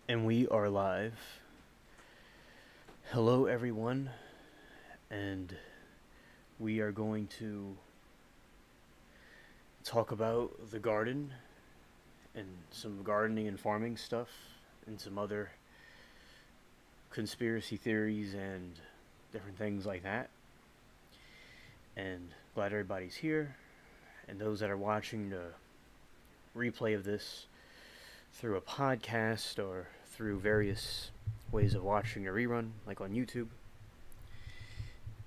And we are live. Hello, everyone, and we are going to talk about the garden and some gardening and farming stuff and some other conspiracy theories and different things like that. And glad everybody's here, and those that are watching the replay of this through a podcast or through various ways of watching a rerun, like on YouTube.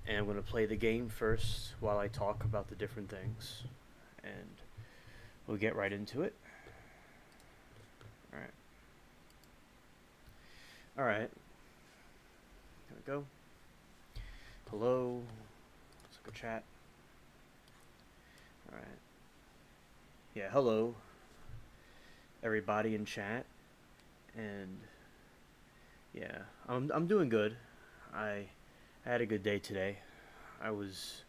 And I'm going to play the game first while I talk about the different things. And we'll get right into it. Alright. Alright. Here we go. Hello. Let's look at chat. Alright. Yeah, hello, everybody in chat. And yeah, I'm doing good. I had a good day today. I was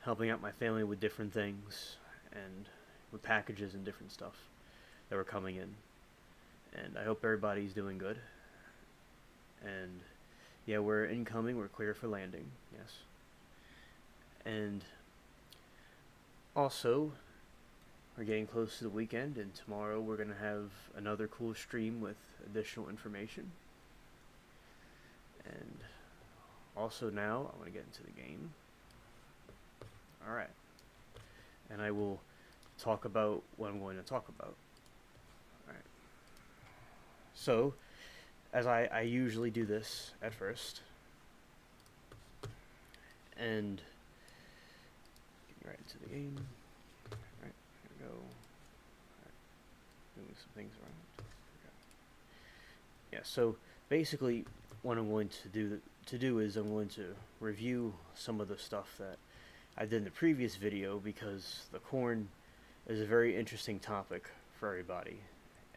helping out my family with different things and with packages and different stuff that were coming in. And I hope everybody's doing good. And yeah, we're incoming, we're clear for landing, yes. And also, we're getting close to the weekend, and tomorrow we're going to have another cool stream with additional information. And also now, I want to get into the game. Alright. And I will talk about what I'm going to talk about. Alright. So, as I usually do this at first. And getting right into the game. Alright, here we go. Alright. Moving some things around. Yeah, so basically what I'm going to do is I'm going to review some of the stuff that I did in the previous video, because the corn is a very interesting topic for everybody.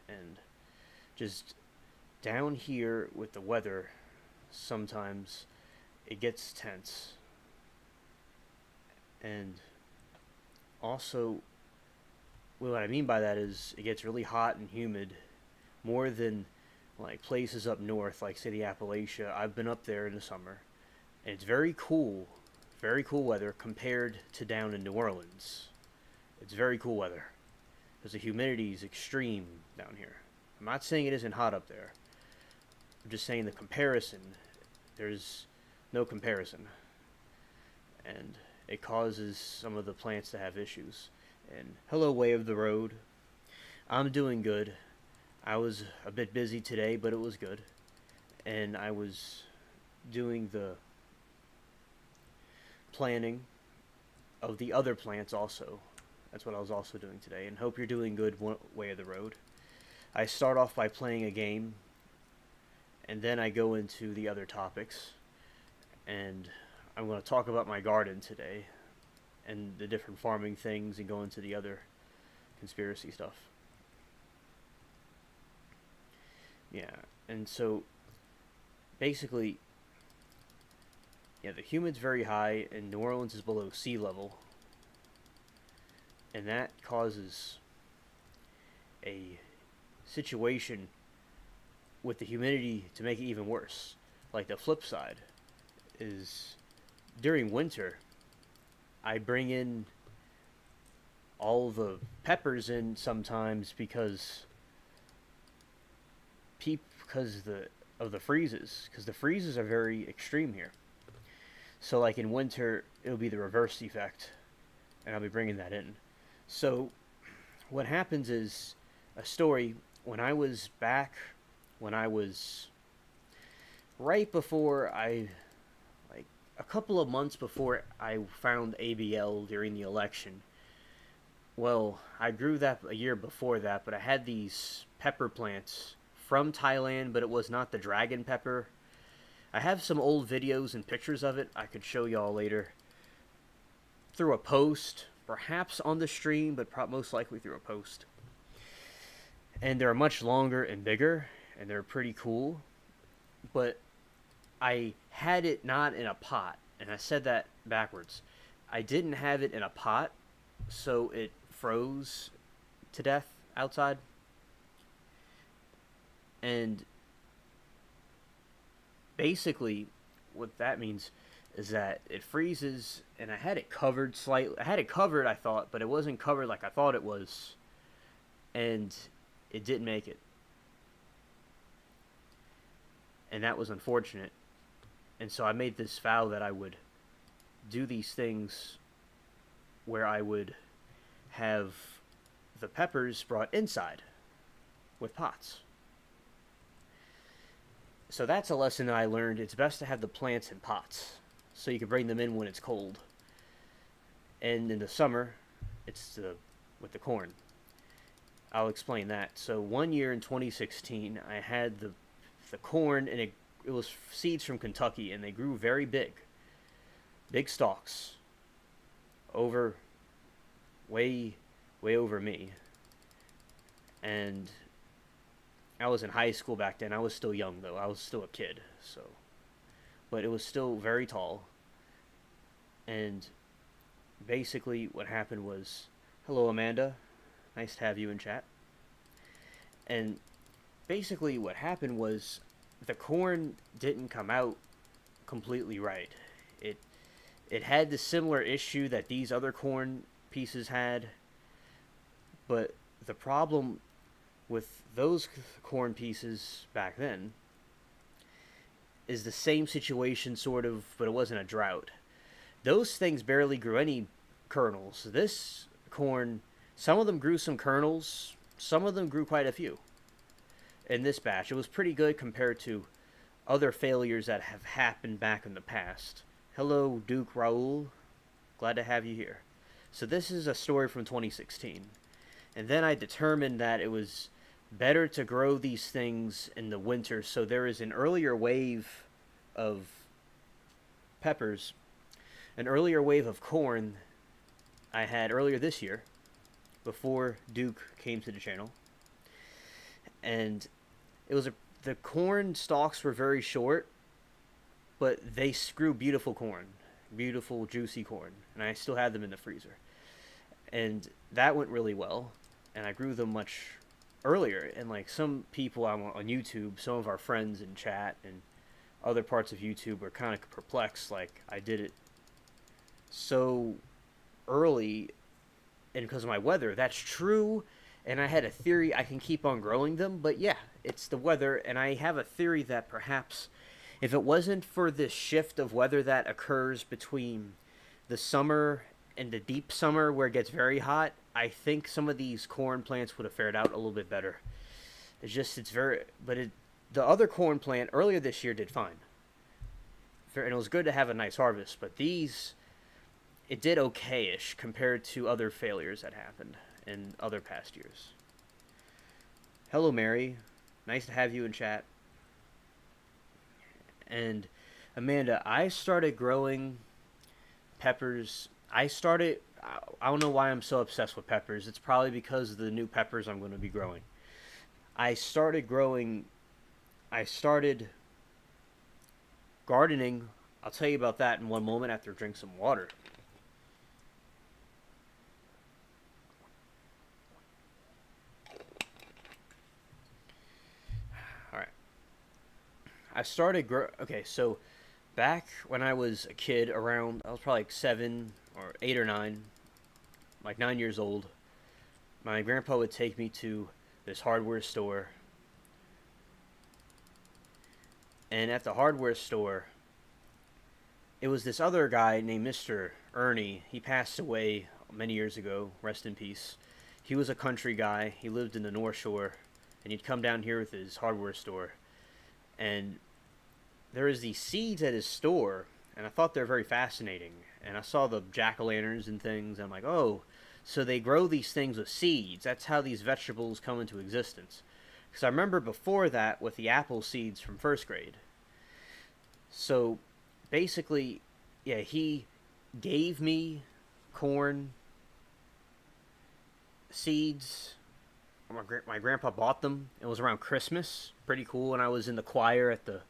And just down here with the weather, sometimes it gets tense. And also, what I mean by that is it gets really hot and humid, more than like places up north, like say the Appalachia. I've been up there in the summer, and it's very cool weather compared to down in New Orleans. It's very cool weather, because the humidity is extreme down here. I'm not saying it isn't hot up there. I'm just saying the comparison, there's no comparison. And it causes some of the plants to have issues. And hello, Way of the Road. I'm doing good. I was a bit busy today, but it was good. And I was doing the planning of the other plants also. That's what I was also doing today. And hope you're doing good, Way of the Road. I start off by playing a game, and then I go into the other topics. And I'm going to talk about my garden today and the different farming things, and go into the other conspiracy stuff. Yeah, and so basically, yeah, the humid's very high, and New Orleans is below sea level, and that causes a situation with the humidity to make it even worse. Like, the flip side is, during winter, I bring in all the peppers in sometimes because of the freezes, because the freezes are very extreme here. So like in winter, it'll be the reverse effect, and I'll be bringing that in. So what happens is, a story, when I was right before like a couple of months before I found ABL during the election. Well, I grew that a year before that, but I had these pepper plants from Thailand, but it was not the dragon pepper. I have some old videos and pictures of it I could show y'all later through a post, perhaps on the stream, but most likely through a post. And they're much longer and bigger, and they're pretty cool. But I had it not in a pot, and I said that backwards. I didn't have it in a pot, so it froze to death outside. And basically, what that means is that it freezes, and I had it covered slightly. I had it covered, I thought, but it wasn't covered like I thought it was, and it didn't make it. And that was unfortunate. And so I made this vow that I would do these things where I would have the peppers brought inside with pots. So that's a lesson that I learned. It's best to have the plants in pots so you can bring them in when it's cold. And in the summer, it's with the corn. I'll explain that. So one year in 2016, I had the corn, and it was seeds from Kentucky, and they grew very big stalks, over way over me. And I was in high school back then. I was still young though. I was still a kid, so but it was still very tall. And basically what happened was, hello Amanda, nice to have you in chat. And basically what happened was the corn didn't come out completely right. It had the similar issue that these other corn pieces had, but the problem with those corn pieces back then is the same situation sort of, but it wasn't a drought. Those things barely grew any kernels. This corn, some of them grew some kernels, some of them grew quite a few. In this batch, it was pretty good compared to other failures that have happened back in the past. Hello, Duke Raul. Glad to have you here. So this is a story from 2016. And then I determined that it was better to grow these things in the winter. So there is an earlier wave of peppers, an earlier wave of corn I had earlier this year, before Duke came to the channel. And it was the corn stalks were very short, but they grew beautiful corn, beautiful juicy corn, and I still had them in the freezer. And that went really well, and I grew them much earlier. And like some people on YouTube, some of our friends in chat and other parts of YouTube were kind of perplexed, like I did it so early and because of my weather. That's true, and I had a theory I can keep on growing them, but yeah, it's the weather. And I have a theory that perhaps if it wasn't for this shift of weather that occurs between the summer and the deep summer where it gets very hot, I think some of these corn plants would have fared out a little bit better. The other corn plant earlier this year did fine. And it was good to have a nice harvest, but these, it did okay-ish compared to other failures that happened in other past years. Hello, Mary. Nice to have you in chat. And Amanda, I started growing peppers. I don't know why I'm so obsessed with peppers. It's probably because of the new peppers I'm going to be growing. I started gardening. I'll tell you about that in one moment after I drink some water. Okay, so back when I was a kid, around, I was probably like 7 or 8 or 9, like 9 years old, my grandpa would take me to this hardware store. And at the hardware store, it was this other guy named Mr. Ernie. He passed away many years ago, rest in peace. He was a country guy. He lived in the North Shore, and he'd come down here with his hardware store. And there was these seeds at his store, and I thought they were very fascinating. And I saw the jack-o'-lanterns and things, and I'm like, oh, so they grow these things with seeds. That's how these vegetables come into existence. Because I remember before that with the apple seeds from first grade. So basically, yeah, he gave me corn seeds. My grandpa bought them. It was around Christmas. Pretty cool. And I was in the choir at the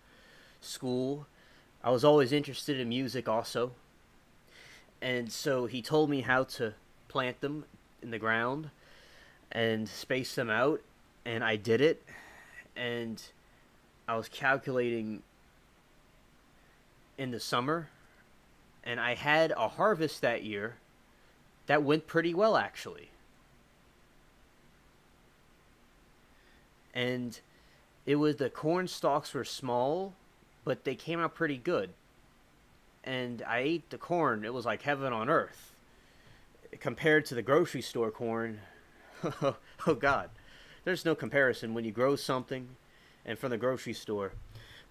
school. I was always interested in music also. And so he told me how to plant them in the ground and space them out. And I did it. and I was calculating in the summer, and I had a harvest that year that went pretty well, actually. And it was, the corn stalks were small, but they came out pretty good. And I ate the corn. It was like heaven on earth compared to the grocery store corn. Oh God, there's no comparison when you grow something and from the grocery store.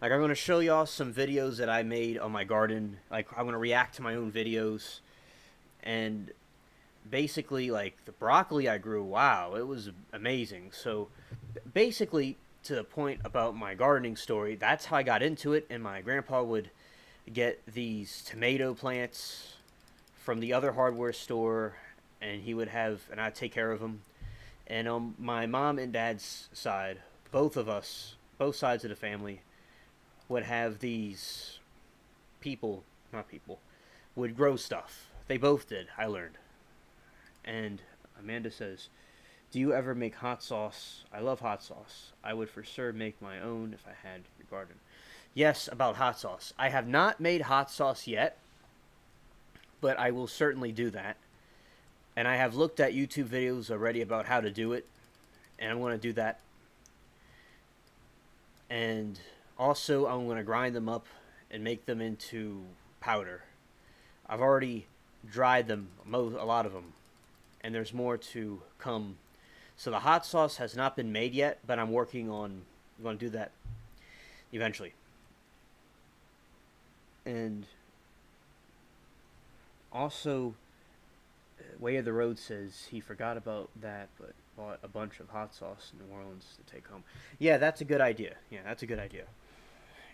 Like, I'm going to show y'all some videos that I made on my garden. Like, I'm going to react to my own videos. And basically, like, the broccoli I grew, wow, it was amazing. So basically, to the point about my gardening story, that's how I got into it. And my grandpa would get these tomato plants from the other hardware store, and he would have, and I'd take care of them. And on my mom and dad's side, both of us, both sides of the family, would have these people, not people, would grow stuff. They both did, I learned. And Amanda says, do you ever make hot sauce? I love hot sauce. I would for sure make my own if I had your garden. Yes, about hot sauce. I have not made hot sauce yet, but I will certainly do that. And I have looked at YouTube videos already about how to do it, and I'm going to do that. And also, I'm going to grind them up and make them into powder. I've already dried them, a lot of them, and there's more to come. So the hot sauce has not been made yet, but I'm working on, I'm going to do that eventually. And also, Way of the Road says he forgot about that, but bought a bunch of hot sauce in New Orleans to take home. Yeah, that's a good idea. Yeah, that's a good idea.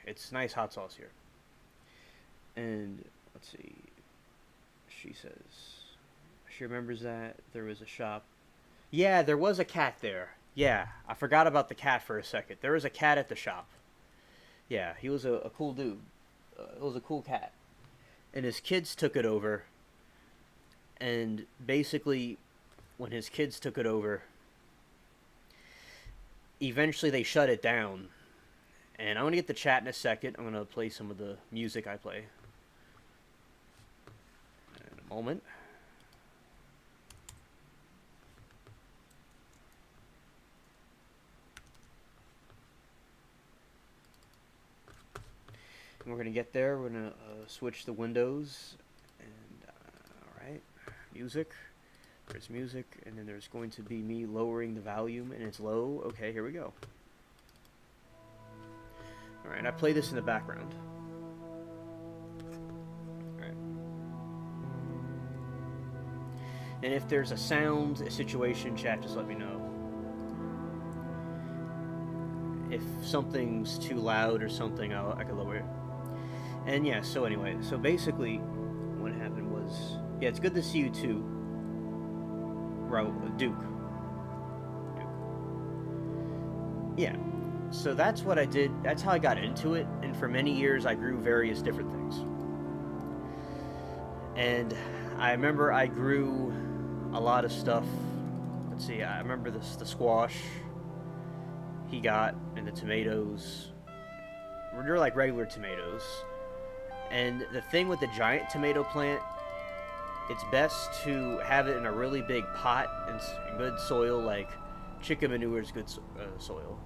It's nice hot sauce here. And let's see. She says she remembers that there was a shop. Yeah, there was a cat there. Yeah, I forgot about the cat for a second. There was a cat at the shop. Yeah, he was a cool dude. It was a cool cat. And his kids took it over. And basically, when his kids took it over, eventually they shut it down. And I'm going to get the chat in a second. I'm going to play some of the music I play in a moment. And we're going to get there. We're going to switch the windows. And, alright, music. There's music. And then there's going to be me lowering the volume. And it's low. Okay, here we go. Alright, I play this in the background. Alright. And if there's a sound, a situation, chat, just let me know. If something's too loud or something, I can lower it. And yeah, so anyway, so basically, what happened was, yeah, it's good to see you too, Duke. Yeah. So that's what I did. That's how I got into it. And for many years, I grew various different things. And I remember I grew a lot of stuff. Let's see. I remember the squash he got and the tomatoes. They're like regular tomatoes. And the thing with the giant tomato plant, it's best to have it in a really big pot and good soil, like chicken manure is good soil.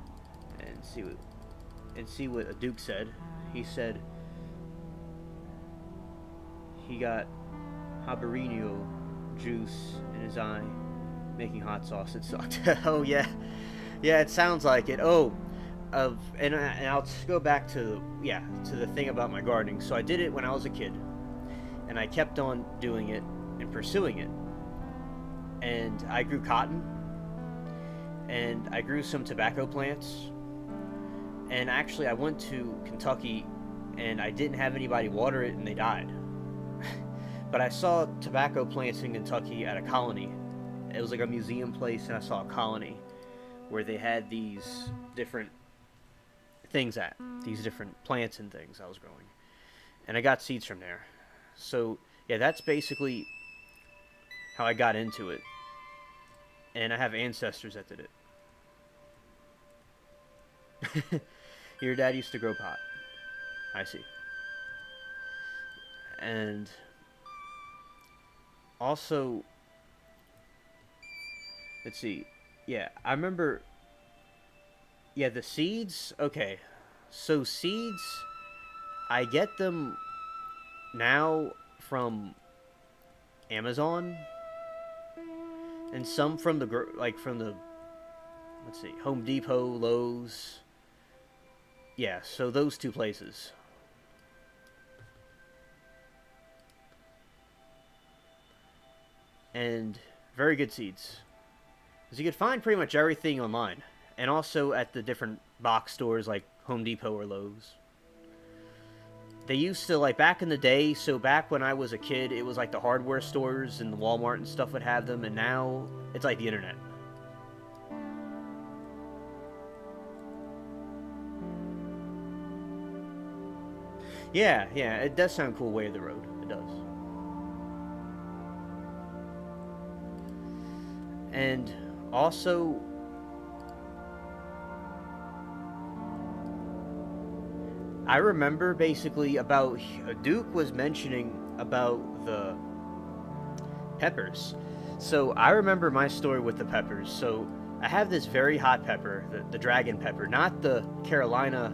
And see what Duke said. He said he got habanero juice in his eye making hot sauce. It sucked. Oh yeah, yeah. It sounds like it. Oh, and I'll go back to the thing about my gardening. So I did it when I was a kid, and I kept on doing it and pursuing it. And I grew cotton, and I grew some tobacco plants. And actually, I went to Kentucky, and I didn't have anybody water it, and they died. But I saw tobacco plants in Kentucky at a colony. It was like a museum place, and I saw a colony where they had these different things these different plants and things I was growing. And I got seeds from there. So, yeah, that's basically how I got into it. And I have ancestors that did it. Your dad used to grow pot. I see. And also, let's see. Yeah, I remember. Yeah, the seeds. Okay, so seeds, I get them now from Amazon, and some from the let's see, Home Depot, Lowe's. Yeah, so those two places. And very good seeds. Because you could find pretty much everything online. And also at the different box stores like Home Depot or Lowe's. They used to, like, back in the day, so back when I was a kid, it was like the hardware stores and the Walmart and stuff would have them, and now it's like the internet. Yeah, yeah, it does sound cool, Way of the Road. It does. And also, I remember basically about Duke was mentioning about the peppers. So I remember my story with the peppers. So I have this very hot pepper, the dragon pepper, not the Carolina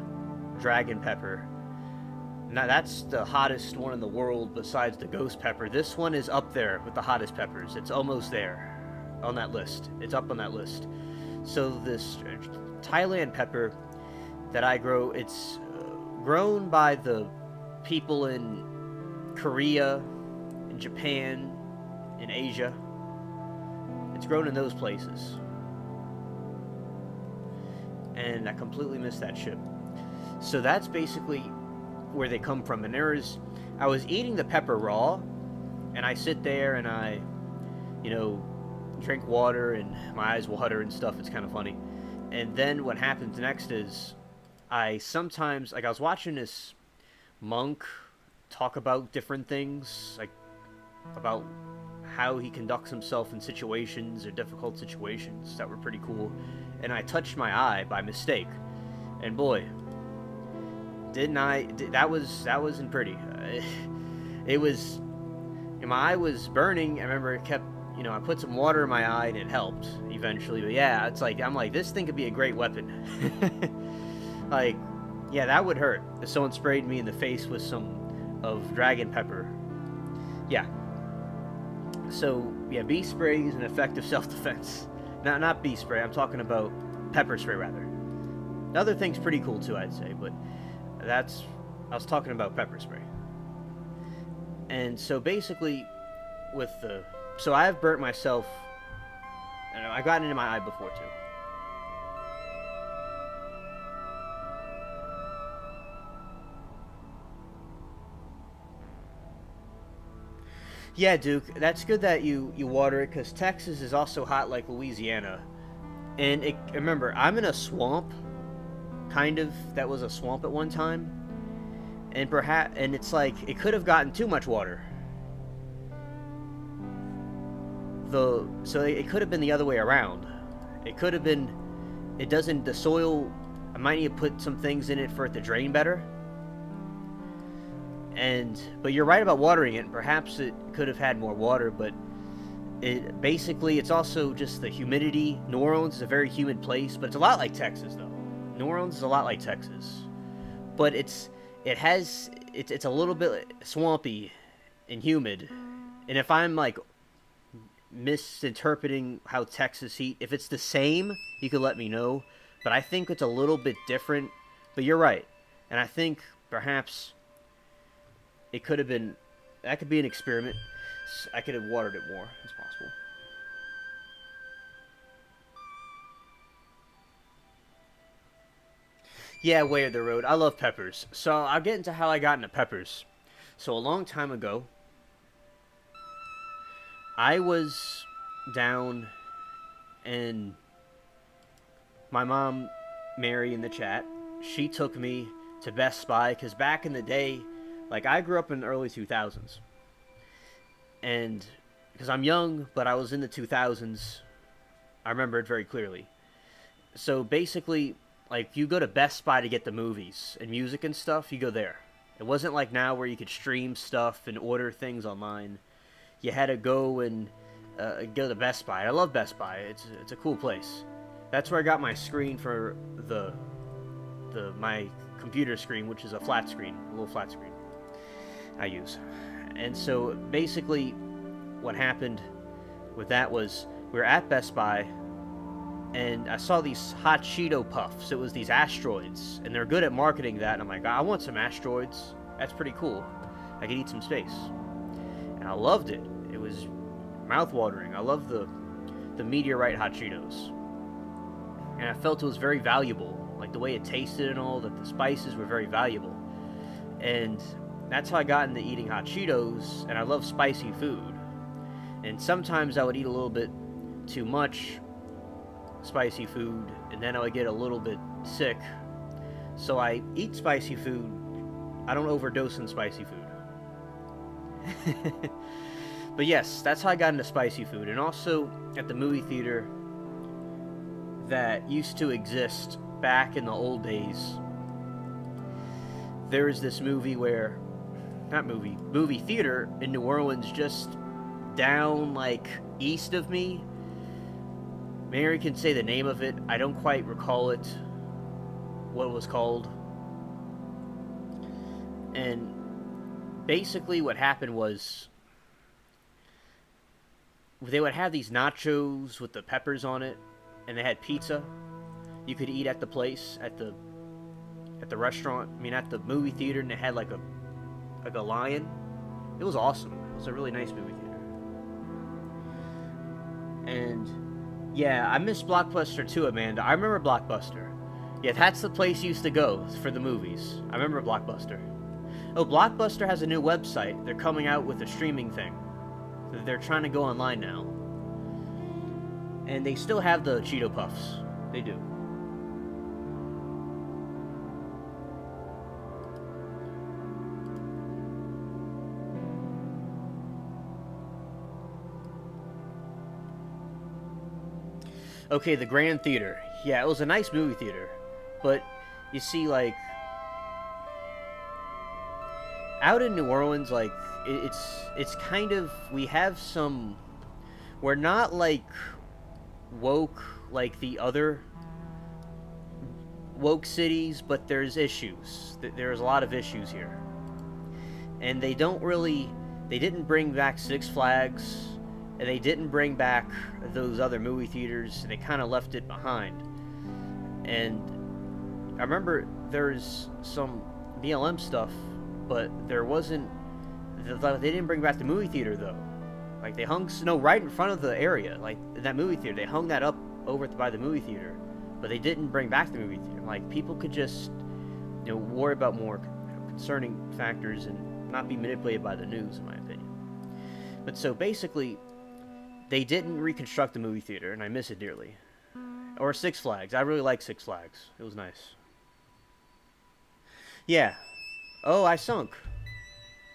dragon pepper. Now that's the hottest one in the world besides the ghost pepper. This one is up there with the hottest peppers. It's almost there on that list. It's up on that list. So this Thailand pepper that I grow, it's grown by the people in Korea, in Japan, in Asia. It's grown in those places. And I completely missed that ship. So that's basically where they come from. And I was eating the pepper raw, and I sit there and I, you know, drink water and my eyes water and stuff. It's kind of funny. And then what happens next is I sometimes, like, I was watching this monk talk about different things, like about how he conducts himself in situations or difficult situations that were pretty cool. And I touched my eye by mistake, and boy, didn't I? That wasn't pretty. It was, my eye was burning. I remember it kept, I put some water in my eye and it helped eventually. But yeah, it's like, I'm like, this thing could be a great weapon. Like, yeah, that would hurt if someone sprayed me in the face with some of dragon pepper. Yeah. So yeah, bee spray is an effective self-defense. Not bee spray. I'm talking about pepper spray rather. The other thing's pretty cool too, I'd say, but I was talking about pepper spray. And so basically, so I've burnt myself. I got into my eye before too. Yeah, Duke, that's good that you water it, because Texas is also hot like Louisiana. And remember, I'm in a swamp, kind of, that was a swamp at one time. And it's like, it could have gotten too much water. So it could have been the other way around. It could have been, the soil, I might need to put some things in it for it to drain better. But you're right about watering it. Perhaps it could have had more water, but it's also just the humidity. New Orleans is a very humid place, but it's a lot like Texas, though. New Orleans is a lot like Texas, but it's a little bit swampy and humid. And if I'm like misinterpreting how Texas heat, if it's the same, you could let me know. But I think it's a little bit different. But you're right, and I think perhaps it could have been, that could be an experiment. I could have watered it more. It's possible. Yeah, Way of the Road. I love peppers. So I'll get into how I got into peppers. So a long time ago, I was down, and my mom, Mary, in the chat, she took me to Best Buy, because back in the day, like, I grew up in the early 2000s. And because I'm young, but I was in the 2000s, I remember it very clearly. So basically, like you go to Best Buy to get the movies and music and stuff, you go there. It wasn't like now where you could stream stuff and order things online. You had to go and go to Best Buy. I love Best Buy. It's a cool place. That's where I got my screen for my computer screen, which is a flat screen, a little flat screen I use. And so basically what happened with that was we were at Best Buy and I saw these hot Cheeto puffs. It was these asteroids, and they're good at marketing that. And I'm like, I want some asteroids. That's pretty cool. I could eat some space. And I loved it. It was mouth-watering. I love the meteorite hot Cheetos. And I felt it was very valuable. Like the way it tasted and all, that the spices were very valuable. And that's how I got into eating hot Cheetos, and I love spicy food. And sometimes I would eat a little bit too much spicy food, and then I would get a little bit sick. So I eat spicy food. I don't overdose on spicy food. But yes, that's how I got into spicy food. And also at the movie theater that used to exist back in the old days, there was this movie movie theater in New Orleans, just down like east of me. Mary can say the name of it. I don't quite recall it, what it was called. And basically what happened was they would have these nachos with the peppers on it, and they had pizza you could eat at the place, at the restaurant, at the movie theater, and they had like a lion. It was awesome. It was a really nice movie theater. And yeah, I miss Blockbuster too, Amanda. I remember Blockbuster. Yeah, that's the place you used to go for the movies. I remember Blockbuster. Oh, Blockbuster has a new website. They're coming out with a streaming thing. They're trying to go online now. And they still have the Cheeto Puffs. They do. Okay, the Grand Theater. Yeah, it was a nice movie theater. But, you see, like, out in New Orleans, like, it's kind of, we have some, we're not, like, woke like the other woke cities, but there's issues. There's a lot of issues here. And they didn't bring back Six Flags, and they didn't bring back those other movie theaters, and they kind of left it behind. And I remember there's some BLM stuff, but there wasn't, they didn't bring back the movie theater though. Like they hung snow right in front of the area, like that movie theater. They hung that up over by the movie theater, but they didn't bring back the movie theater. Like people could just, worry about more concerning factors and not be manipulated by the news, in my opinion. But so basically, they didn't reconstruct the movie theater, and I miss it dearly. Or Six Flags. I really like Six Flags. It was nice. Yeah. Oh, I sunk.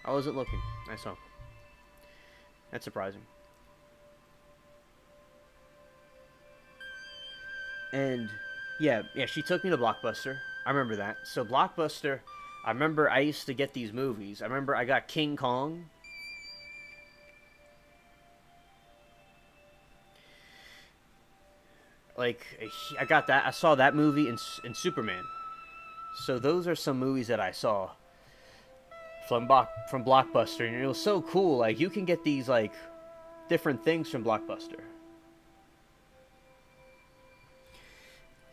I wasn't looking. I sunk. That's surprising. And, yeah, she took me to Blockbuster. I remember that. So, Blockbuster, I remember I used to get these movies. I remember I got King Kong. Like, I got that. I saw that movie in Superman. So those are some movies that I saw from Blockbuster, and it was so cool. Like, you can get these, like, different things from Blockbuster.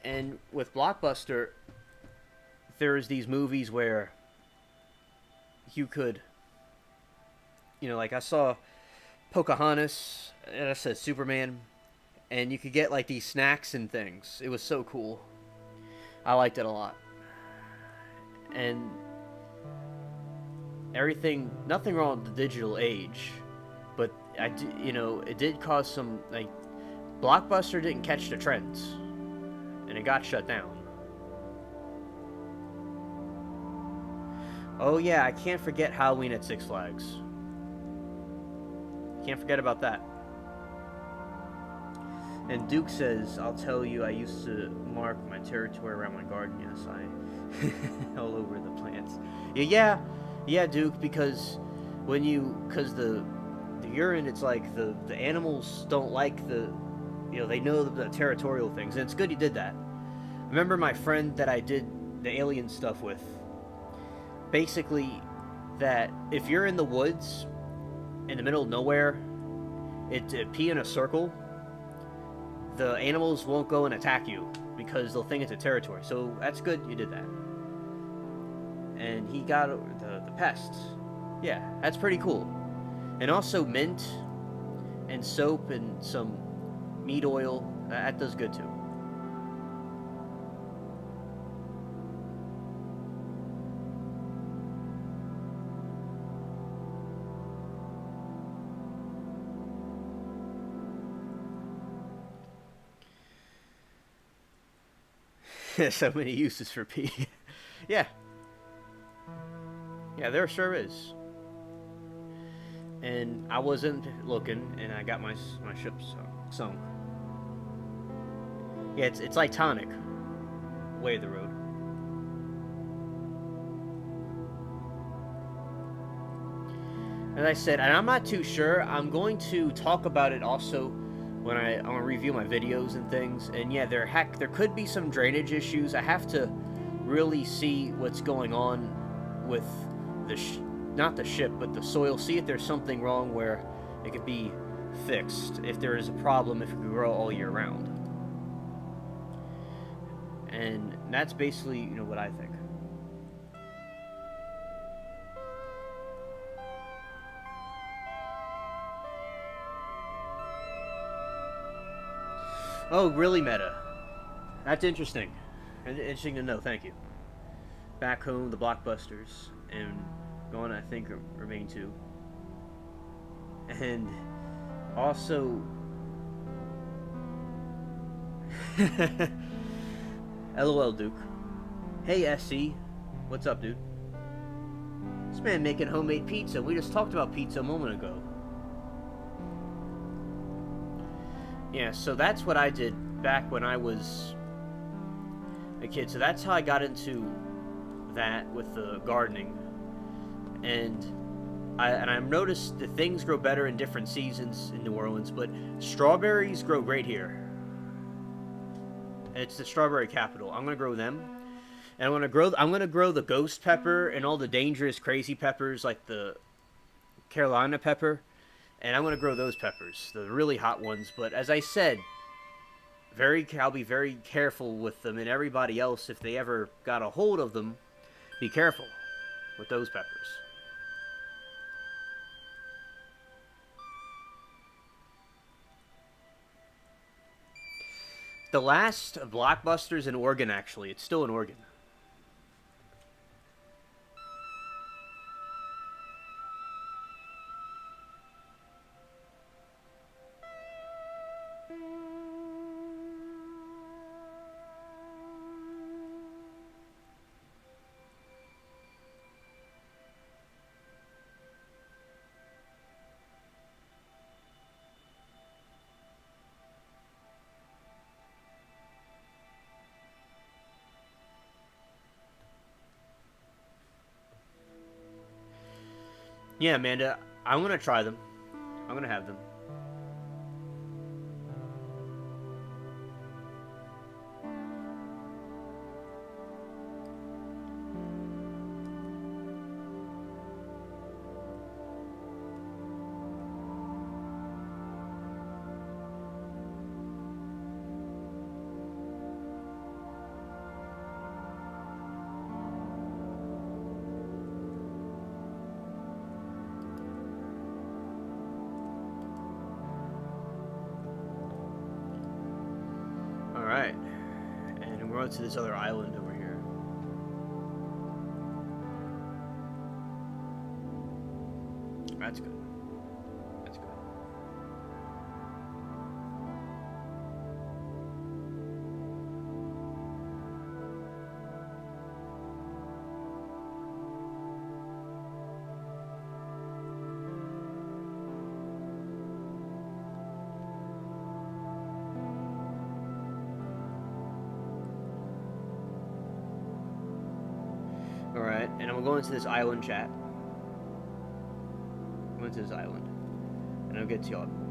And with Blockbuster, there's these movies where you could, like I saw Pocahontas, and I said Superman, and you could get, like, these snacks and things. It was so cool. I liked it a lot. And everything, nothing wrong with the digital age, but it did cause some, like, Blockbuster didn't catch the trends, and it got shut down. Oh yeah, I can't forget Halloween at Six Flags. Can't forget about that. And Duke says, "I'll tell you, I used to mark my territory around my garden. Yes, I all over the plants. Yeah, Duke. Because because the urine, it's like the animals don't like they know the territorial things, and it's good you did that. Remember my friend that I did the alien stuff with? Basically, that if you're in the woods, in the middle of nowhere, it pee in a circle, the animals won't go and attack you because they'll think it's a territory. So that's good you did that. And he got the pests. Yeah, that's pretty cool. And also mint and soap and some meat oil. That does good too. So many uses for pee. Yeah, yeah, there sure is. And I wasn't looking, and I got my ship sunk. Yeah, it's like tonic, way of the road. As I said, and I'm not too sure. I'm going to talk about it also when I'm gonna review my videos and things. And yeah, there could be some drainage issues. I have to really see what's going on with the not the ship, but the soil. See if there's something wrong where it could be fixed. If there is a problem, if it could grow all year round. And that's basically what I think. Oh, really meta. That's interesting. Interesting to know. Thank you. Back home, the blockbusters, and going, I think, remain two. And also, LOL, Duke. Hey, SC. What's up, dude? This man making homemade pizza. We just talked about pizza a moment ago. Yeah, so that's what I did back when I was a kid. So that's how I got into that with the gardening. And I've noticed that things grow better in different seasons in New Orleans, but strawberries grow great here. It's the strawberry capital. I'm gonna grow them, and I'm gonna grow the ghost pepper and all the dangerous, crazy peppers like the Carolina pepper, and I'm gonna grow those peppers, the really hot ones. But as I said, I'll be very careful with them, and everybody else, if they ever got a hold of them, be careful with those peppers. The last blockbuster's in Oregon, actually. It's still in Oregon. Yeah, Amanda, I'm gonna try them. I'm gonna have them. Alright. And we're on to this other island over here. That's good. That's good. Alright, and I'm gonna go into this island chat. Go into this island. And I'll get to y'all in a moment.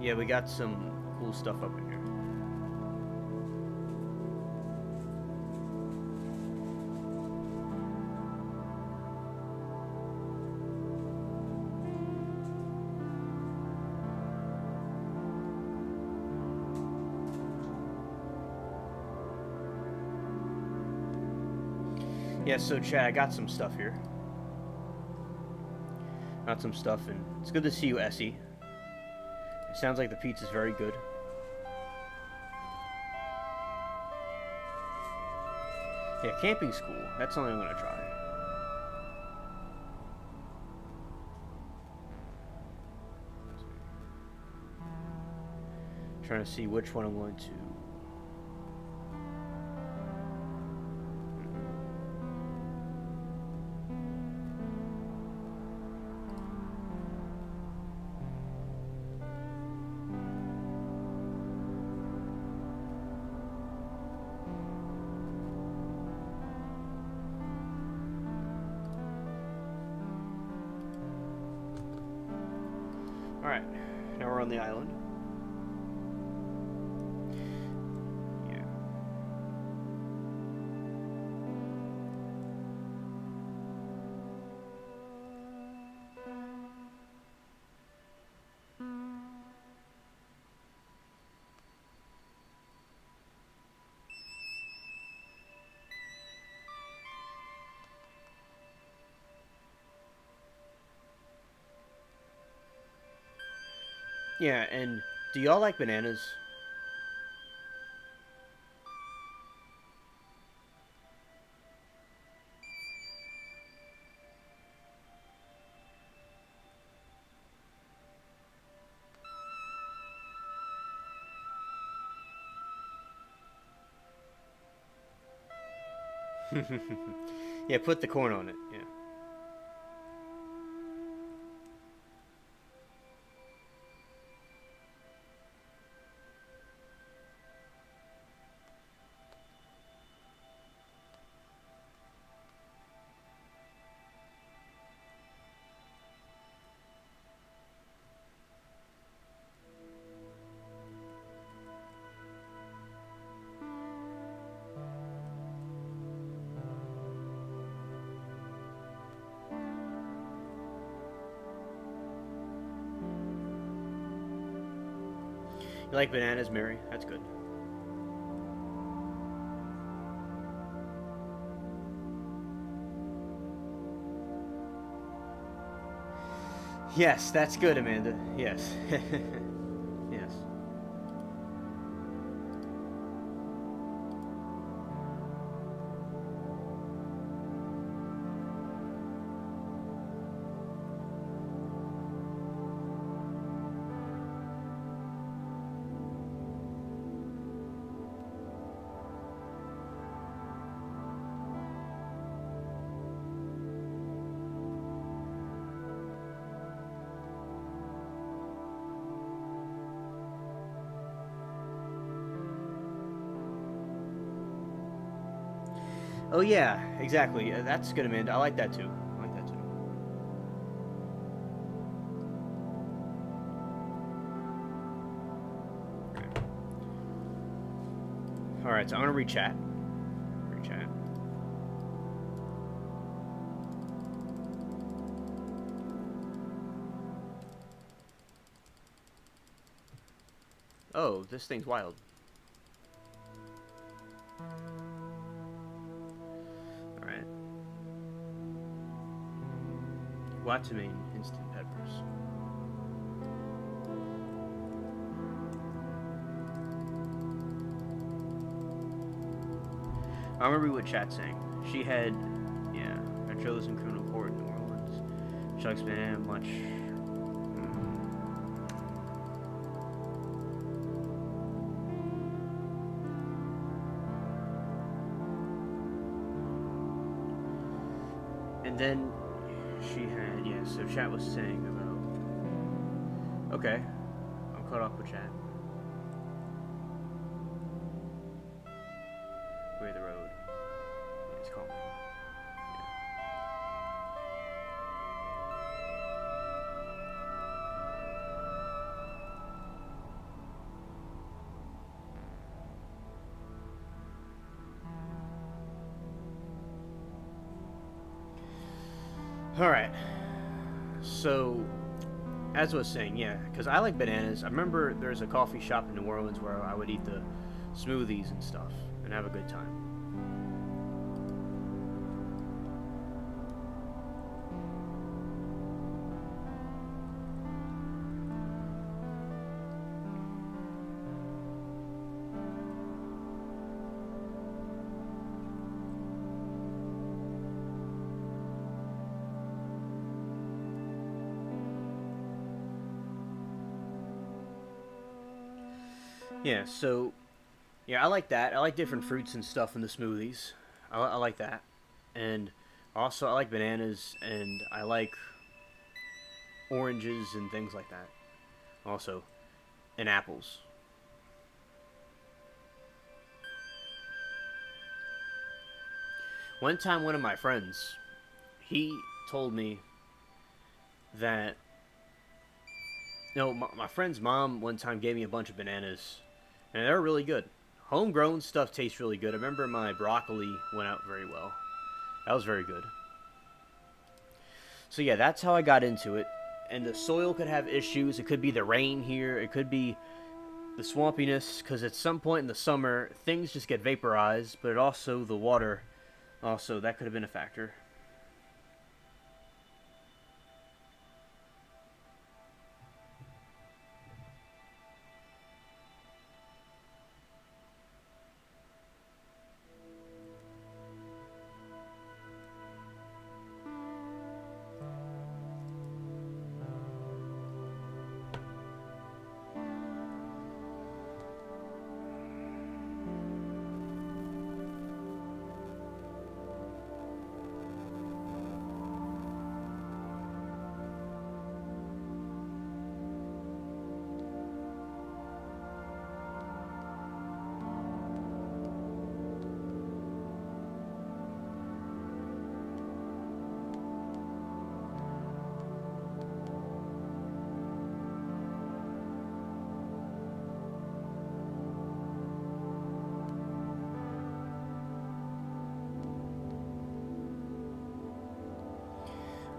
Yeah, we got some cool stuff up in here. Yeah, so Chad, I got some stuff here. Got some stuff, and it's good to see you, Essie. It sounds like the pizza's very good. Yeah, camping's cool. That's something I'm gonna try. Trying to see which one I'm going to. Alright, now we're on the island. Yeah. Yeah, and do y'all like bananas? Yeah, put the corn on it, yeah. You like bananas, Mary? That's good. Yes, that's good, Amanda. Yes. Yes. Oh yeah, exactly. That's good, Amanda. I like that too. I like that too. All right, so I'm gonna re-chat. Re-chat. Oh, this thing's wild. Alright. Guatemala instant peppers. I remember what chat's saying. She had, yeah, chosen criminal court in New Orleans. Chuck's been much. And then she had, yeah, so chat was saying about. Okay, I'm caught up with chat. Way the road. Yeah, it's calm. Alright, so, as I was saying, yeah, because I like bananas. I remember there's a coffee shop in New Orleans where I would eat the smoothies and stuff and have a good time. Yeah, so, yeah, I like that. I like different fruits and stuff in the smoothies. I like that. And also, I like bananas and I like oranges and things like that. Also, and apples. One time, one of my friends, he told me that, no, my friend's mom one time gave me a bunch of bananas, and they're really good. Homegrown stuff tastes really good. I remember my broccoli went out very well. That was very good. So yeah, that's how I got into it. And the soil could have issues. It could be the rain here. It could be the swampiness, because at some point in the summer, things just get vaporized, but also the water, also, that could have been a factor.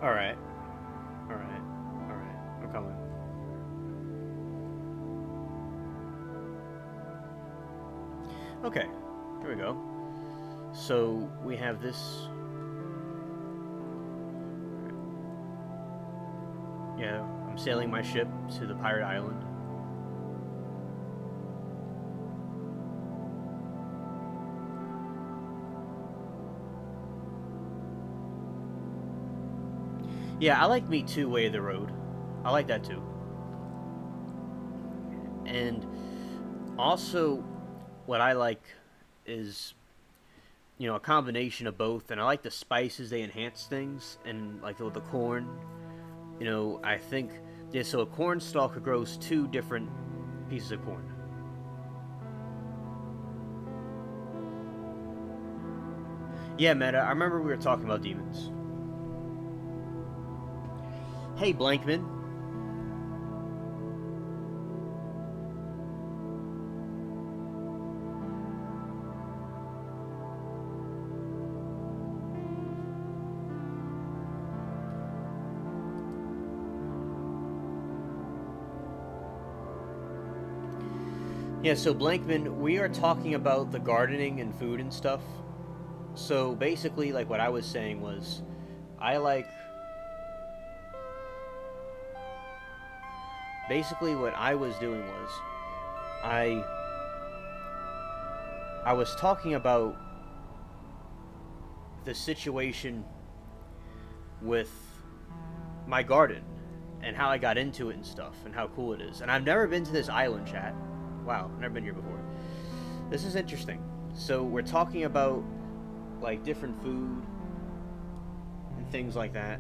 Alright. Alright. Alright. I'm coming. Okay. Here we go. So, we have this. Yeah, I'm sailing my ship to the pirate island. Yeah, I like Me Too Way of the Road. I like that too. And also, what I like is, a combination of both. And I like the spices, they enhance things. And like with the corn, I think, yeah, so a corn stalk grows two different pieces of corn. Yeah, Meta, I remember we were talking about demons. Hey, Blankman. Yeah, so Blankman, we are talking about the gardening and food and stuff. So basically, like what I was saying was, I like. Basically, what I was doing was, I. I was talking about the situation with my garden and how I got into it and stuff and how cool it is. And I've never been to this island, chat. Wow, I've never been here before. This is interesting. So we're talking about like different food and things like that.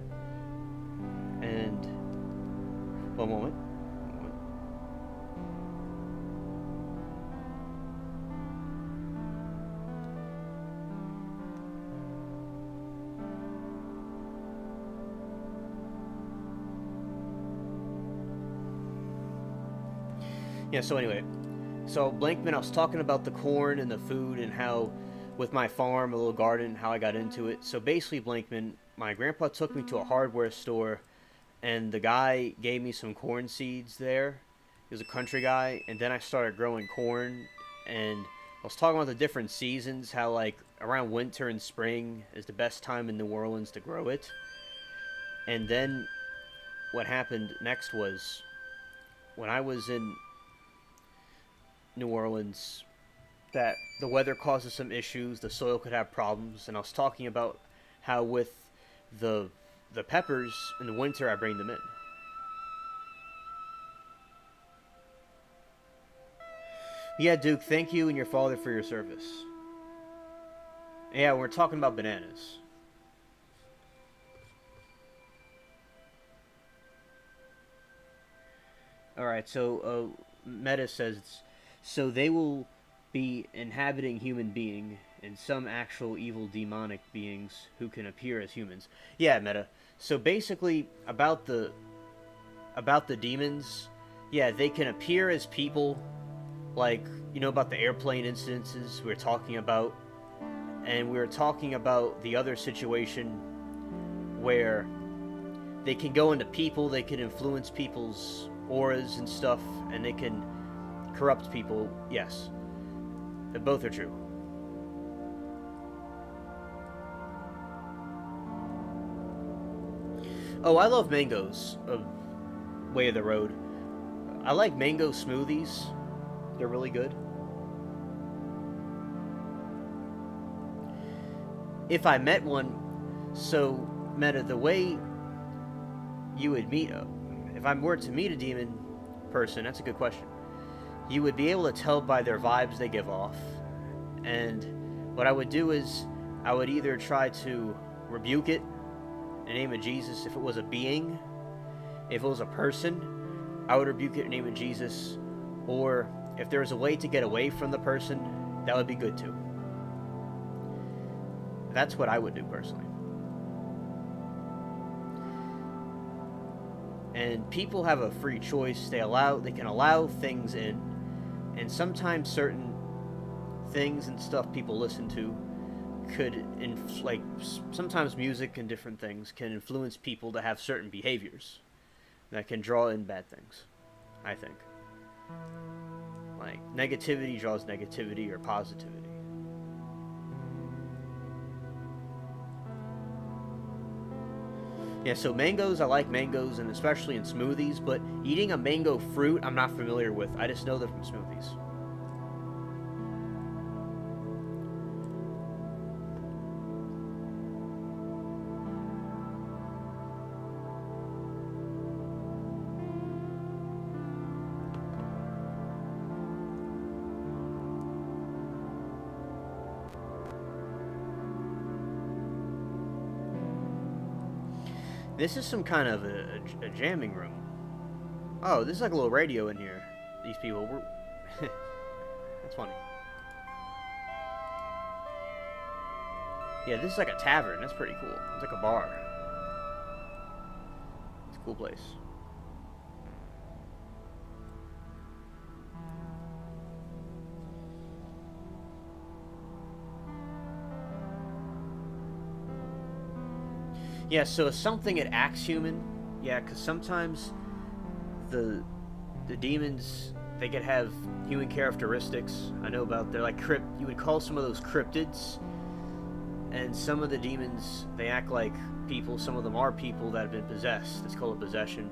And one moment. Yeah, so anyway, so Blankman, I was talking about the corn and the food and how with my farm, a little garden, how I got into it. So basically, Blankman, my grandpa took me to a hardware store and the guy gave me some corn seeds there. He was a country guy, and then I started growing corn, and I was talking about the different seasons, how like around winter and spring is the best time in New Orleans to grow it. And then what happened next was when I was in New Orleans, that the weather causes some issues, the soil could have problems, and I was talking about how with the peppers in the winter I bring them in. Yeah, Duke, thank you and your father for your service. Yeah, we're talking about bananas. Alright, so Meta says, so they will be inhabiting human being and some actual evil demonic beings who can appear as humans. Yeah, Meta. So basically, about the demons, yeah, they can appear as people, like, you know, about the airplane incidences we were talking about, and we were talking about the other situation where they can go into people, they can influence people's auras and stuff, and they can corrupt people. Yes, both are true. Oh, I love mangoes. Way of the road. I like mango smoothies. They're really good. If I met one, so Meta, the way you would meet if I were to meet a demon person, that's a good question. You would be able to tell by their vibes they give off. And what I would do is I would either try to rebuke it in the name of Jesus if it was a being. If it was a person, I would rebuke it in the name of Jesus. Or if there was a way to get away from the person, that would be good too. That's what I would do personally. And people have a free choice. They can allow things in, and sometimes certain things and stuff people listen to could, like, sometimes music and different things can influence people to have certain behaviors that can draw in bad things, I think. Like, negativity draws negativity or positivity. Yeah, so mangoes, I like mangoes, and especially in smoothies, but eating a mango fruit, I'm not familiar with. I just know they're from smoothies. This is some kind of a jamming room. Oh, this is like a little radio in here. These people were... That's funny. Yeah, this is like a tavern. That's pretty cool. It's like a bar. It's a cool place. Yeah, so if something it acts human, yeah, because sometimes the demons, they could have human characteristics. I know about, they're like you would call some of those cryptids, and some of the demons, they act like people. Some of them are people that have been possessed. It's called a possession,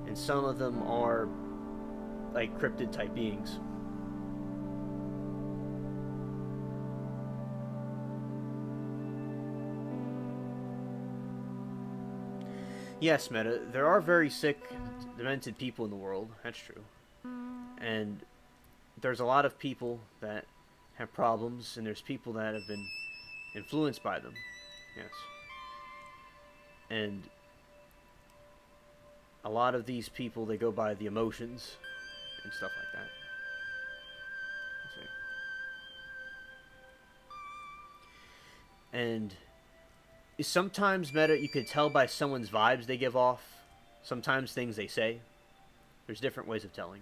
and some of them are like cryptid type beings. Yes, Meta, there are very sick, demented people in the world. That's true. And there's a lot of people that have problems, and there's people that have been influenced by them. Yes. And a lot of these people, they go by the emotions and stuff like that. Let's see. And sometimes, Meta, you could tell by someone's vibes they give off. Sometimes things they say. There's different ways of telling.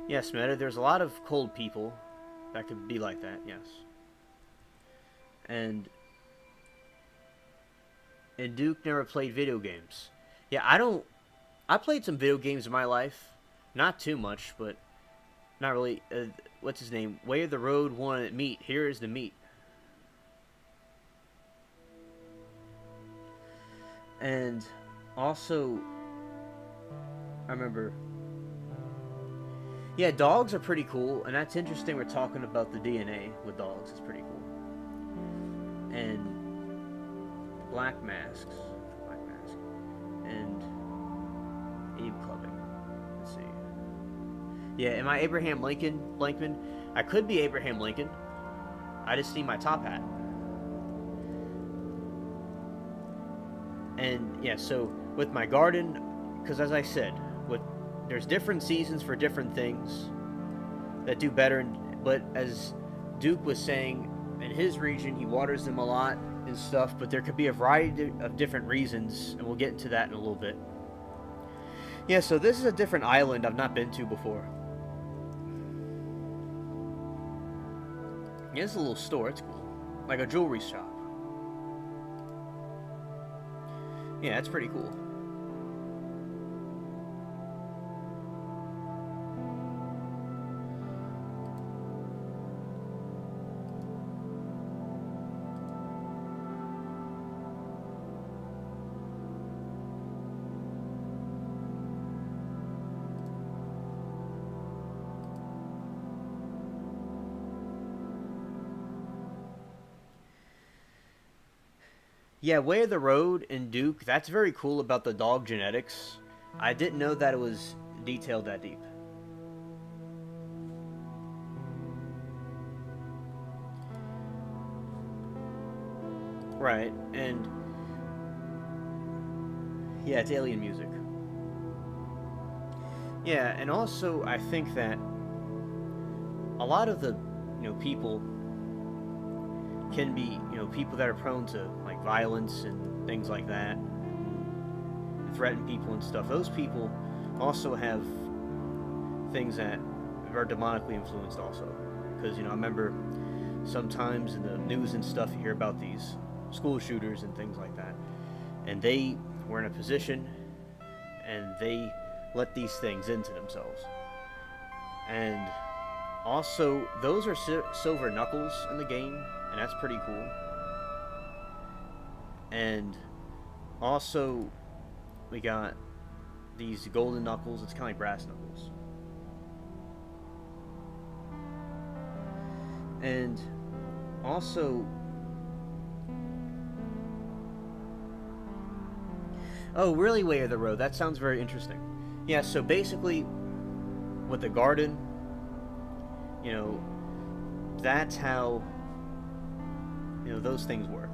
Yes, Meta, there's a lot of cold people that could be like that, yes. And Duke never played video games. Yeah, I played some video games in my life. Not too much, but not really. What's his name? Way of the Road wanted meat. Here is the meat. And also, I remember. Yeah, dogs are pretty cool, and that's interesting. We're talking about the DNA with dogs. It's pretty cool. And black masks, and Abe clubbing. Let's see. Yeah, am I Abraham Lincoln? Blankman? I could be Abraham Lincoln. I just need my top hat. And yeah, so with my garden, because as I said, there's different seasons for different things that do better. But as Duke was saying, in his region, he waters them a lot and stuff. But there could be a variety of different reasons, and we'll get into that in a little bit. Yeah, so this is a different island I've not been to before. Yeah, it's a little store. It's cool, like a jewelry shop. Yeah, it's pretty cool. Yeah, Way of the Road and Duke, that's very cool about the dog genetics. I didn't know that it was detailed that deep. Right, and yeah, it's alien music. Yeah, and also I think that a lot of the, people can be, people that are prone to like violence and things like that, and threaten people and stuff. Those people also have things that are demonically influenced also, because I remember sometimes in the news and stuff you hear about these school shooters and things like that, and they were in a position and they let these things into themselves. And also, those are silver knuckles in the game, and that's pretty cool. And also, we got these golden knuckles. It's kind of like brass knuckles. And also, oh, really, Way of the Road. That sounds very interesting. Yeah, so basically, with the garden, that's how, those things work.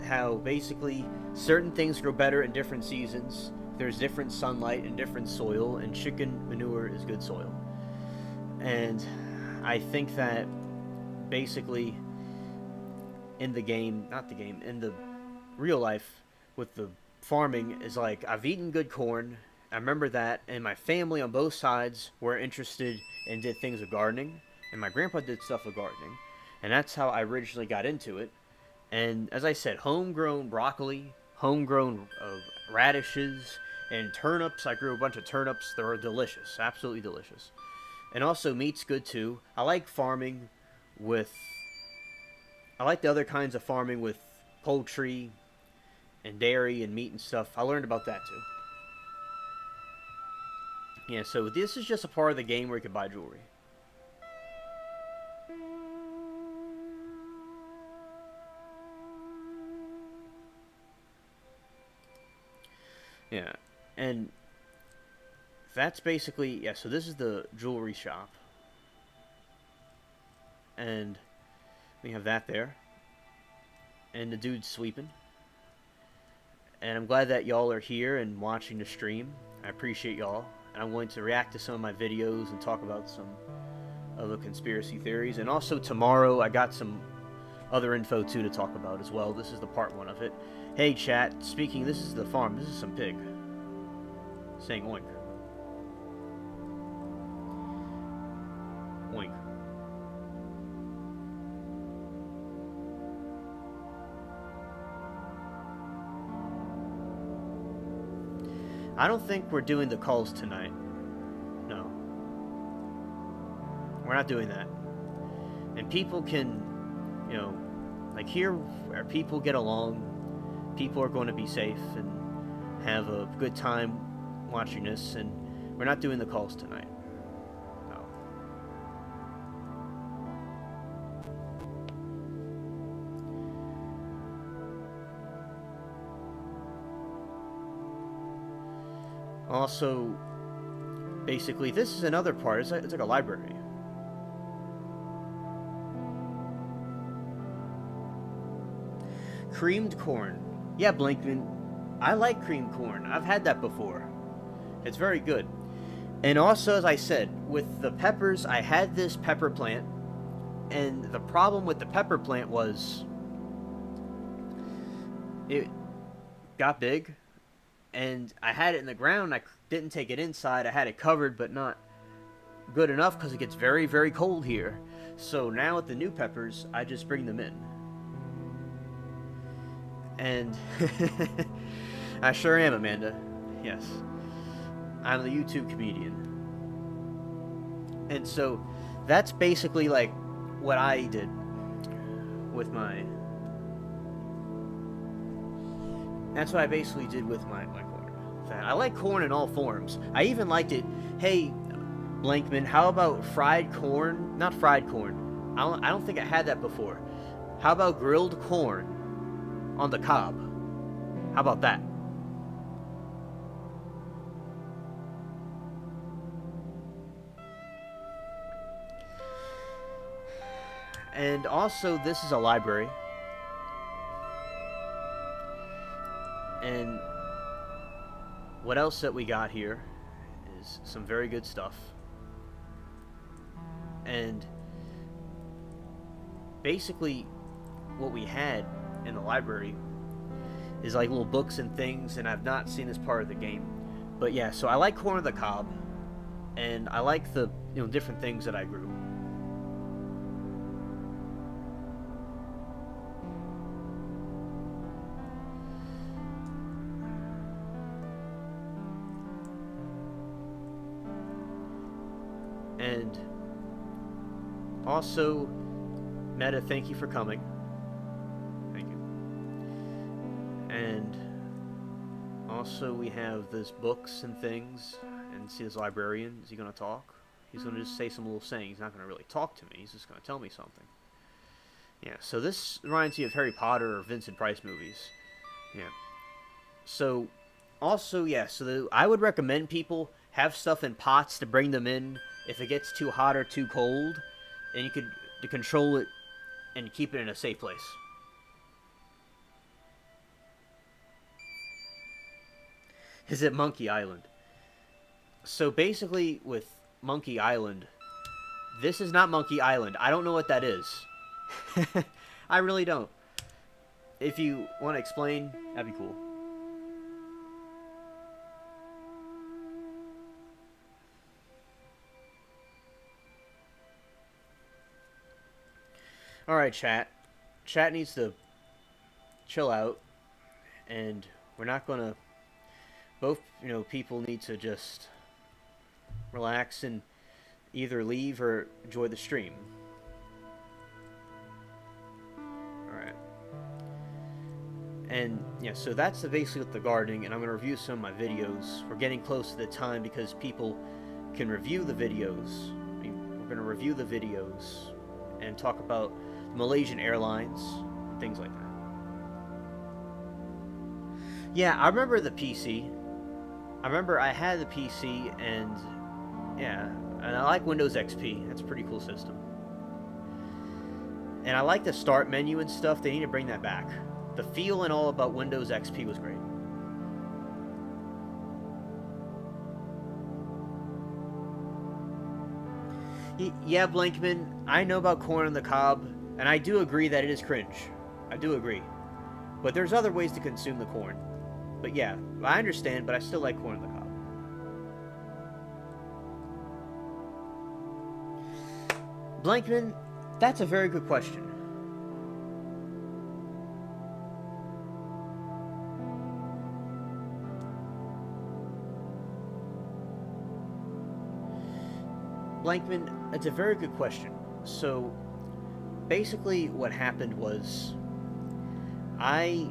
How basically certain things grow better in different seasons. There's different sunlight and different soil, and chicken manure is good soil. And I think that basically in the game, not the game, in the real life with the farming is like I've eaten good corn. I remember that, and my family on both sides were interested and did things with gardening, and my grandpa did stuff with gardening, and that's how I originally got into it. And as I said, homegrown broccoli, homegrown radishes, and turnips. I grew a bunch of turnips. They were delicious, absolutely delicious. And also meat's good too. I like farming with. I like the other kinds of farming with poultry and dairy and meat and stuff. I learned about that too. Yeah, so this is just a part of the game where you can buy jewelry. Yeah, and that's basically, yeah, so this is the jewelry shop. And we have that there. And the dude's sweeping. And I'm glad that y'all are here and watching the stream. I appreciate y'all. And I'm going to react to some of my videos and talk about some of the conspiracy theories. And also tomorrow I got some other info too to talk about as well. This is the part 1 of it. Hey chat, speaking, this is the farm. This is some pig. Saying oink. Oink. I don't think we're doing the calls tonight. No. We're not doing that. And people can, you know, like here where people get along, people are going to be safe and have a good time watching this, and we're not doing the calls tonight. No. Also, basically, this is another part. It's like a library. Creamed corn. Yeah, Blinkman. I like creamed corn. I've had that before. It's very good. And also, as I said, with the peppers, I had this pepper plant. And the problem with the pepper plant was it got big. And I had it in the ground. I didn't take it inside. I had it covered, but not good enough because it gets very, very cold here. So now with the new peppers, I just bring them in. And I sure am, Amanda. Yes. I'm the YouTube comedian. And so that's basically like what I did with my... That's what I basically did with my corn. I like corn in all forms. I even liked it. Hey, Blankman, how about fried corn? Not fried corn. I don't think I had that before. How about grilled corn on the cob? How about that? And also, this is a library. And what else that we got here is some very good stuff. And basically what we had in the library is like little books and things, and I've not seen this part of the game. But yeah, so I like corn on the cob, and I like the, you know, different things that I grew. And also, Meta, thank you for coming. Thank you. And also we have these books and things, and see this librarian. Is he going to talk? He's going to just say some little saying. He's not going to really talk to me. He's just going to tell me something. Yeah, so this reminds me of Harry Potter or Vincent Price movies. Yeah. So, also, yeah, so I would recommend people have stuff in pots to bring them in if it gets too hot or too cold, and you could to control it and keep it in a safe place. Is it Monkey Island? So basically with Monkey Island, this is not Monkey Island. I don't know what that is. I really don't. If you want to explain, that'd be cool. Alright, chat. Chat needs to chill out. And we're not going to... Both, you know, people need to just relax and either leave or enjoy the stream. Alright. And, yeah, so that's basically with the gardening, and I'm going to review some of my videos. We're getting close to the time because people can review the videos. We're going to review the videos and talk about Malaysian Airlines, things like that. Yeah, I remember the PC. I remember I had the PC, and yeah, and I like Windows XP. That's a pretty cool system. And I like the start menu and stuff. They need to bring that back. The feel and all about Windows XP was great. Yeah, Blankman, I know about corn on the cob, and I do agree that it is cringe. I do agree. But there's other ways to consume the corn. But yeah, I understand, but I still like corn on the cob. Blankman, that's a very good question. Blankman, it's a very good question. So, basically what happened was, I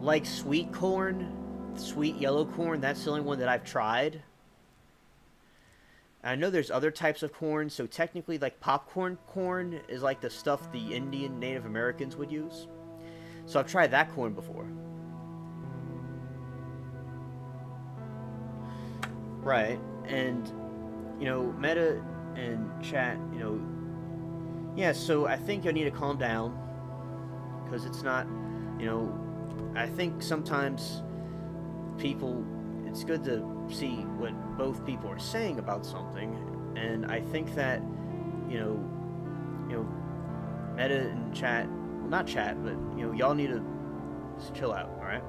like sweet corn, sweet yellow corn. That's the only one that I've tried. I know there's other types of corn, so technically like popcorn corn is like the stuff the Indian Native Americans would use. So I've tried that corn before. Right, and, you know, Meta and chat, you know, yeah, so I think you need to calm down, because it's not, you know, I think sometimes people, it's good to see what both people are saying about something, and I think that, you know, Meta and chat, well, not chat, but, you know, y'all need to just chill out, alright?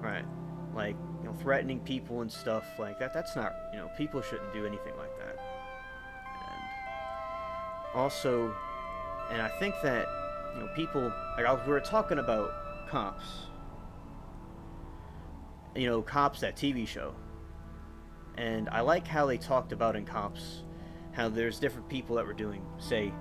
Right, like, you know, threatening people and stuff like that, that's not, you know, people shouldn't do anything like that. And also, and I think that, you know, people, like, we were talking about Cops. You know, Cops, that TV show. And I like how they talked about in Cops, how there's different people that were doing, say,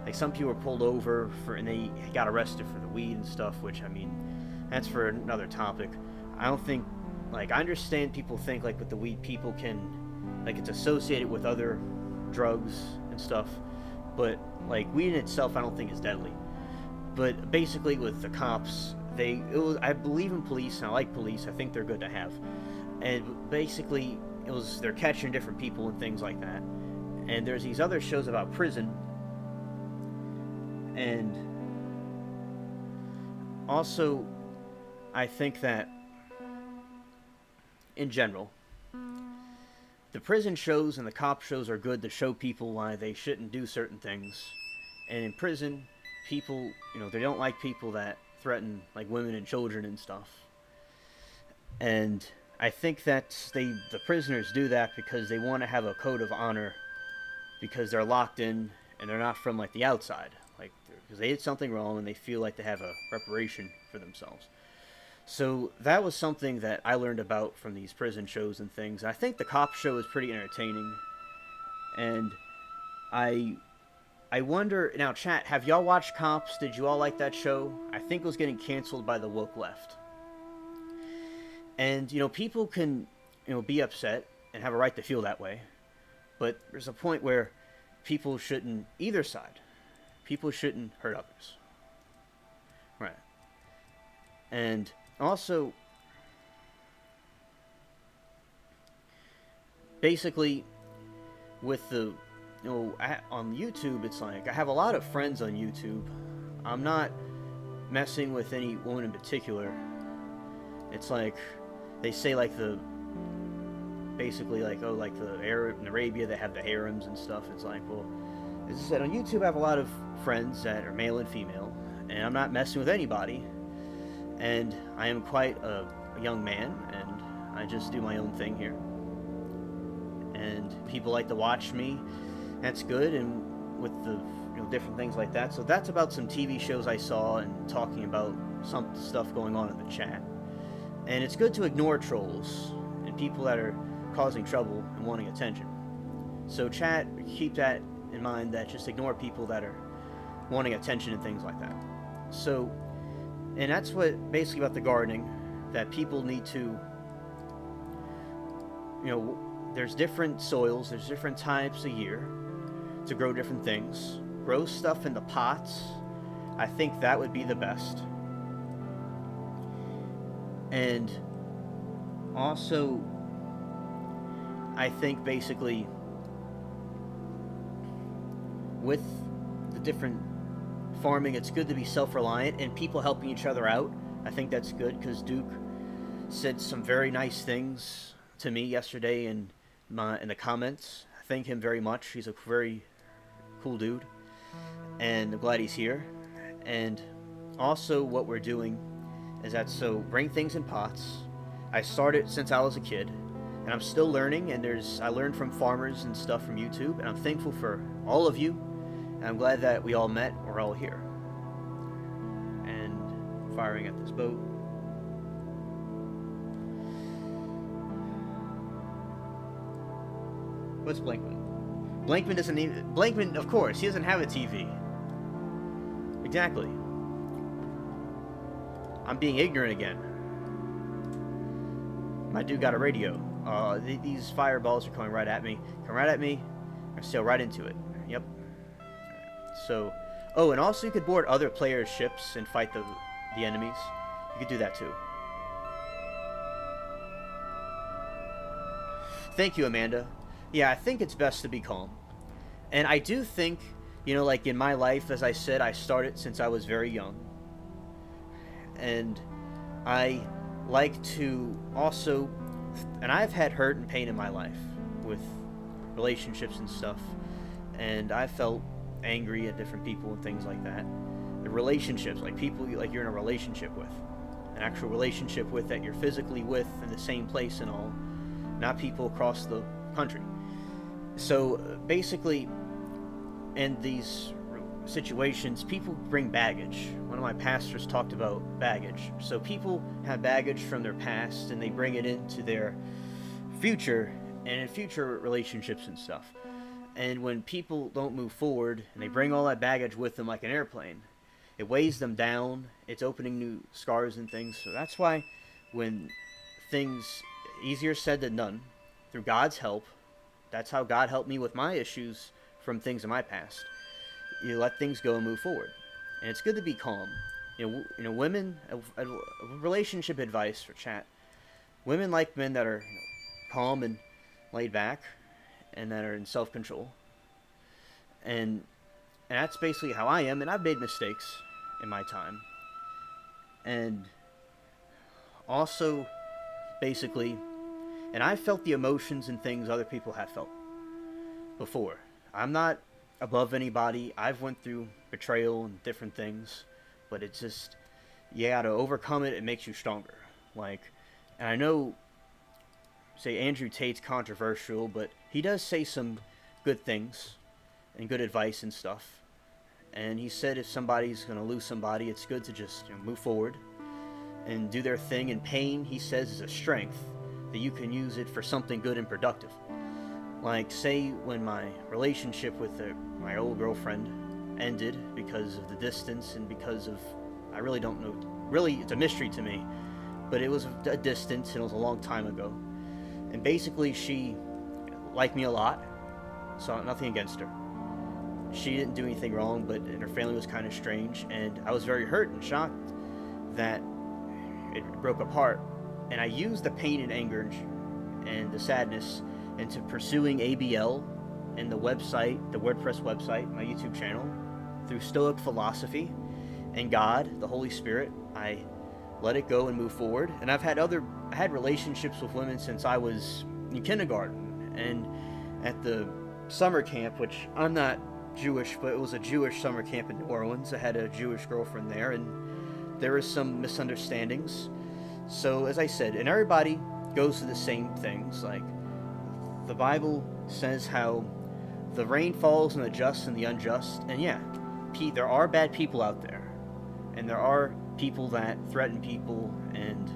like some people were pulled over for, and they got arrested for the weed and stuff, which, I mean, that's for another topic. I don't think, like, I understand people think, like, with the weed, people can, like, it's associated with other drugs and stuff, but, like, weed in itself I don't think is deadly. But basically with the Cops, I believe in police, and I like police, I think they're good to have. And basically, they're catching different people and things like that. And there's these other shows about prison, and also, I think that, in general, the prison shows and the cop shows are good to show people why they shouldn't do certain things. And in prison, people, you know, they don't like people that threaten, like, women and children and stuff. And I think that the prisoners do that because they want to have a code of honor, because they're locked in and they're not from, like, the outside, like, because they did something wrong and they feel like they have a reparation for themselves. So that was something that I learned about from these prison shows and things. I think the cop show is pretty entertaining, and I wonder, now chat, have y'all watched Cops? Did you all like that show? I think it was getting canceled by the woke left. And, you know, people can, you know, be upset and have a right to feel that way, but there's a point where people shouldn't, either side, people shouldn't hurt others. Right. And also, basically, with the, you know, on YouTube, it's like, I have a lot of friends on YouTube. I'm not messing with any woman in particular. It's like, they say, like, basically, like, oh, like, in Arabia, they have the harems and stuff. It's like, well, as I said, on YouTube, I have a lot of friends that are male and female, and I'm not messing with anybody. And I am quite a young man, and I just do my own thing here. And people like to watch me. That's good, and with the, you know, different things like that. So that's about some TV shows I saw and talking about some stuff going on in the chat. And it's good to ignore trolls and people that are causing trouble and wanting attention. So chat, keep that in mind, that just ignore people that are wanting attention and things like that. So, and that's what basically about the gardening, that people need to, there's different soils, there's different types a year to grow different things. Grow stuff in the pots. I think that would be the best. And also, I think basically with the different farming, it's good to be self-reliant and people helping each other out. I think that's good because Duke said some very nice things to me yesterday in the comments. I thank him very much. He's a very cool dude, and I'm glad he's here. And also, what we're doing is that, so bring things in pots. I started since I was a kid, and I'm still learning. And I learned from farmers and stuff from YouTube, and I'm thankful for all of you. And I'm glad that we all met. We're all here. And firing at this boat. What's Blankman? Blankman doesn't even... Blankman, of course, he doesn't have a TV. Exactly. I'm being ignorant again. My dude got a radio. These fireballs are coming right at me. Come right at me. I sail right into it. Yep. So... Oh, and also you could board other players' ships and fight the enemies. You could do that too. Thank you, Amanda. Yeah, I think it's best to be calm. And I do think, like in my life, as I said, I started since I was very young. And I like to also, and I've had hurt and pain in my life with relationships and stuff. And I felt angry at different people and things like that. The relationships, like people like you're in a relationship with. An actual relationship with that you're physically with in the same place and all. Not people across the country. So basically, in these situations, people bring baggage. One of my pastors talked about baggage. So people have baggage from their past and they bring it into their future and in future relationships and stuff. And when people don't move forward and they bring all that baggage with them like an airplane, it weighs them down. It's opening new scars and things. So that's why when things, easier said than done, through God's help, that's how God helped me with my issues from things in my past. You let things go and move forward. And it's good to be calm. Women, a relationship advice for chat. Women like men that are calm and laid back and that are in self-control. And that's basically how I am. And I've made mistakes in my time. And also, basically... And I've felt the emotions and things other people have felt before. I'm not above anybody. I've went through betrayal and different things. But it's just, you gotta overcome it. It makes you stronger. And I know, say, Andrew Tate's controversial, but he does say some good things and good advice and stuff. And he said if somebody's gonna lose somebody, it's good to just move forward and do their thing. And pain, he says, is a strength. That you can use it for something good and productive. Like, say, when my relationship with my old girlfriend ended because of the distance and because of, I really don't know, really, it's a mystery to me, but it was a distance and it was a long time ago. And basically, she liked me a lot, so nothing against her. She didn't do anything wrong, but and her family was kind of strange, and I was very hurt and shocked that it broke apart. And I used the pain and anger and the sadness into pursuing ABL and the website, the WordPress website, my YouTube channel, through Stoic philosophy and God, the Holy Spirit. I let it go and move forward. And I had relationships with women since I was in kindergarten and at the summer camp, which I'm not Jewish, but it was a Jewish summer camp in New Orleans. I had a Jewish girlfriend there, and there were some misunderstandings. So, as I said, and everybody goes through the same things. Like, the Bible says how the rain falls on the just and the unjust. And yeah, there are bad people out there. And there are people that threaten people and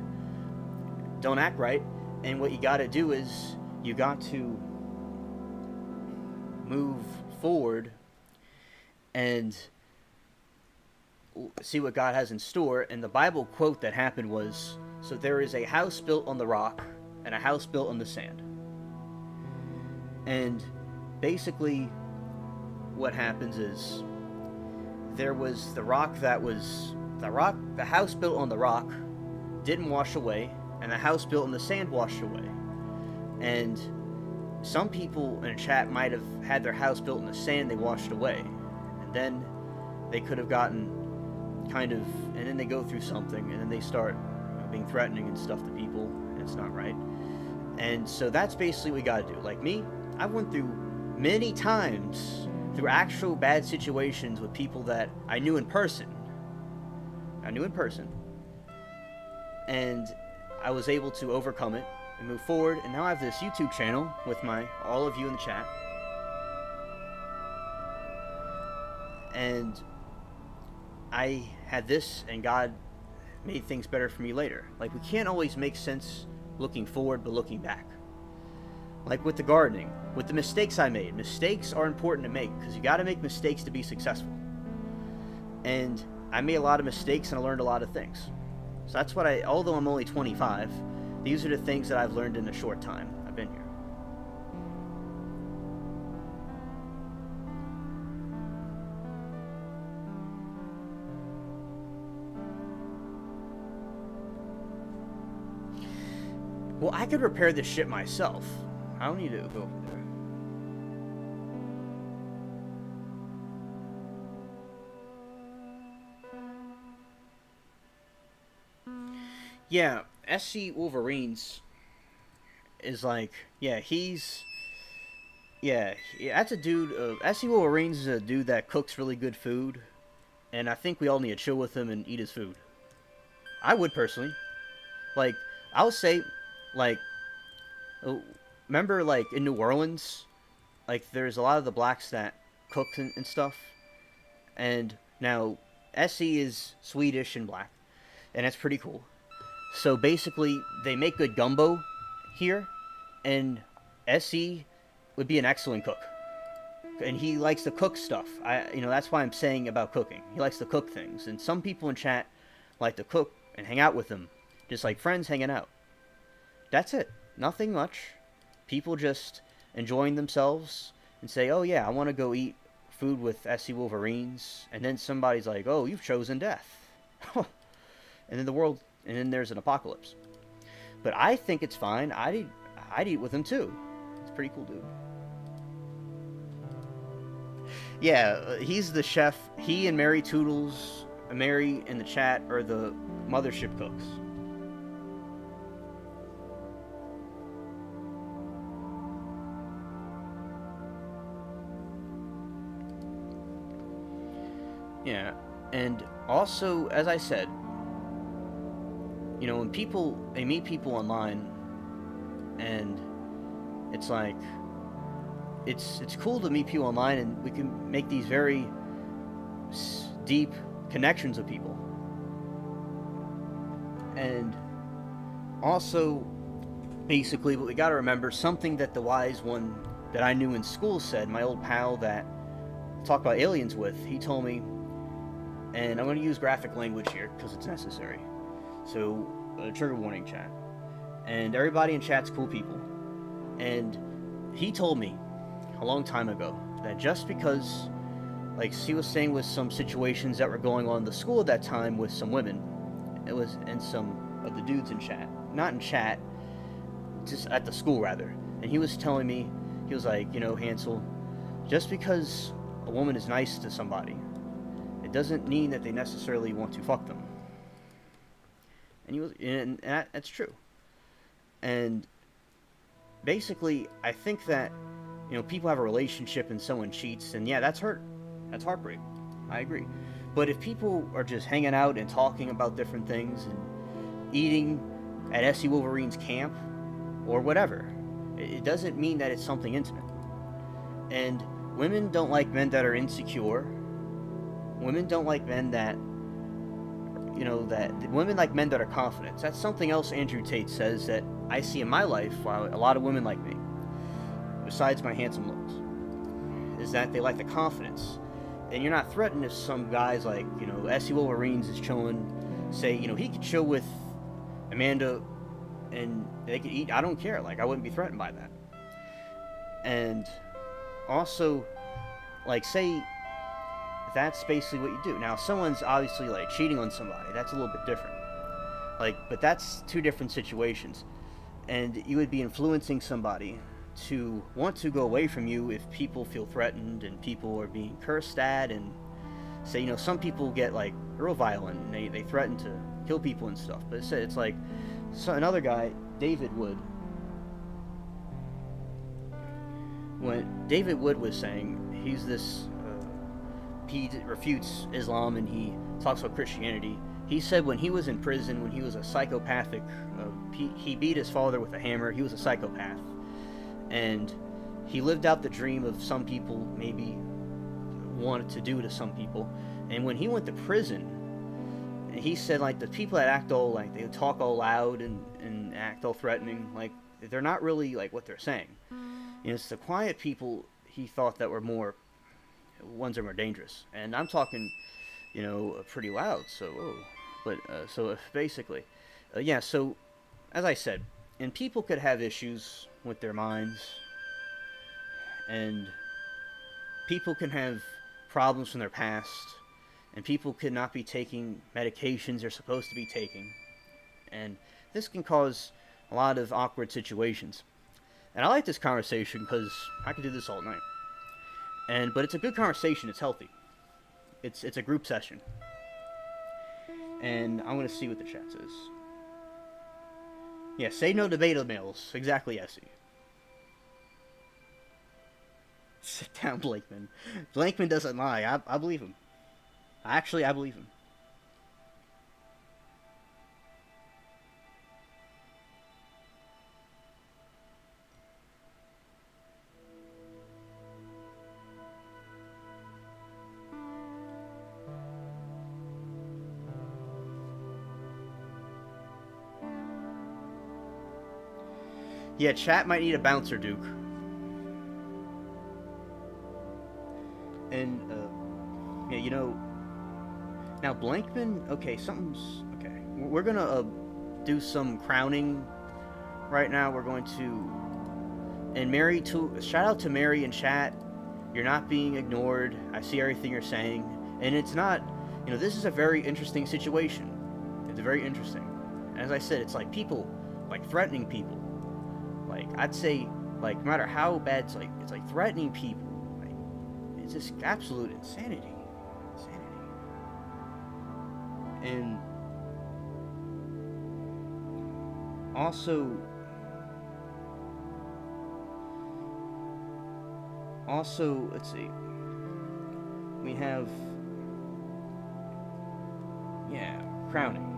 don't act right. And what you got to do is you got to move forward and see what God has in store. And the Bible quote that happened was, "So there is a house built on the rock and a house built on the sand." And basically, what happens is there was the rock that was the house built on the rock didn't wash away, and the house built on the sand washed away. And some people in chat might have had their house built in the sand, they washed away, and then they could have gotten kind of, and then they go through something, and then they start being threatening and stuff to people, and it's not right. And so that's basically what we got to do. Like me, I went through many times through actual bad situations with people that I knew in person. And I was able to overcome it and move forward, and now I have this YouTube channel with all of you in the chat. And I had this, and God made things better for me later. Like, we can't always make sense looking forward, but looking back. Like with the gardening, with the mistakes I made. Mistakes are important to make, because you got to make mistakes to be successful. And I made a lot of mistakes, and I learned a lot of things. So that's what although I'm only 25, these are the things that I've learned in a short time I've been here. Well, I could repair this shit myself. I don't need to go over there. Yeah, SC Wolverines is like, that's a dude. SC Wolverines is a dude that cooks really good food, and I think we all need to chill with him and eat his food. I would personally. Like, I would say, like, remember, like, in New Orleans, like, there's a lot of the blacks that cook and stuff, and now SC is Swedish and black, and that's pretty cool. So basically, they make good gumbo here, and SC would be an excellent cook. And he likes to cook stuff. That's why I'm saying about cooking. He likes to cook things. And some people in chat like to cook and hang out with him, just like friends hanging out. That's it. Nothing much. People just enjoying themselves and say, "Oh yeah, I want to go eat food with SC Wolverines." And then somebody's like, "Oh, you've chosen death." And then there's an apocalypse. But I think it's fine. I'd eat with him too. It's a pretty cool dude. Yeah, he's the chef. He and Mary Toodles, Mary in the chat, are the mothership cooks. Yeah, and also, as I said, when they meet people online, and it's like, it's cool to meet people online, and we can make these very deep connections with people. And also, basically, what we got to remember, something that the wise one that I knew in school said, my old pal that I talked about aliens with, he told me, and I'm going to use graphic language here because it's necessary. So, trigger warning, chat. And everybody in chat's cool people. And he told me a long time ago that just because, like he was saying with some situations that were going on in the school at that time with some women, it was, and some of the dudes in chat, not in chat, just at the school rather. And he was telling me, he was like, Hansel, just because a woman is nice to somebody, it doesn't mean that they necessarily want to fuck them. And that's true. And basically, I think that, people have a relationship and someone cheats, and yeah, that's hurt. That's heartbreak. I agree. But if people are just hanging out and talking about different things and eating at SC Wolverine's camp or whatever, it doesn't mean that it's something intimate. And women don't like men that are insecure. Women don't like men that, women like men that are confident. That's something else Andrew Tate says that I see in my life, while a lot of women like me, besides my handsome looks, is that they like the confidence. and you're not threatened if some guys like, SC Wolverines is chilling, say, he could chill with Amanda and they could eat. I don't care. Like, I wouldn't be threatened by that. And also, like, say that's basically what you do. Now, someone's obviously like cheating on somebody. That's a little bit different. Like, but that's two different situations. And you would be influencing somebody to want to go away from you if people feel threatened and people are being cursed at, and say, some people get like real violent and they threaten to kill people and stuff. But it's like, so another guy, David Wood, when David Wood was saying, he's this he refutes Islam and he talks about Christianity. He said when he was in prison, when he was a psychopathic, he beat his father with a hammer. He was a psychopath, and he lived out the dream of some people maybe wanted to do to some people. And when he went to prison, he said, like, the people that act all, like, they talk all loud and act all threatening, like, they're not really like what they're saying. It's the quiet people he thought that were more ones that are more dangerous. And I'm talking, pretty loud. So, so basically, yeah. So, as I said, and people could have issues with their minds, and people can have problems from their past, and people could not be taking medications they're supposed to be taking, and this can cause a lot of awkward situations. And I like this conversation because I could do this all night. But it's a good conversation. It's healthy. It's a group session. And I'm going to see what the chat says. Yeah, say no to beta males. Exactly, Essie. Sit down, Blakeman. Blakeman doesn't lie. I believe him. Actually, I believe him. Yeah, chat might need a bouncer, Duke. And, yeah, now Blankman, okay, something's, okay. We're gonna, do some crowning right now. We're going to, and Mary, too, shout out to Mary in chat. You're not being ignored. I see everything you're saying. And it's not, this is a very interesting situation. It's very interesting. As I said, it's like people, like, threatening people. Like, I'd say, like, no matter how bad, it's like threatening people. Like, it's just absolute insanity. And also, let's see. We have, yeah, crowning.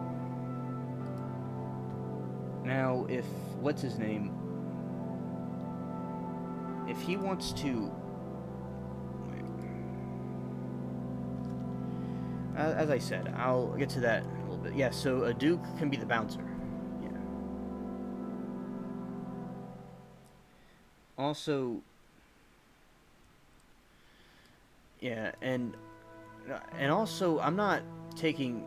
Now, if, what's his name? If he wants to, as I said, I'll get to that in a little bit. Yeah, so a Duke can be the bouncer. Yeah. Also, yeah, and also, I'm not taking,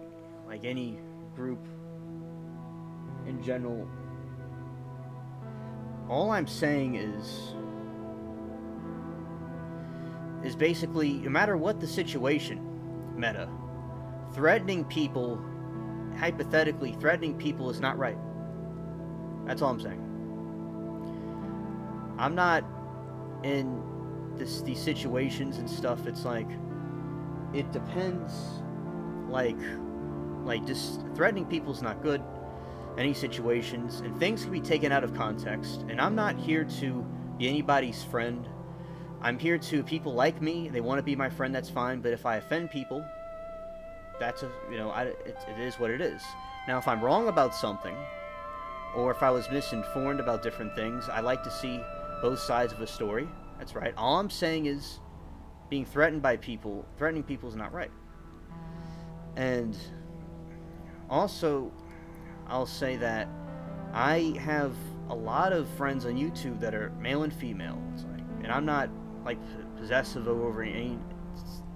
like, any group in general. All I'm saying is basically, no matter what the situation, meta, threatening people, hypothetically, threatening people is not right. That's all I'm saying. I'm not in these situations and stuff. It's like, it depends, like just threatening people is not good. Any situations, and things can be taken out of context, and I'm not here to be anybody's friend. I'm here to, people like me, they want to be my friend, that's fine, but if I offend people, that's it is what it is. Now, if I'm wrong about something, or if I was misinformed about different things, I like to see both sides of a story. That's right. All I'm saying is, being threatened by people, threatening people is not right. And also, I'll say that I have a lot of friends on YouTube that are male and female. It's like, and I'm not like possessive over any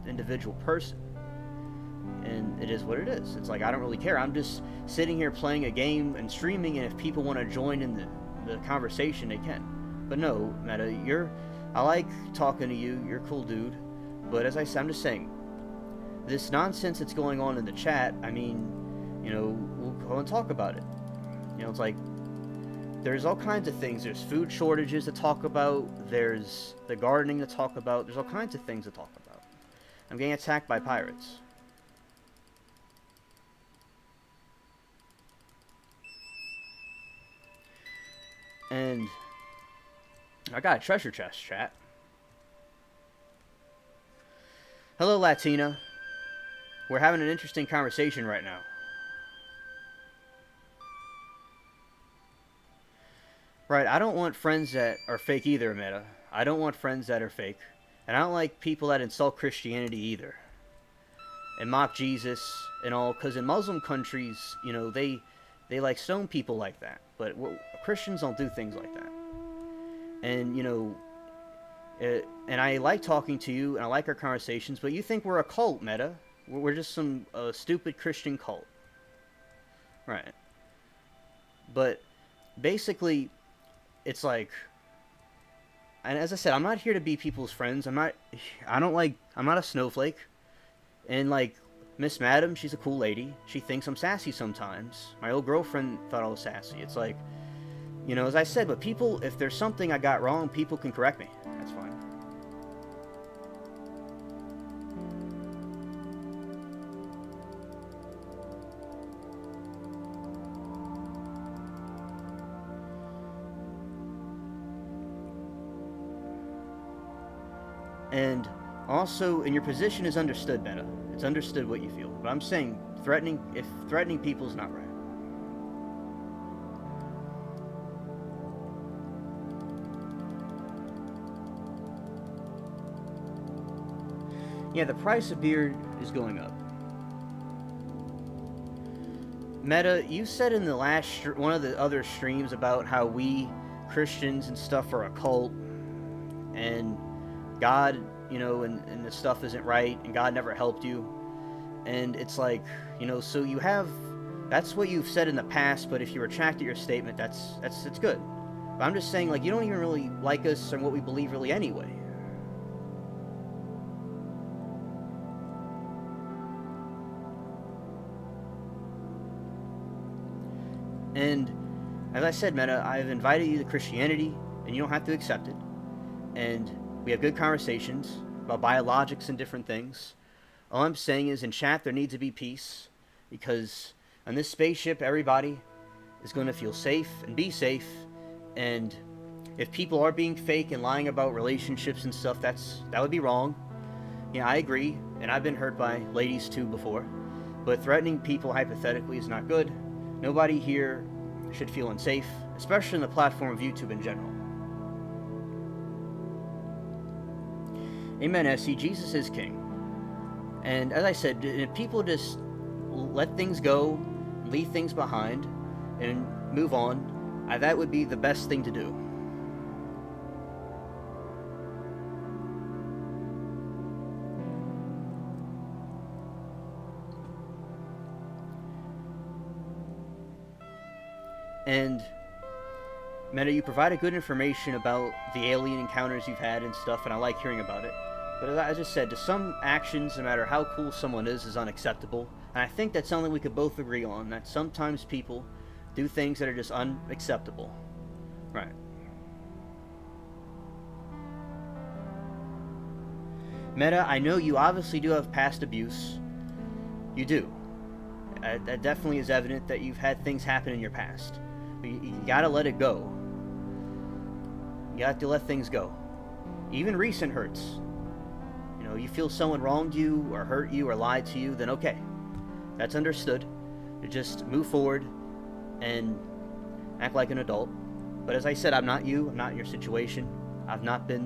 individual person. And it is what it is. It's like, I don't really care. I'm just sitting here playing a game and streaming, and if people want to join in the conversation, they can. But no, Meta, I like talking to you. You're a cool dude. But as I said, I'm just saying, this nonsense that's going on in the chat, I mean, we'll go and talk about it. It's like, there's all kinds of things. There's food shortages to talk about. There's the gardening to talk about. There's all kinds of things to talk about. I'm getting attacked by pirates. And I got a treasure chest, chat. Hello, Latina. We're having an interesting conversation right now. Right, I don't want friends that are fake either, Meta. I don't want friends that are fake. And I don't like people that insult Christianity either. And mock Jesus and all, because in Muslim countries, they like stone people like that. But Christians don't do things like that. And, and I like talking to you, and I like our conversations, but you think we're a cult, Meta. We're just some stupid Christian cult. Right. But basically, it's like, and as I said, I'm not here to be people's friends. I'm not a snowflake. And like, Miss Madam, she's a cool lady. She thinks I'm sassy sometimes. My old girlfriend thought I was sassy. It's like, as I said, but people, if there's something I got wrong, people can correct me. That's fine. And also, and your position is understood, Meta. It's understood what you feel. But I'm saying, if threatening people is not right. Yeah, the price of beer is going up. Meta, you said in the one of the other streams about how we Christians and stuff are a cult, and God, and the stuff isn't right, and God never helped you. And it's like, so that's what you've said in the past, but if you retracted your statement, it's good. But I'm just saying, like, you don't even really like us and what we believe really anyway. And as I said, Meta, I've invited you to Christianity, and you don't have to accept it. And we have good conversations about biologics and different things. All I'm saying is, in chat, there needs to be peace, because on this spaceship, everybody is going to feel safe and be safe. And if people are being fake and lying about relationships and stuff, that would be wrong. Yeah, I agree, and I've been hurt by ladies too before. But threatening people hypothetically is not good. Nobody here should feel unsafe, especially in the platform of YouTube in general. Amen, SC. Jesus is king. And as I said, if people just let things go, leave things behind, and move on, that would be the best thing to do. And Meta, you provided good information about the alien encounters you've had and stuff, and I like hearing about it. But as I just said, to some actions, no matter how cool someone is unacceptable. And I think that's something we could both agree on, that sometimes people do things that are just unacceptable. Right. Meta, I know you obviously do have past abuse. You do. That definitely is evident that you've had things happen in your past. But you gotta let it go. You have to let things go. Even recent hurts. You feel someone wronged you or hurt you or lied to you, then okay. That's understood. You just move forward and act like an adult. But as I said, I'm not you. I'm not in your situation. I've not been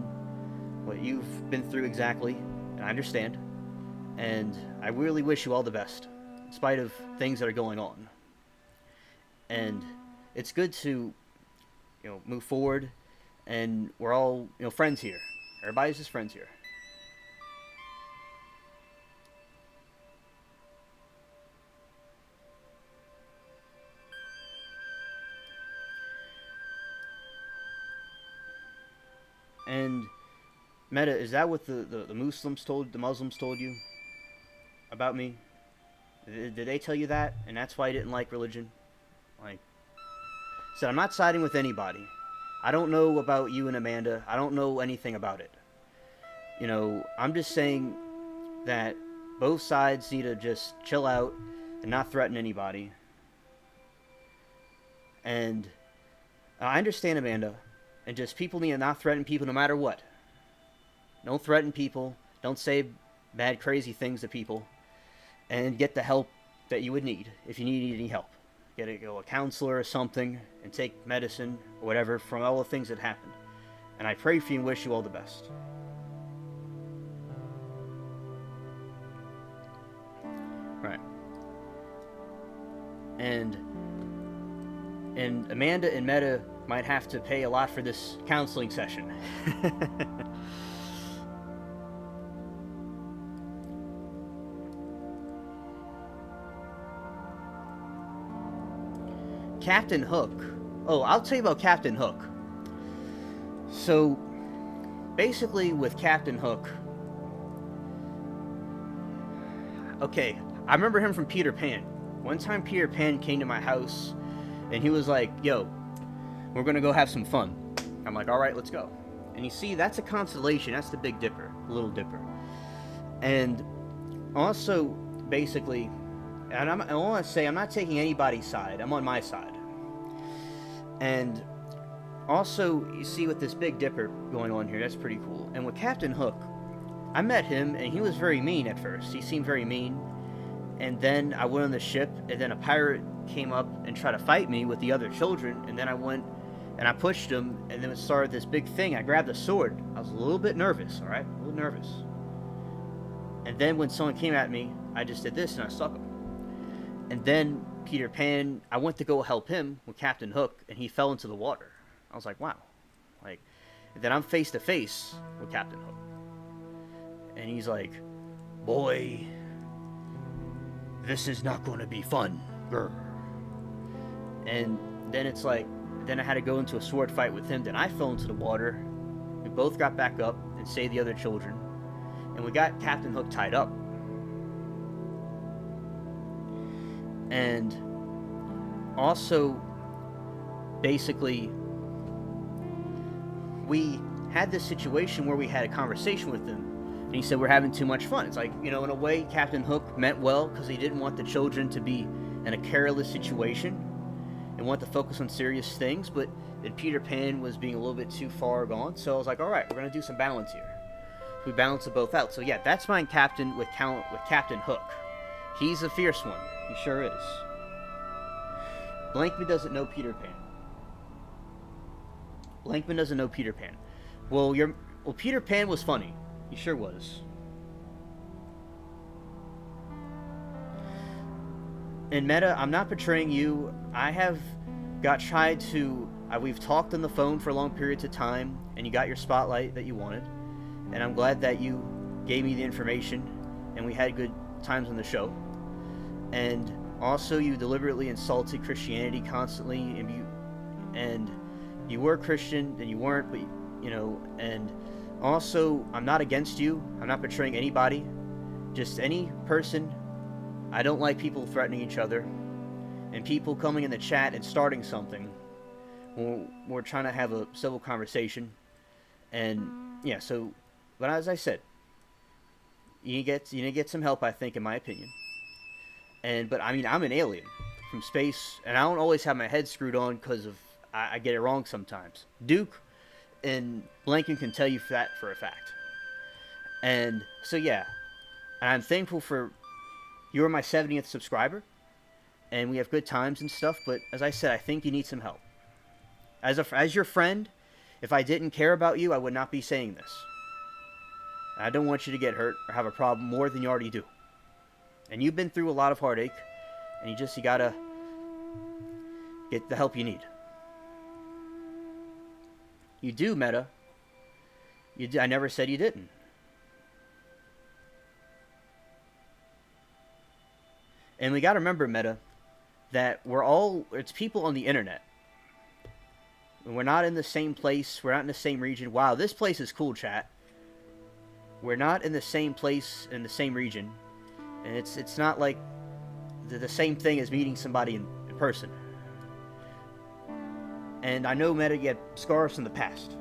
what you've been through exactly, and I understand. And I really wish you all the best, in spite of things that are going on. And it's good to, move forward, and we're all, friends here. Everybody's just friends here. Meta, is that what the Muslims told you about me? Did they tell you that? And that's why you didn't like religion? Like, said, I'm not siding with anybody. I don't know about you and Amanda. I don't know anything about it. You know, I'm just saying that both sides need to just chill out and not threaten anybody. And I understand, Amanda. And just people need to not threaten people no matter what. Don't threaten people. Don't say bad, crazy things to people. And get the help that you would need if you need any help. Get a counselor or something and take medicine or whatever from all the things that happened. And I pray for you and wish you all the best. Right. And Amanda and Meta might have to pay a lot for this counseling session. Captain Hook. Oh, I'll tell you about Captain Hook. So, basically with Captain Hook... Okay, I remember him from Peter Pan. One time Peter Pan came to my house, and he was like, yo, we're gonna go have some fun. I'm like, alright, let's go. And you see, that's a constellation. That's the Big Dipper, the Little Dipper. And also, basically... And I want to say, I'm not taking anybody's side. I'm on my side. And also, you see with this Big Dipper going on here, that's pretty cool. And with Captain Hook, I met him, and he was very mean at first. He seemed very mean. And then I went on the ship, and then a pirate came up and tried to fight me with the other children. And then I went, and I pushed him, and then it started this big thing. I grabbed the sword. I was a little bit nervous, all right? A little nervous. And then when someone came at me, I just did this, and I stuck him. And then Peter Pan, I went to go help him with Captain Hook, and he fell into the water. I was like, wow. Like, and then I'm face to face with Captain Hook. And he's like, boy, this is not going to be fun. Grr. And then it's like, then I had to go into a sword fight with him. Then I fell into the water. We both got back up and saved the other children. And we got Captain Hook tied up. And also, basically, we had this situation where we had a conversation with him, and he said we're having too much fun. It's like, you know, in a way, Captain Hook meant well, because he didn't want the children to be in a careless situation and want to focus on serious things, but then Peter Pan was being a little bit too far gone, so I was like, alright, we're going to do some balance here. We balance it both out. So yeah, that's my captain with Captain Hook. He's a fierce one. He sure is. Blankman doesn't know Peter Pan. Blankman doesn't know Peter Pan. Well, Peter Pan was funny. He sure was. And Meta, I'm not betraying you. I have tried to... we've talked on the phone for long periods of time, and you got your spotlight that you wanted. And I'm glad that you gave me the information, and we had good times on the show. And also, you deliberately insulted Christianity constantly, and you were Christian, then you weren't, but, you know, and also, I'm not against you. I'm not betraying anybody. Just any person. I don't like people threatening each other, and people coming in the chat and starting something when we're trying to have a civil conversation. And, yeah, so, but as I said, you need to get some help, I think, in my opinion. But I mean, I'm an alien from space, and I don't always have my head screwed on because of I get it wrong sometimes. Duke and Blanken can tell you that for a fact. And so yeah, and I'm thankful for you are my 70th subscriber, and we have good times and stuff. But as I said, I think you need some help. As your friend, if I didn't care about you, I would not be saying this. I don't want you to get hurt or have a problem more than you already do. And you've been through a lot of heartache, and you gotta get the help you need. You do, Meta. I never said you didn't. And we gotta remember, Meta, that it's people on the internet. We're not in the same place. We're not in the same region. Wow, this place is cool, chat. we're not in the same place in the same region, and it's not like the same thing as meeting somebody in person. And I know Meta get scars from the past.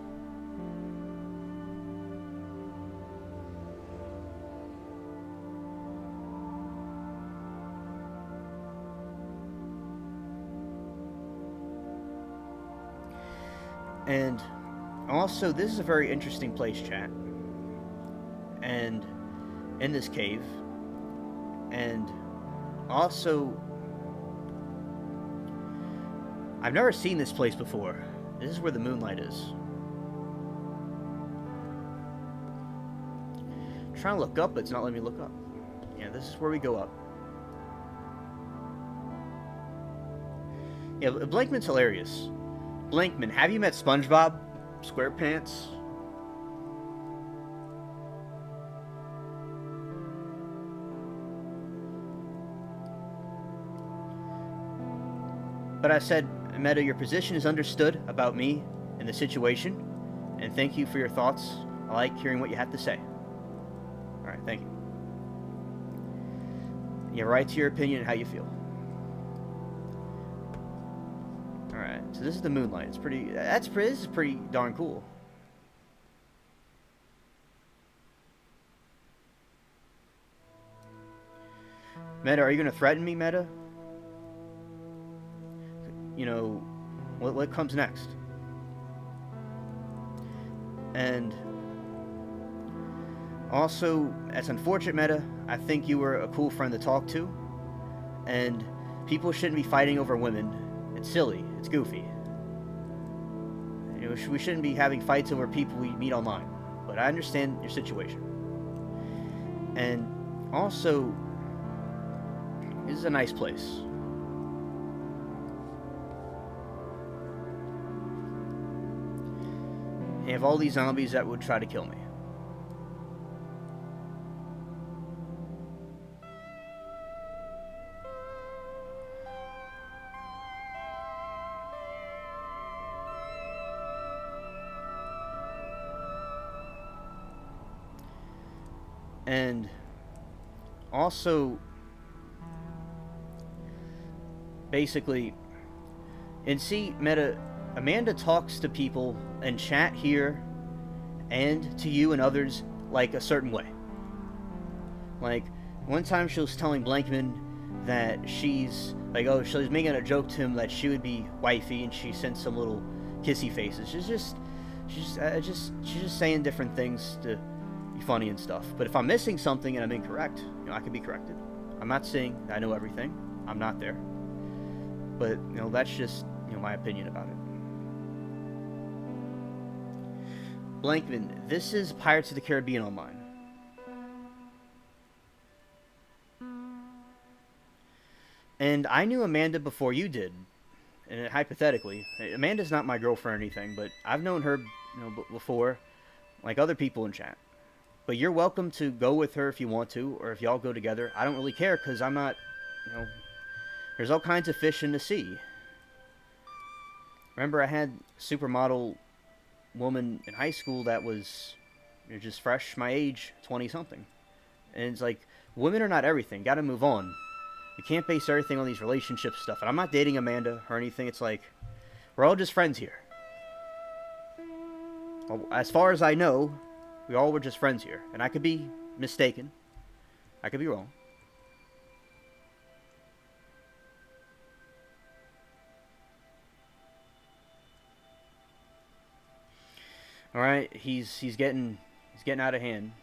And also, this is a very interesting place, chat. And in this cave, and also, I've never seen this place before. This is where the moonlight is. I'm trying to look up, but it's not letting me look up. Yeah, this is where we go up. Yeah, Blankman's hilarious. Blankman, have you met SpongeBob SquarePants? But I said, Meta, your position is understood about me and the situation, and thank you for your thoughts. I like hearing what you have to say. Alright, thank you. You have a right to your opinion and how you feel. Alright, so this is the moonlight. It's pretty, this is pretty darn cool. Meta, are you going to threaten me, Meta? You know, what comes next? And also, that's unfortunate, Meta. I think you were a cool friend to talk to, and people shouldn't be fighting over women. It's silly. It's goofy. You know, we shouldn't be having fights over people we meet online. But I understand your situation. And also, this is a nice place. You have all these zombies that would try to kill me. And also, basically, and see, Meta, Amanda talks to people in chat here and to you and others like a certain way. Like, one time she was telling Blankman that she's, like, oh, she was making a joke to him that she would be wifey, and she sent some little kissy faces. She's just saying different things to be funny and stuff. But if I'm missing something and I'm incorrect, you know, I can be corrected. I'm not saying I know everything. I'm not there. But, you know, that's just, you know, my opinion about it. Blankman, this is Pirates of the Caribbean Online. And I knew Amanda before you did. And hypothetically, Amanda's not my girlfriend or anything, but I've known her, you know, before, like other people in chat. But you're welcome to go with her if you want to, or if y'all go together. I don't really care, because I'm not, you know, there's all kinds of fish in the sea. Remember, I had supermodel woman in high school that was, you know, just fresh my age, 20-something. And it's like, women are not everything. Gotta move on. You can't base everything on these relationship stuff. And I'm not dating Amanda or anything. It's like, we're all just friends here. Well, as far as I know, we all were just friends here. And I could be mistaken. I could be wrong. All right, he's getting out of hand.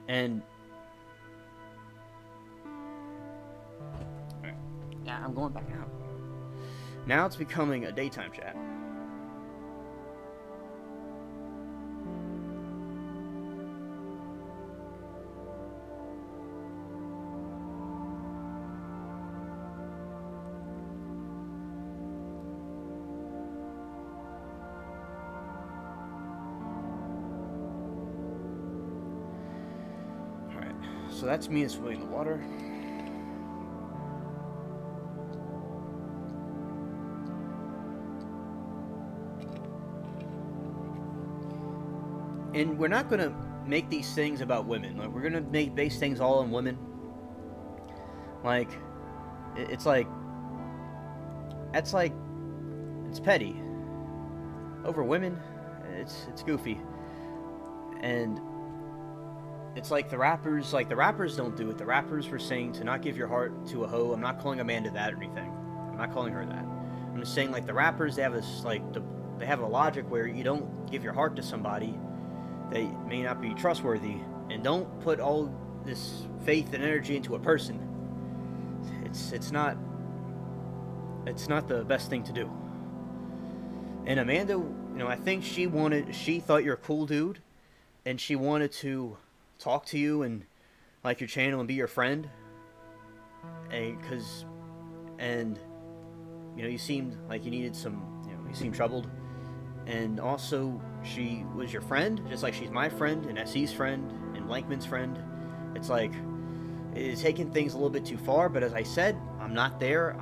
And yeah, I'm going back out. Now it's becoming a daytime chat. So that's me swimming in the water. And we're not gonna make these things about women. Like, we're gonna base things all on women. Like, it's like, that's like, it's petty. Over women, it's goofy. And it's like the rappers don't do it. The rappers were saying to not give your heart to a hoe. I'm not calling Amanda that or anything. I'm not calling her that. I'm just saying, like, the rappers, they have this, like, they have a logic where you don't give your heart to somebody that may not be trustworthy, and don't put all this faith and energy into a person. It's not the best thing to do. And Amanda, you know, I think she thought you're a cool dude, and she wanted to talk to you and like your channel and be your friend. And you know, you seemed like you needed some, you know, you seemed troubled. And also, she was your friend, just like she's my friend, and SE's friend, and Blankman's friend. It's like, it's taking things a little bit too far, but as I said, I'm not there.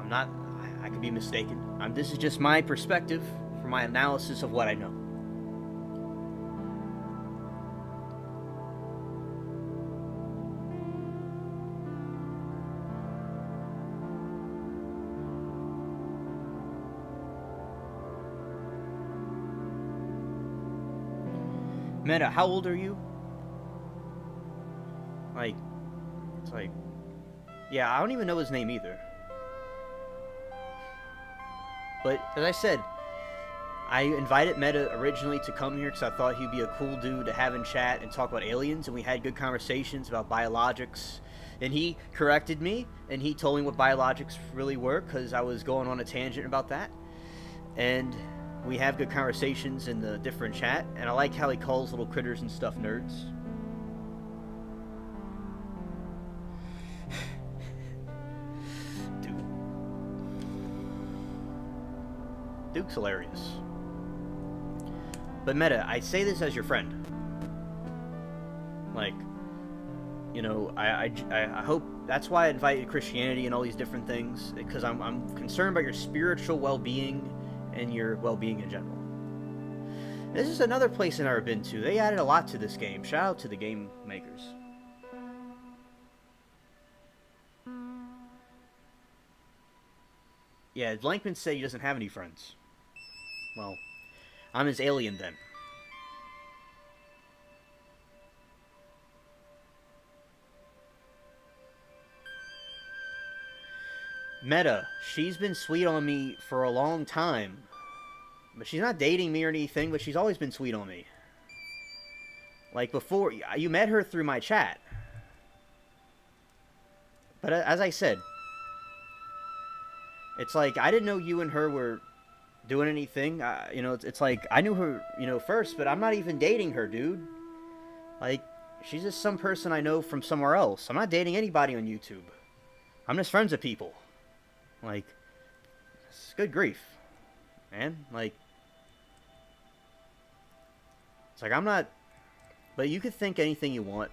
I could be mistaken. This is just my perspective from my analysis of what I know. Meta, how old are you? Like, it's like, yeah, I don't even know his name either. But, as I said, I invited Meta originally to come here because I thought he'd be a cool dude to have in chat and talk about aliens, and we had good conversations about biologics. And he corrected me, and he told me what biologics really were, because I was going on a tangent about that. And we have good conversations in the different chat, and I like how he calls little critters and stuff nerds. Duke's hilarious. But Meta, I say this as your friend. Like, you know, I hope, that's why I invited Christianity and all these different things, because I'm concerned about your spiritual well-being and your well-being in general. This is another place I've never been to. They added a lot to this game. Shout out to the game makers. Yeah, Blankman said he doesn't have any friends. Well, I'm his alien then. Meta, she's been sweet on me for a long time. But she's not dating me or anything, but she's always been sweet on me. Like before, you met her through my chat. But as I said, it's like, I didn't know you and her were doing anything. You know, it's like, I knew her, you know, first, but I'm not even dating her, dude. Like, she's just some person I know from somewhere else. I'm not dating anybody on YouTube. I'm just friends with people. Like, it's good grief, man. Like, it's like, I'm not, but you could think anything you want.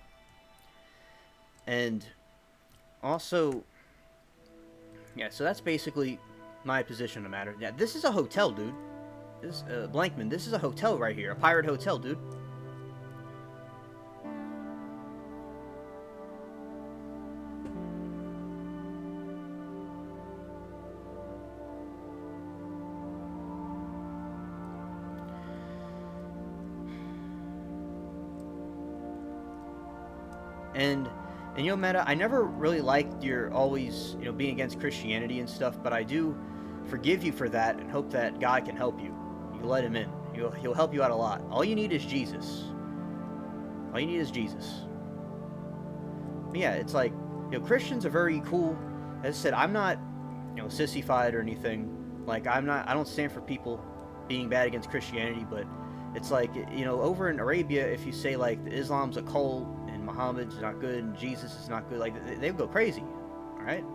And also, yeah, so that's basically my position on the matter. Yeah, this is a hotel, dude. This, Blankman, this is a hotel right here. A pirate hotel, dude. And you know, Meta, I never really liked your always, you know, being against Christianity and stuff, but I do forgive you for that and hope that God can help you. You let him in. He'll help you out a lot. All you need is Jesus. All you need is Jesus. But yeah, it's like, you know, Christians are very cool. As I said, I'm not, you know, sissified or anything. Like, I don't stand for people being bad against Christianity, but it's like, you know, over in Arabia, if you say, like, Islam's a cult, Muhammad's not good and Jesus is not good, like, they would go crazy, alright?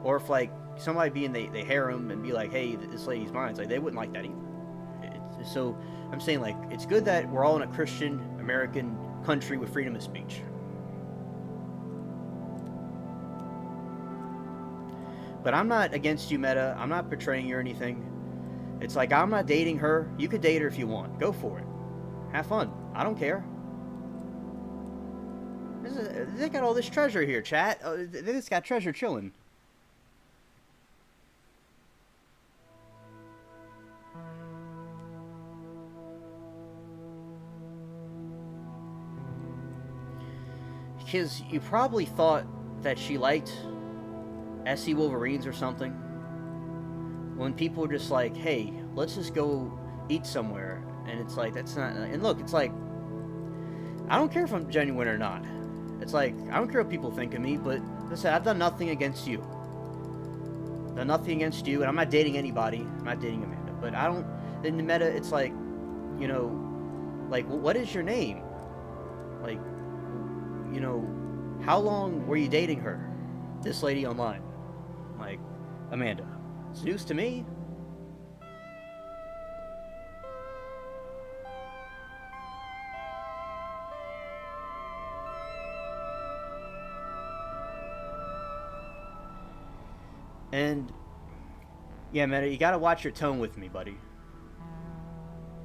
Or if, like, somebody be in the harem and be like, hey, this lady's mine, it's like, they wouldn't like that either. So I'm saying, like, it's good that we're all in a Christian American country with freedom of speech. But I'm not against you, Meta. I'm not betraying you or anything. It's like, I'm not dating her. You could date her if you want. Go for it. Have fun. I don't care. They got all this treasure here, chat. They just got treasure chilling. Because you probably thought that she liked SC Wolverines or something. When people were just like, hey, let's just go eat somewhere. And it's like, that's not... And look, it's like, I don't care if I'm genuine or not. It's like, I don't care what people think of me, but listen, I've done nothing against you. Done nothing against you, and I'm not dating anybody. I'm not dating Amanda. But I don't... In the meta, it's like, you know, like, what is your name? Like, you know, how long were you dating her? This lady online. Like, Amanda. It's news to me. And, yeah, man, you gotta watch your tone with me, buddy.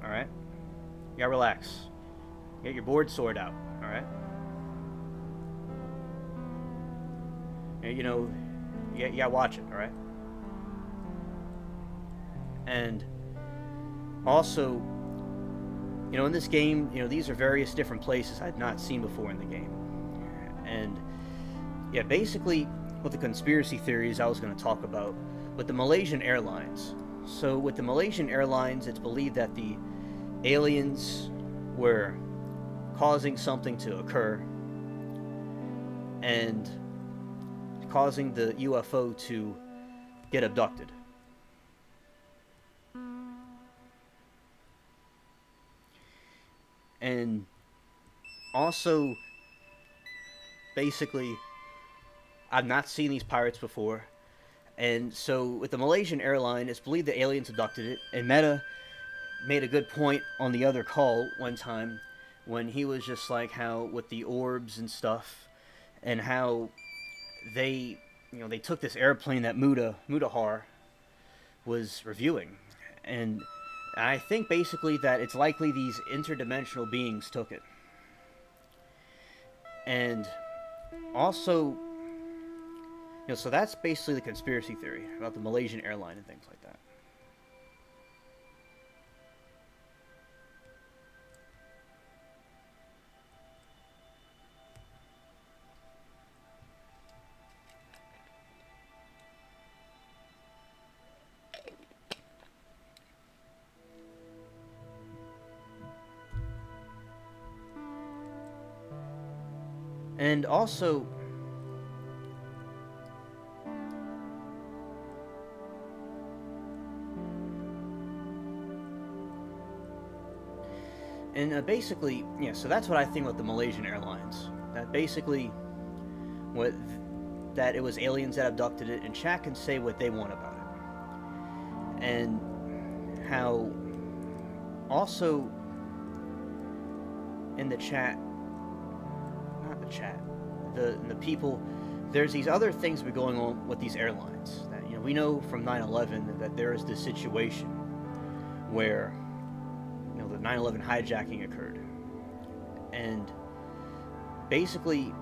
Alright? You gotta relax. Get your board sword out, alright? You know, you gotta watch it, alright? And, also, you know, in this game, you know, these are various different places I'd not seen before in the game. And, yeah, basically... with the conspiracy theories I was going to talk about with the Malaysian Airlines. So with the Malaysian Airlines, it's believed that the aliens were causing something to occur and causing the UFO to get abducted. And also, basically, I've not seen these pirates before. And so with the Malaysian airline, it's believed the aliens abducted it. And Meta made a good point on the other call one time when he was just like how with the orbs and stuff and how they, you know, they took this airplane that Mudahar was reviewing. And I think basically that it's likely these interdimensional beings took it. And also... you know, so that's basically the conspiracy theory about the Malaysian airline and things like that. And also... and basically, yeah, so that's what I think about the Malaysian Airlines. That basically, that it was aliens that abducted it, and chat can say what they want about it. And how, also, in the chat, not the chat, the people, there's these other things that are going on with these airlines. That, you know, we know from 9/11 that there is this situation where, you know, the 9/11 hijacking occurred, and basically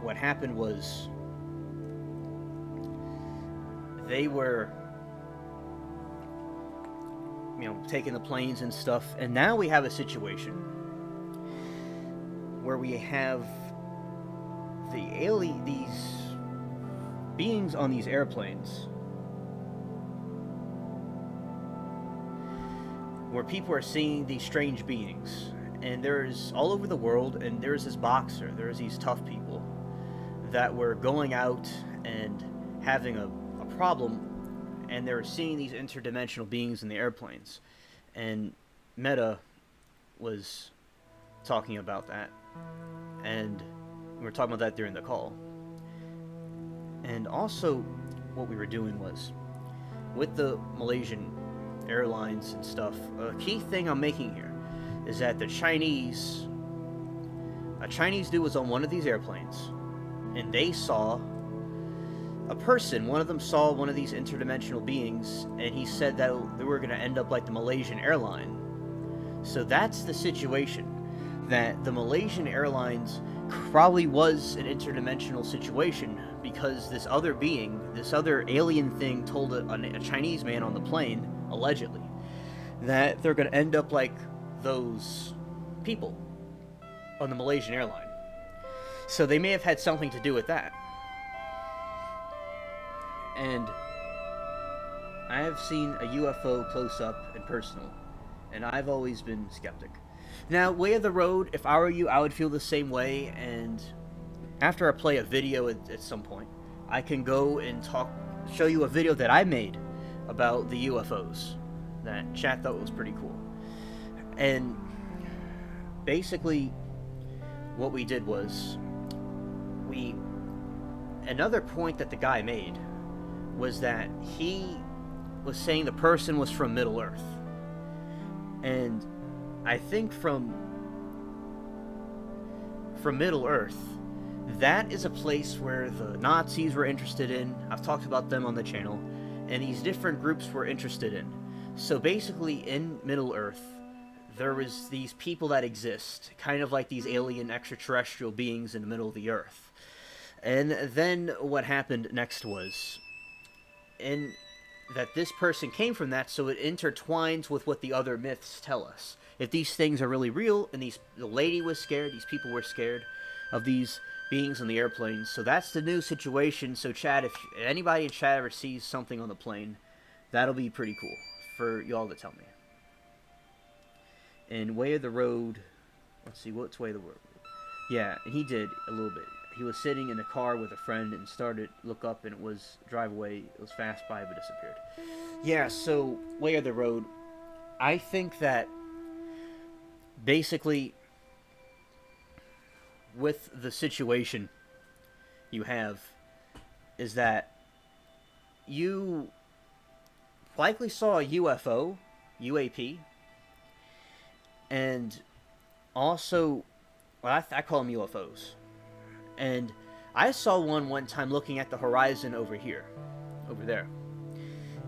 what happened was they were, you know, taking the planes and stuff, and now we have a situation where we have these beings on these airplanes where people are seeing these strange beings, and there's all over the world, and there's this boxer, there's these tough people that were going out and having a problem, and they were seeing these interdimensional beings in the airplanes, and Meta was talking about that, and we were talking about that during the call. And also what we were doing was with the Malaysian Airlines and stuff, a key thing I'm making here is that a Chinese dude was on one of these airplanes, and they saw a person. One of them saw one of these interdimensional beings, and he said that they were going to end up like the Malaysian airline. So that's the situation, that the Malaysian Airlines probably was an interdimensional situation because this other being, this other alien thing told a Chinese man on the plane, allegedly, that they're going to end up like those people on the Malaysian airline. So they may have had something to do with that. And I have seen a UFO close up and personal, and I've always been skeptic. Now, way of the road, if I were you, I would feel the same way, and after I play a video at some point, I can go and show you a video that I made about the UFOs that chat thought was pretty cool. And basically, what we did was, another point that the guy made was that he was saying the person was from Middle Earth. And I think from Middle Earth, that is a place where the Nazis were interested in. I've talked about them on the channel, and these different groups were interested in. So basically, in Middle Earth, there was these people that exist, kind of like these alien extraterrestrial beings in the middle of the earth. And then what happened next was, that this person came from that, so it intertwines with what the other myths tell us. If these things are really real, and the lady was scared, these people were scared of these beings on the airplanes, so that's the new situation. So chat, if anybody in chat ever sees something on the plane, that'll be pretty cool for y'all to tell me. And Way of the Road, let's see, what's Way of the Road? Yeah, and he did a little bit. He was sitting in a car with a friend and look up, and it was drive away. It was fast by, but disappeared. Yeah, so Way of the Road, I think that basically with the situation you have is that you likely saw a UFO, UAP, and also, well, I call them UFOs. And I saw one time looking at the horizon over there.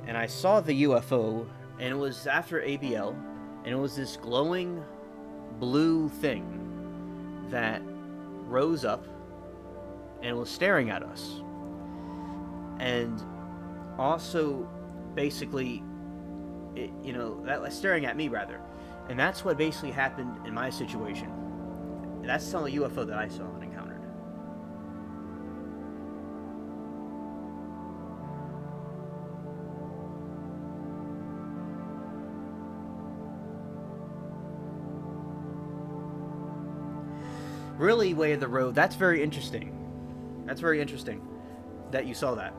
And I saw the UFO, and it was after ABL, and it was this glowing blue thing that rose up and was staring at us. And also, basically, that was staring at me, rather. And that's what basically happened in my situation. And that's the only UFO that I saw and encountered. Really, Way of the Road, that's very interesting. That's very interesting that you saw that.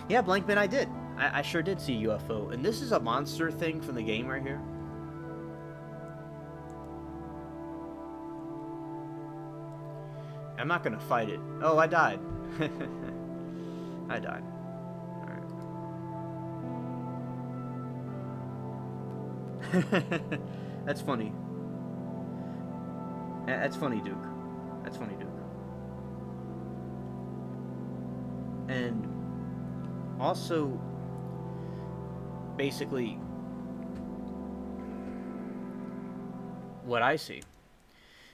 Yeah, Blankman, I did. I sure did see a UFO. And this is a monster thing from the game right here. I'm not gonna fight it. Oh, I died. I died. Alright. That's funny. That's funny, Duke. That's funny, Duke. And also, basically, what I see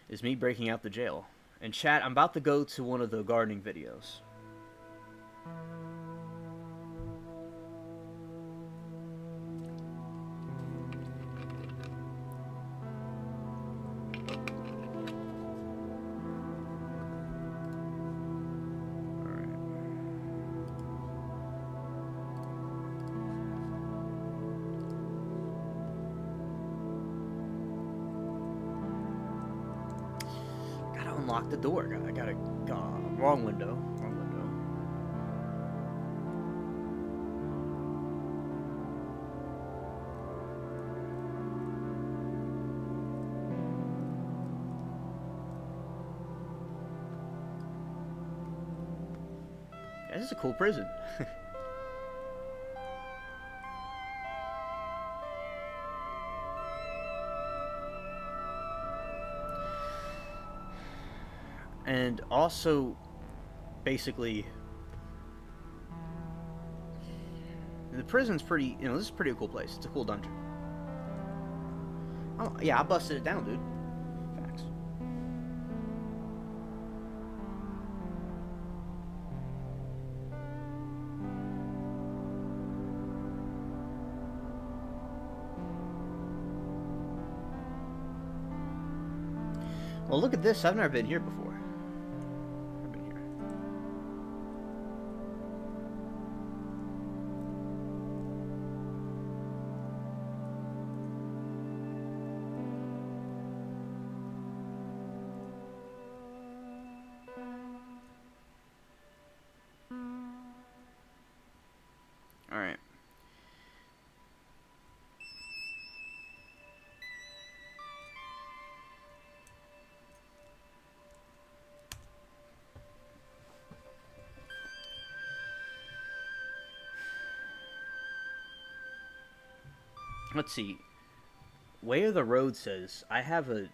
is me breaking out the jail. And chat, I'm about to go to one of the gardening videos. Unlock the door. I gotta wrong window. Wrong window. Yeah, this is a cool prison. And also, basically, the prison's pretty, this is a pretty cool place. It's a cool dungeon. Oh, yeah, I busted it down, dude. Facts. Well, look at this. I've never been here before. I've been here. All right. Let's see. Way of the Road says, I have a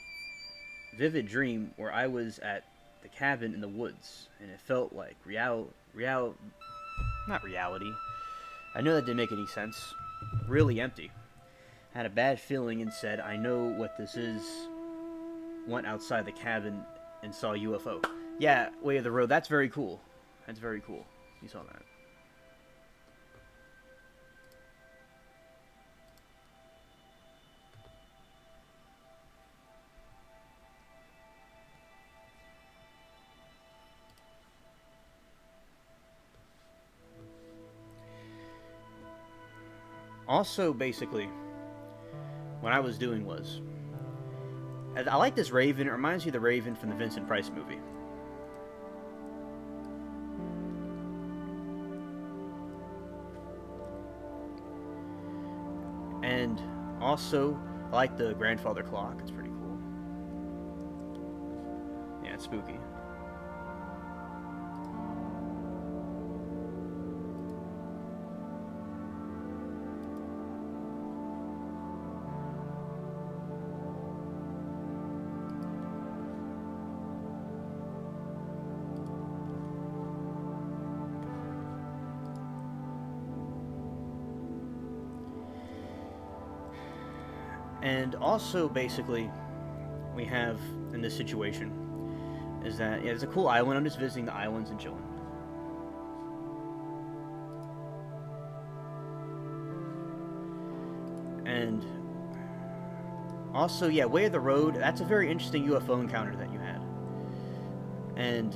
vivid dream where I was at the cabin in the woods, and it felt like not reality. I know that didn't make any sense. Really empty. I had a bad feeling and said, I know what this is. Went outside the cabin and saw a UFO. Yeah, Way of the Road, that's very cool. That's very cool. You saw that. Also, basically, what I was doing was, I like this Raven. It reminds me of the Raven from the Vincent Price movie. And also, I like the grandfather clock. It's pretty cool. Yeah, it's spooky. And also, basically, we have in this situation is that, yeah, it's a cool island. I'm just visiting the islands and chilling. And also, yeah, Way of the Road, that's a very interesting UFO encounter that you had. And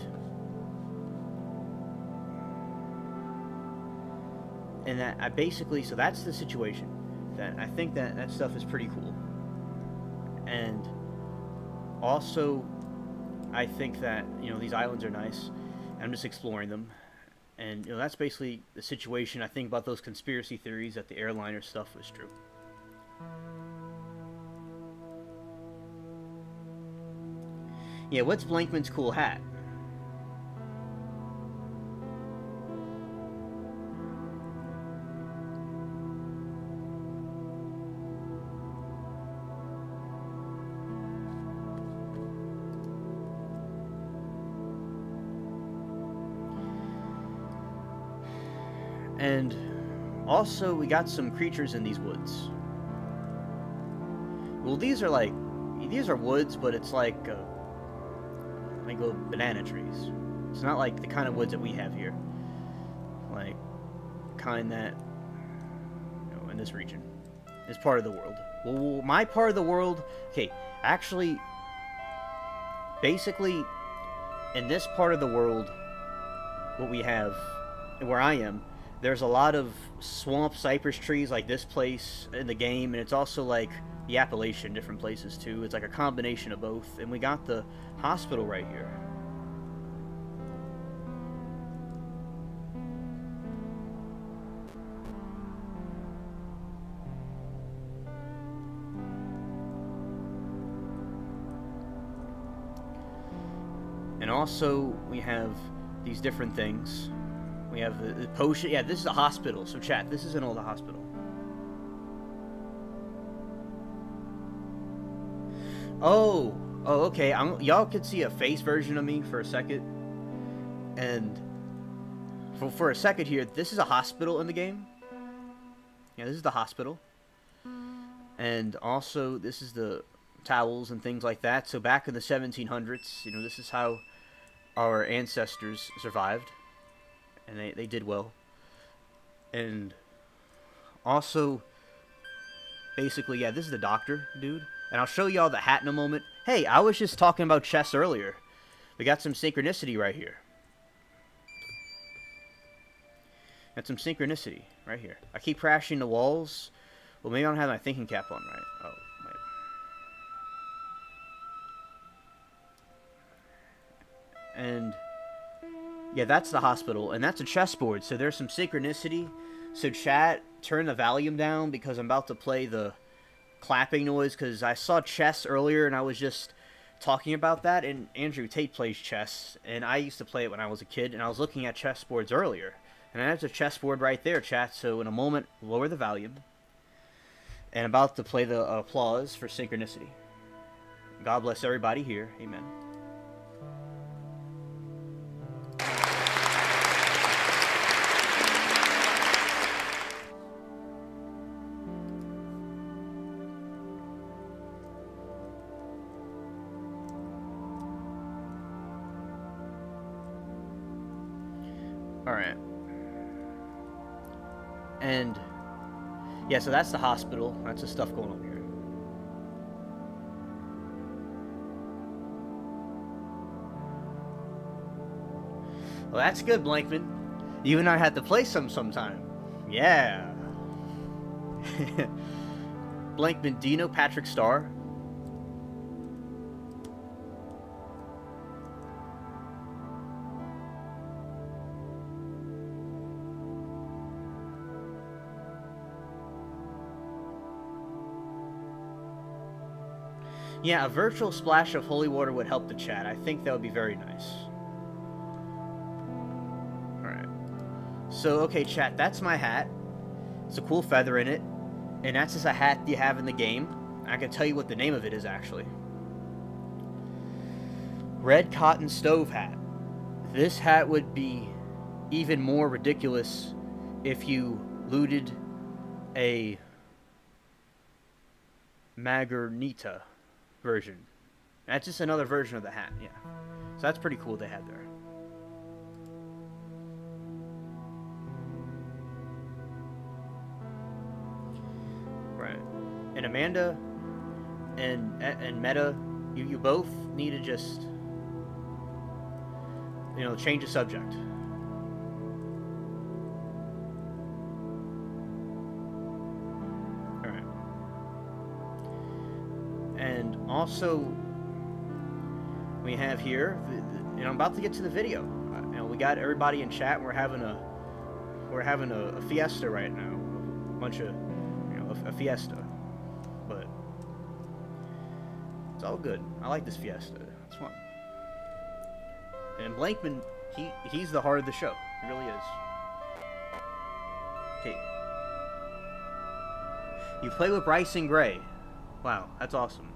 that I basically, so that's the situation. That I think that stuff is pretty cool. And also, I think that, these islands are nice. I'm just exploring them. And, that's basically the situation. I think about those conspiracy theories that the airliner stuff was true. Yeah, what's Blankman's cool hat? And also, we got some creatures in these woods. Well, these are woods, but it's like banana trees. It's not like the kind of woods that we have here. Like, kind that, in this region. Is part of the world. Well, my part of the world, okay, actually, basically, in this part of the world, what we have, where I am, there's a lot of swamp cypress trees like this place in the game, and it's also like the Appalachian, different places too. It's like a combination of both, and we got the hospital right here. And also, we have these different things. We have the potion. Yeah, this is a hospital. So, chat, this is an old hospital. Oh, okay. Y'all could see a face version of me for a second. And for a second here, this is a hospital in the game. Yeah, this is the hospital. And And also, this is the towels and things like that. So back in the 1700s, you know, this is how our ancestors survived, and they did well. And also, basically, yeah, this is the doctor, dude. And I'll show y'all the hat in a moment. Hey, I was just talking about chess earlier. We got some synchronicity right here. Got some synchronicity right here. I keep crashing the walls. Well, maybe I don't have my thinking cap on right. Oh, wait. And yeah, that's the hospital, and that's a chessboard. So there's some synchronicity. So chat, turn the volume down because I'm about to play the clapping noise, because I saw chess earlier and I was just talking about that. And Andrew Tate plays chess, and I used to play it when I was a kid, and I was looking at chessboards earlier. And there's a chessboard right there, chat. So in a moment, lower the volume. And I'm about to play the applause for synchronicity. God bless everybody here. Amen. Alright. And yeah, so that's the hospital. That's the stuff going on here. Well, that's good, Blankman. You and I had to play sometime. Yeah. Blankman, do you know Patrick Starr? Yeah, a virtual splash of holy water would help the chat. I think that would be very nice. Alright. So, okay, chat, that's my hat. It's a cool feather in it. And that's just a hat you have in the game. I can tell you what the name of it is, actually. Red cotton stove hat. This hat would be even more ridiculous if you looted a Magernita version. That's just another version of the hat, yeah. So that's pretty cool they had there. Right. And Amanda and Meta, you both need to just, you know, change the subject. Alright. And also, we have here, and I'm about to get to the video. You know, we got everybody in chat, and we're having a fiesta right now. A bunch of, you know, a fiesta. But it's all good. I like this fiesta. It's fun. And Blankman, he's the heart of the show. He really is. Okay. You play with Bryson Gray. Wow, that's awesome.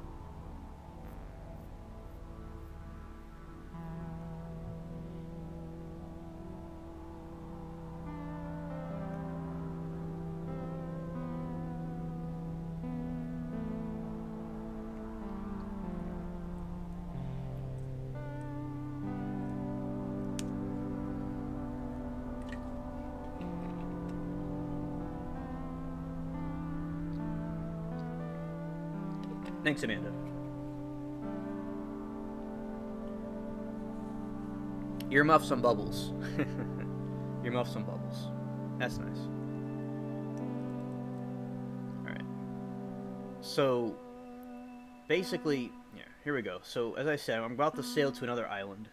Thanks, Amanda. Earmuffs on bubbles. Earmuffs on bubbles. That's nice. Alright. So, basically, yeah, here we go. So, as I said, I'm about to sail to another island.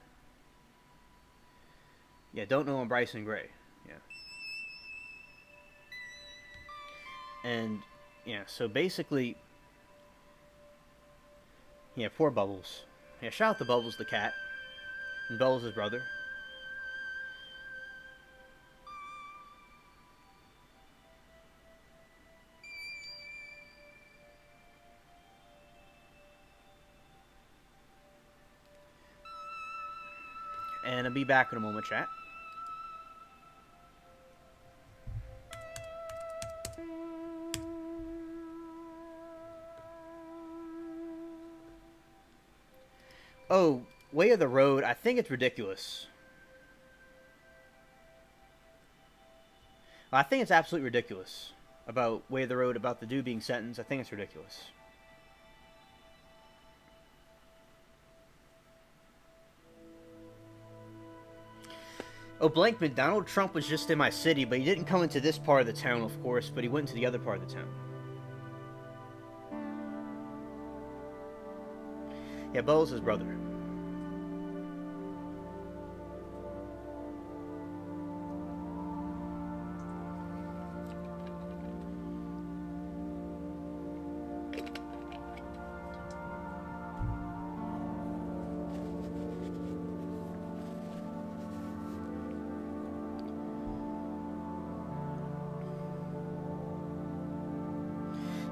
Yeah, don't know him, Bryson Gray. Yeah. And, yeah, so basically, yeah, poor Bubbles. Yeah, shout out to Bubbles the cat. And Bubbles' his brother. And I'll be back in a moment, chat. Oh, way of the road. I think it's ridiculous. I think it's absolutely ridiculous about way of the road, about the dude being sentenced. I think it's ridiculous. Oh, Blankman, Donald Trump was just in my city, but he didn't come into this part of the town, of course, but he went into the other part of the town. Yeah, Bo's his brother.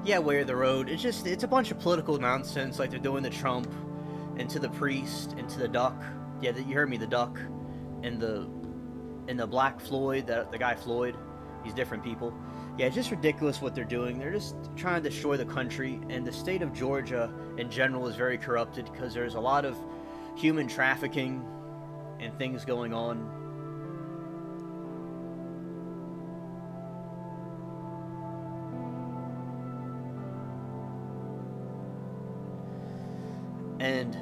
Yeah, way of the road. It's a bunch of political nonsense like they're doing to Trump and to the priest and to the duck. Yeah, you heard me, the duck and the Black Floyd, the guy Floyd. These different people. Yeah, it's just ridiculous what they're doing. They're just trying to destroy the country, and the state of Georgia in general is very corrupted because there's a lot of human trafficking and things going on. And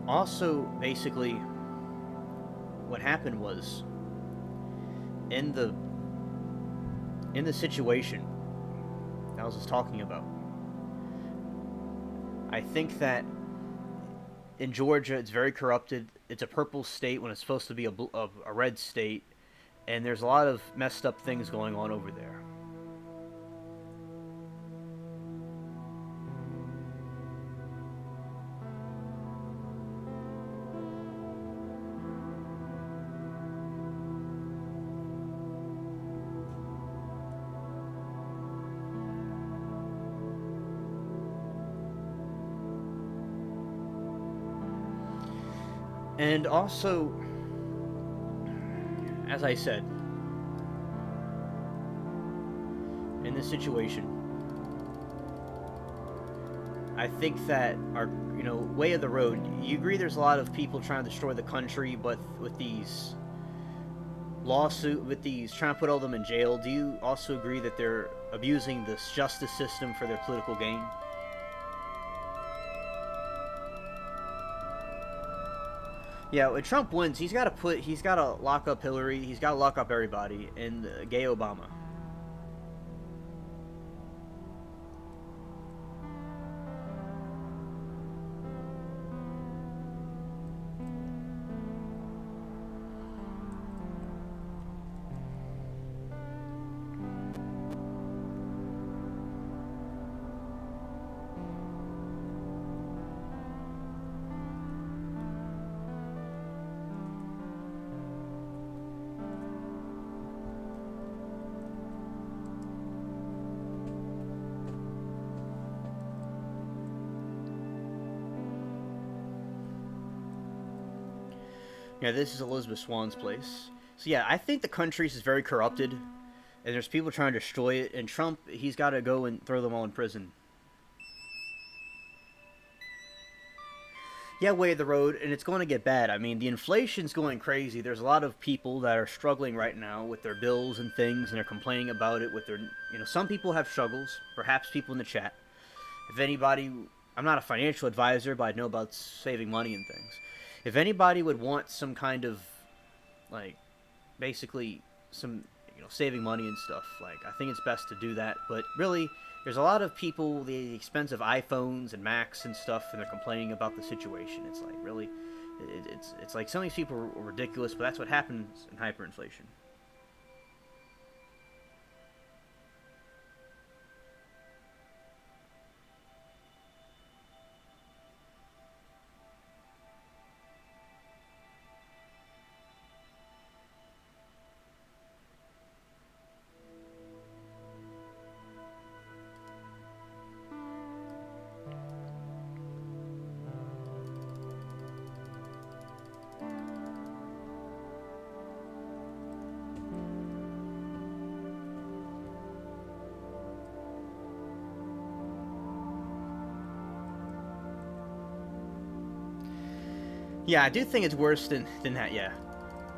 also, basically, what happened was in the situation that I was just talking about. I think that in Georgia, it's very corrupted. It's a purple state when it's supposed to be a red state, and there's a lot of messed up things going on over there. And also, as I said, in this situation, I think that our, way of the road, you agree there's a lot of people trying to destroy the country, but with these trying to put all of them in jail, do you also agree that they're abusing this justice system for their political gain? Yeah, when Trump wins, he's got to lock up Hillary, he's got to lock up everybody, and gay Obama. Yeah, this is Elizabeth Swan's place. So yeah, I think the country is very corrupted, and there's people trying to destroy it. And Trump, he's got to go and throw them all in prison. Yeah, way of the road, and it's going to get bad. I mean, the inflation's going crazy. There's a lot of people that are struggling right now with their bills and things, and they're complaining about it. With their, some people have struggles. Perhaps people in the chat. If anybody, I'm not a financial advisor, but I know about saving money and things. If anybody would want some kind of, like, basically some, saving money and stuff, like, I think it's best to do that. But really, there's a lot of people, the expensive iPhones and Macs and stuff, and they're complaining about the situation. It's like, really, it's like some of these people are ridiculous, but that's what happens in hyperinflation. Yeah, I do think it's worse than that. Yeah,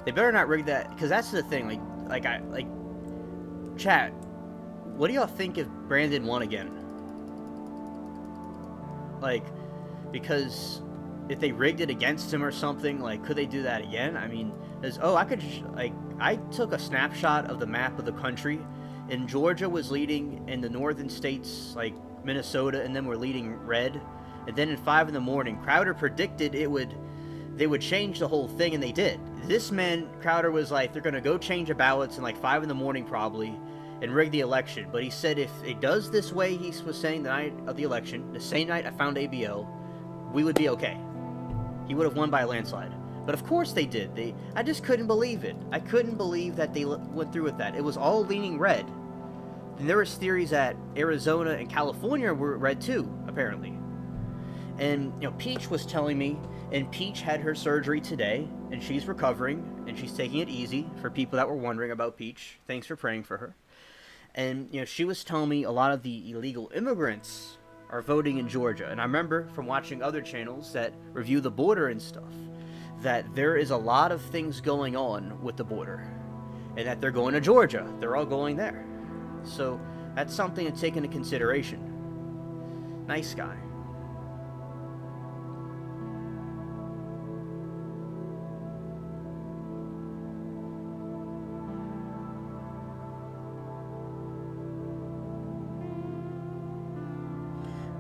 they better not rig that, because that's the thing. Like chat. What do y'all think if Brandon won again? Like, because if they rigged it against him or something, like, could they do that again? I mean, I took a snapshot of the map of the country, and Georgia was leading, and the northern states like Minnesota and them were leading red, and then at 5 in the morning, Crowder predicted they would change the whole thing, and they did. This man, Crowder, was like, they're gonna go change the ballots in like 5 in the morning probably, and rig the election. But he said if it does this way, he was saying the night of the election, the same night I found ABL, we would be okay. He would have won by a landslide. But of course they did. I just couldn't believe it. I couldn't believe that they went through with that. It was all leaning red. And there was theories that Arizona and California were red too, apparently. And, you know, Peach was telling me, and Peach had her surgery today, and she's recovering, and she's taking it easy, for people that were wondering about Peach. Thanks for praying for her. And, you know, she was telling me a lot of the illegal immigrants are voting in Georgia. And I remember from watching other channels that review the border and stuff, that there is a lot of things going on with the border. And that they're going to Georgia. They're all going there. So that's something to take into consideration. Nice guy.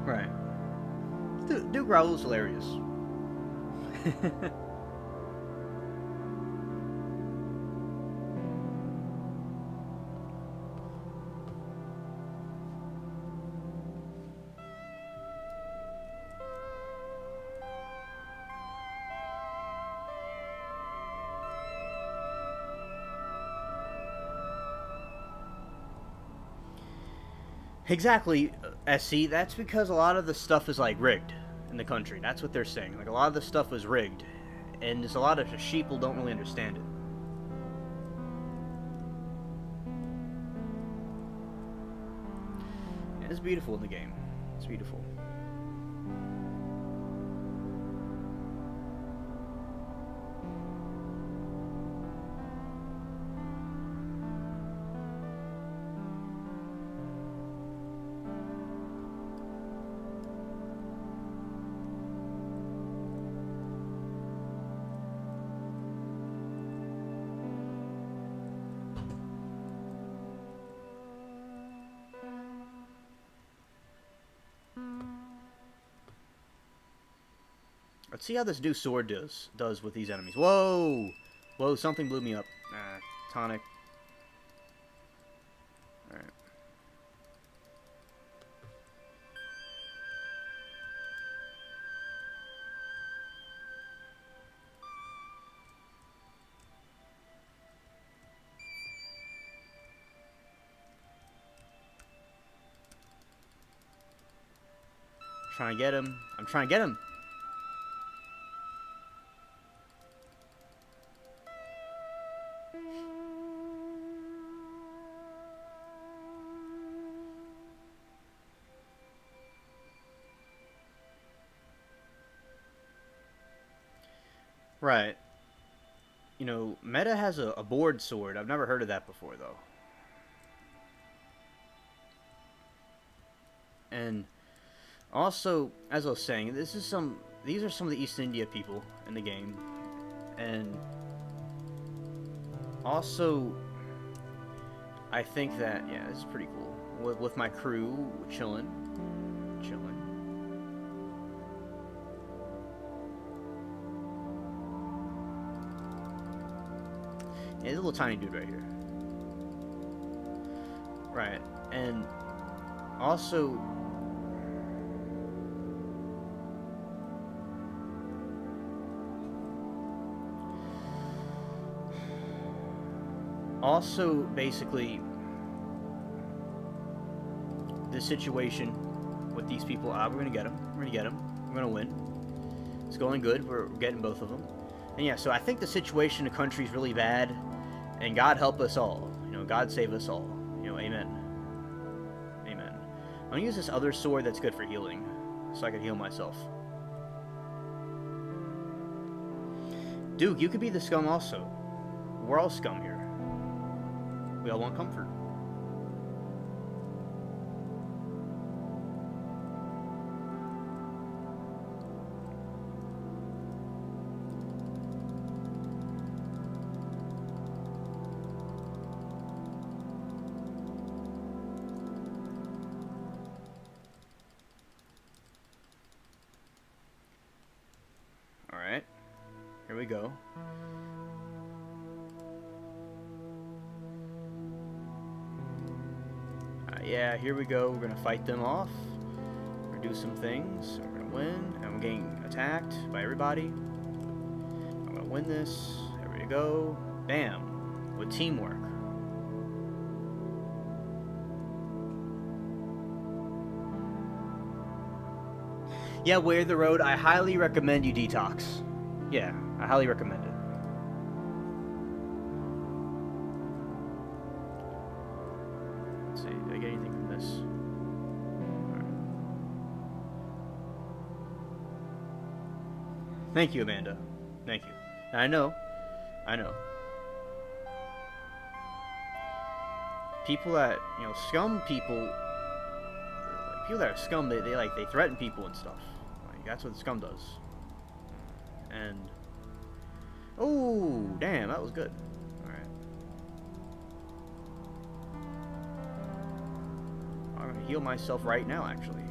Right. Duke Raoul's hilarious. Exactly, SC. That's because a lot of the stuff is like rigged in the country. That's what they're saying. Like, a lot of the stuff was rigged, and there's a lot of sheeple don't really understand it. Yeah, it's beautiful in the game. It's beautiful. Let's see how this new sword does with these enemies. Whoa! Whoa, something blew me up. Tonic. Alright. Trying to get him. I'm trying to get him. Right. You know, Meta has a board sword. I've never heard of that before, though. And also, as I was saying, these are some of the East India people in the game. And also, I think that, yeah, this is pretty cool. With my crew, chilling. Yeah, there's a little tiny dude right here. Right, and also, basically, the situation with these people, we're gonna get them. We're gonna win. It's going good. We're getting both of them. And yeah, so I think the situation in the country is really bad. And God help us all. You know, God save us all. You know, amen. Amen. I'm gonna use this other sword that's good for healing, so I can heal myself. Duke, you could be the scum also. We're all scum here. We all want comfort. Alright. Here we go. Yeah, here we go. We're gonna fight them off. We're gonna do some things. We're gonna win. I'm getting attacked by everybody. I'm gonna win this. There we go. Bam. With teamwork. Yeah, Wear the Road. I highly recommend you detox. Yeah, I highly recommend it. Let's see, did I get anything from this? Alright. Thank you, Amanda. Thank you. I know. People that, scum people, like, people that are scum, they threaten people and stuff. Like, that's what the scum does. And, oh, damn, that was good. Alright. I'm gonna heal myself right now, actually.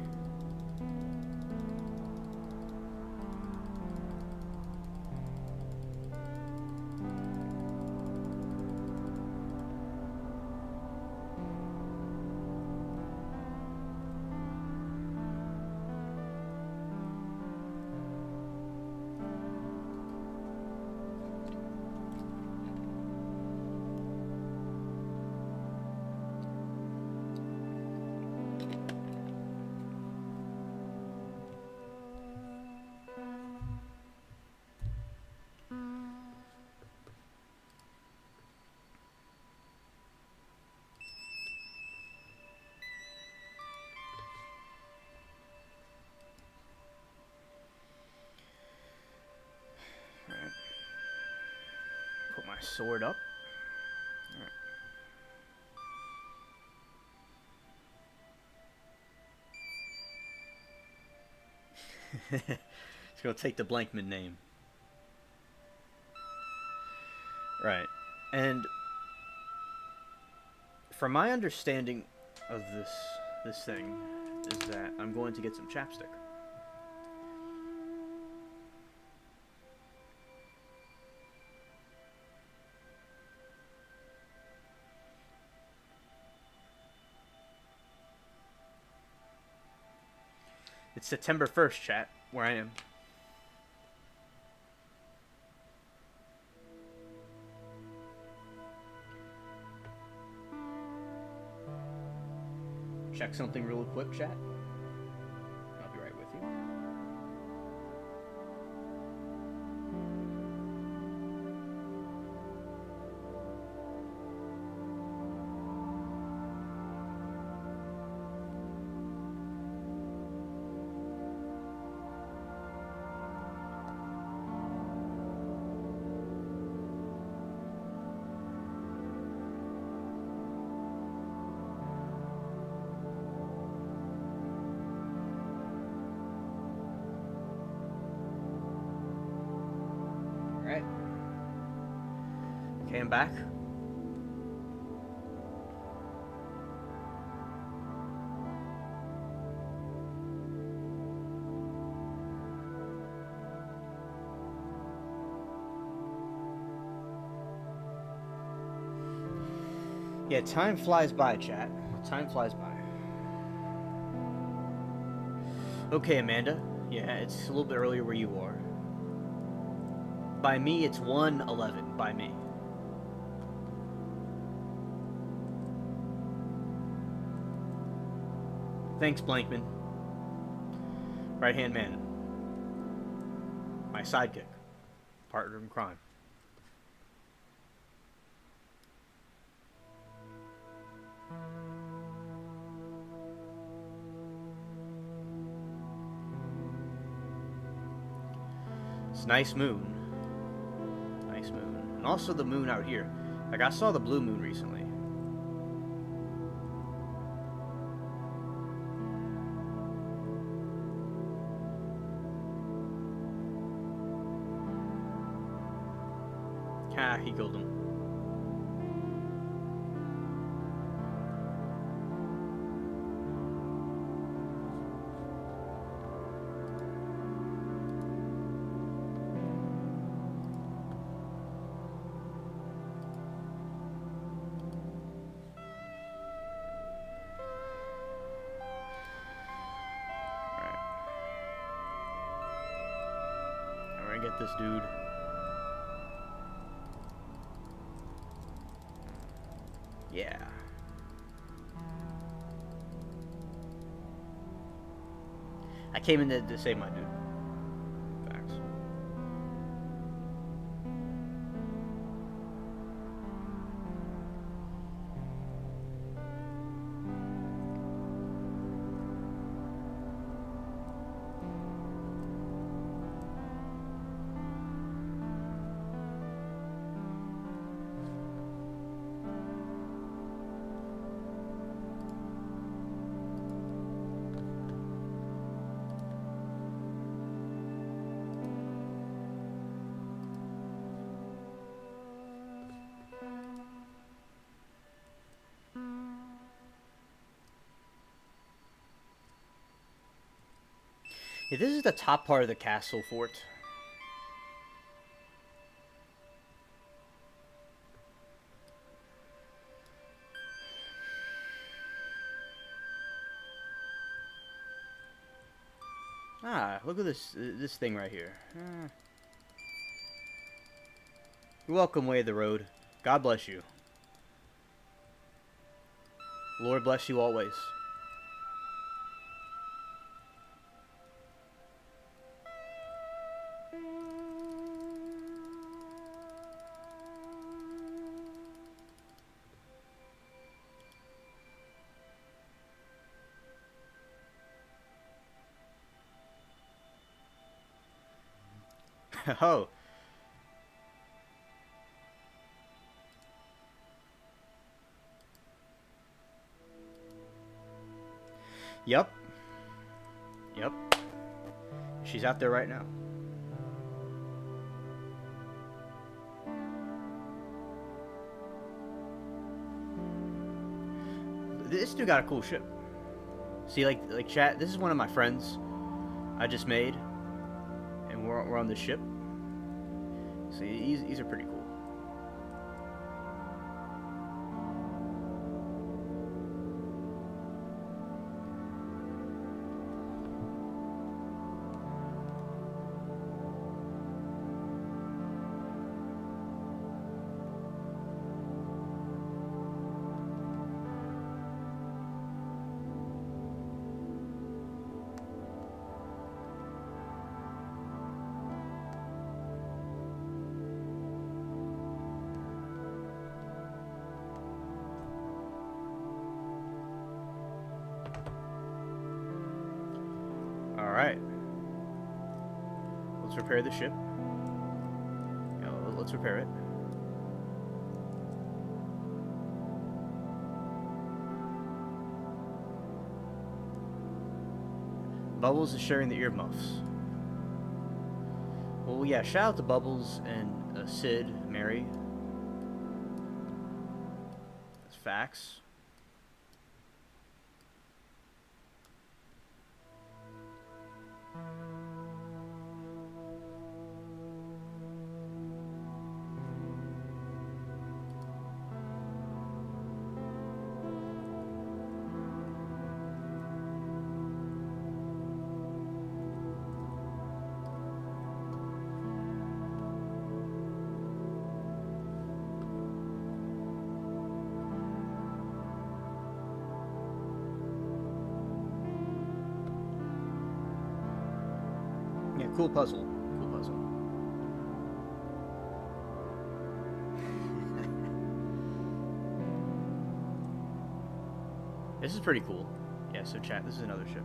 Put my sword up. Alright. Just gonna take the Blankman name. Right. And from my understanding of this thing is that I'm going to get some chapstick. It's September 1st, chat, where I am. Check something real quick, chat. I'll be right with you. Okay, I'm back. Yeah, time flies by, chat. Time flies by. Okay, Amanda. Yeah, it's a little bit earlier where you are. By me, it's 1:11 by me. Thanks, Blankman. Right-hand man. My sidekick. Partner in crime. It's a nice moon. and also the moon out here. Like, I saw the blue moon recently. Ha, he killed him. Get this dude. Yeah. I came in to save my dude. Facts. Yeah, this is the top part of the castle fort. Ah, look at this thing right here. You're welcome, Way of the Road. God bless you. Lord bless you always. Oh. Yep. Yep. She's out there right now. This dude got a cool ship. See, like chat, this is one of my friends I just made. And we're on this ship. See, these are pretty cool. Alright. Let's repair the ship. Yeah, let's repair it. Bubbles is sharing the earmuffs. Well, yeah, shout out to Bubbles and Sid, Mary. That's facts. Yeah, cool puzzle. Cool puzzle. This is pretty cool. Yeah, so chat, this is another ship.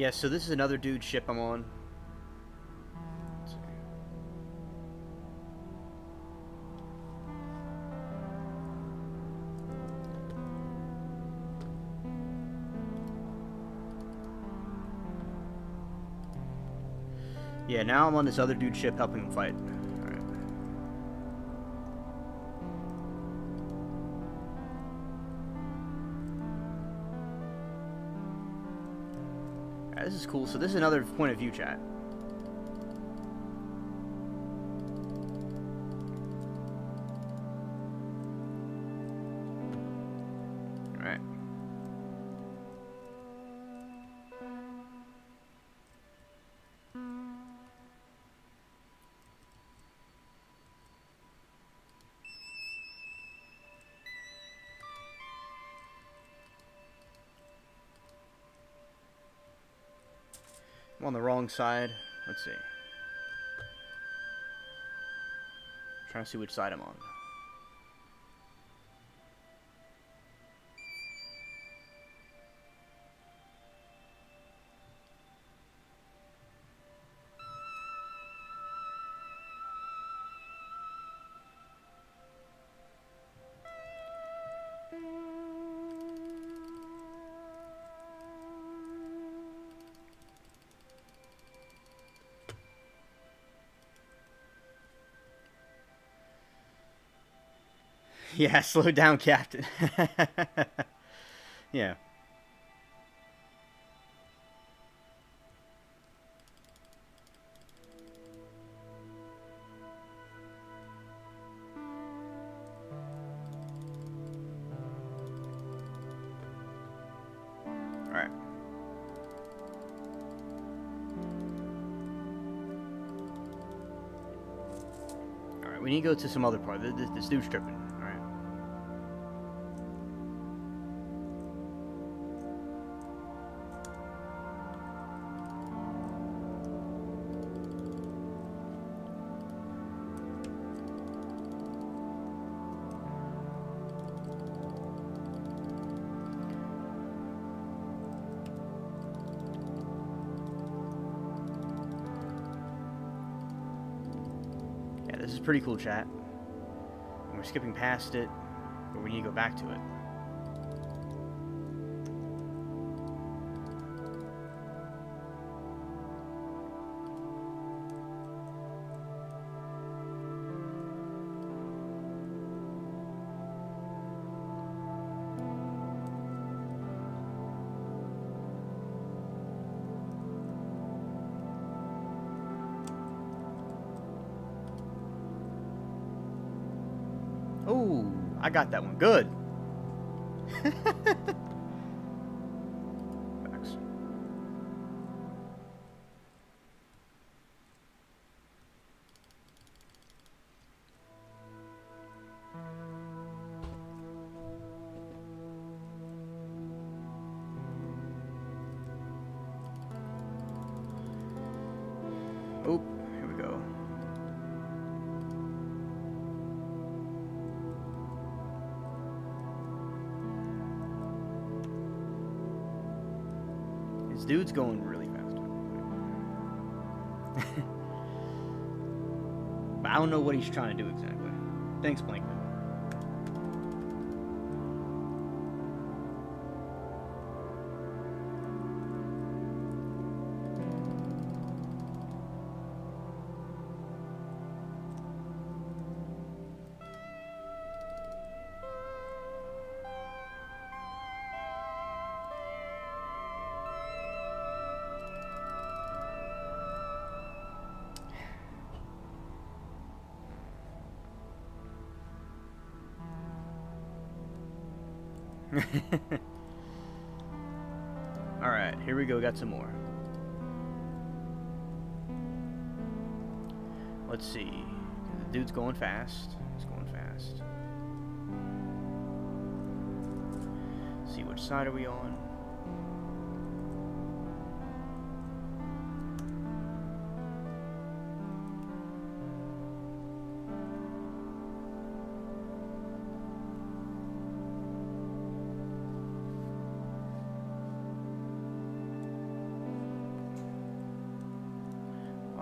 Yeah, so this is another dude's ship I'm on. Let's see. Yeah, now I'm on this other dude's ship helping him fight. Alright. Alright, this is cool. So this is another point of view chat. Alright. I'm on the wrong side. Let's see. Trying to see which side I'm on. Yeah, slow down, Captain. Yeah. Alright. Alright, we need to go to some other part. This dude's tripping. Alright. Yeah, this is pretty cool, chat. And we're skipping past it, but we need to go back to it. Oh, I got that one. Good. Facts. Oh, here we go. This dude's going really fast. But I don't know what he's trying to do exactly. Thanks, Plankton. Alright, here we go. Got some more. Let's see. The dude's going fast. He's going fast. Let's see, which side are we on?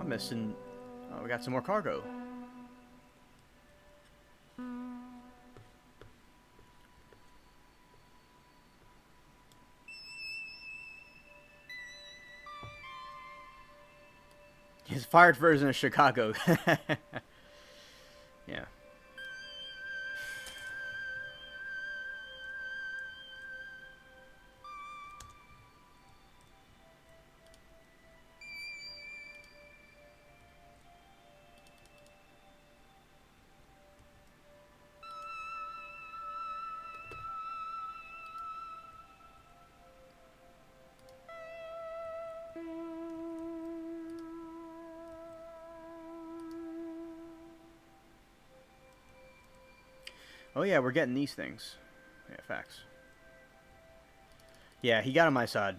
promise, and we got some more cargo. His fired version of Chicago. Yeah. Oh yeah, we're getting these things. Yeah, facts. Yeah, he got on my side.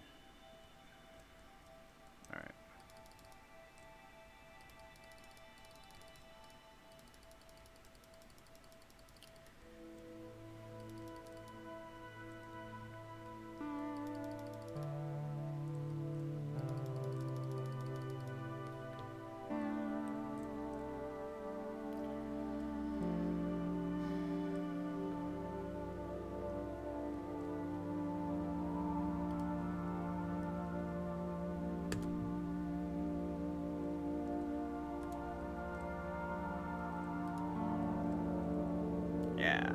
Alright. Yeah.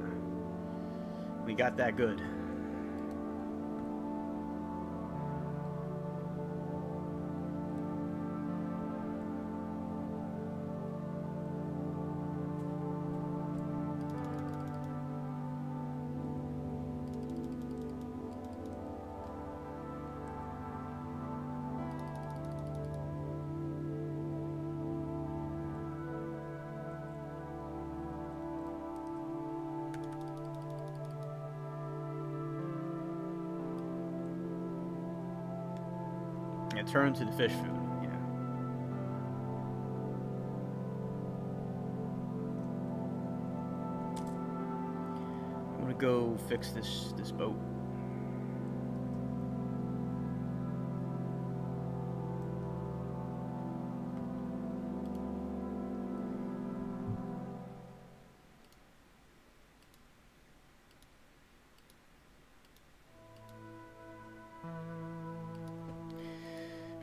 We got that good. Yeah, turn to the fish food. Yeah. I'm gonna go fix this boat.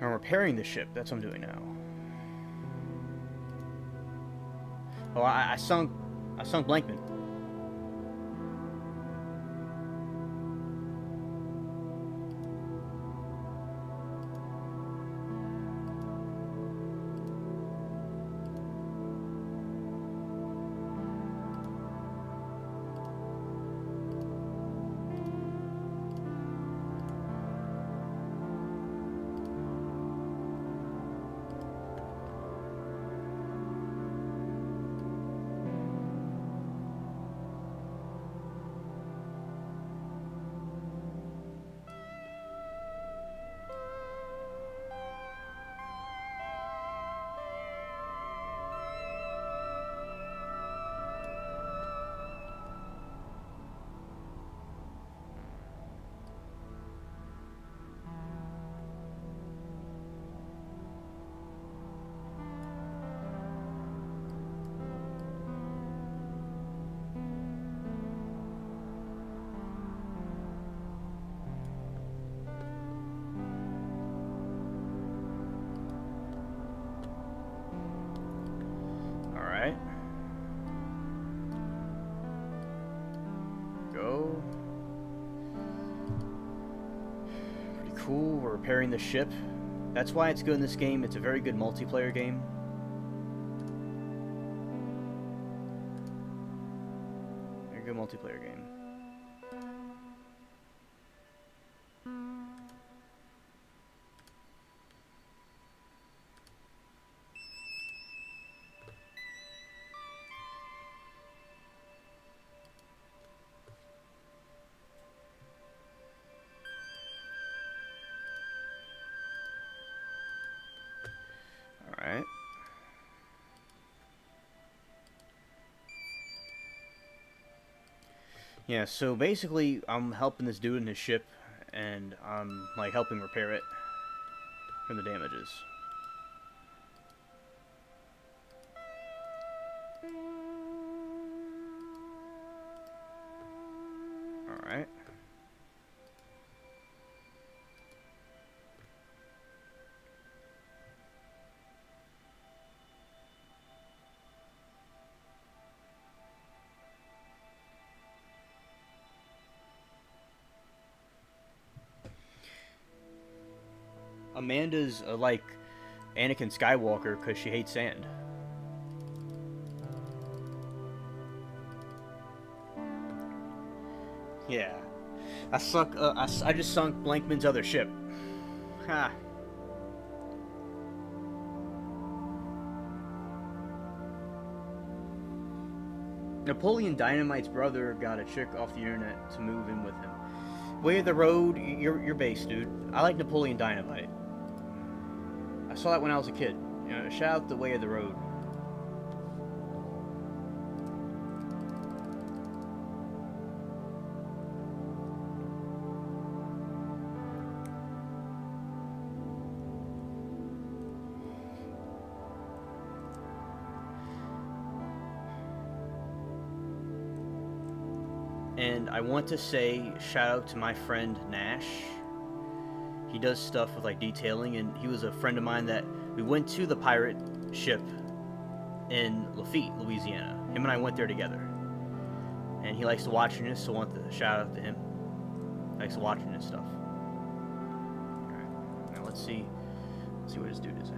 I'm repairing the ship. That's what I'm doing now. Oh, I sunk Blankman. Alright. Go. Pretty cool. We're repairing the ship. That's why it's good in this game. It's a very good multiplayer game. Very good multiplayer game. Alright. Yeah, so basically I'm helping this dude in his ship, and I'm like helping repair it from the damages. Amanda's like Anakin Skywalker because she hates sand. Yeah. I just sunk Blankman's other ship. Ha. Napoleon Dynamite's brother got a chick off the internet to move in with him. Way of the Road, you're based, dude. I like Napoleon Dynamite. I saw that when I was a kid. You know, shout out the Way of the Road. And I want to say shout out to my friend Nash. He does stuff with like detailing, and he was a friend of mine that we went to the pirate ship in Lafitte, Louisiana. Him and I went there together. And he likes to watching this, so I want to shout out to him. He likes watching this stuff. Alright. Now let's see where this dude is at.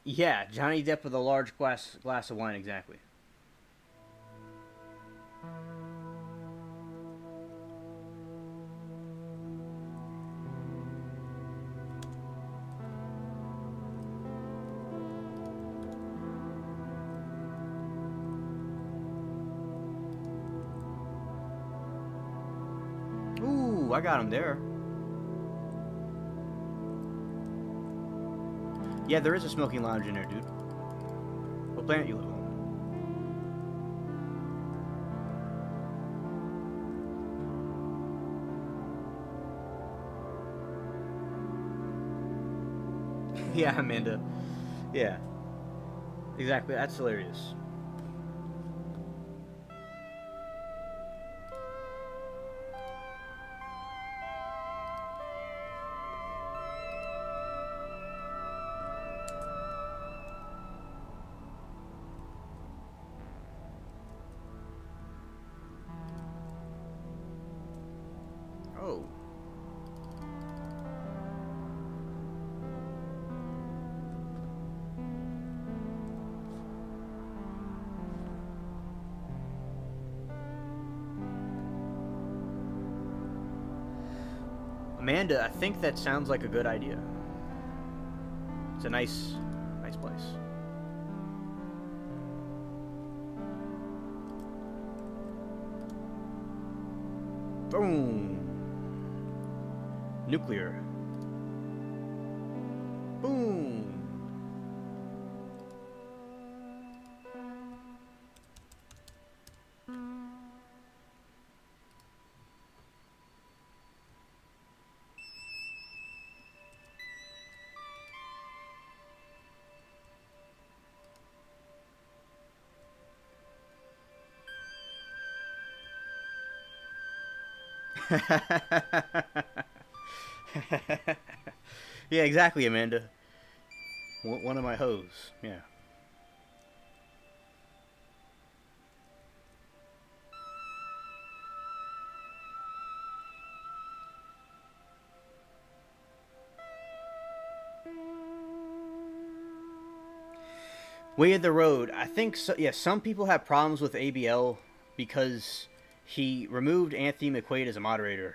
Yeah, Johnny Depp with a large glass of wine, exactly. Ooh, I got him there. Yeah, there is a smoking lounge in there, dude. What planet you live on? Yeah, Amanda. Yeah. Exactly, that's hilarious. Oh. Amanda, I think that sounds like a good idea. It's a nice place. Boom. Nuclear. Boom. Yeah, exactly, Amanda. One of my hoes. Yeah. Way of the Road. I think so. Yeah, some people have problems with ABL because he removed Anthony McQuaid as a moderator.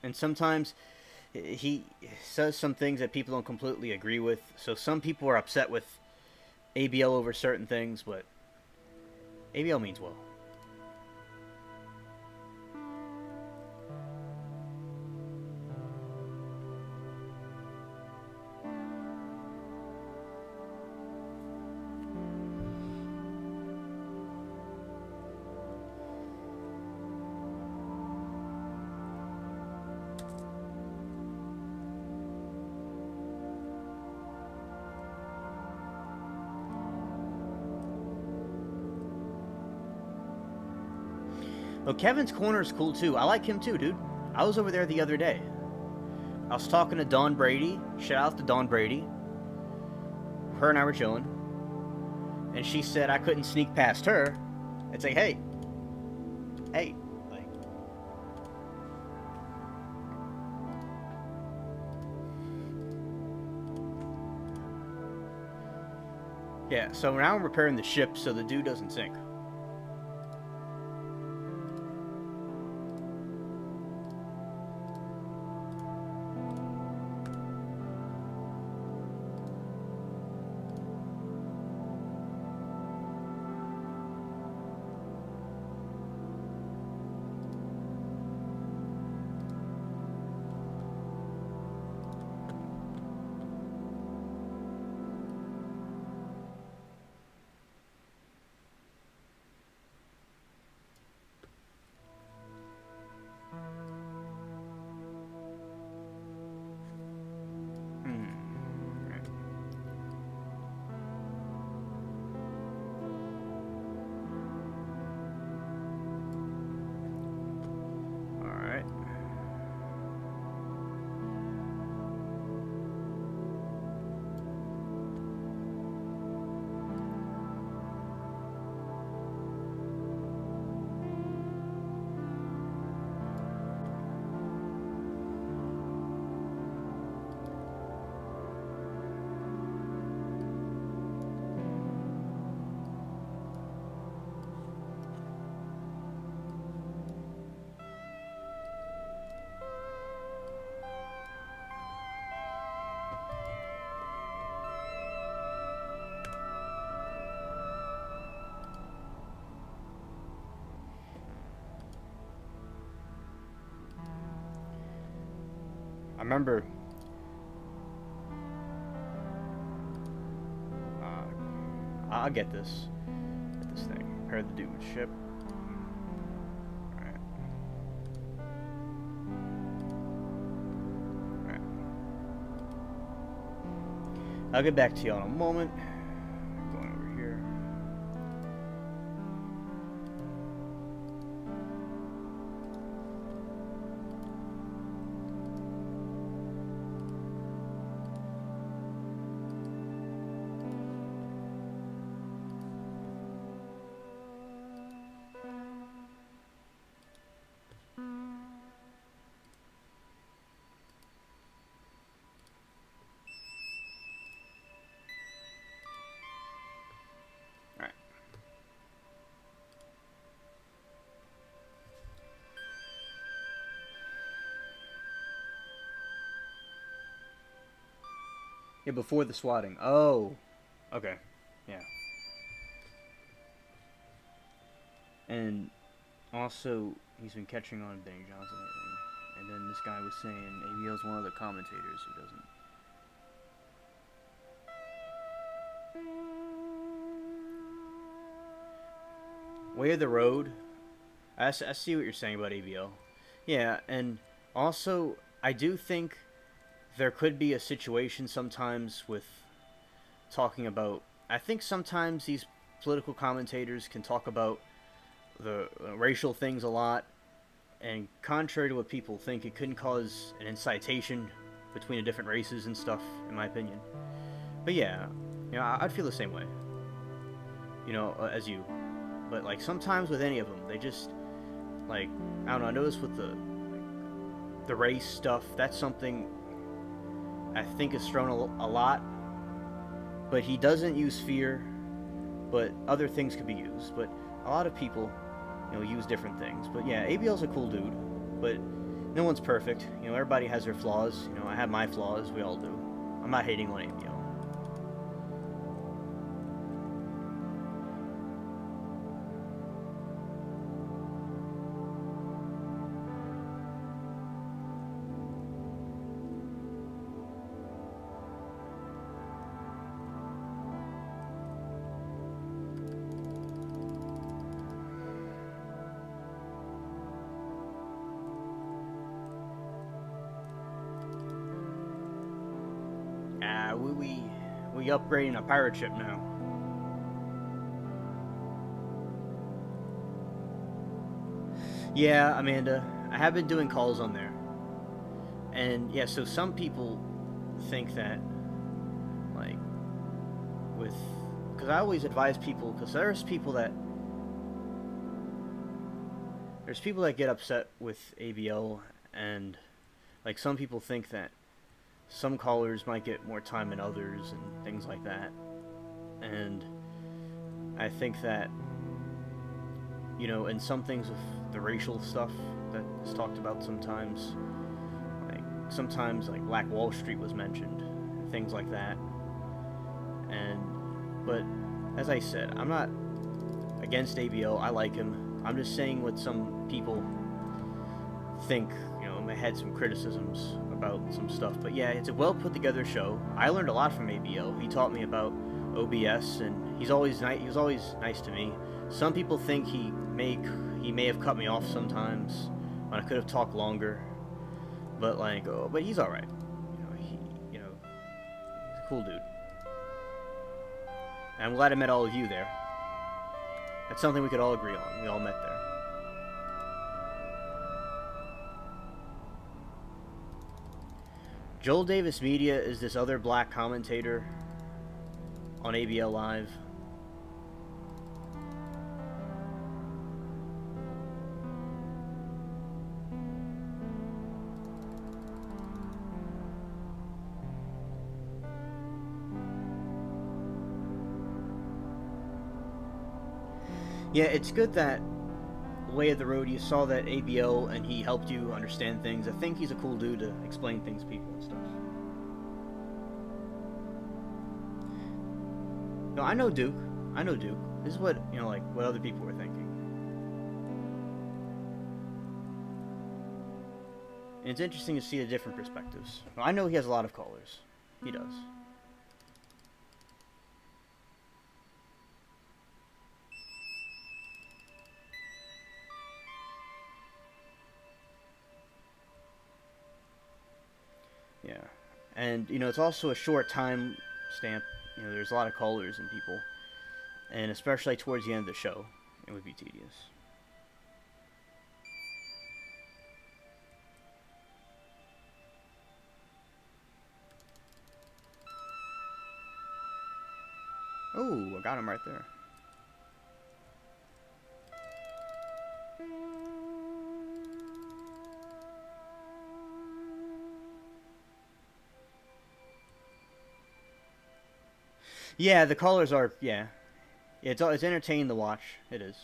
And sometimes he says some things that people don't completely agree with. So some people are upset with ABL over certain things, but ABL means well. Oh, Kevin's Corner is cool too. I like him too, dude. I was over there the other day. I was talking to Don Brady. Shout out to Don Brady. her and I were chilling, and she said I couldn't sneak past her and say, hey, like, yeah, so now I'm repairing the ship so the dude doesn't sink. I remember I'll get this. Get this thing. Repair the dude's ship. Alright. Alright. I'll get back to you in a moment. Going over here. Yeah, before the swatting. Oh. Okay. Yeah. And also, he's been catching on to Benny Johnson, I think. And then this guy was saying ABL's one of the commentators who doesn't. Way of the Road. I see what you're saying about ABL. Yeah, and also, I do think there could be a situation sometimes with talking about... I think sometimes these political commentators can talk about the racial things a lot, and contrary to what people think, it couldn't cause an incitation between the different races and stuff, in my opinion. But yeah, you know, I'd feel the same way, you know, as you. But like sometimes with any of them, they just, like, I don't know, I noticed with the race stuff, that's something I think is thrown a lot. But he doesn't use fear, but other things could be used. But a lot of people, you know, use different things. But yeah, ABL's a cool dude, but no one's perfect. You know, everybody has their flaws. You know, I have my flaws. We all do. I'm not hating on ABL. We upgrading a pirate ship now. Yeah, Amanda, I have been doing calls on there. And yeah, so some people think that, like, with, because I always advise people, because there's people that get upset with ABL, and like some people think that some callers might get more time than others and things like that. And I think that, you know, and some things with the racial stuff that is talked about sometimes like Black Wall Street was mentioned, things like that. And but as I said, I'm not against ABO. I like him. I'm just saying what some people think. You know, I had some criticisms about some stuff, but yeah, it's a well put together show. I learned a lot from ABO. He taught me about OBS, and he's always nice. He was always nice to me. Some people think he may have cut me off sometimes when I could have talked longer, but but he's all right. He's a cool dude. And I'm glad I met all of you there. That's something we could all agree on. We all met there. Joel Davis Media is this other black commentator on ABL Live. Yeah, it's good that Way of the Road, you saw that ABL and he helped you understand things. I think he's a cool dude to explain things to people and stuff. No, I know Duke. This is what, what other people were thinking. And it's interesting to see the different perspectives. I know he has a lot of callers. He does. Yeah. And, it's also a short time stamp. There's a lot of callers and people. And especially towards the end of the show, it would be tedious. Oh, I got him right there. Yeah, the callers are, yeah. It's entertaining to watch. It is.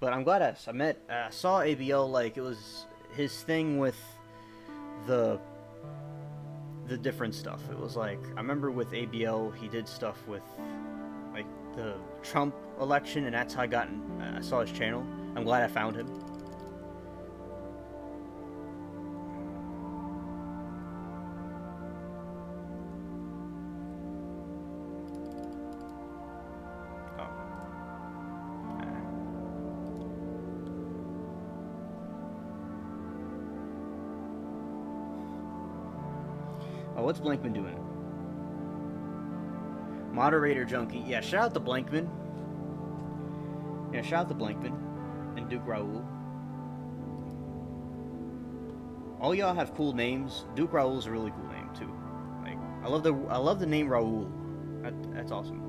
But I'm glad I saw ABL, it was his thing with the different stuff. It was I remember with ABL, he did stuff with, the Trump election, and that's how I saw his channel. I'm glad I found him. What's Blankman doing? Moderator Junkie. Yeah, shout out to Blankman. Yeah, shout out to Blankman and Duke Raoul. All y'all have cool names. Duke Raoul's a really cool name too. I love the name Raoul. That's awesome.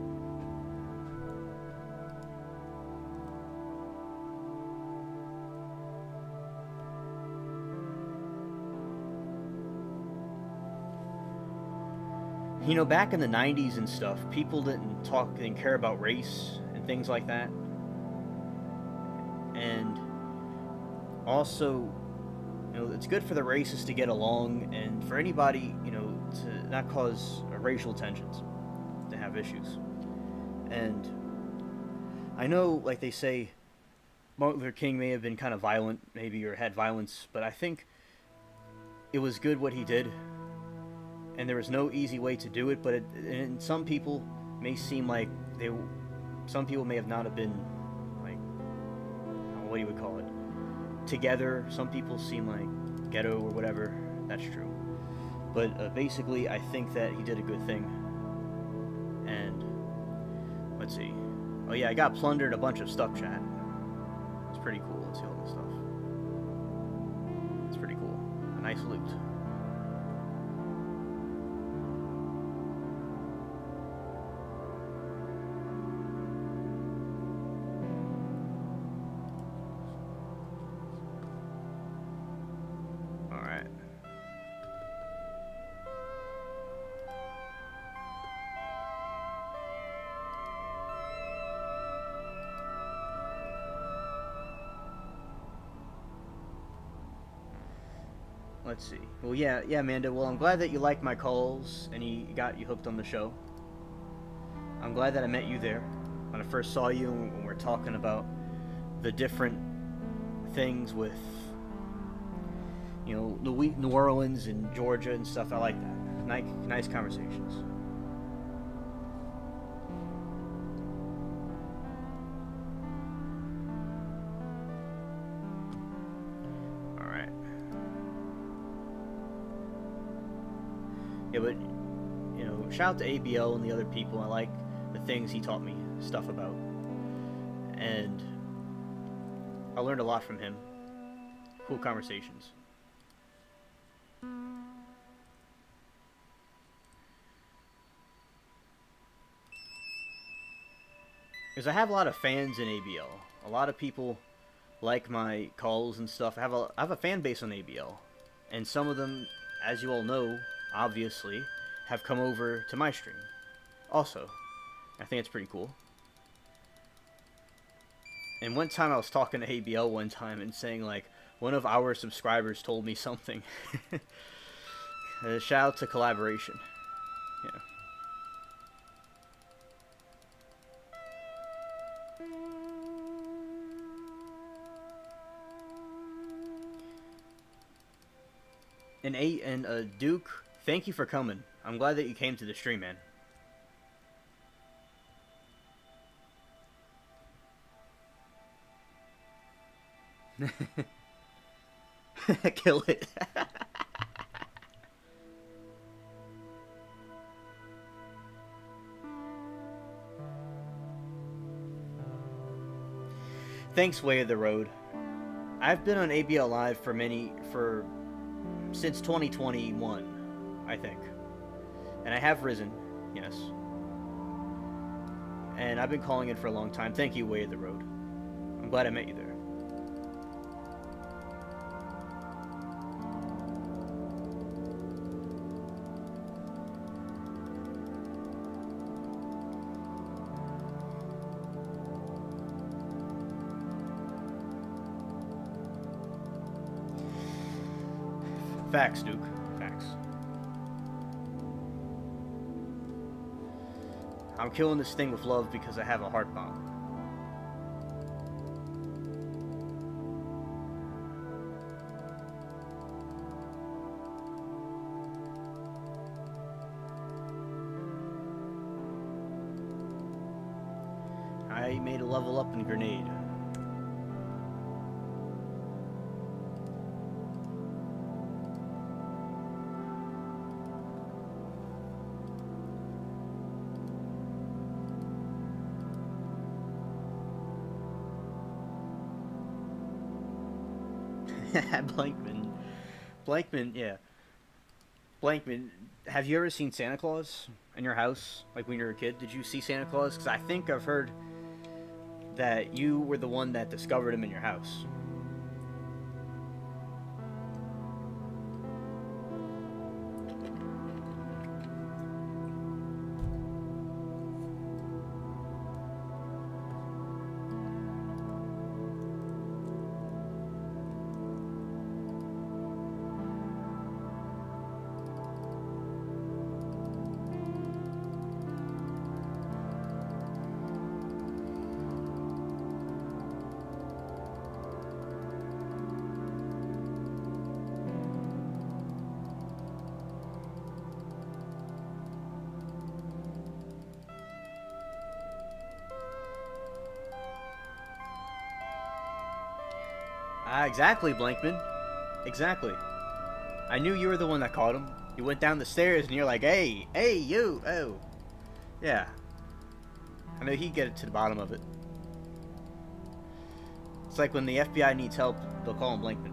Back in the 90s and stuff, people didn't care about race and things like that. And also, it's good for the races to get along and for anybody, to not cause racial tensions, to have issues. And I know, they say, Martin Luther King may have been kind of violent, maybe, or had violence, but I think it was good what he did. And there was no easy way to do it, but and some people may seem some people may have not have been, what do you would call it, together. Some people seem ghetto or whatever. That's true. But basically, I think that he did a good thing. And, let's see. Oh yeah, I got plundered a bunch of stuff, chat. It's pretty cool. Let's see all this stuff. Nice loot. Alright. Let's see. Well, yeah, Amanda. Well, I'm glad that you liked my calls and you got you hooked on the show. I'm glad that I met you there when I first saw you and when we're talking about the different things with, you know, New Orleans and Georgia and stuff. I like that. Nice conversations. All right. Yeah, but you know, shout out to ABL and the other people. I like the things he taught me stuff about, and I learned a lot from him. Cool conversations. Because I have a lot of fans in ABL. A lot of people like my calls and stuff. I have a fan base on ABL, and some of them, as you all know, obviously, have come over to my stream. Also, I think it's pretty cool. And one time I was talking to ABL one time and saying, like, one of our subscribers told me something. Shout out to collaboration. Yeah. And Duke, thank you for coming. I'm glad that you came to the stream, man. Kill it. Thanks, Way of the Road. I've been on ABL Live since 2021, I think. And I have risen, yes. And I've been calling it for a long time. Thank you, Way of the Road. I'm glad I met you there. Facts, Duke. Facts. I'm killing this thing with love because I have a heart bomb. I made a level up in grenade. Blankman, yeah. Blankman, have you ever seen Santa Claus in your house? Like when you were a kid, did you see Santa Claus? Because I think I've heard that you were the one that discovered him in your house. Exactly, Blankman. Exactly. I knew you were the one that caught him. You went down the stairs and you're like, hey, you, oh. Yeah. I know he'd get to the bottom of it. It's like when the FBI needs help, they'll call him Blankman.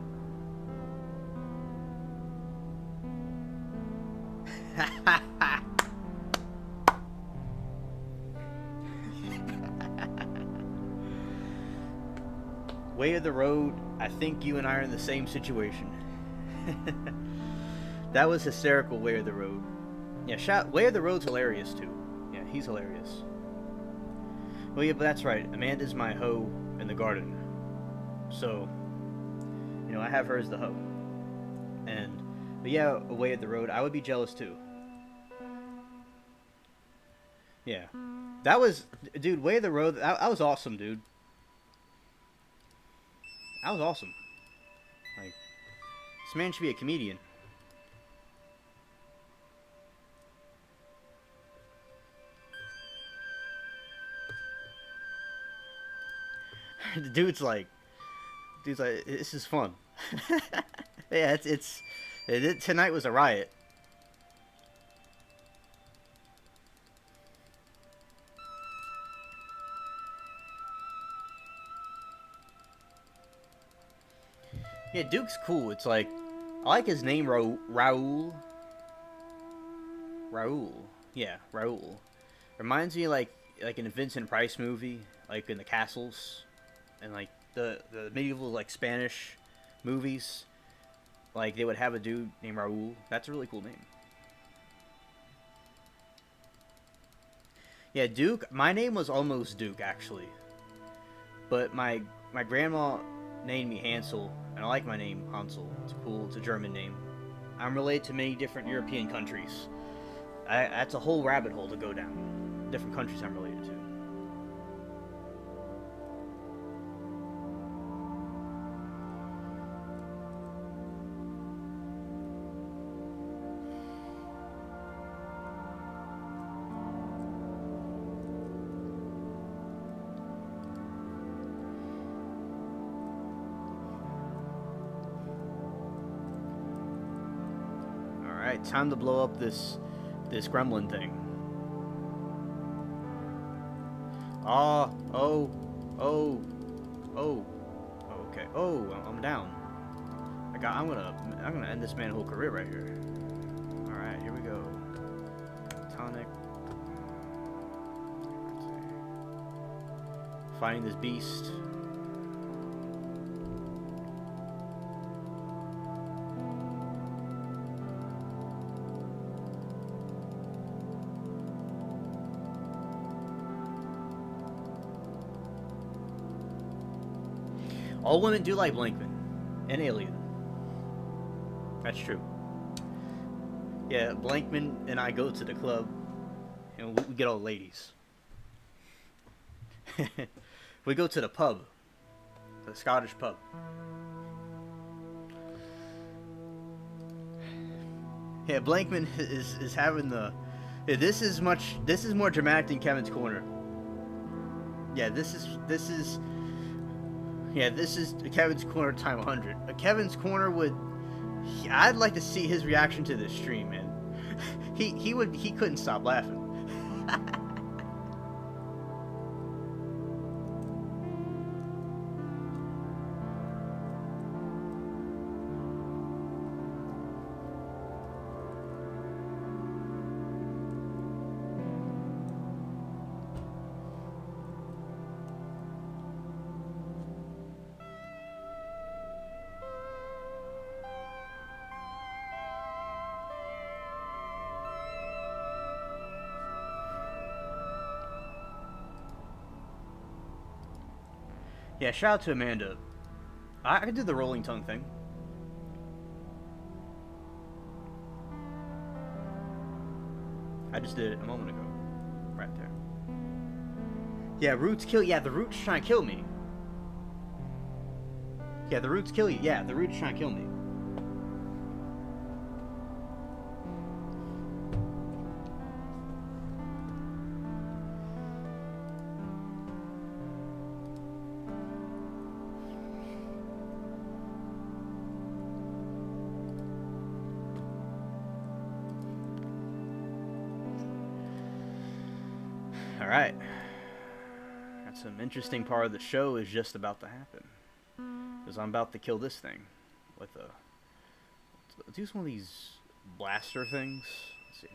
Way of the Road, I think you and I are in the same situation. That was hysterical, Way of the Road. Yeah, Way of the Road's hilarious too. Yeah, he's hilarious. Well, yeah, but that's right. Amanda's my hoe in the garden. So, you know, I have her as the hoe. But yeah, Way of the Road, I would be jealous too. Yeah. That was, dude, Way of the Road, that was awesome, dude. That was awesome. Like, this man should be a comedian. Dude's like, this is fun. Yeah, tonight was a riot. Yeah, Duke's cool. It's like, I like his name, Raul. Raul. Yeah, Raul. Reminds me like in a Vincent Price movie, like in the castles, and like the medieval like Spanish movies. Like they would have a dude named Raul. That's a really cool name. Yeah, Duke. My name was almost Duke actually, but my grandma named me Hansel, and I like my name Hansel. It's cool. It's a German name. I'm related to many different European countries. That's a whole rabbit hole to go down. Different countries I'm related to. Alright, time to blow up this gremlin thing. Oh, oh, oh, okay. Oh, I'm down. I'm gonna end this man's whole career right here. All right, here we go. Tonic. Fighting this beast. All women do like Blankman and Alien. That's true. Yeah, Blankman and I go to the club and we get all the ladies. We go to the pub, the Scottish pub. Yeah, Blankman is having the. Yeah, this is more dramatic than Kevin's Corner. Yeah, this is. Yeah, this is Kevin's Corner time 100. Kevin's Corner would. I'd like to see his reaction to this stream, man. He couldn't stop laughing. Yeah, shout out to Amanda. I can do the rolling tongue thing. I just did it a moment ago. Right there. Yeah, roots kill. Yeah, the roots trying to kill me. Yeah, the roots kill you. Yeah, the roots trying to kill me. Alright. That's some interesting part of the show is just about to happen. Because I'm about to kill this thing with a... Let's use one of these blaster things. Let's see.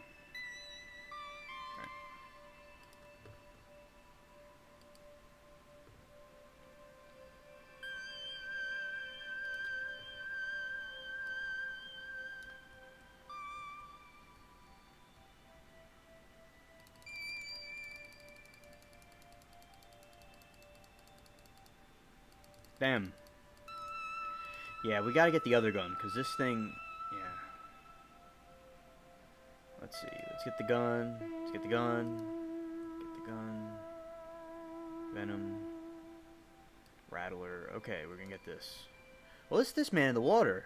Bam. Yeah, we gotta get the other gun, because this thing... Yeah. Let's see. Let's get the gun. Let's get the gun. Get the gun. Venom. Rattler. Okay, we're gonna get this. Well, it's this man in the water.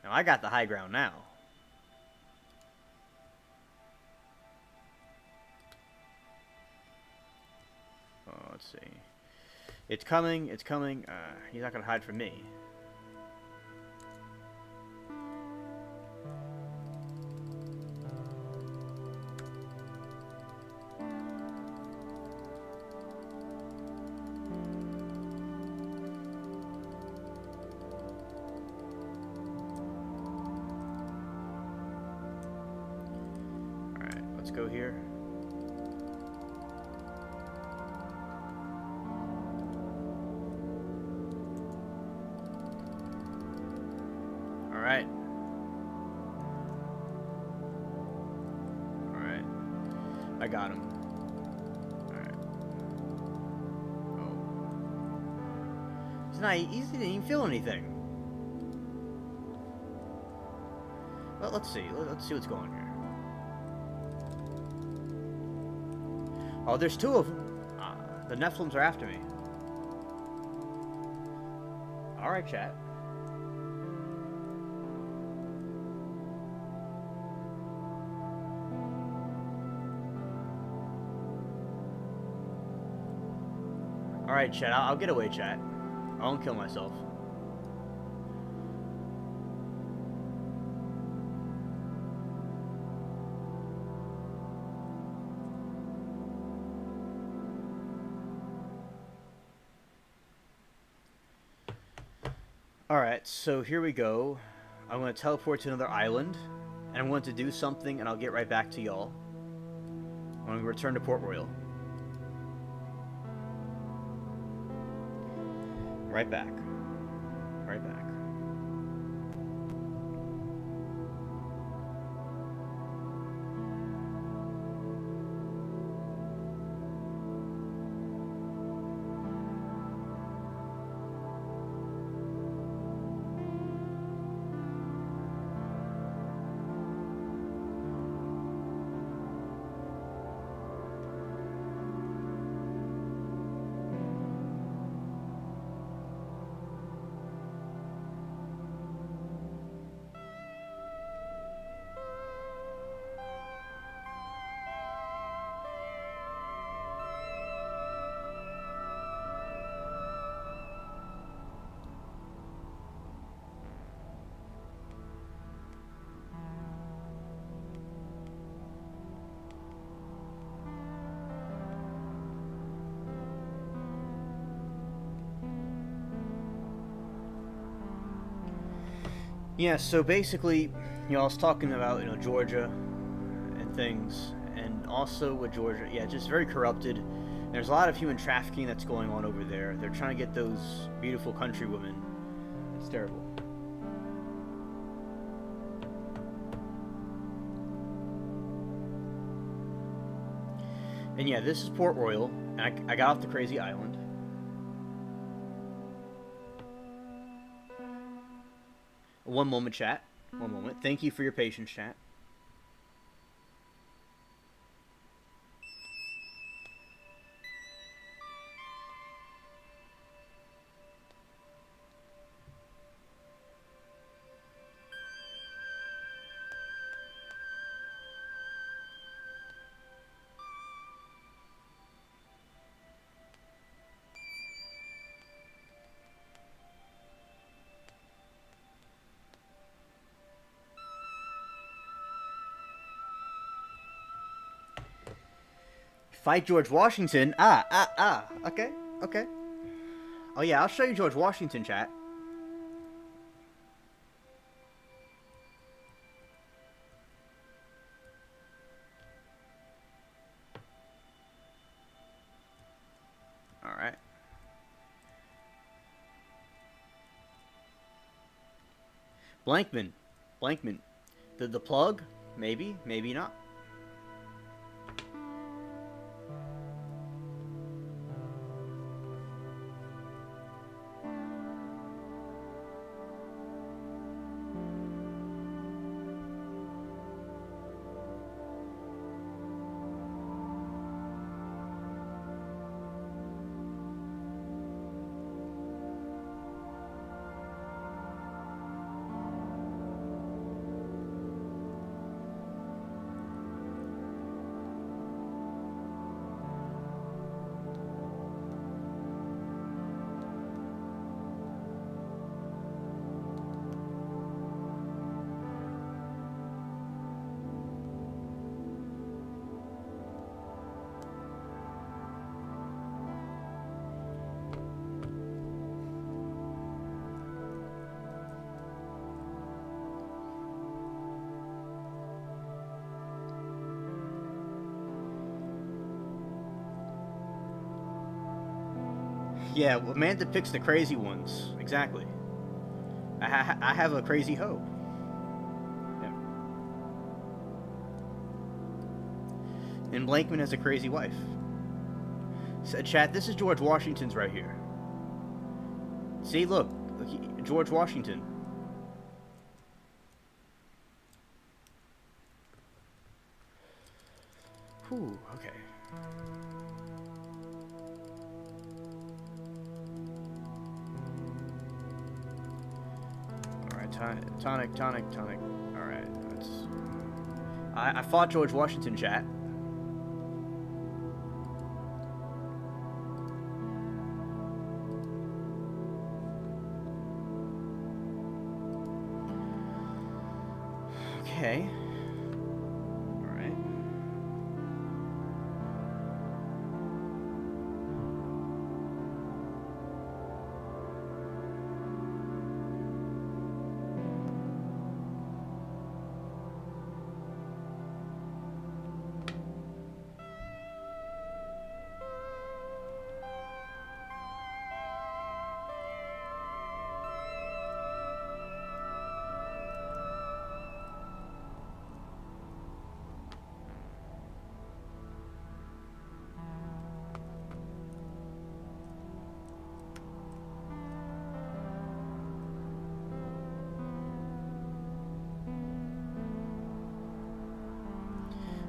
Now, I got the high ground now. Oh, let's see. It's coming. It's coming. He's not gonna hide from me. Alright, let's go here. Alright. Alright. I got him. Alright. Oh. He didn't even feel anything. Well, let's see. Let's see what's going on here. Oh, there's two of them. The Nephilims are after me. Alright, chat. Alright, chat. I'll get away, chat. I won't kill myself. Alright, so here we go. I'm going to teleport to another island, and I'm going to do something, and I'll get right back to y'all. I'm going to return to Port Royal. Right back. Right back. Yeah, so basically, I was talking about, Georgia and things, and also with Georgia, yeah, just very corrupted. There's a lot of human trafficking that's going on over there. They're trying to get those beautiful country women. It's terrible. And yeah, this is Port Royal, and I got off the crazy island. One moment, chat. One moment. Thank you for your patience, chat. Fight George Washington? Okay, okay. Oh yeah, I'll show you George Washington, chat. Blankman. Blankman. The plug? Maybe. Maybe not. Yeah, well, Amanda picks the crazy ones. Exactly. I have a crazy hoe. Yeah. And Blankman has a crazy wife. So, chat, this is George Washington's right here. See, look. George Washington. Whew, okay. Alright, tonic. Alright, I fought George Washington, chat. Okay. Alright.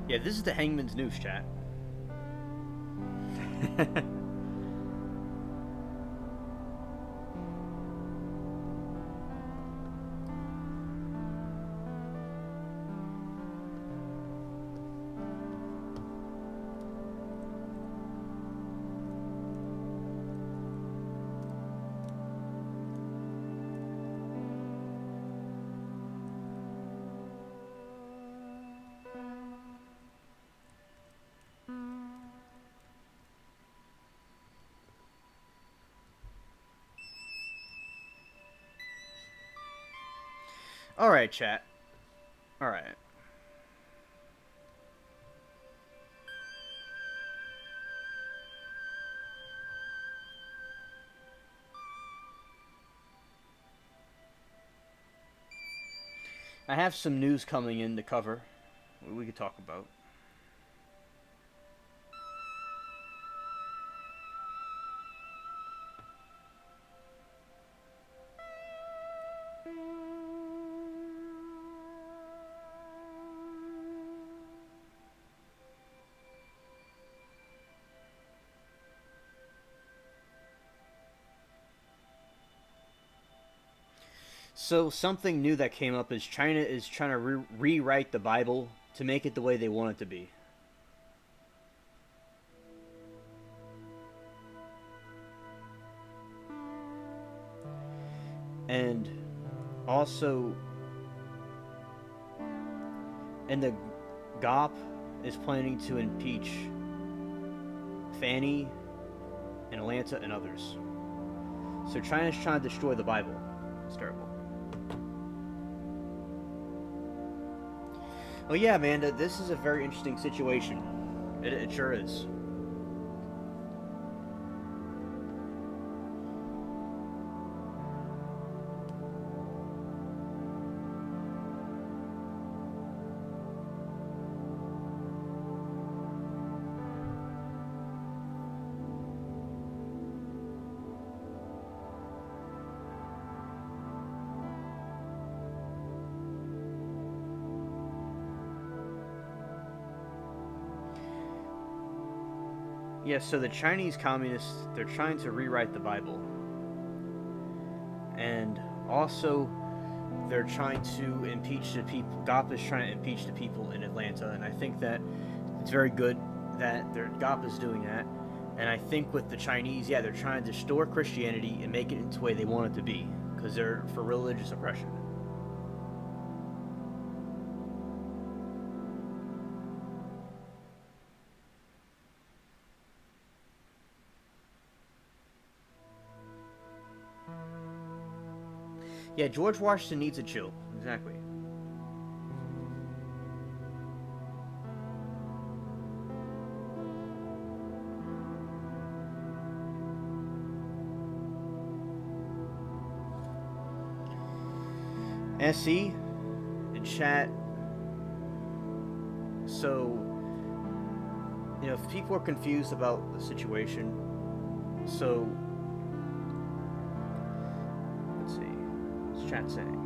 Yeah, this is the Hangman's Noose, chat. Alright, chat. Alright. I have some news coming in to cover. We could talk about. So something new that came up is China is trying to rewrite the Bible to make it the way they want it to be. And also, and the GOP is planning to impeach Fanny and Atlanta and others. So China's trying to destroy the Bible. It's terrible. Oh yeah, Amanda, this is a very interesting situation. It sure is. Yeah, so the Chinese communists, they're trying to rewrite the Bible. And also, they're trying to impeach the people. GOP is trying to impeach the people in Atlanta, and I think that it's very good that GOP is doing that. And I think with the Chinese, yeah, they're trying to distort Christianity and make it into the way they want it to be, because they're for religious oppression. Yeah, George Washington needs a chill. Exactly. SE in chat. So, if people are confused about the situation, so let's see, what's chat saying?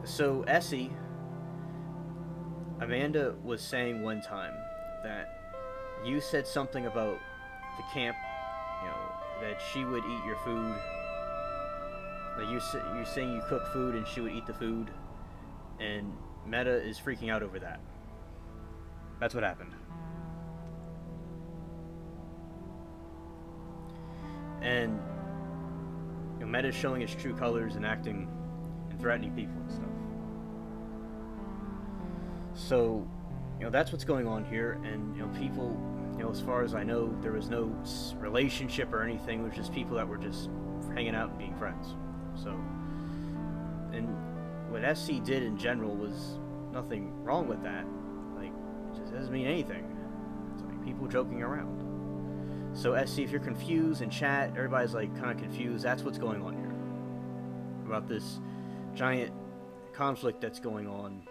So Essie, Amanda was saying one time that you said something about the camp, that she would eat your food. Like you're saying you cook food and she would eat the food, and Meta is freaking out over that. That's what happened. And Meta's showing its true colors and acting and threatening people and stuff. So, that's what's going on here, and people, as far as I know, there was no relationship or anything. It was just people that were just hanging out and being friends. So, and what SC did in general was nothing wrong with that. Like, it just doesn't mean anything. It's like people joking around. So SC, if you're confused in chat, everybody's like kind of confused. That's what's going on here about this giant conflict that's going on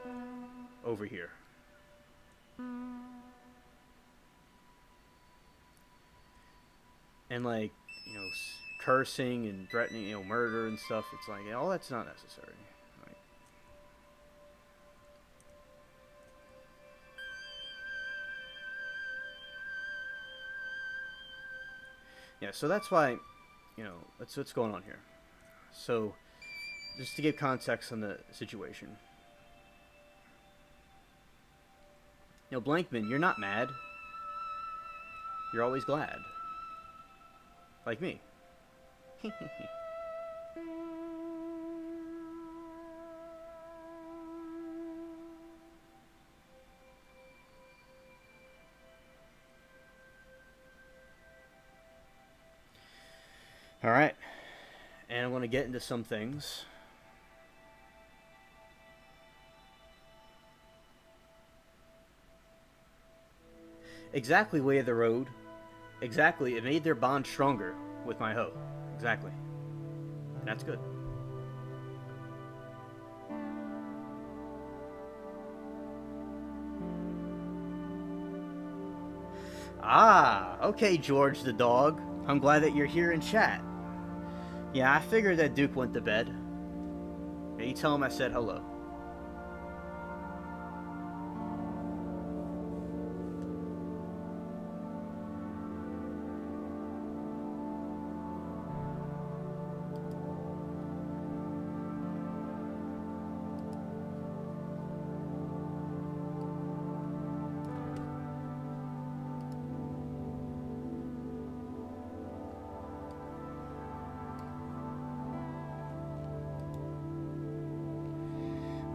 over here. And like, cursing and threatening, murder and stuff. It's like, all that's not necessary. Like, yeah, so that's why, that's what's going on here. So, just to give context on the situation. Blankman, you're not mad. You're always glad. Like me. Alright. And I want to get into some things. Exactly, Way of the Road. Exactly, it made their bond stronger with my hoe. Exactly. And that's good. Ah, okay, George the dog. I'm glad that you're here in chat. Yeah, I figured that Duke went to bed. Yeah, you tell him I said hello.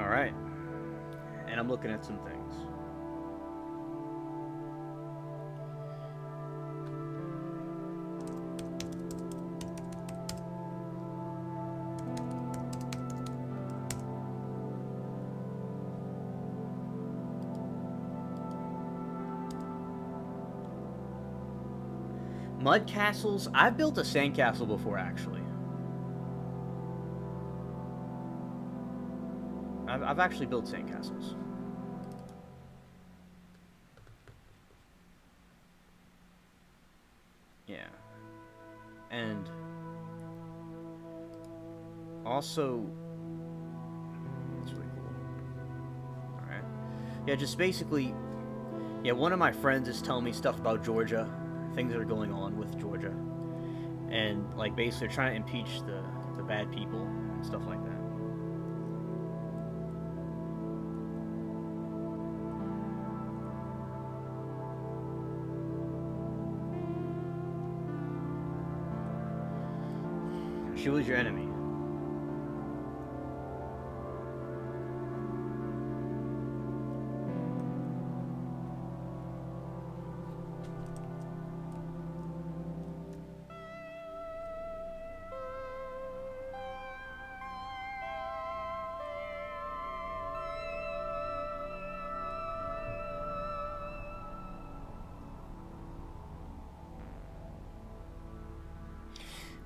Alright. And I'm looking at some things. Mud castles? I've built a sandcastle before, actually. I've actually built sandcastles. Yeah. And also, that's really Yeah, just basically, yeah, one of my friends is telling me stuff about Georgia, things that are going on with Georgia, and like basically they're trying to impeach the bad people and stuff like that. She was your enemy.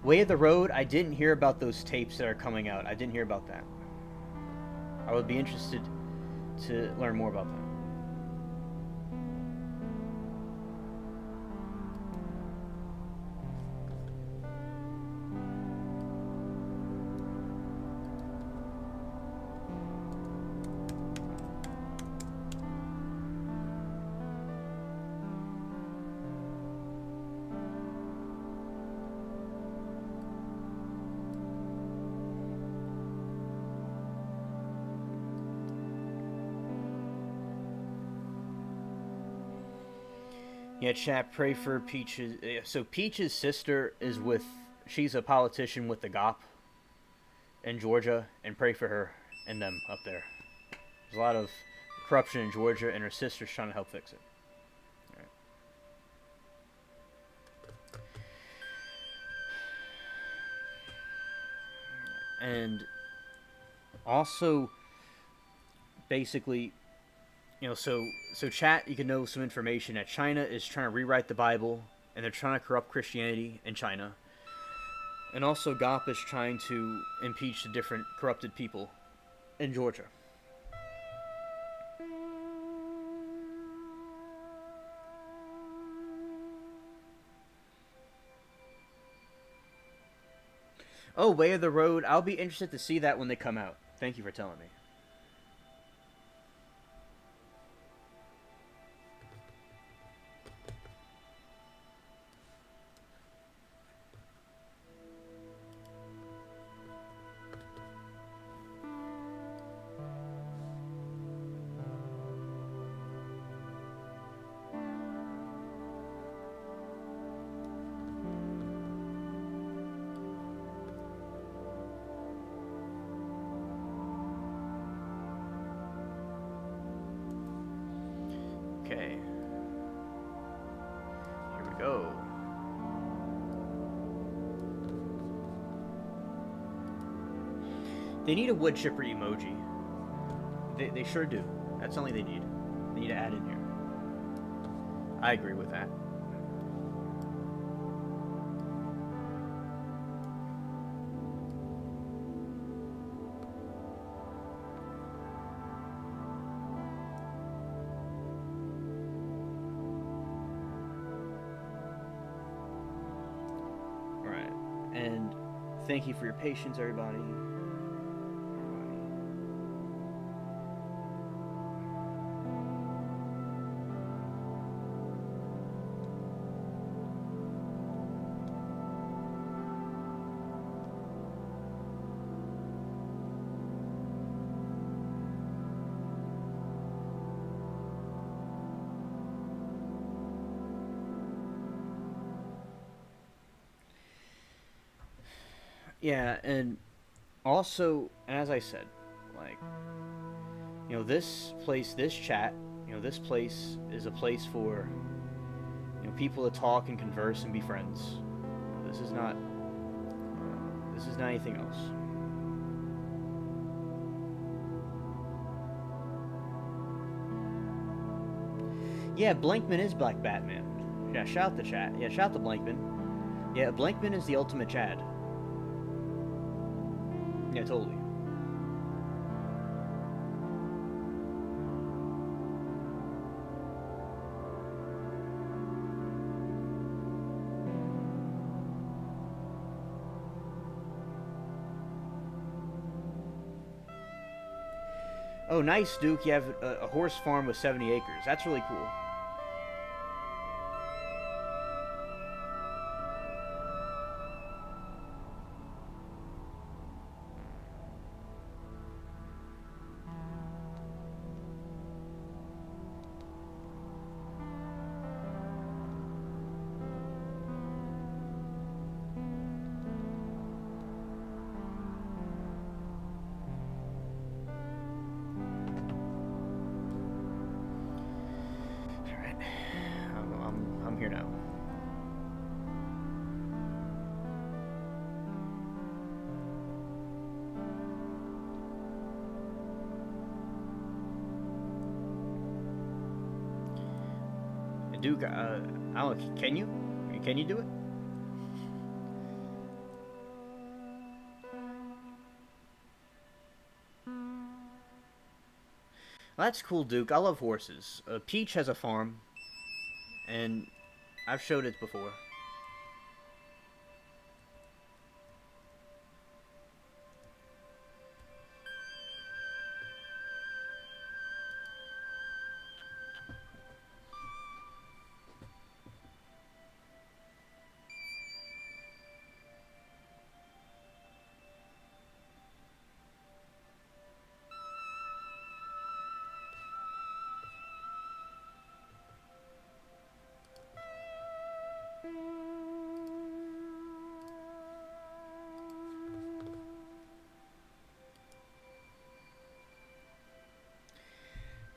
Way of the Road, I didn't hear about those tapes that are coming out. I didn't hear about that. I would be interested to learn more about that. Yeah, chat, pray for Peach's. So Peach's sister is with. She's a politician with the GOP in Georgia, and pray for her and them up there. There's a lot of corruption in Georgia, and her sister's trying to help fix it. All right. And also, basically, so chat, you can know some information that China is trying to rewrite the Bible, and they're trying to corrupt Christianity in China. And also, GOP is trying to impeach the different corrupted people in Georgia. Oh, Way of the Road. I'll be interested to see that when they come out. Thank you for telling me. Okay. Here we go. They need a wood chipper emoji. They sure do. That's something they need. They need to add in here. I agree with that. And thank you for your patience, everybody. Yeah, and also, as I said, like, this place, this chat, this place is a place for, people to talk and converse and be friends. This is not anything else. Yeah, Blankman is Black Batman. Yeah, shout the chat. Yeah, shout the Blankman. Yeah, Blankman is the ultimate Chad. Yeah, totally. Oh, nice, Duke. You have a horse farm with 70 acres. That's really cool. All right, I'm here now. Duke, I don't know, can you? Can you do it? Well, that's cool, Duke. I love horses. Peach has a farm, and I've showed it before.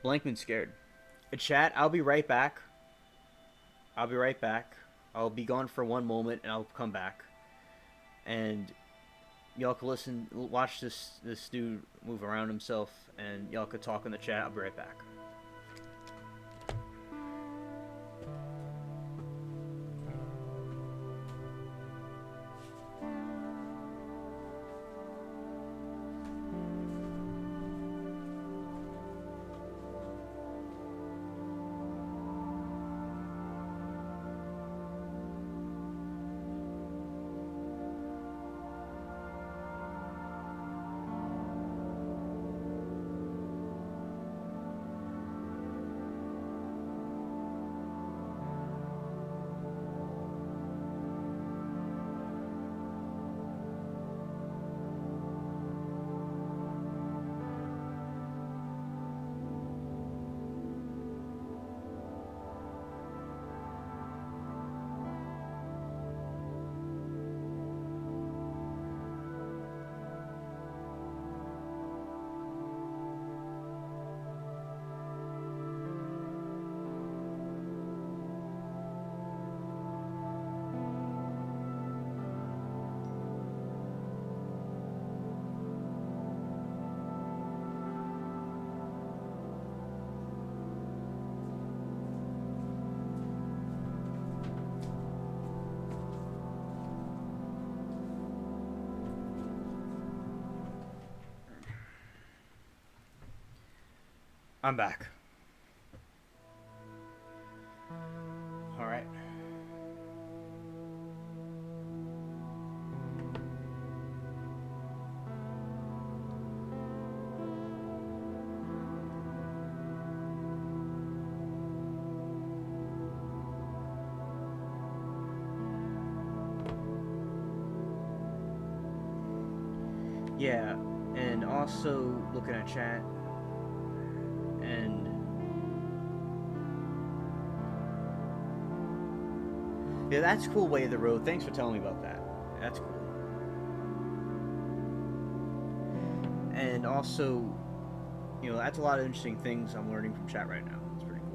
Blankman's scared. Chat, I'll be right back. I'll be right back. I'll be gone for one moment, and I'll come back. And y'all can listen, watch this dude move around himself, and y'all could talk in the chat. I'll be right back. I'm back. All right. Yeah, and also looking at chat, and yeah, that's cool. Way of the road. Thanks for telling me about that. That's cool. And also, that's a lot of interesting things I'm learning from chat right now. It's pretty cool.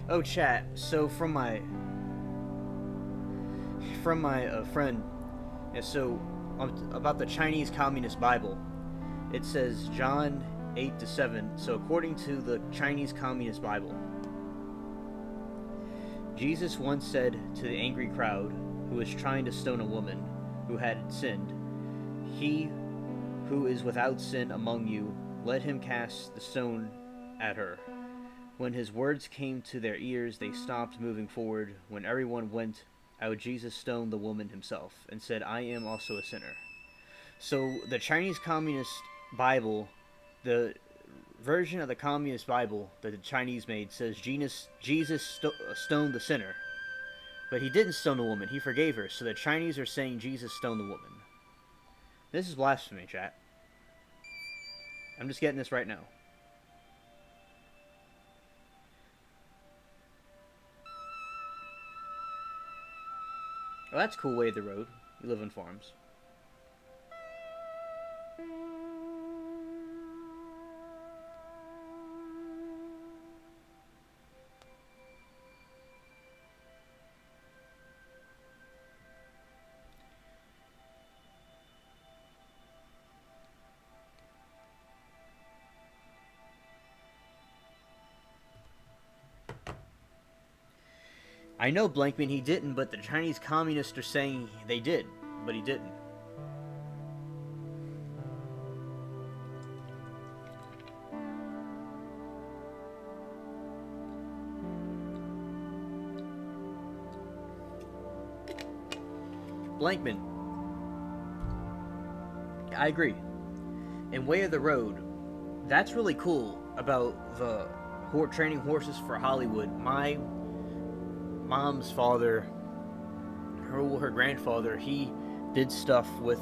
Oh, chat. So from my friend, yeah, so about the Chinese Communist Bible, it says John 8 to 7. So, according to the Chinese Communist Bible, Jesus once said to the angry crowd who was trying to stone a woman who had sinned, "He who is without sin among you, let him cast the stone at her." When his words came to their ears, they stopped moving forward. When everyone went out, Jesus stoned the woman himself and said, "I am also a sinner." So the Chinese Communist Bible, the version of the Communist Bible that the Chinese made, says Jesus stoned the sinner. But he didn't stone the woman. He forgave her. So the Chinese are saying Jesus stoned the woman. This is blasphemy, chat. I'm just getting this right now. Oh, that's a cool way of the road. You live on farms. I know, Blankman, he didn't, but the Chinese communists are saying they did, but he didn't. Blankman, I agree. In Way of the Road, that's really cool about the training horses for Hollywood. My mom's father, her grandfather, he did stuff with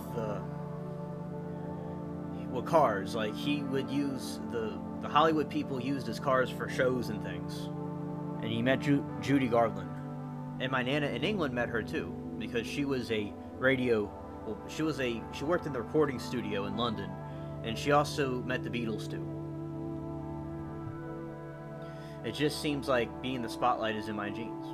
cars. Like, he would use the Hollywood people used his cars for shows and things. And he met Judy Garland. And my nana in England met her too, because she was a radio. Well, she worked in the recording studio in London, and she also met the Beatles too. It just seems like being in the spotlight is in my genes.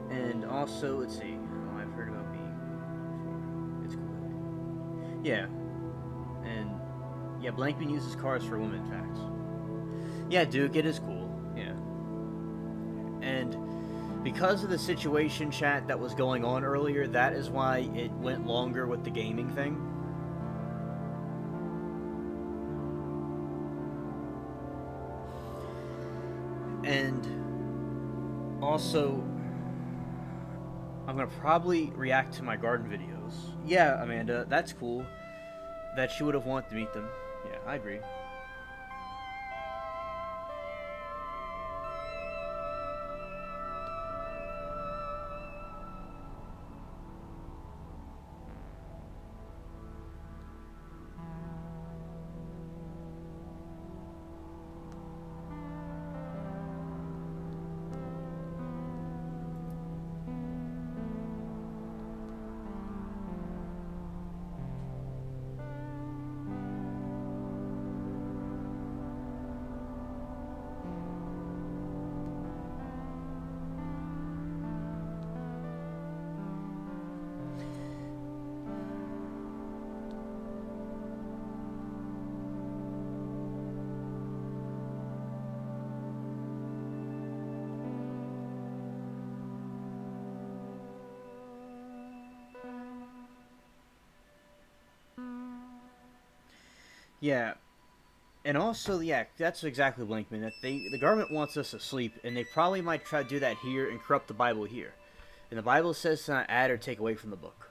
And also, let's see. Oh, I've heard about being before. It's cool. Yeah. And yeah, Blankman uses cars for women facts. Yeah, Duke, it is cool. Yeah. And because of the situation, chat, that was going on earlier, that is why it went longer with the gaming thing. And also, I'm gonna probably react to my garden videos. Yeah, Amanda, that's cool that she would have wanted to meet them. Yeah, I agree. Yeah, and also, yeah, that's exactly Blankman. That the government wants us to sleep, and they probably might try to do that here and corrupt the Bible here. And the Bible says to not add or take away from the book.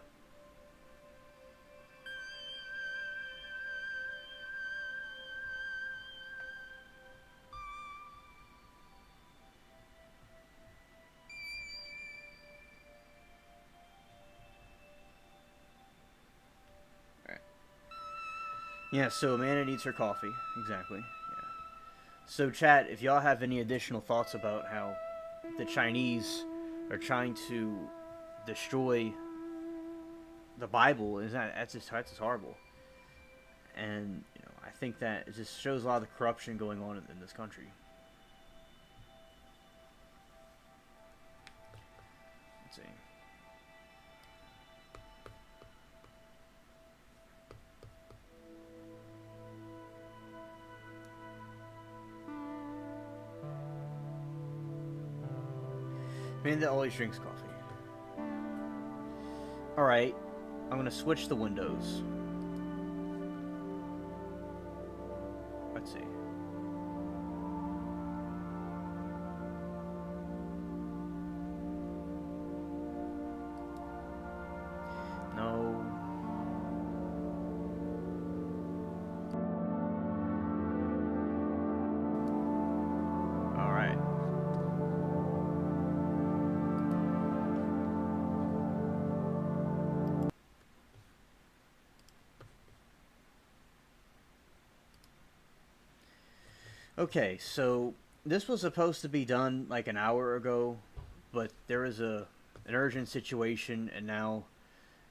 Yeah, so Amanda needs her coffee. Exactly. Yeah. So, chat, if y'all have any additional thoughts about how the Chinese are trying to destroy the Bible, that's just horrible. And I think that it just shows a lot of the corruption going on in this country. Let's see. Amanda always drinks coffee. Alright, I'm gonna switch the windows. Let's see. No. Alright. Okay, so this was supposed to be done like an hour ago, but there was an urgent situation, and now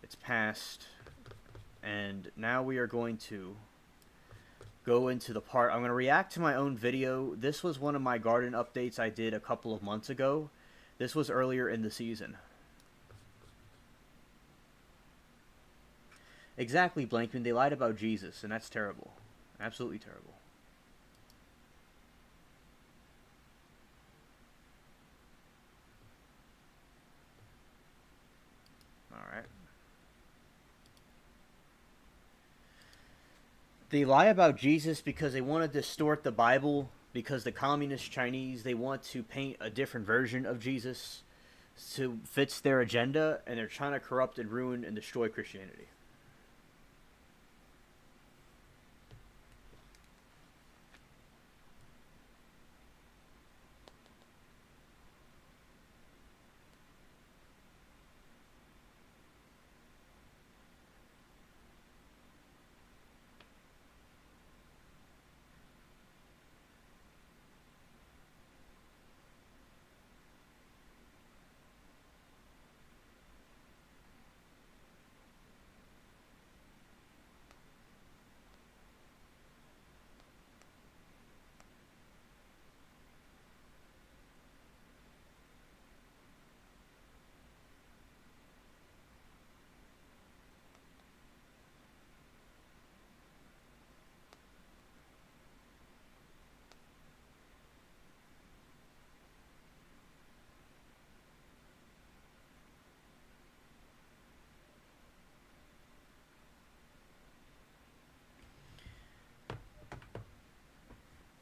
it's passed. And now we are going to go into the part. I'm going to react to my own video. This was one of my garden updates I did a couple of months ago. This was earlier in the season. Exactly, Blankman. They lied about Jesus, and that's terrible. Absolutely terrible. Alright. They lie about Jesus because they want to distort the Bible, because the communist Chinese, they want to paint a different version of Jesus to fits their agenda, and they're trying to corrupt and ruin and destroy Christianity.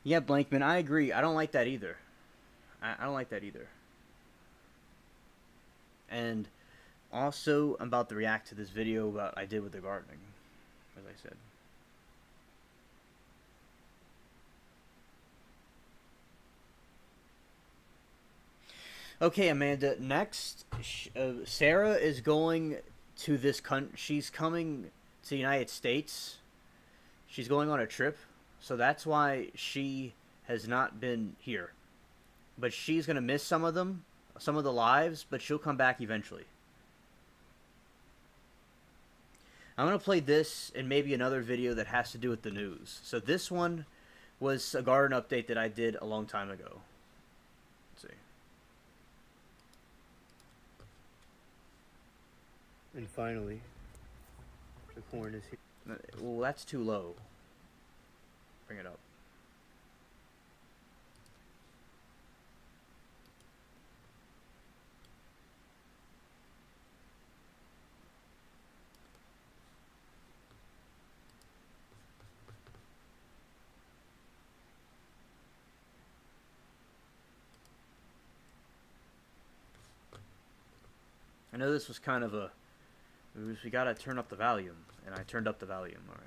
Yeah, Blankman, I agree. I don't like that either. I don't like that either. And also, I'm about to react to this video about I did with the gardening, as I said. Okay, Amanda. Next, Sarah is going to this country. She's coming to the United States. She's going on a trip, so that's why she has not been here. But she's gonna miss some of them, some of the lives, but she'll come back eventually. I'm gonna play this and maybe another video that has to do with the news. So this one was a garden update that I did a long time ago. Let's see. And finally, the corn is here. Well, that's too low. Bring it up. I know this was kind of we gotta turn up the volume, and I turned up the volume. All right.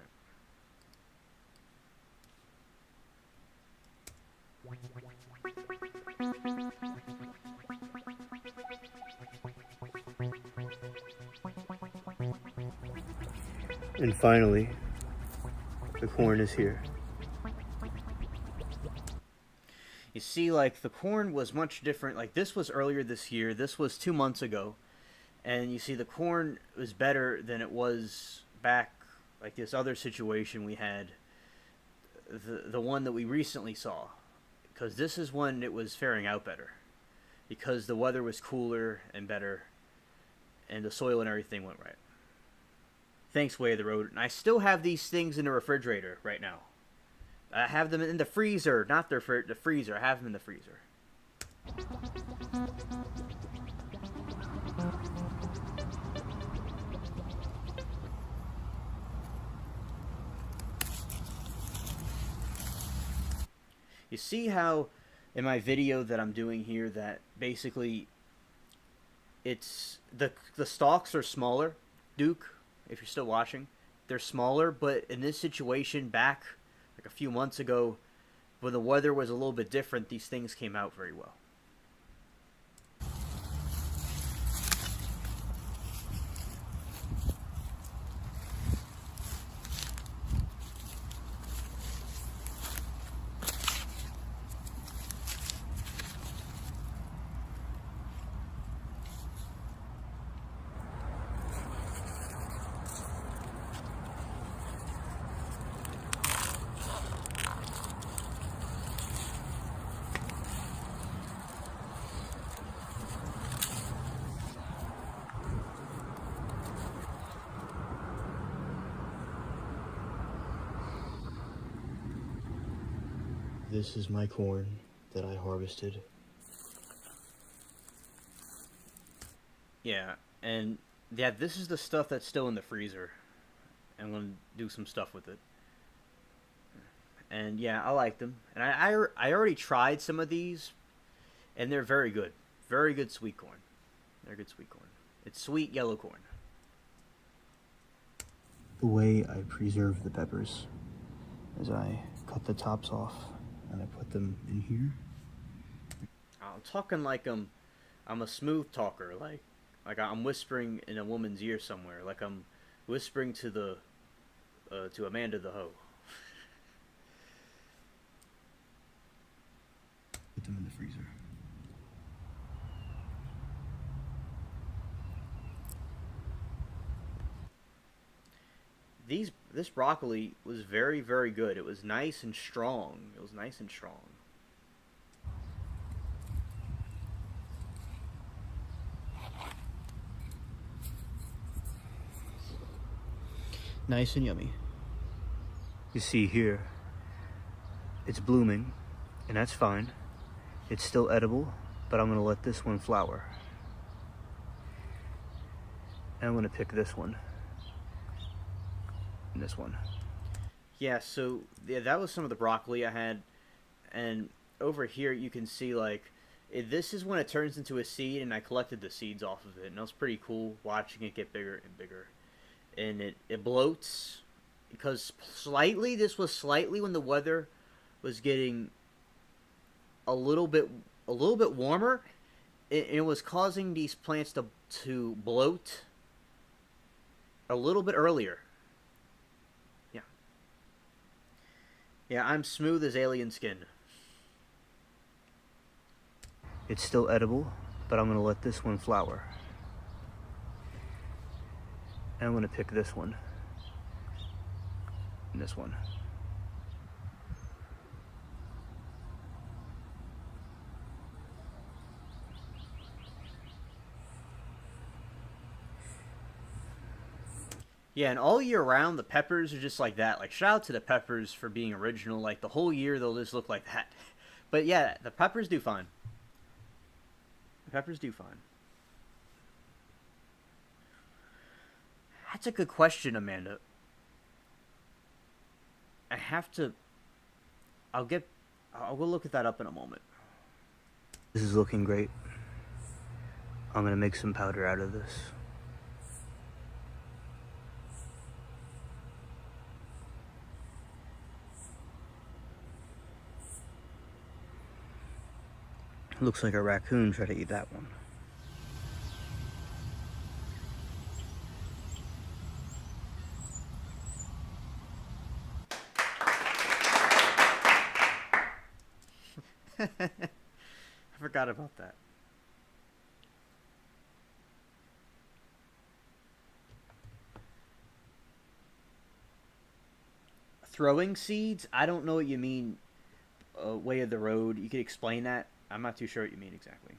And finally, The corn is here. You see, like, the corn was much different. Like, this was earlier this year. This was 2 months ago. And you see, the corn was better than it was back, like, this other situation we had. The one that we recently saw. Because this is when it was faring out better. Because the weather was cooler and better. And the soil and everything went right. Thanks, Way of the Road. And I still have these things in the refrigerator right now. I have them in the freezer, not the freezer. I have them in the freezer. You see how in my video that I'm doing here that basically it's the stalks are smaller, Duke, if you're still watching. They're smaller, but in this situation back like a few months ago, when the weather was a little bit different, these things came out very well. This is my corn that I harvested. Yeah, and yeah, this is the stuff that's still in the freezer. I'm going to do some stuff with it. And yeah, I like them. And I already tried some of these, and they're very good. Very good sweet corn. They're good sweet corn. It's sweet yellow corn. The way I preserve the peppers is I cut the tops off and I put them in here. I'm talking like I'm a smooth talker, like I'm whispering in a woman's ear somewhere, like I'm whispering to Amanda the hoe. Put them in the freezer. This broccoli was very, very good. It was nice and strong. It was nice and strong. Nice and yummy. You see here, it's blooming, and that's fine. It's still edible, but I'm gonna let this one flower. And I'm gonna pick this one. And this one. Yeah, so yeah, that was some of the broccoli I had. And over here you can see, like, this is when it turns into a seed, and I collected the seeds off of it. And it was pretty cool watching it get bigger and bigger. And it bloats, because this was slightly when the weather was getting a little bit warmer. It was causing these plants to bloat a little bit earlier. Yeah, I'm smooth as alien skin. It's still edible, but I'm going to let this one flower. And I'm going to pick this one. And this one. Yeah, and all year round, the peppers are just like that. Like, shout out to the peppers for being original. Like, the whole year, they'll just look like that. But yeah, the peppers do fine. The peppers do fine. That's a good question, Amanda. I'll go look at that up in a moment. This is looking great. I'm going to make some powder out of this. Looks like a raccoon tried to eat that one. I forgot about that. Throwing seeds? I don't know what you mean. Way of the road. You could explain that. I'm not too sure what you mean exactly.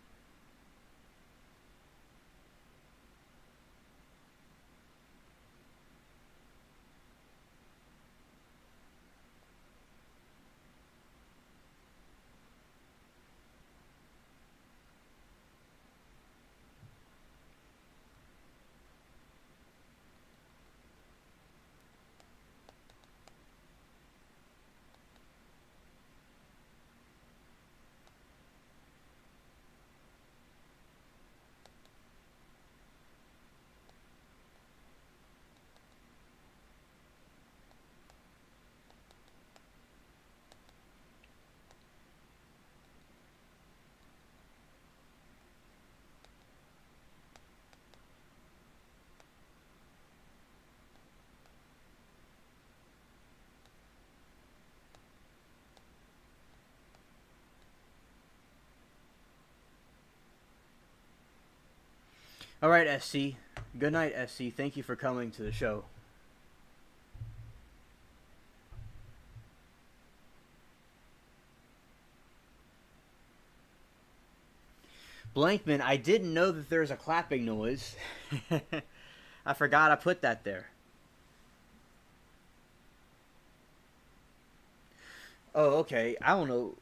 All right, SC. Good night, SC. Thank you for coming to the show. Blankman, I didn't know that there's a clapping noise. I forgot I put that there. Oh, okay. I don't know.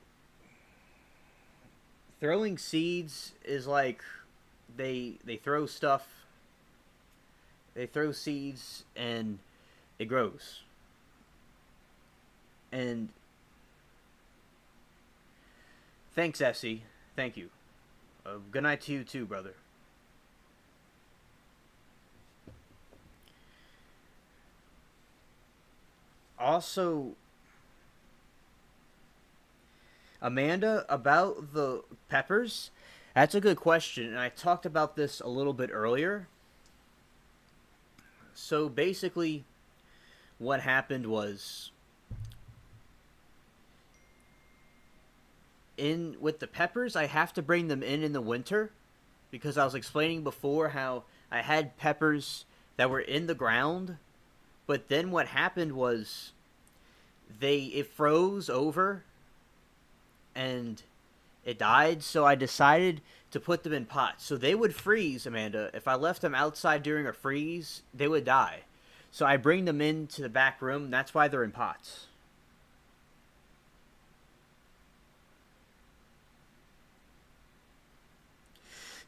Throwing seeds is like they throw stuff. They throw seeds and it grows. And thanks, Essie. Thank you. Good night to you too, brother. Also, Amanda, about the peppers, that's a good question, and I talked about this a little bit earlier. So basically, what happened was in with the peppers, I have to bring them in the winter because I was explaining before how I had peppers that were in the ground, but then what happened was it froze over and it died, so I decided to put them in pots. So they would freeze, Amanda. If I left them outside during a freeze, they would die. So I bring them into the back room. That's why they're in pots.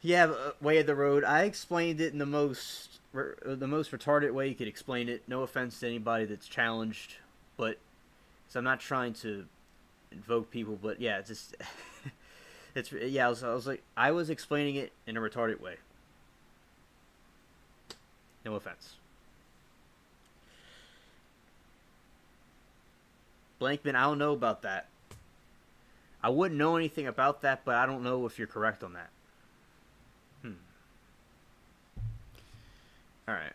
Yeah, way of the road. I explained it in the most retarded way you could explain it. No offense to anybody that's challenged, but so I'm not trying to invoke people, but yeah, it's just it's yeah. I was like I was explaining it in a retarded way. No offense. Blankman, I don't know about that. I wouldn't know anything about that, but I don't know if you're correct on that. Hmm. All right.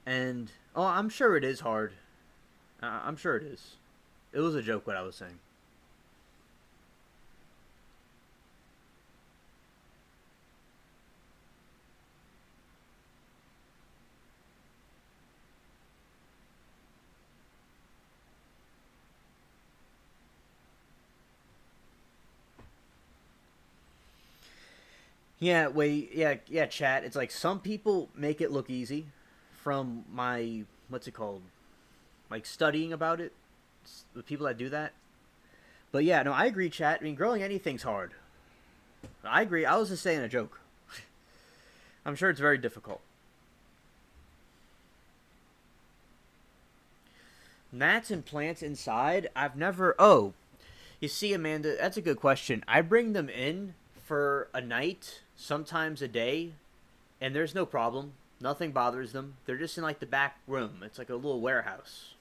And oh, I'm sure it is hard. I'm sure it is. It was a joke what I was saying. Yeah, wait, yeah, chat. It's like some people make it look easy from my what's it called? Like studying about it. The people that do that. But yeah, no, I agree, chat. I mean, growing anything's hard. I agree. I was just saying a joke. I'm sure it's very difficult. gnats and plants inside. I've never. Oh, you see, Amanda, that's a good question. I bring them in for a night, sometimes a day, and there's no problem. Nothing bothers them. They're just in like the back room. It's like a little warehouse.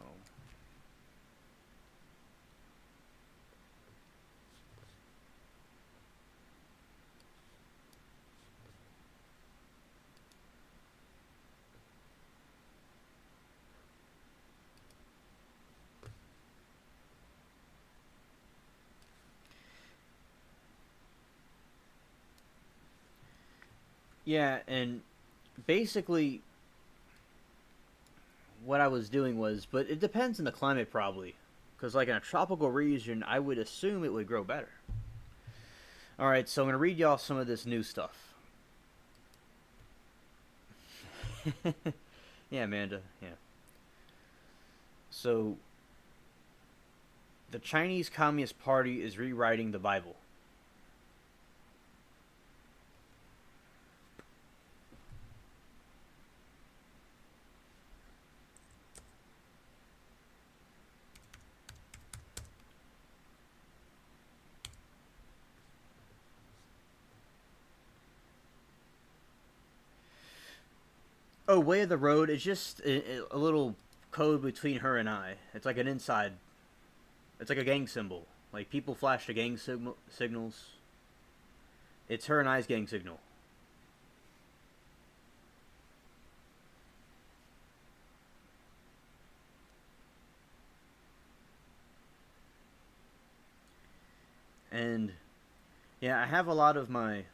Oh. Yeah, and basically what I was doing was, but it depends on the climate probably, because like in a tropical region, I would assume it would grow better. All right, so I'm gonna read y'all some of this new stuff. Yeah, Amanda. Yeah. So the Chinese Communist Party is rewriting the Bible. Oh, Way of the Road is just a little code between her and I. It's like an inside. It's like a gang symbol. Like people flash the gang signals. It's her and I's gang signal. And yeah, I have a lot of my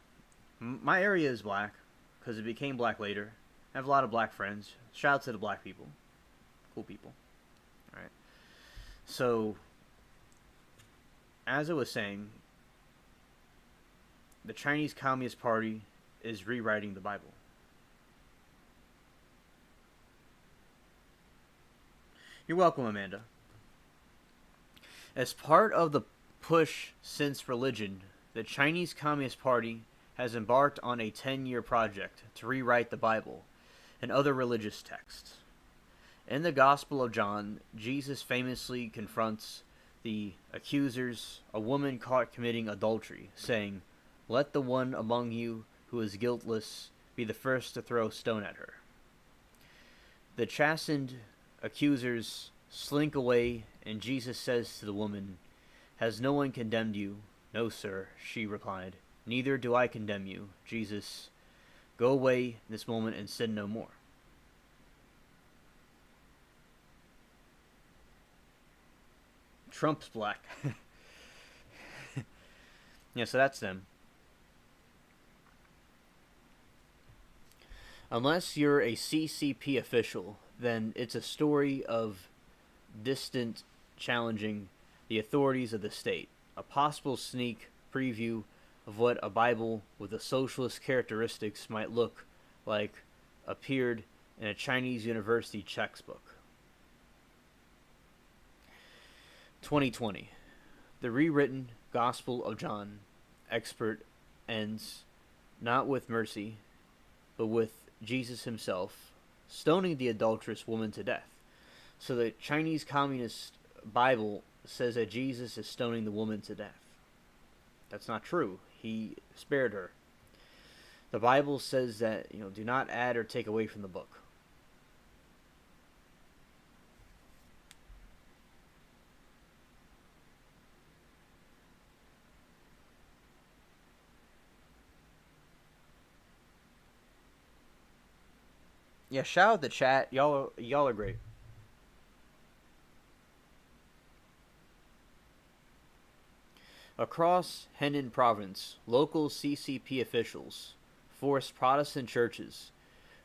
area is black because it became black later. I have a lot of black friends. Shout out to the black people, cool people. All right. So as I was saying, the Chinese Communist Party is rewriting the Bible. You're welcome, Amanda. As part of the push since religion, the Chinese Communist Party has embarked on a 10-year project to rewrite the Bible and other religious texts. In the Gospel of John, Jesus famously confronts the accusers, a woman caught committing adultery, saying, "Let the one among you who is guiltless be the first to throw a stone at her." The chastened accusers slink away, and Jesus says to the woman, "Has no one condemned you?" "No, sir," she replied. "Neither do I condemn you." Jesus, "Go away this moment and sin no more." Trump's black. Yeah, so that's them. Unless you're a CCP official, then it's a story of distant challenging the authorities of the state. A possible sneak preview of what a Bible with the socialist characteristics might look like appeared in a Chinese university textbook. 2020. The rewritten Gospel of John expert ends not with mercy, but with Jesus himself stoning the adulterous woman to death. So the Chinese Communist Bible says that Jesus is stoning the woman to death. That's not true. He spared her. The Bible says that, do not add or take away from the book. Yeah, shout out the chat. Y'all are great. Across Henan province, local CCP officials forced Protestant churches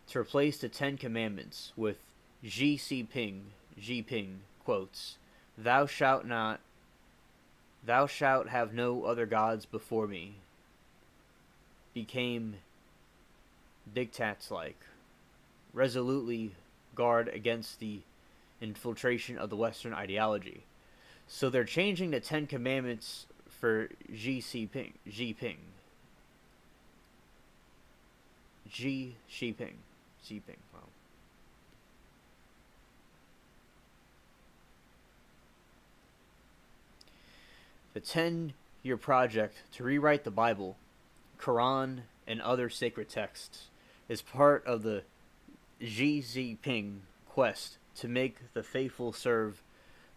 to replace the Ten Commandments with Xi Ping quotes, "Thou shalt not, thou shalt have no other gods before me," became diktats like, resolutely guard against the infiltration of the Western ideology. So they're changing the Ten Commandments for Xi Ping. Xi Ping. Xi Ping. Wow. The 10-year project to rewrite the Bible, Quran, and other sacred texts is part of the Xi Jinping quest to make the faithful serve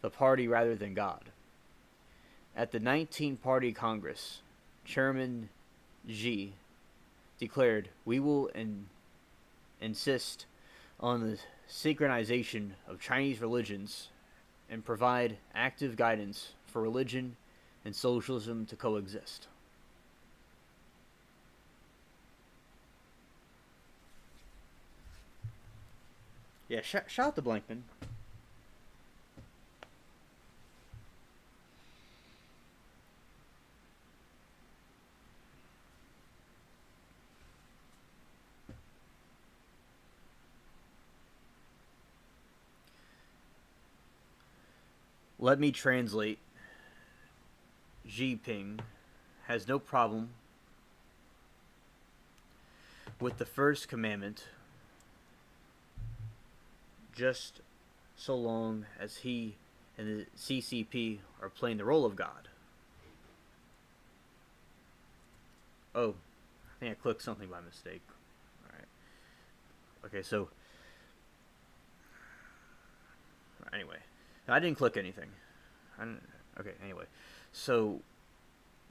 the party rather than God. At the 19th Party Congress, Chairman Xi declared, "We will insist on the synchronization of Chinese religions and provide active guidance for religion and socialism to coexist." Yeah, shout out to Blankman. Let me translate. Xi Jinping has no problem with the first commandment just so long as he and the CCP are playing the role of God. Oh, I think I clicked something by mistake. Alright. Okay, so anyway. I didn't click anything. Okay, anyway. So,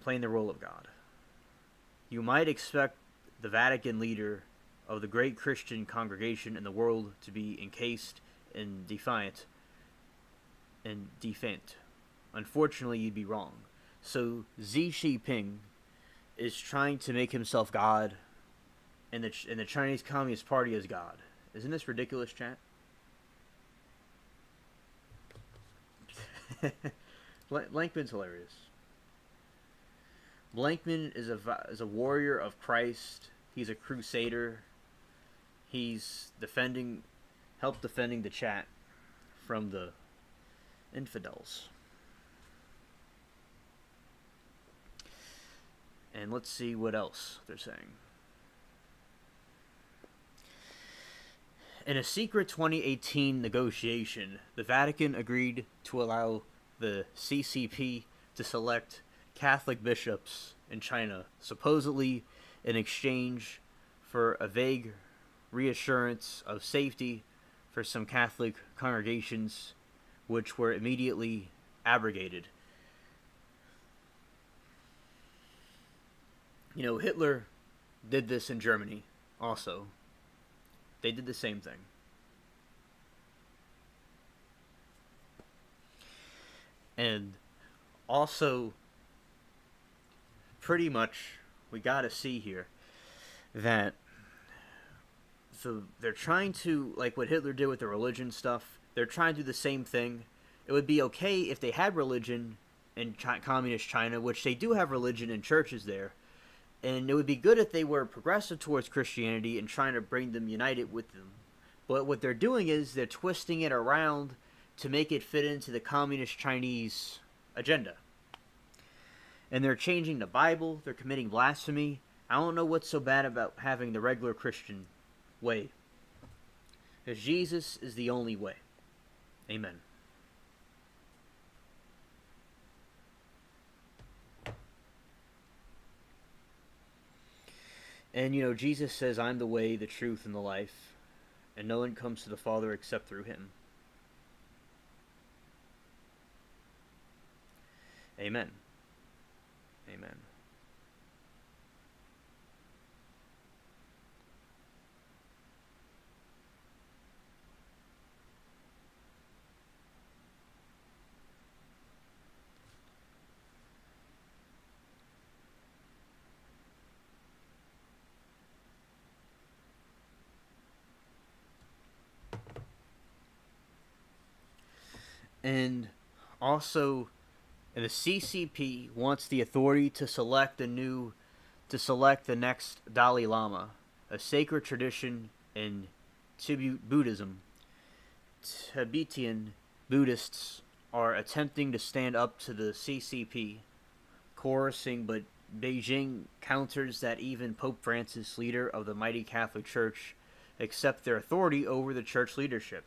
playing the role of God. You might expect the Vatican leader of the great Christian congregation in the world to be encased in defiant. Unfortunately, you'd be wrong. So Xi Jinping is trying to make himself God, and the Chinese Communist Party is God. Isn't this ridiculous, chat? Blankman's hilarious. Blankman is a warrior of Christ. He's a crusader. He's helped defending the chat from the infidels. And let's see what else they're saying. In a secret 2018 negotiation, the Vatican agreed to allow the CCP to select Catholic bishops in China, supposedly in exchange for a vague reassurance of safety for some Catholic congregations, which were immediately abrogated. You know, Hitler did this in Germany also. They did the same thing. And also, pretty much, we gotta see here that they're trying to, like what Hitler did with the religion stuff, they're trying to do the same thing. It would be okay if they had religion in communist China, which they do have religion and churches there, and it would be good if they were progressive towards Christianity and trying to bring them united with them. But what they're doing is they're twisting it around to make it fit into the communist Chinese agenda. And they're changing the Bible, they're committing blasphemy. I don't know what's so bad about having the regular Christian way. Because Jesus is the only way. Amen. And, you know, Jesus says, "I'm the way, the truth, and the life, and no one comes to the Father except through him." Amen. Amen. And also, the CCP wants the authority to select the next Dalai Lama, a sacred tradition in Buddhism. Tibetan Buddhists are attempting to stand up to the CCP, coercing, but Beijing counters that even Pope Francis, leader of the mighty Catholic Church, accept their authority over the church leadership.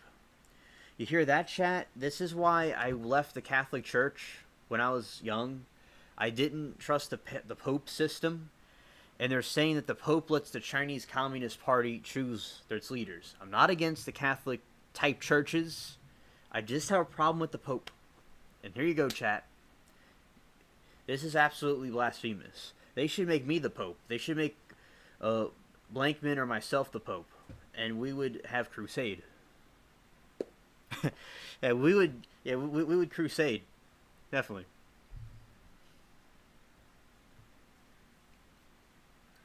You hear that, chat? This is why I left the Catholic Church when I was young. I didn't trust the Pope system, and they're saying that the Pope lets the Chinese Communist Party choose its leaders. I'm not against the Catholic type churches. I just have a problem with the Pope. And here you go, chat. This is absolutely blasphemous. They should make me the Pope. They should make Blankman or myself the Pope, and we would have crusade. Yeah, we would crusade, definitely.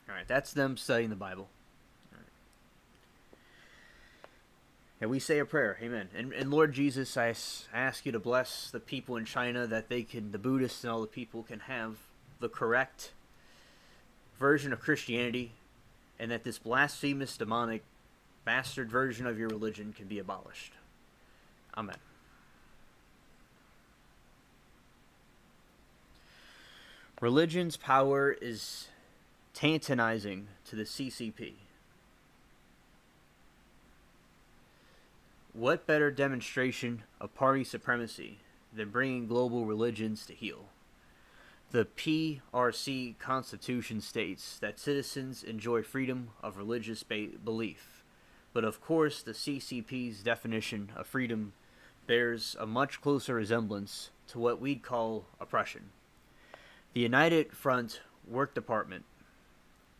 All right, that's them studying the Bible. All right. And we say a prayer, amen. And Lord Jesus, I ask you to bless the people in China, that the Buddhists and all the people can have the correct version of Christianity, and that this blasphemous, demonic, bastard version of your religion can be abolished. Amen. Religion's power is tantalizing to the CCP. What better demonstration of party supremacy than bringing global religions to heel? The PRC Constitution states that citizens enjoy freedom of religious belief, but of course the CCP's definition of freedom bears a much closer resemblance to what we'd call oppression. The United Front Work Department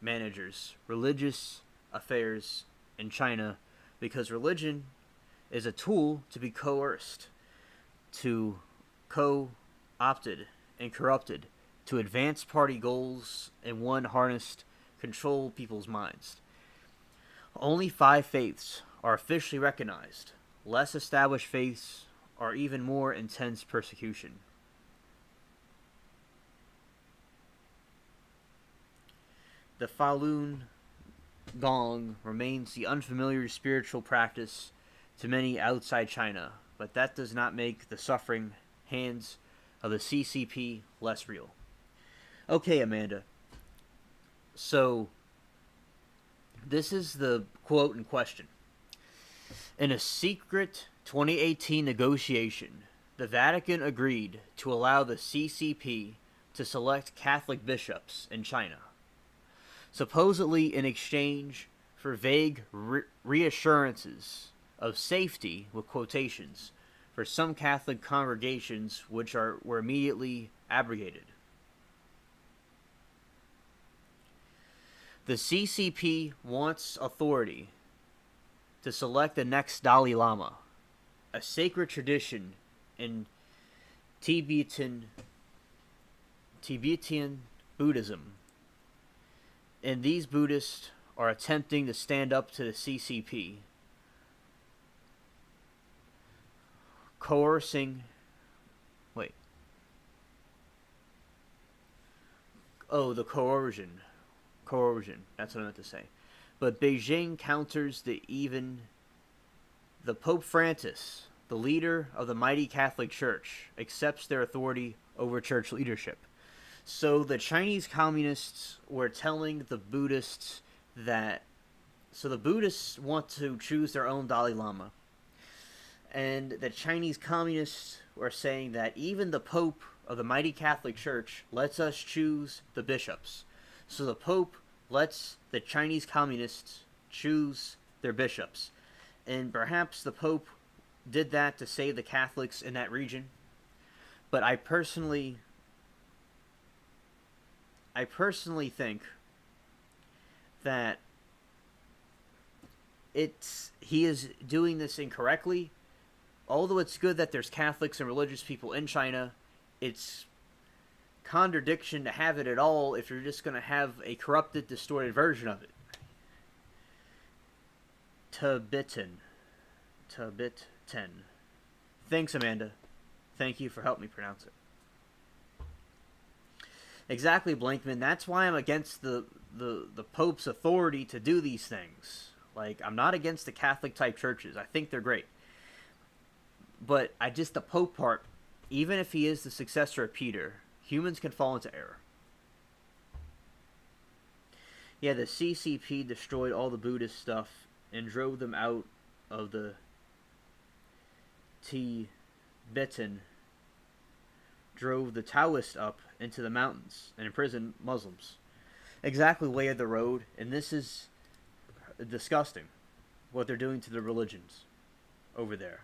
managers religious affairs in China because religion is a tool to be coerced, to co-opted and corrupted, to advance party goals, and one harnessed control people's minds. Only 5 faiths are officially recognized. Less established faiths are even more intense persecution. The Falun Gong remains the unfamiliar spiritual practice to many outside China, but that does not make the suffering hands of the CCP less real. Okay, Amanda. So, this is the quote in question. In a secret 2018 negotiation, the Vatican agreed to allow the CCP to select Catholic bishops in China, supposedly in exchange for vague reassurances of safety, with quotations, for some Catholic congregations which were immediately abrogated. The CCP wants authority to select the next Dalai Lama, a sacred tradition in Tibetan Buddhism. And these Buddhists are attempting to stand up to the CCP, coercing. The coercion. That's what I meant to say. But Beijing counters the Pope Francis, the leader of the mighty Catholic Church, accepts their authority over church leadership. So the Chinese communists were telling the Buddhists that... So the Buddhists want to choose their own Dalai Lama. And the Chinese communists were saying that even the Pope of the mighty Catholic Church lets us choose the bishops. So the Pope lets the Chinese communists choose their bishops. And perhaps the Pope did that to save the Catholics in that region. But I personally think that he is doing this incorrectly. Although it's good that there's Catholics and religious people in China, it's contradiction to have it at all if you're just going to have a corrupted, distorted version of it. Tibetan. Thanks, Amanda. Thank you for helping me pronounce it. Exactly, Blankman. That's why I'm against the Pope's authority to do these things. Like, I'm not against the Catholic type churches. I think they're great. But the Pope part, even if he is the successor of Peter, humans can fall into error. Yeah, the CCP destroyed all the Buddhist stuff and drove them out of the Tibetan, drove the Taoists up into the mountains and imprisoned Muslims. Exactly, way of the road, and this is disgusting what they're doing to the religions over there.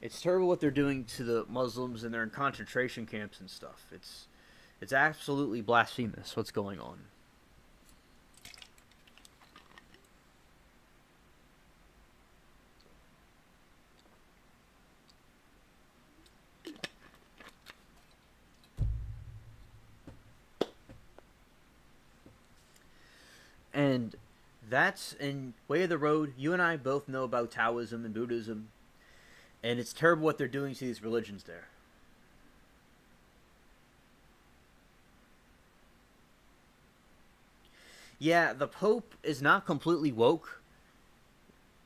It's terrible what they're doing to the Muslims, and they're in concentration camps and stuff. It's absolutely blasphemous what's going on. And that's in Way of the Road. You and I both know about Taoism and Buddhism, and it's terrible what they're doing to these religions there. Yeah, the Pope is not completely woke.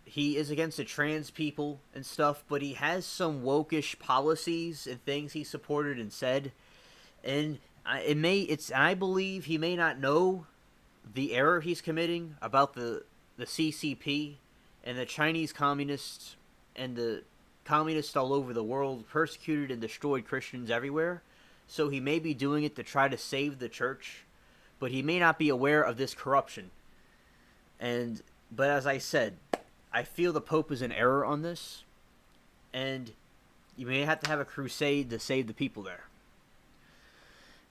He is against the trans people and stuff, but he has some wokish policies and things he supported and said. And I believe he may not know the error he's committing about the CCP and the Chinese communists and the communists all over the world persecuted and destroyed Christians everywhere. So he may be doing it to try to save the church, but he may not be aware of this corruption. But as I said, I feel the Pope is in error on this, and you may have to have a crusade to save the people there.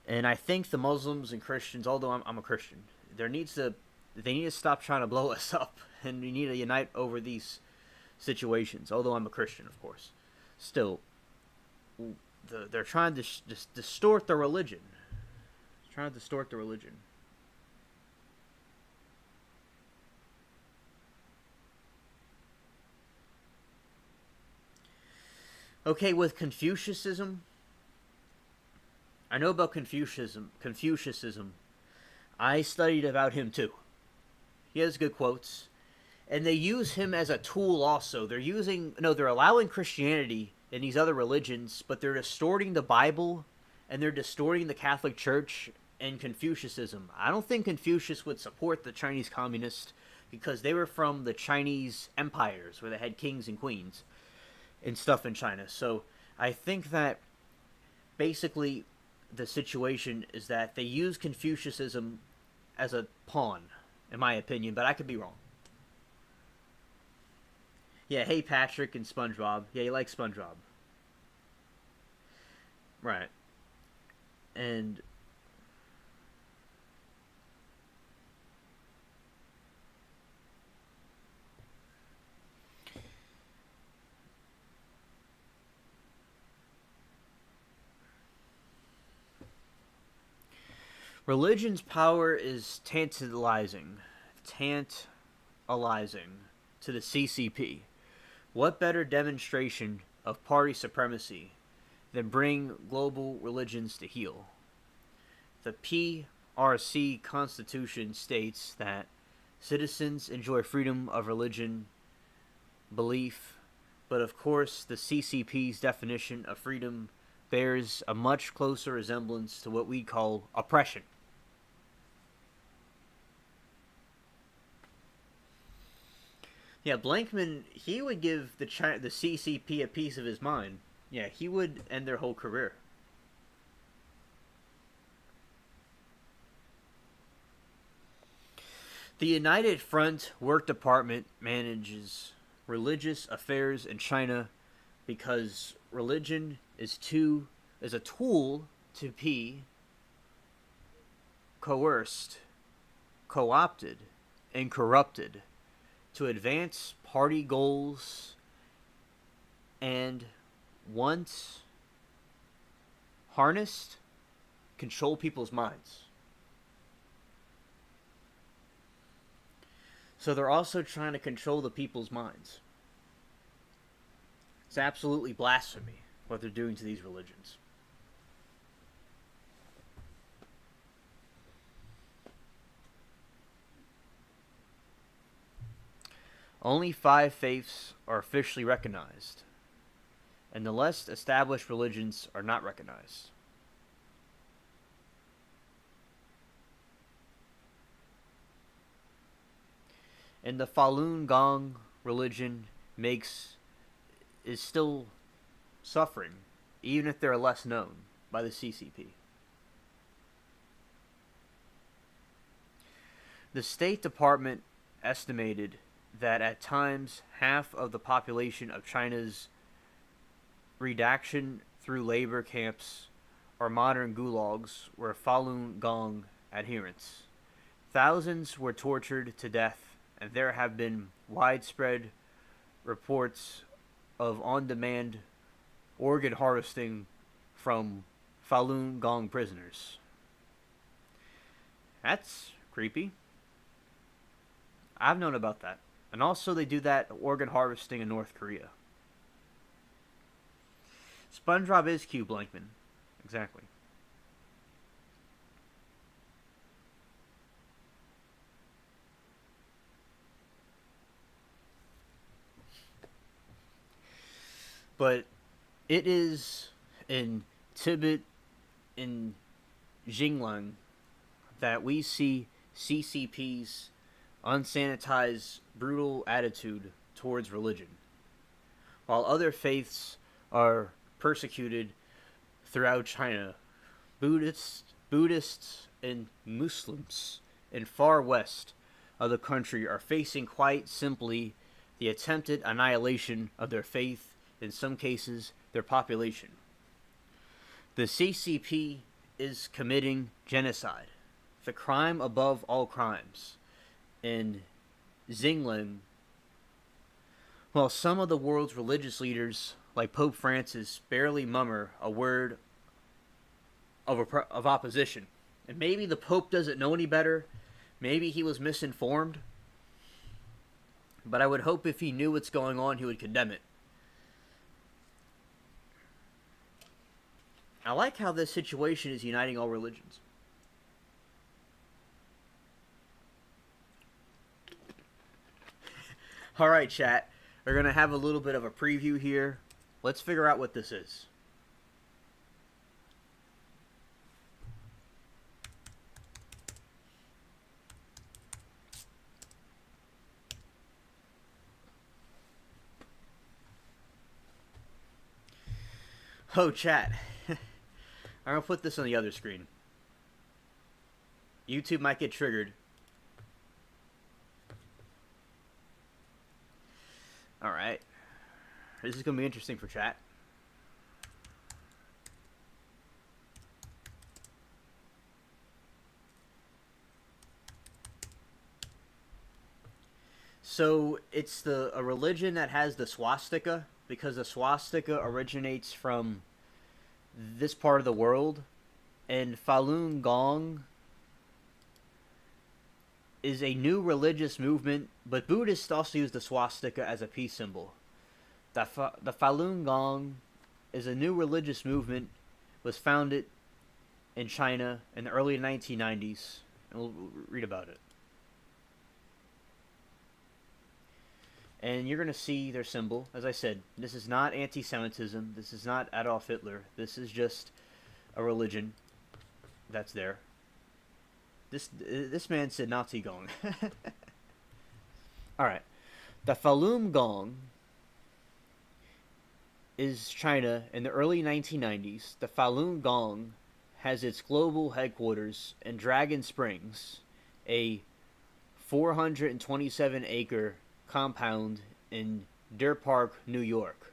And I think the Muslims and Christians, although I'm a Christian, they need to stop trying to blow us up, and we need to unite over these situations. Although I'm a Christian, of course, still, they're trying to just distort the religion. Trying to distort the religion. Okay, with Confucianism, I know about Confucianism. I studied about him too. He has good quotes. And they use him as a tool also. They're allowing Christianity and these other religions, but they're distorting the Bible and they're distorting the Catholic Church and Confucianism. I don't think Confucius would support the Chinese communists because they were from the Chinese empires where they had kings and queens and stuff in China. So I think that basically the situation is that they use Confucianism as a pawn, in my opinion, but I could be wrong. Yeah, hey Patrick and SpongeBob. Yeah, you like SpongeBob. Right. And religion's power is tantalizing to the CCP. What better demonstration of party supremacy than bring global religions to heel? The PRC Constitution states that citizens enjoy freedom of religion, belief, but of course the CCP's definition of freedom bears a much closer resemblance to what we call oppression. Yeah, Blankman, he would give the CCP a piece of his mind. Yeah, he would end their whole career. The United Front Work Department manages religious affairs in China because religion is a tool to be coerced, co-opted, and corrupted to advance party goals and, once harnessed, control people's minds. So they're also trying to control the people's minds. It's absolutely blasphemy what they're doing to these religions. Only 5 faiths are officially recognized, and the less established religions are not recognized. And the Falun Gong religion is still suffering, even if they're less known by the CCP. The State Department estimated that at times half of the population of China's redaction through labor camps or modern gulags were Falun Gong adherents. Thousands were tortured to death, and there have been widespread reports of on-demand organ harvesting from Falun Gong prisoners. That's creepy. I've known about that. And also they do that organ harvesting in North Korea. SpongeBob is Q Blankman. Exactly. But it is in Tibet, in Xinjiang, that we see CCP's unsanitized, brutal attitude towards religion, while other faiths are persecuted throughout China. Buddhists, and Muslims in far west of the country are facing quite simply the attempted annihilation of their faith, in some cases, their population. The CCP is committing genocide, the crime above all crimes. In Xinjiang, while some of the world's religious leaders, like Pope Francis, barely murmur a word of opposition. And maybe the Pope doesn't know any better. Maybe he was misinformed. But I would hope if he knew what's going on, he would condemn it. I like how this situation is uniting all religions. Alright, chat. We're going to have a little bit of a preview here. Let's figure out what this is. Oh, chat. I'm going to put this on the other screen. YouTube might get triggered. Alright. This is going to be interesting for chat. So, it's a religion that has the swastika, because the swastika originates from this part of the world, and Falun Gong is a new religious movement, but Buddhists also use the swastika as a peace symbol. The Falun Gong is a new religious movement, was founded in China in the early 1990s, and we'll read about it. And you're going to see their symbol. As I said, this is not anti-Semitism. This is not Adolf Hitler. This is just a religion that's there. This man said Nazi Gong. Alright. The Falun Gong is China in the early 1990s. The Falun Gong has its global headquarters in Dragon Springs, a 427-acre compound in Deer Park, New York,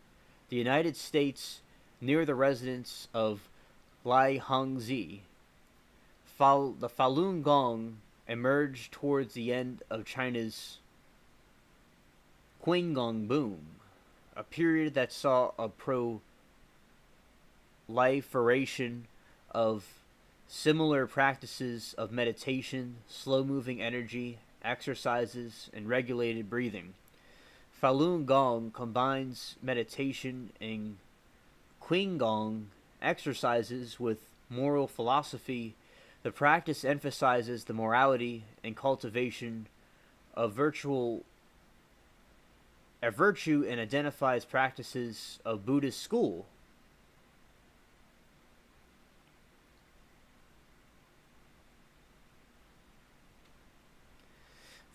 the United States, near the residence of Lai Hongzhi. The Falun Gong emerged towards the end of China's Qinggong boom, a period that saw a proliferation of similar practices of meditation, slow-moving energy, exercises, and regulated breathing. Falun Gong combines meditation and Qigong exercises with moral philosophy. The practice emphasizes the morality and cultivation of a virtue and identifies practices of Buddhist school.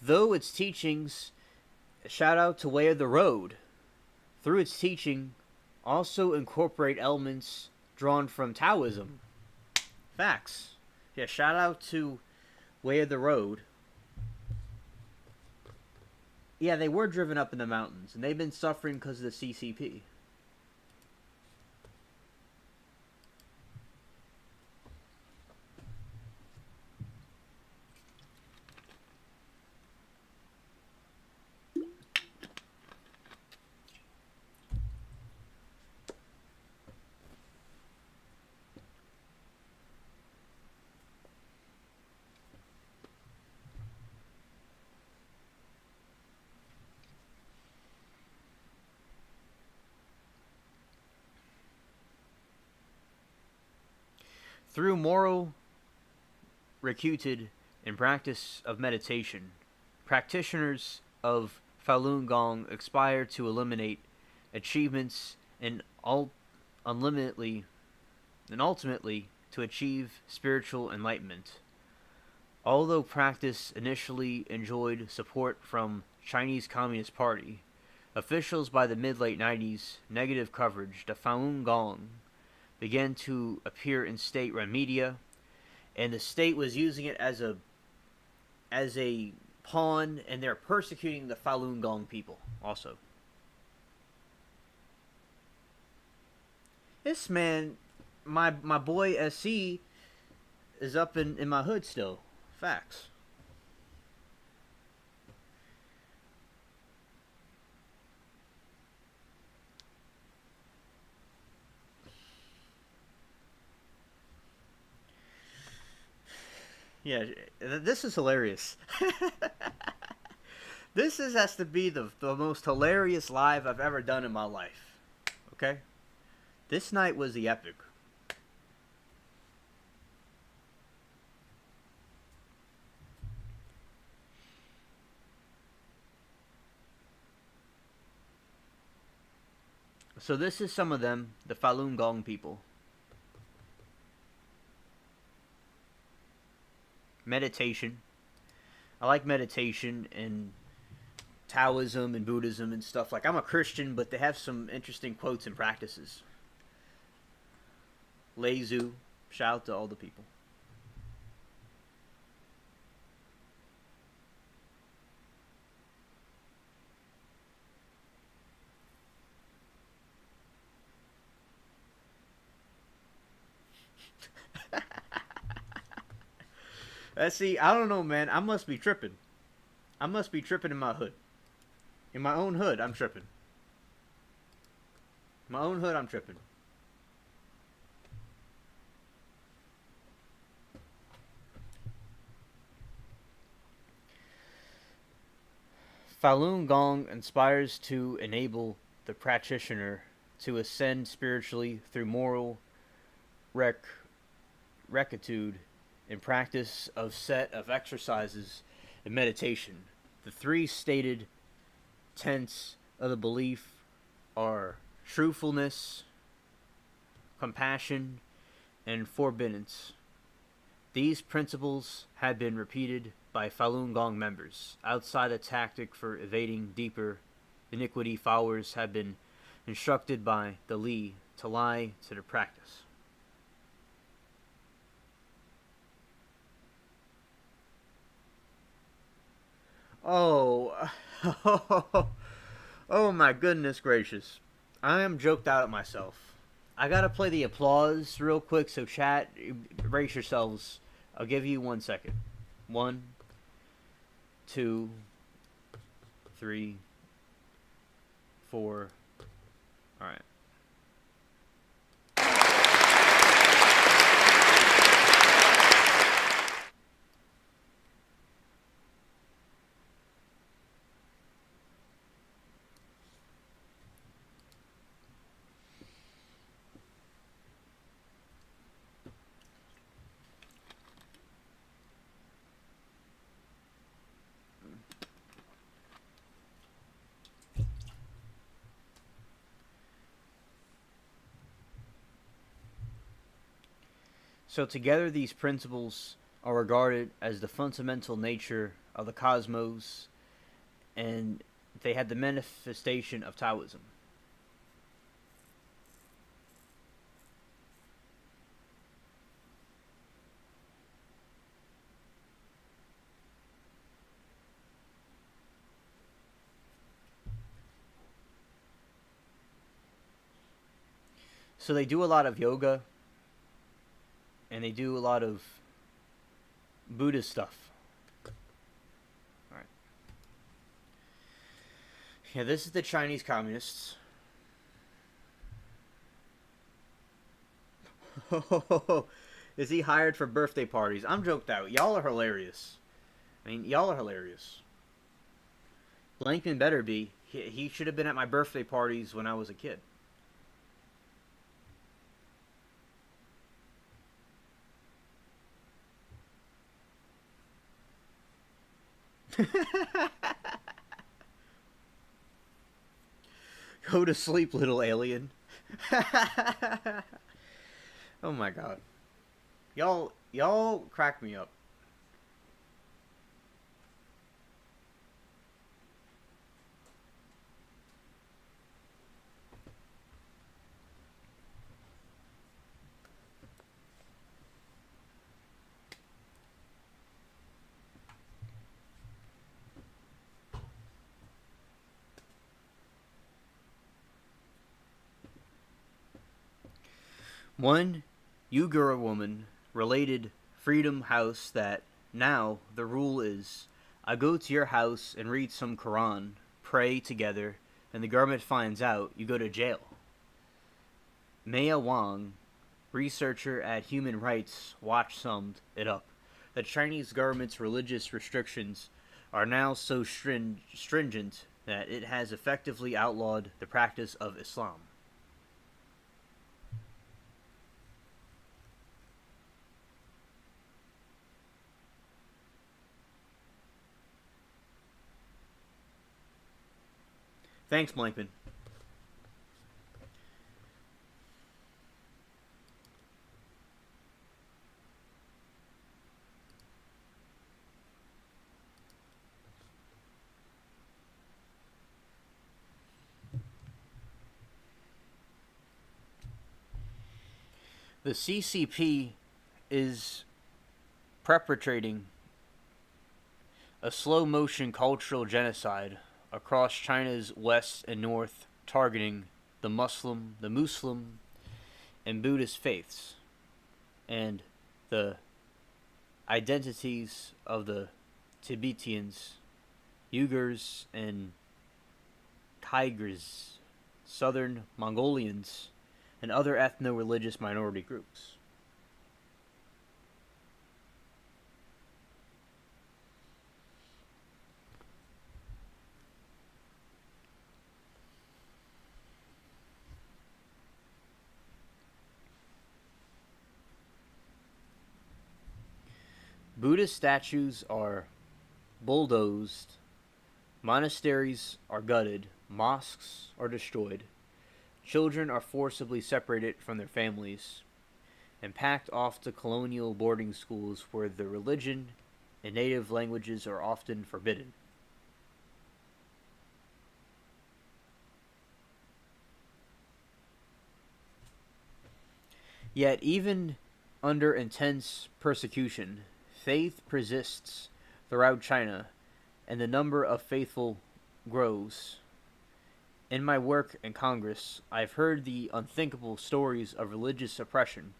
Though its teachings, shout out to Way of the Road, through its teaching, also incorporate elements drawn from Taoism. Facts. Yeah, shout out to Way of the Road. Yeah, they were driven up in the mountains, and they've been suffering because of the CCP. Through moral recruited in practice of meditation, practitioners of Falun Gong aspire to eliminate achievements and unlimitedly and ultimately to achieve spiritual enlightenment. Although practice initially enjoyed support from Chinese Communist Party, officials by the mid-late 90s negative coverage, the Falun Gong began to appear in state-run media, and the state was using it as a pawn, and they're persecuting the Falun Gong people also. This man, my boy SC, is up in my hood still. Facts. Yeah, this is hilarious. Has to be the most hilarious live I've ever done in my life. Okay? This night was the epic. So this is some of them, the Falun Gong people. Meditation. I like meditation and Taoism and Buddhism and stuff. Like, I'm a Christian, but they have some interesting quotes and practices. Lei Zu. Shout out to all the people. See, I don't know, man. I must be tripping. I must be tripping in my hood. In my own hood, I'm tripping. My own hood, I'm tripping. Falun Gong inspires to enable the practitioner to ascend spiritually through moral rectitude and practice of set of exercises and meditation. The three stated tenets of the belief are truthfulness, compassion, and forbearance. These principles have been repeated by Falun Gong members. Outside a tactic for evading deeper iniquity, followers have been instructed by the Li to lie to their practice. Oh, oh my goodness gracious. I am joked out at myself. I gotta play the applause real quick, so chat, brace yourselves. I'll give you 1 second. 1, 2, 3, 4. Alright. So together these principles are regarded as the fundamental nature of the cosmos, and they had the manifestation of Taoism. So they do a lot of yoga, and they do a lot of Buddhist stuff. All right. Yeah, this is the Chinese communists. Is he hired for birthday parties? I'm joked out. Y'all are hilarious. I mean, y'all are hilarious. Blankman better be. He should have been at my birthday parties when I was a kid. Go to sleep, little alien. Oh my god. Y'all crack me up. One Uyghur woman related Freedom House that now the rule is I go to your house and read some Quran, pray together, and the government finds out, you go to jail. Maya Wang, researcher at Human Rights Watch, summed it up. The Chinese government's religious restrictions are now so stringent that it has effectively outlawed the practice of Islam. Thanks, Blankman. The CCP is perpetrating a slow motion cultural genocide across China's west and north, targeting the Muslim, and Buddhist faiths, and the identities of the Tibetans, Uyghurs, and Tigers, Southern Mongolians, and other ethno-religious minority groups. Buddhist statues are bulldozed, monasteries are gutted, mosques are destroyed, children are forcibly separated from their families and packed off to colonial boarding schools where the religion and native languages are often forbidden. Yet, even under intense persecution, faith persists throughout China, and the number of faithful grows. In my work in Congress, I've heard the unthinkable stories of religious oppression,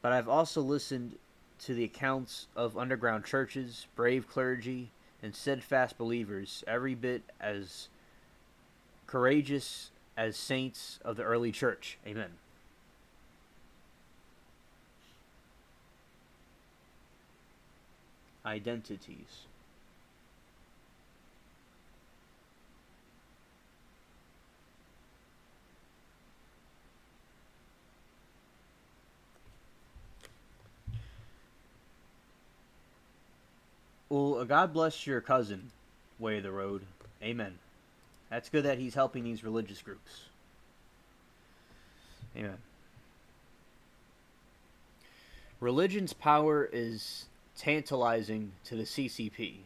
but I've also listened to the accounts of underground churches, brave clergy, and steadfast believers, every bit as courageous as saints of the early church. Amen. Identities. Well, God bless your cousin, Way of the Road. Amen. That's good that he's helping these religious groups. Amen. Religion's power is tantalizing to the CCP.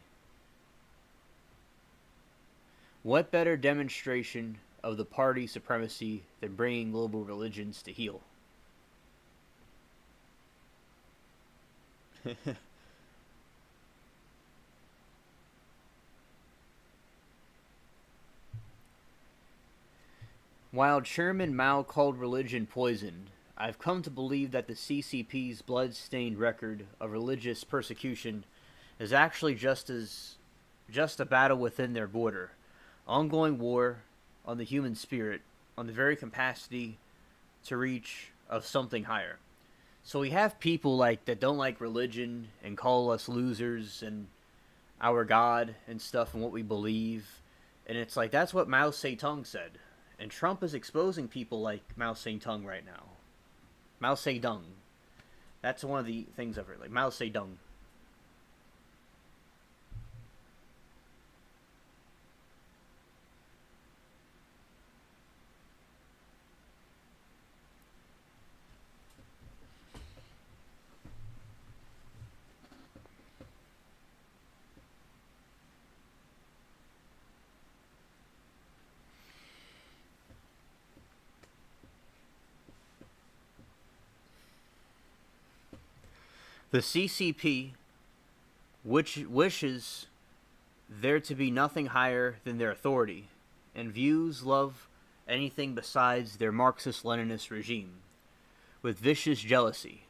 What better demonstration of the party supremacy than bringing global religions to heel? While Chairman Mao called religion poison, I've come to believe that the CCP's blood-stained record of religious persecution is actually just a battle within their border, ongoing war on the human spirit, on the very capacity to reach of something higher. So we have people like that don't like religion and call us losers and our God and stuff and what we believe. And it's like that's what Mao Zedong said. And Trump is exposing people like Mao Zedong right now. Mao Zedong. That's one of the things I've heard. Like Mao Zedong. The CCP, which wishes there to be nothing higher than their authority, and views love anything besides their Marxist-Leninist regime, with vicious jealousy.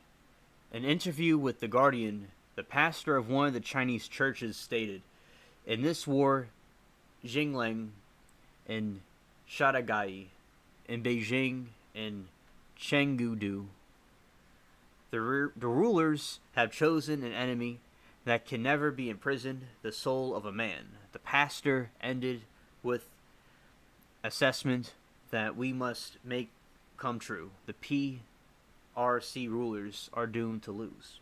An interview with The Guardian, the pastor of one of the Chinese churches stated, "In this war, Jingling and Shadagai, in Beijing and Chengdu, the rulers have chosen an enemy that can never be imprisoned, the soul of a man." The pastor ended with assessment that we must make come true. The PRC rulers are doomed to lose.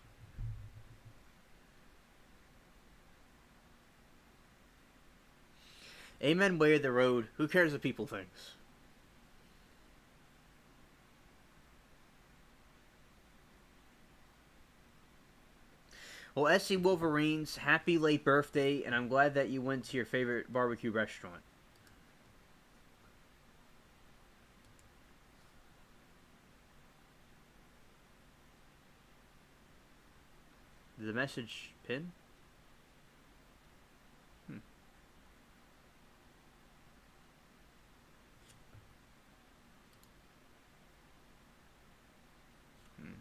Amen, way of the road. Who cares what people think? Well, SC Wolverines, happy late birthday, and I'm glad that you went to your favorite barbecue restaurant. Did the message pin? Hmm. Hmm.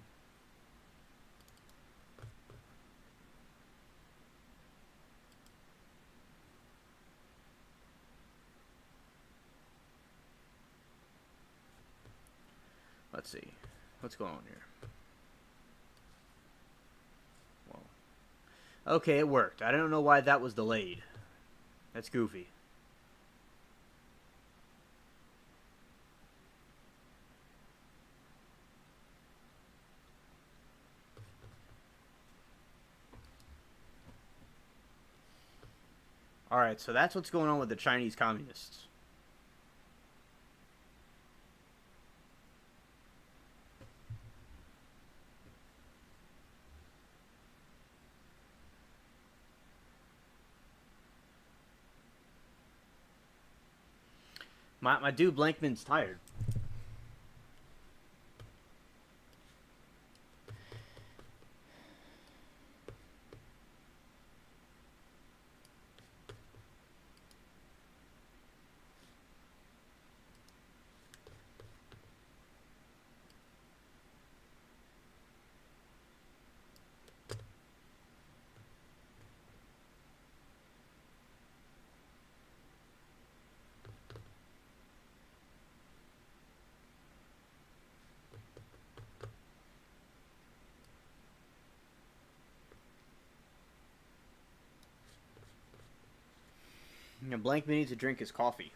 Let's see. What's going on here? Well, okay, it worked. I don't know why that was delayed. That's goofy. Alright, so that's what's going on with the Chinese communists. My dude Blankman's tired. You know, Blankman needs to drink his coffee.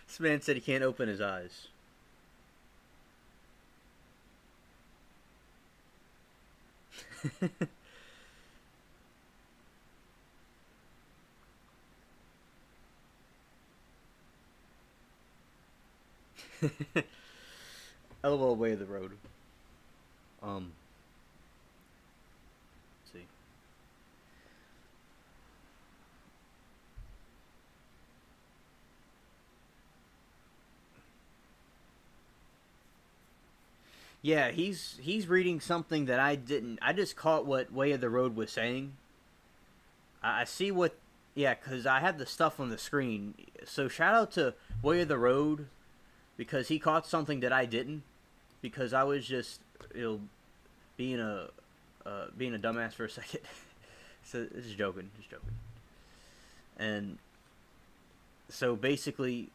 This man said he can't open his eyes. LOL way of the road. Um, let's see. Yeah, he's reading something that I didn't. I just caught what Way of the Road was saying. I see what. Yeah, because I had the stuff on the screen. So shout out to Way of the Road because he caught something that I didn't. Because I was just being a dumbass for a second. So just joking, just joking. And so basically,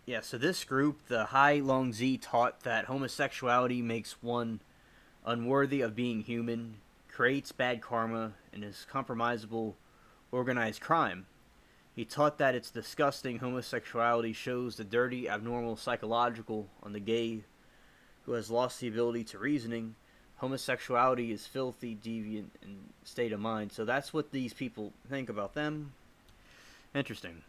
yeah. So this group, the Hai Long Z, taught that homosexuality makes one unworthy of being human, creates bad karma, and is compromisable organized crime. He taught that it's disgusting homosexuality shows the dirty, abnormal psychological on the gay who has lost the ability to reasoning. Homosexuality is filthy, deviant, and state of mind. So that's what these people think about them. Interesting.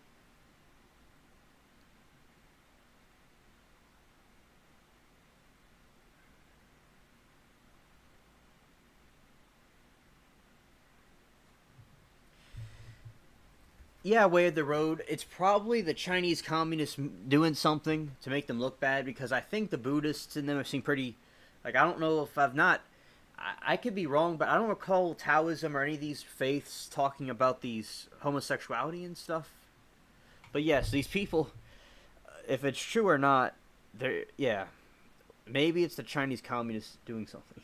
Yeah, Way of the Road. It's probably the Chinese communists doing something to make them look bad because I think the Buddhists in them have seemed pretty. Like, I don't know if I've not. I could be wrong, but I don't recall Taoism or any of these faiths talking about these homosexuality and stuff. But yes, these people, if it's true or not, they're. Yeah. Maybe it's the Chinese communists doing something.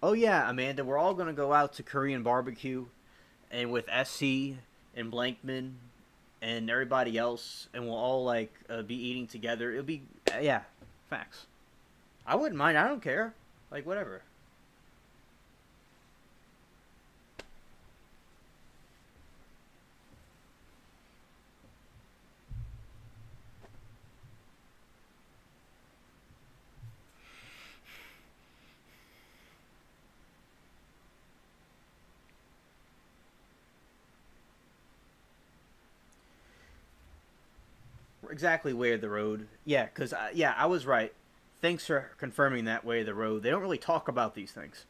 Oh, yeah, Amanda, we're all going to go out to Korean barbecue and with SC and Blankman and everybody else, and we'll all like be eating together. It'll be yeah, facts. I wouldn't mind. I don't care. Like whatever. Exactly, Way of the Road. Yeah, because yeah, I was right. Thanks for confirming that, Way of the Road. They don't really talk about these things,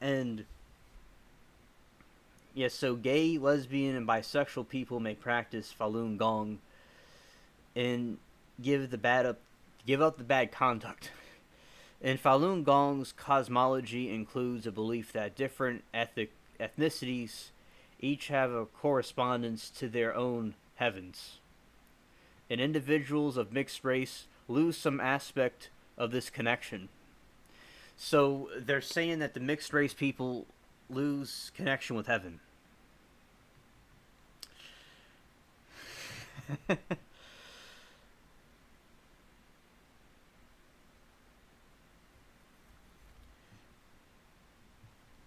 and yes, yeah, so gay, lesbian, and bisexual people may practice Falun Gong and give the bad up, give up the bad conduct. In Falun Gong's cosmology includes a belief that different ethnicities each have a correspondence to their own heavens, and individuals of mixed race lose some aspect of this connection. So they're saying that the mixed race people lose connection with heaven.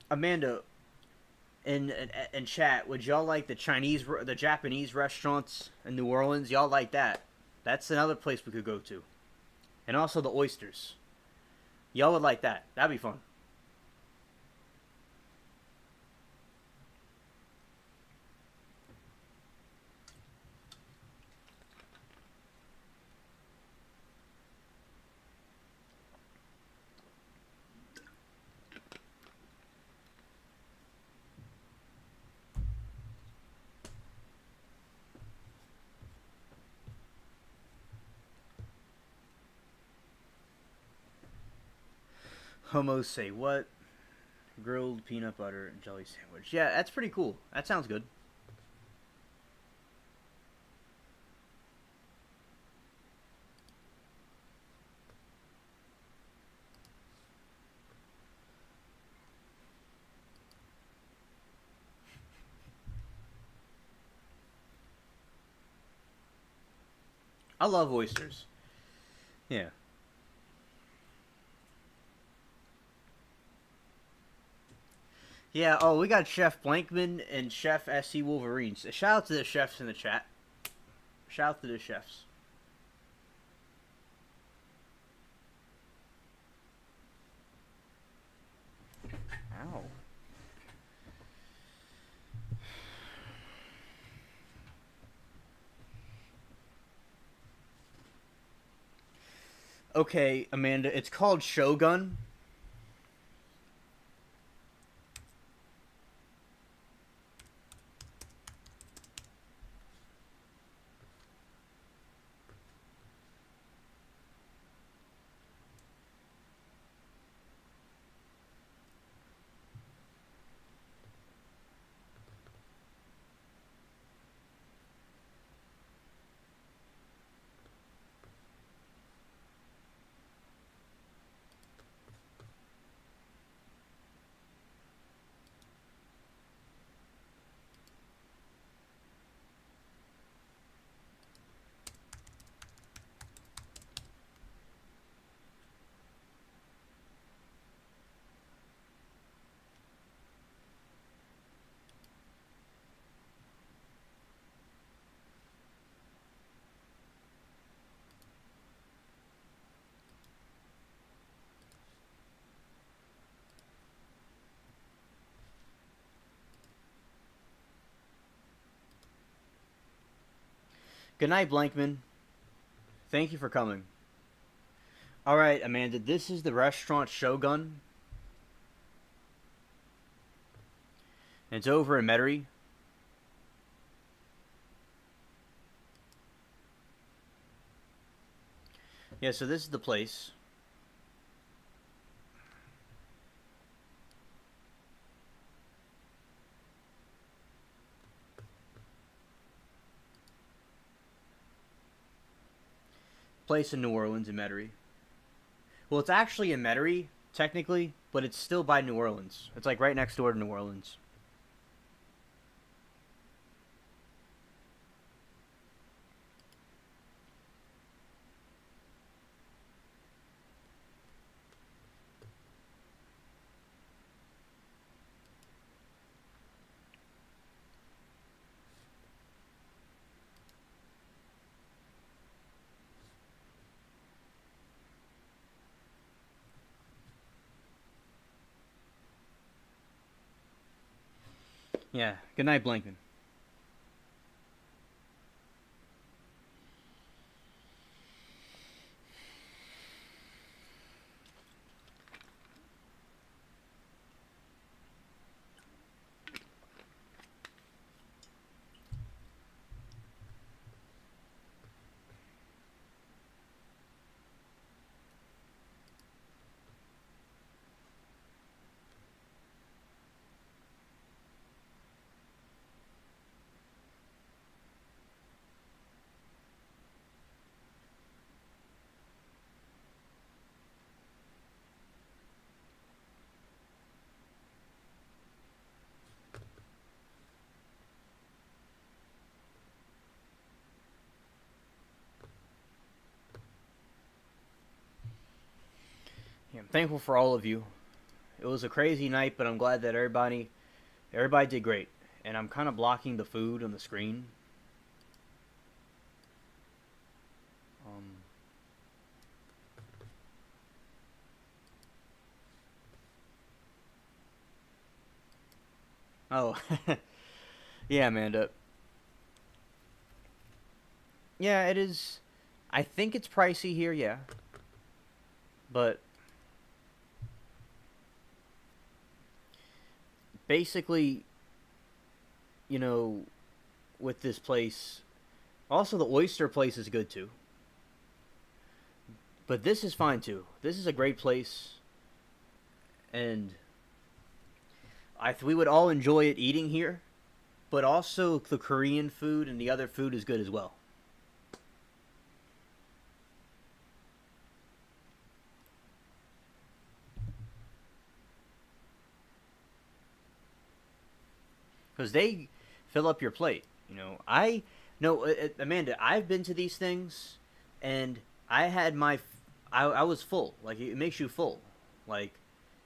Amanda, in chat, would y'all like the Japanese restaurants in New Orleans? Y'all like that? That's another place we could go to, and also the oysters. Y'all would like that. That'd be fun. Homos say what? Grilled peanut butter and jelly sandwich. Yeah, that's pretty cool. That sounds good. I love oysters. Yeah. Yeah. Oh, we got Chef Blankman and Chef SC Wolverines. Shout out to the chefs in the chat. Shout out to the chefs. Ow. Okay, Amanda. It's called Shogun. Good night, Blankman. Thank you for coming. All right, Amanda. This is the restaurant Shogun. It's over in Metairie. Yeah, so this is the place. Place in New Orleans in Metairie. Well, it's actually in Metairie, technically, but it's still by New Orleans. It's like right next door to New Orleans. Yeah. Good night, Blankman. Yeah, I'm thankful for all of you. It was a crazy night, but I'm glad that everybody did great. And I'm kind of blocking the food on the screen. Um, oh, yeah, Amanda. Yeah, it is. I think it's pricey here, yeah. But basically, you know, with this place, also the oyster place is good too. But this is fine too. This is a great place, and we would all enjoy it eating here. But also the Korean food and the other food is good as well. Because they fill up your plate. I no Amanda. I've been to these things, and I had I was full. Like it makes you full. Like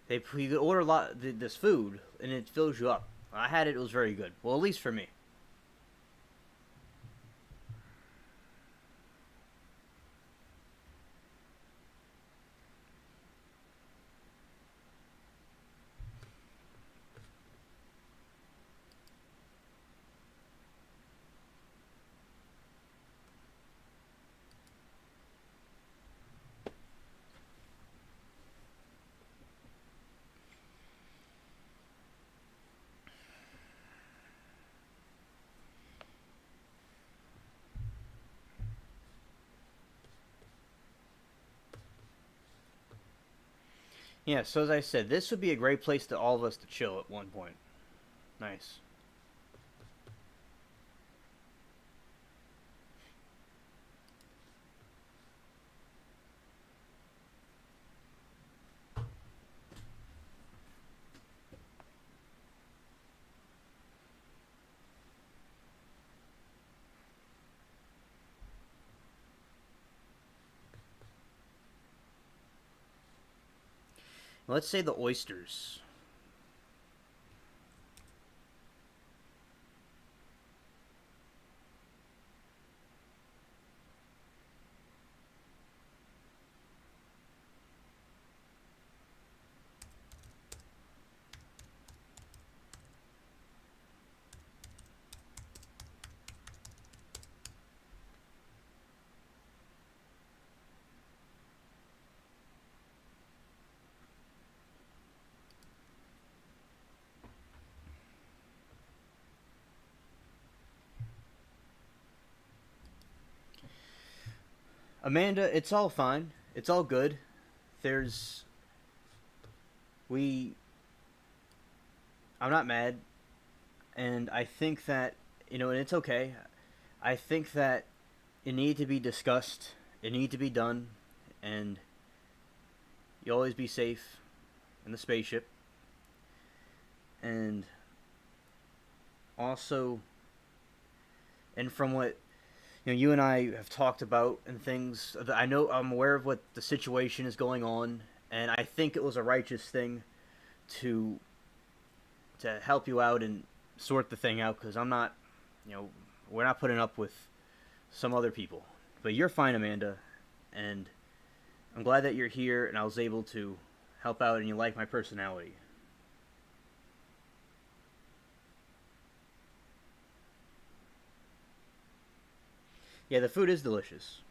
you could order a lot this food and it fills you up. I had it; it was very good. Well, at least for me. Yeah. So as I said, this would be a great place to all of us to chill at one point. Nice. Let's say the oysters. Amanda, it's all fine. It's all good. There's we. I'm not mad, and I think that and it's okay. I think that it needed to be discussed. It needed to be done, and you always be safe in the spaceship. And also, and from what you and I have talked about and things, I know I'm aware of what the situation is going on, and I think it was a righteous thing to help you out and sort the thing out because I'm not, we're not putting up with some other people. But you're fine, Amanda, and I'm glad that you're here and I was able to help out and you like my personality. Yeah, the food is delicious.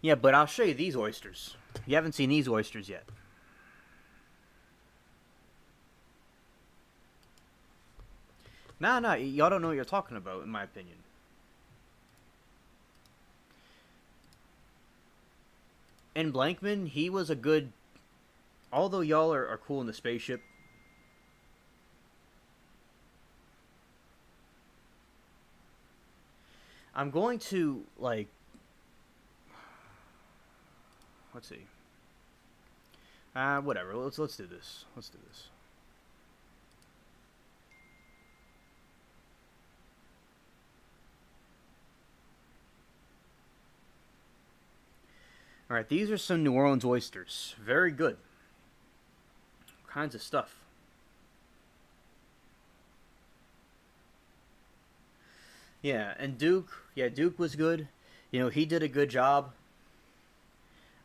Yeah, but I'll show you these oysters. You haven't seen these oysters yet. Nah, nah, y'all don't know what you're talking about, in my opinion. And Blankman, he was a good. Although y'all are cool in the spaceship, I'm going to like. Let's see. Whatever. Let's do this. Let's do this. All right, these are some New Orleans oysters. Very good. Kinds of stuff. Yeah, and Duke. Yeah, Duke was good. He did a good job.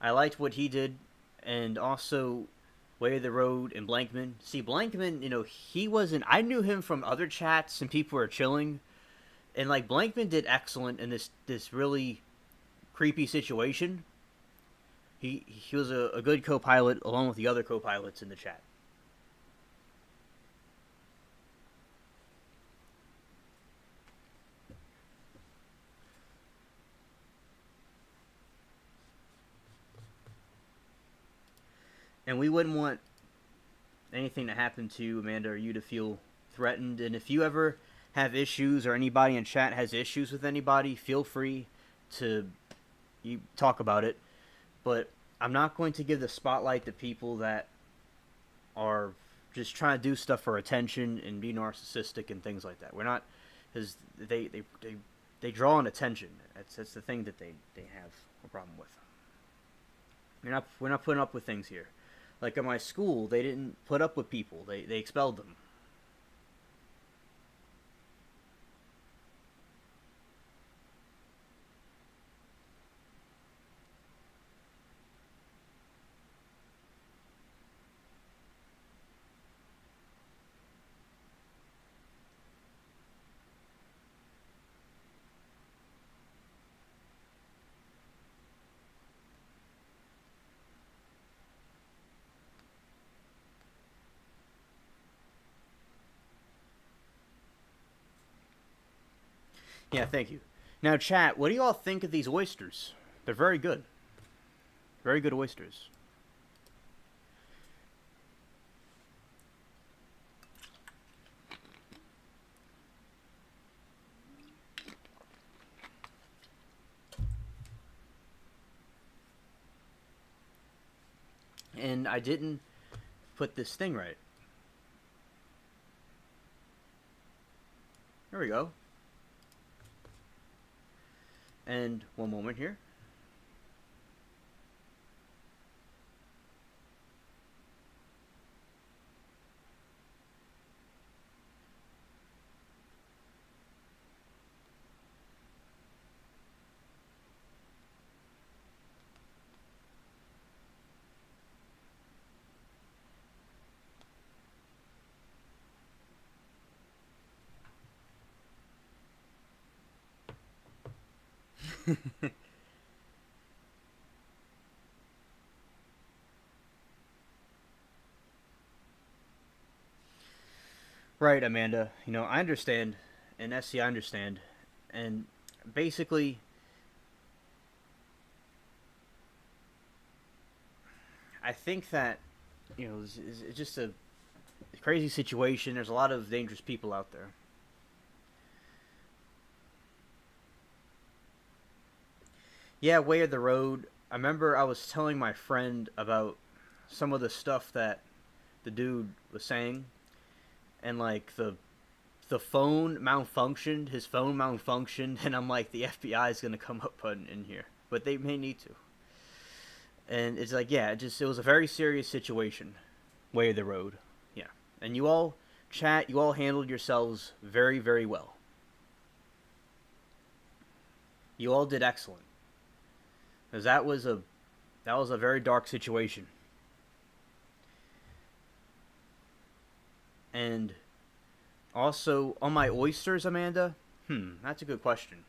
I liked what he did, and also Way of the Road and Blankman. See, Blankman, he wasn't. I knew him from other chats, and people were chilling, and like Blankman did excellent in this really creepy situation. He was a good co-pilot along with the other co-pilots in the chat. And we wouldn't want anything to happen to you, Amanda, or you to feel threatened. And if you ever have issues or anybody in chat has issues with anybody, feel free to you talk about it. But I'm not going to give the spotlight to people that are just trying to do stuff for attention and be narcissistic and things like that. We're not, because they they draw on attention. That's the thing that they have a problem with. We're not putting up with things here. Like at my school, they didn't put up with people. They expelled them. Yeah, thank you. Now, chat, what do you all think of these oysters? They're very good. Very good oysters. And I didn't put this thing right. There we go. And one moment here. Right, Amanda. I understand. And Essie, I understand. And basically, I think that, it's just a crazy situation. There's a lot of dangerous people out there. Yeah, Way of the Road. I remember I was telling my friend about some of the stuff that the dude was saying, and like the phone malfunctioned, his phone malfunctioned, and I'm like, the FBI is gonna come up in here, but they may need to. And it's like, yeah, it was a very serious situation. Way of the Road, yeah. And you all, chat, you all handled yourselves very, very well. You all did excellent, because that was a very dark situation. And also, on my oysters, Amanda, that's a good question.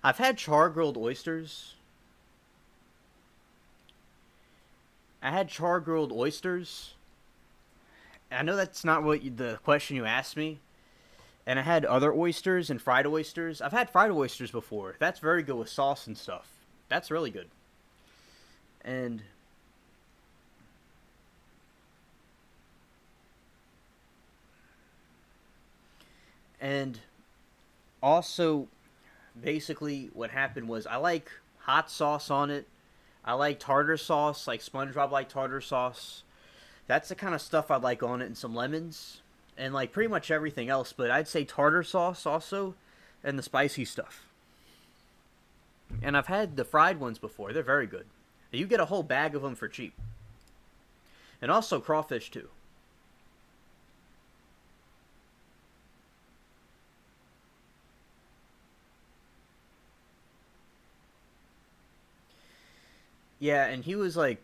I've had char grilled oysters. I had char grilled oysters. I know that's not the question you asked me. And I had other oysters and fried oysters. I've had fried oysters before. That's very good with sauce and stuff. That's really good. And and also, basically, what happened was I like hot sauce on it. I like tartar sauce, like SpongeBob like tartar sauce. That's the kind of stuff I like on it, and some lemons, and like pretty much everything else. But I'd say tartar sauce also, and the spicy stuff. And I've had the fried ones before. They're very good. You get a whole bag of them for cheap. And also crawfish too. Yeah, and he was like,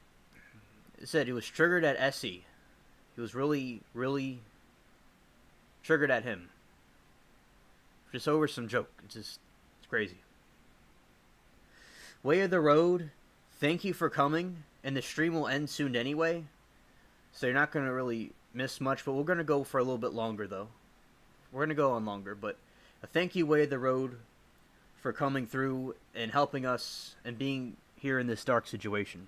said he was triggered at Essie. He was really, really triggered at him. Just over some joke. It's crazy. Way of the Road, thank you for coming. And the stream will end soon anyway. So you're not going to really miss much. But we're going to go for a little bit longer, though. We're going to go on longer. But thank you, Way of the Road, for coming through and helping us and being here in this dark situation.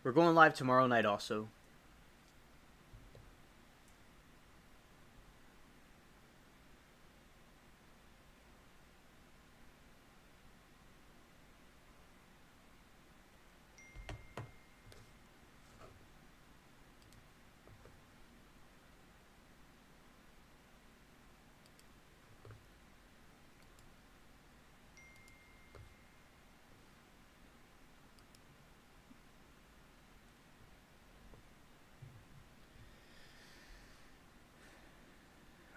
We're going live tomorrow night also.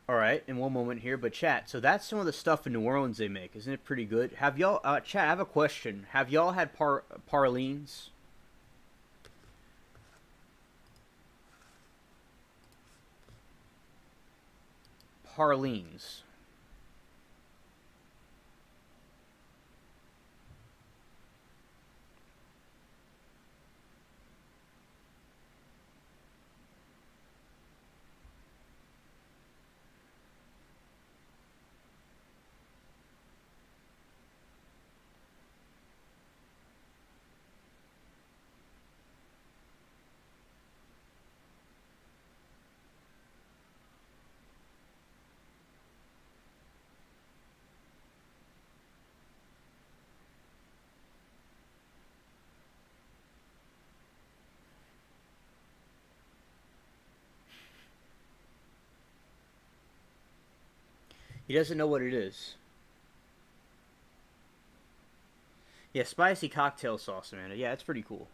All right, in one moment here, but chat. So that's some of the stuff in New Orleans they make, isn't it pretty good? Have y'all, chat? I have a question. Have y'all had parlines? Parlines. He doesn't know what it is. Yeah, spicy cocktail sauce, man. Yeah, it's pretty cool.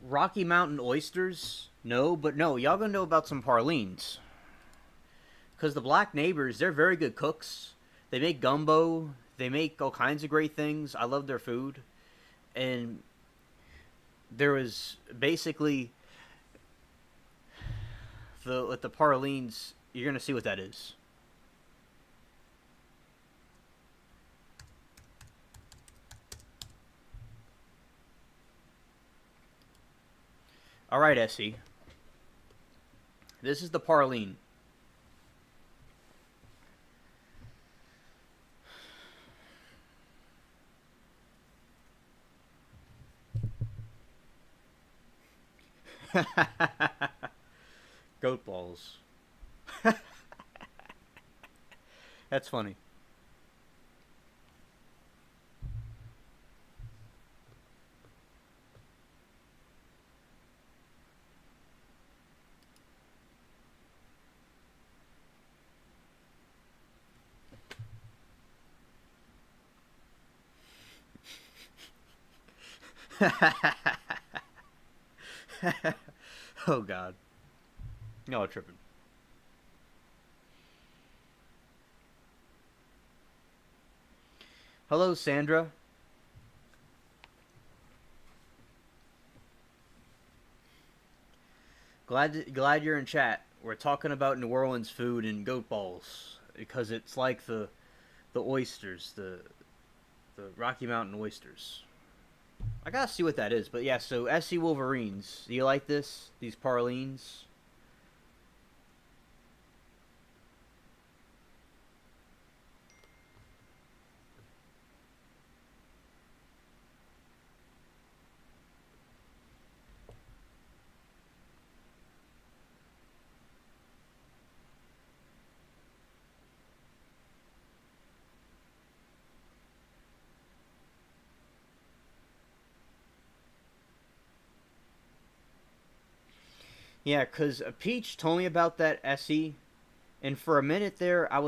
Rocky Mountain oysters? No, but no, y'all gonna know about some parlines. Because the black neighbors, they're very good cooks. They make gumbo. They make all kinds of great things. I love their food. And there was basically the parlines. You're gonna see what that is. All right, Essie. This is the parline. Goat balls. That's funny. Oh God. No tripping. Hello, Sandra. Glad you're in chat. We're talking about New Orleans food and goat balls because it's like the oysters, the Rocky Mountain oysters. I gotta see what that is, but yeah. So SC Wolverines, do you like this? These parlines? Yeah, cause Peach told me about that SE, and for a minute there, I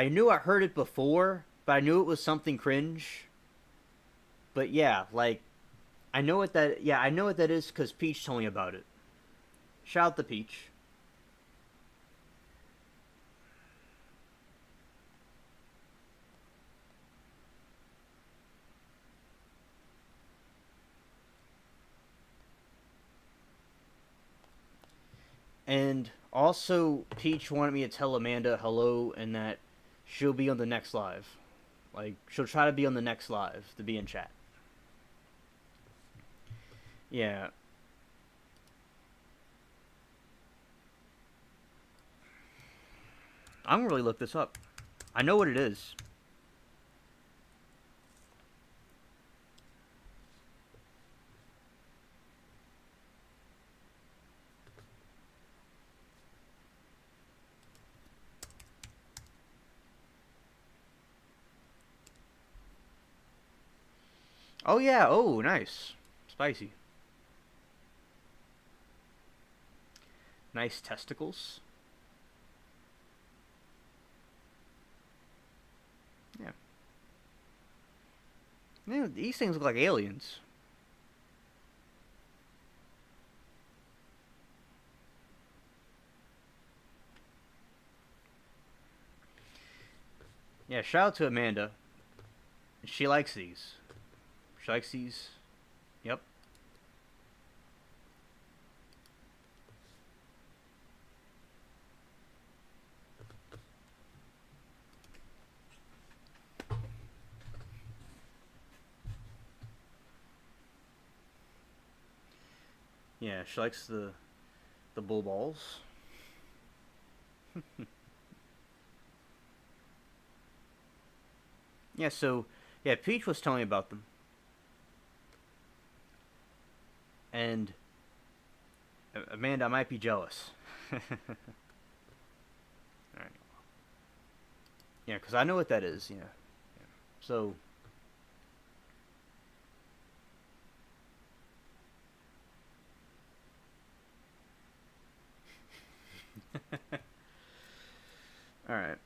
knew I heard it before, but I knew it was something cringe. But yeah, like I know what that is because Peach told me about it. Shout out to Peach. And also, Peach wanted me to tell Amanda hello and that she'll be on the next live. Like, she'll try to be on the next live to be in chat. Yeah. I'm gonna really look this up. I know what it is. Oh, yeah. Oh, nice. Spicy. Nice testicles. Yeah. Man, these things look like aliens. Yeah, shout out to Amanda. She likes these. She likes these. Yep. Yeah, she likes the bull balls. Yeah, so yeah, Peach was telling me about them, and Amanda, I might be jealous. All right. Yeah, because I know what that is. Yeah. So all right.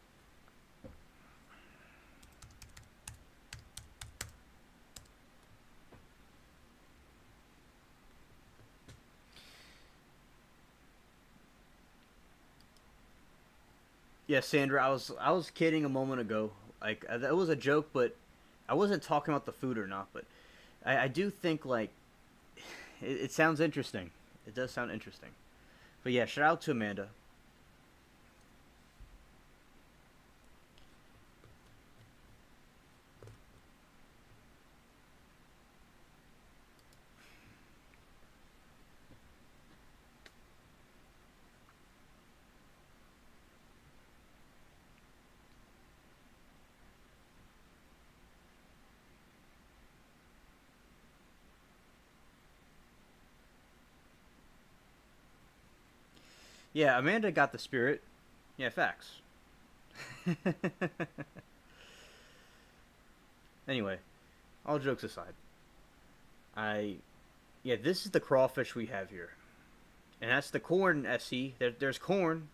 Yeah, Sandra, I was kidding a moment ago. Like that was a joke, but I wasn't talking about the food or not. But I do think like it sounds interesting. It does sound interesting. But yeah, shout out to Amanda. Yeah, Amanda got the spirit. Yeah, facts. Anyway, all jokes aside, I yeah, this is the crawfish we have here, and that's the corn. Se, there's corn.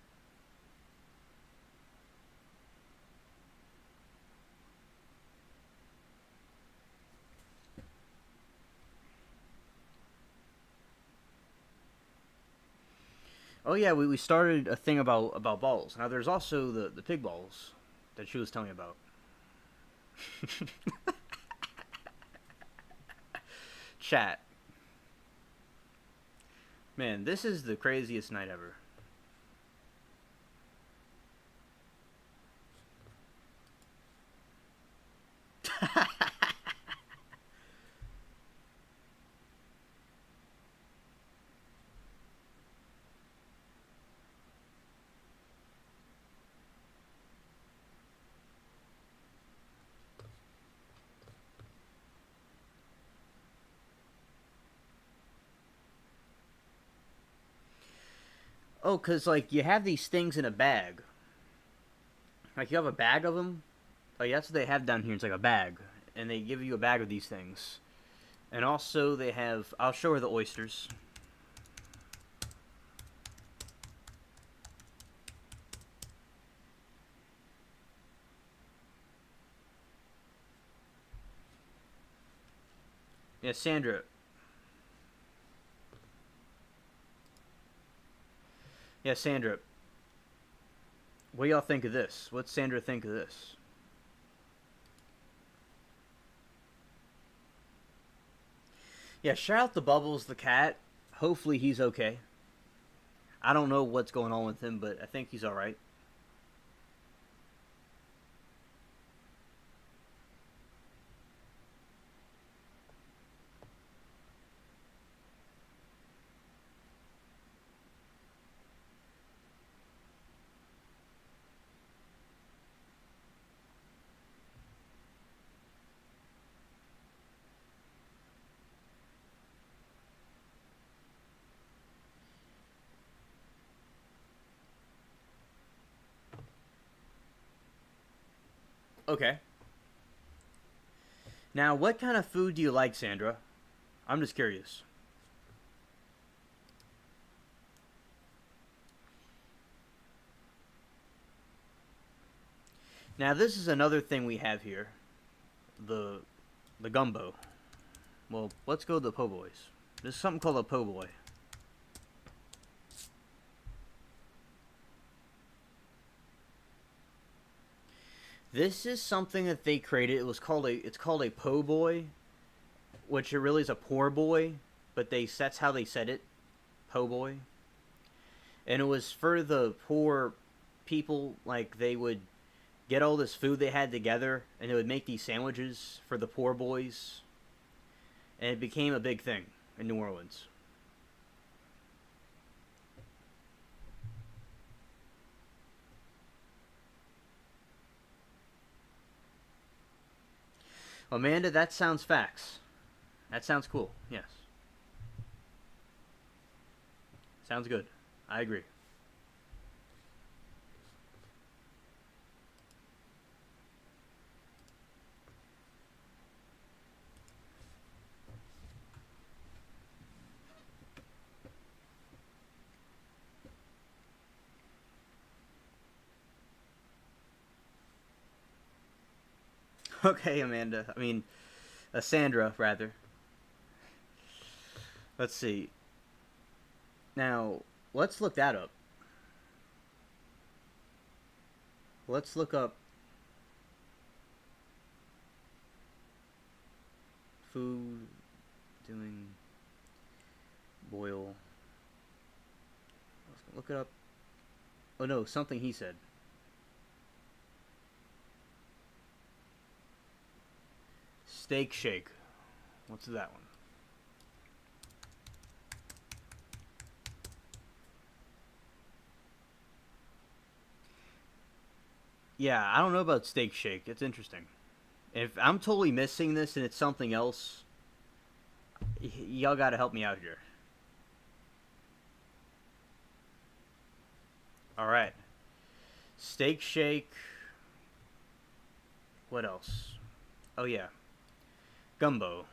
Oh yeah, we started a thing about balls. Now there's also the pig balls that she was telling me about. Chat, man, this is the craziest night ever. Oh, cause like you have these things in a bag. Like you have a bag of them. Like that's what they have down here. It's like a bag, and they give you a bag of these things. And also they have. I'll show her the oysters. Yeah, Sandra. Yeah, Sandra. What do y'all think of this? What's Sandra think of this? Yeah, shout out the Bubbles, the cat. Hopefully he's okay. I don't know what's going on with him, but I think he's all right. Okay. Now, what kind of food do you like, Sandra? I'm just curious. Now this is another thing we have here, the the gumbo. Well, let's go to the po' boys. There's something called a po' boy. This is something that they created. It's called a po' boy, which it really is a poor boy, but that's how they said it, po' boy. And it was for the poor people. Like they would get all this food they had together, and they would make these sandwiches for the poor boys, and it became a big thing in New Orleans. Amanda, that sounds facts. That sounds cool. Yes, sounds good. I agree. Okay, Amanda. I mean, Sandra, rather. Let's see. Now, let's look that up. Let's look up food doing boil. Let's look it up. Oh no, something he said. Steak shake. What's that one? Yeah, I don't know about steak shake. It's interesting. If I'm totally missing this and it's something else, y'all gotta help me out here. All right. Steak shake. What else? Oh yeah, gumbo.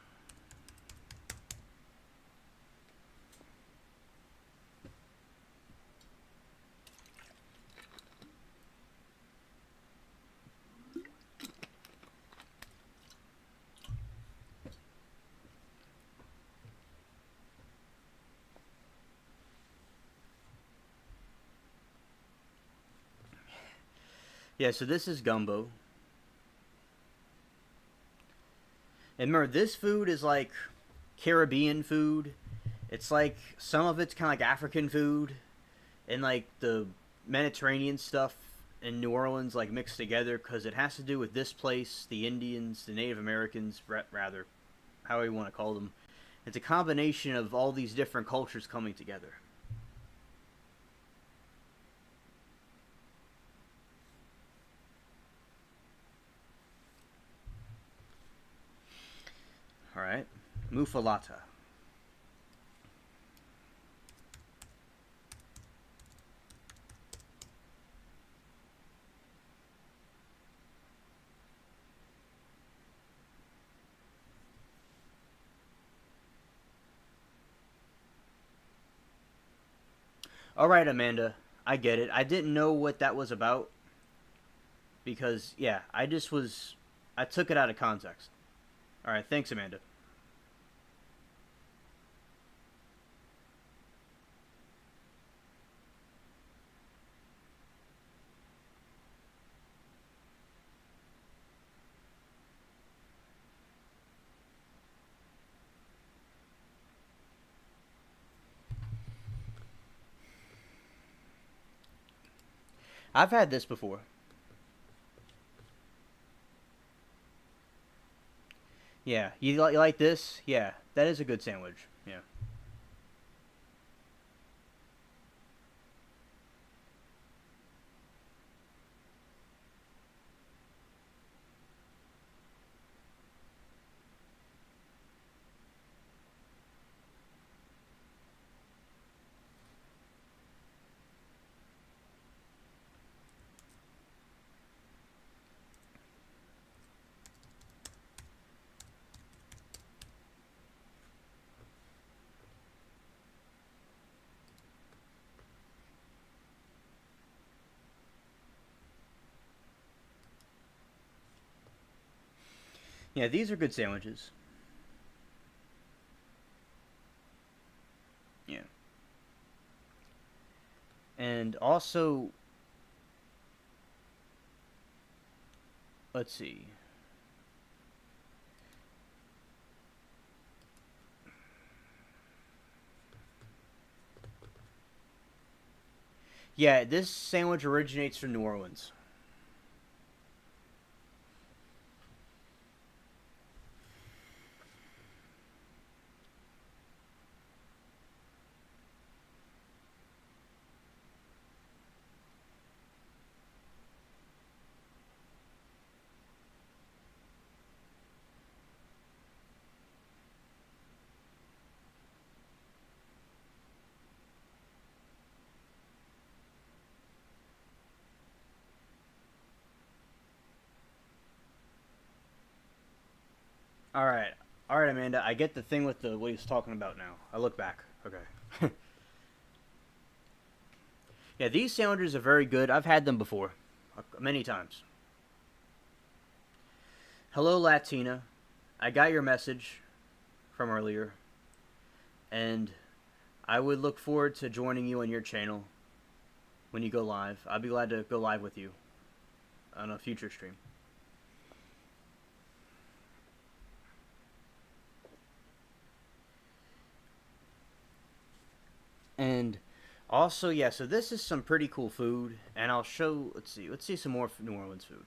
Yeah, so this is gumbo. And remember, this food is like Caribbean food. It's like some of it's kind of like African food, and like the Mediterranean stuff in New Orleans like mixed together because it has to do with this place, the Indians, the Native Americans, rather, how you want to call them. It's a combination of all these different cultures coming together. All right, muffalata. All right, Amanda, I get it. I didn't know what that was about because yeah, I took it out of context. All right, thanks, Amanda. I've had this before. Yeah, you like this? Yeah, that is a good sandwich. Yeah. Yeah, these are good sandwiches. Yeah. And also, let's see. Yeah, this sandwich originates from New Orleans. All right. All right, Amanda. I get the thing with the what he's talking about now. I look back. Okay. Yeah, these sandwiches are very good. I've had them before, many times. Hello, Latina. I got your message from earlier, and I would look forward to joining you on your channel when you go live. I'd be glad to go live with you on a future stream. And also, yeah, so this is some pretty cool food, and I'll show, let's see some more New Orleans food.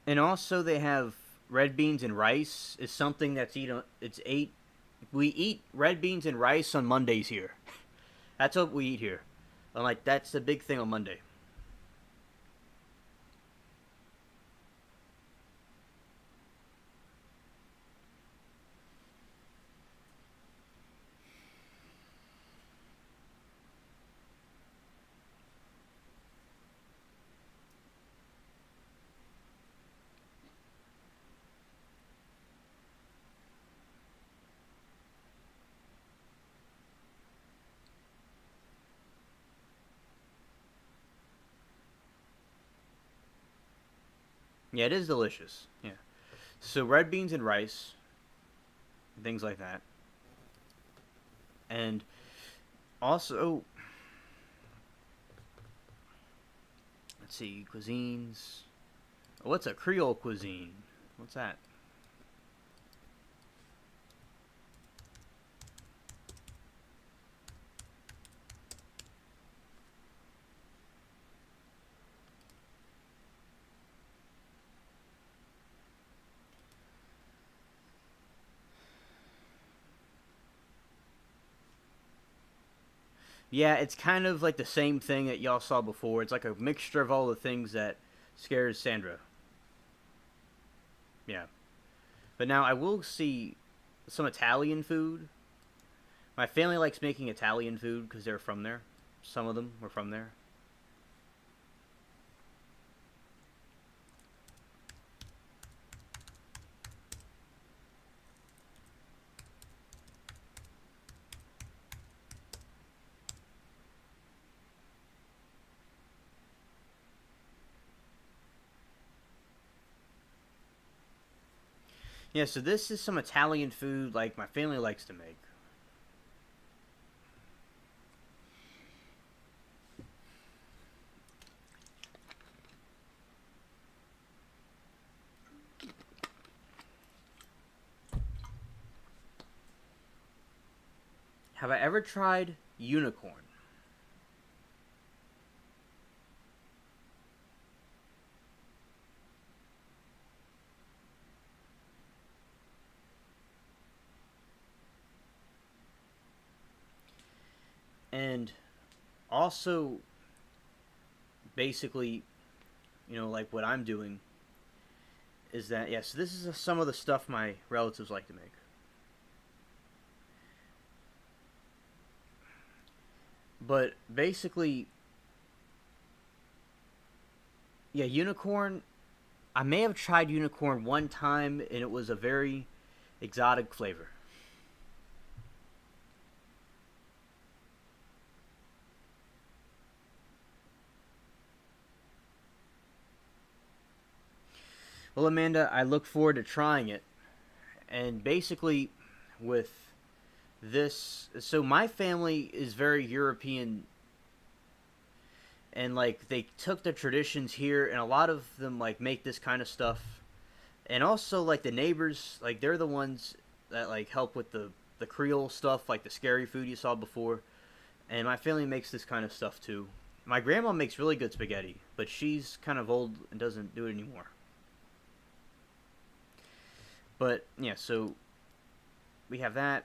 And also they have red beans and rice is something that's eaten, it's ate, we eat red beans and rice on Mondays here. That's what we eat here. I'm like, that's the big thing on Monday. Yeah, it is delicious. Yeah. So red beans and rice, things like that. And also, let's see, cuisines. What's a Creole cuisine? What's that? Yeah, it's kind of like the same thing that y'all saw before. It's like a mixture of all the things that scares Sandra. Yeah. But now I will see some Italian food. My family likes making Italian food because they're from there. Some of them were from there. Yeah, so this is some Italian food like my family likes to make. Have I ever tried unicorn? And also, basically, like what I'm doing is that, yes, this is some of the stuff my relatives like to make. But basically, yeah, unicorn. I may have tried unicorn one time, and it was a very exotic flavor. Well, Amanda, I look forward to trying it. And basically, with this, so my family is very European, and like they took the traditions here, and a lot of them like make this kind of stuff. And also, like the neighbors, like they're the ones that like help with the Creole stuff, like the scary food you saw before. And my family makes this kind of stuff too. My grandma makes really good spaghetti, but she's kind of old and doesn't do it anymore. But yeah, so we have that.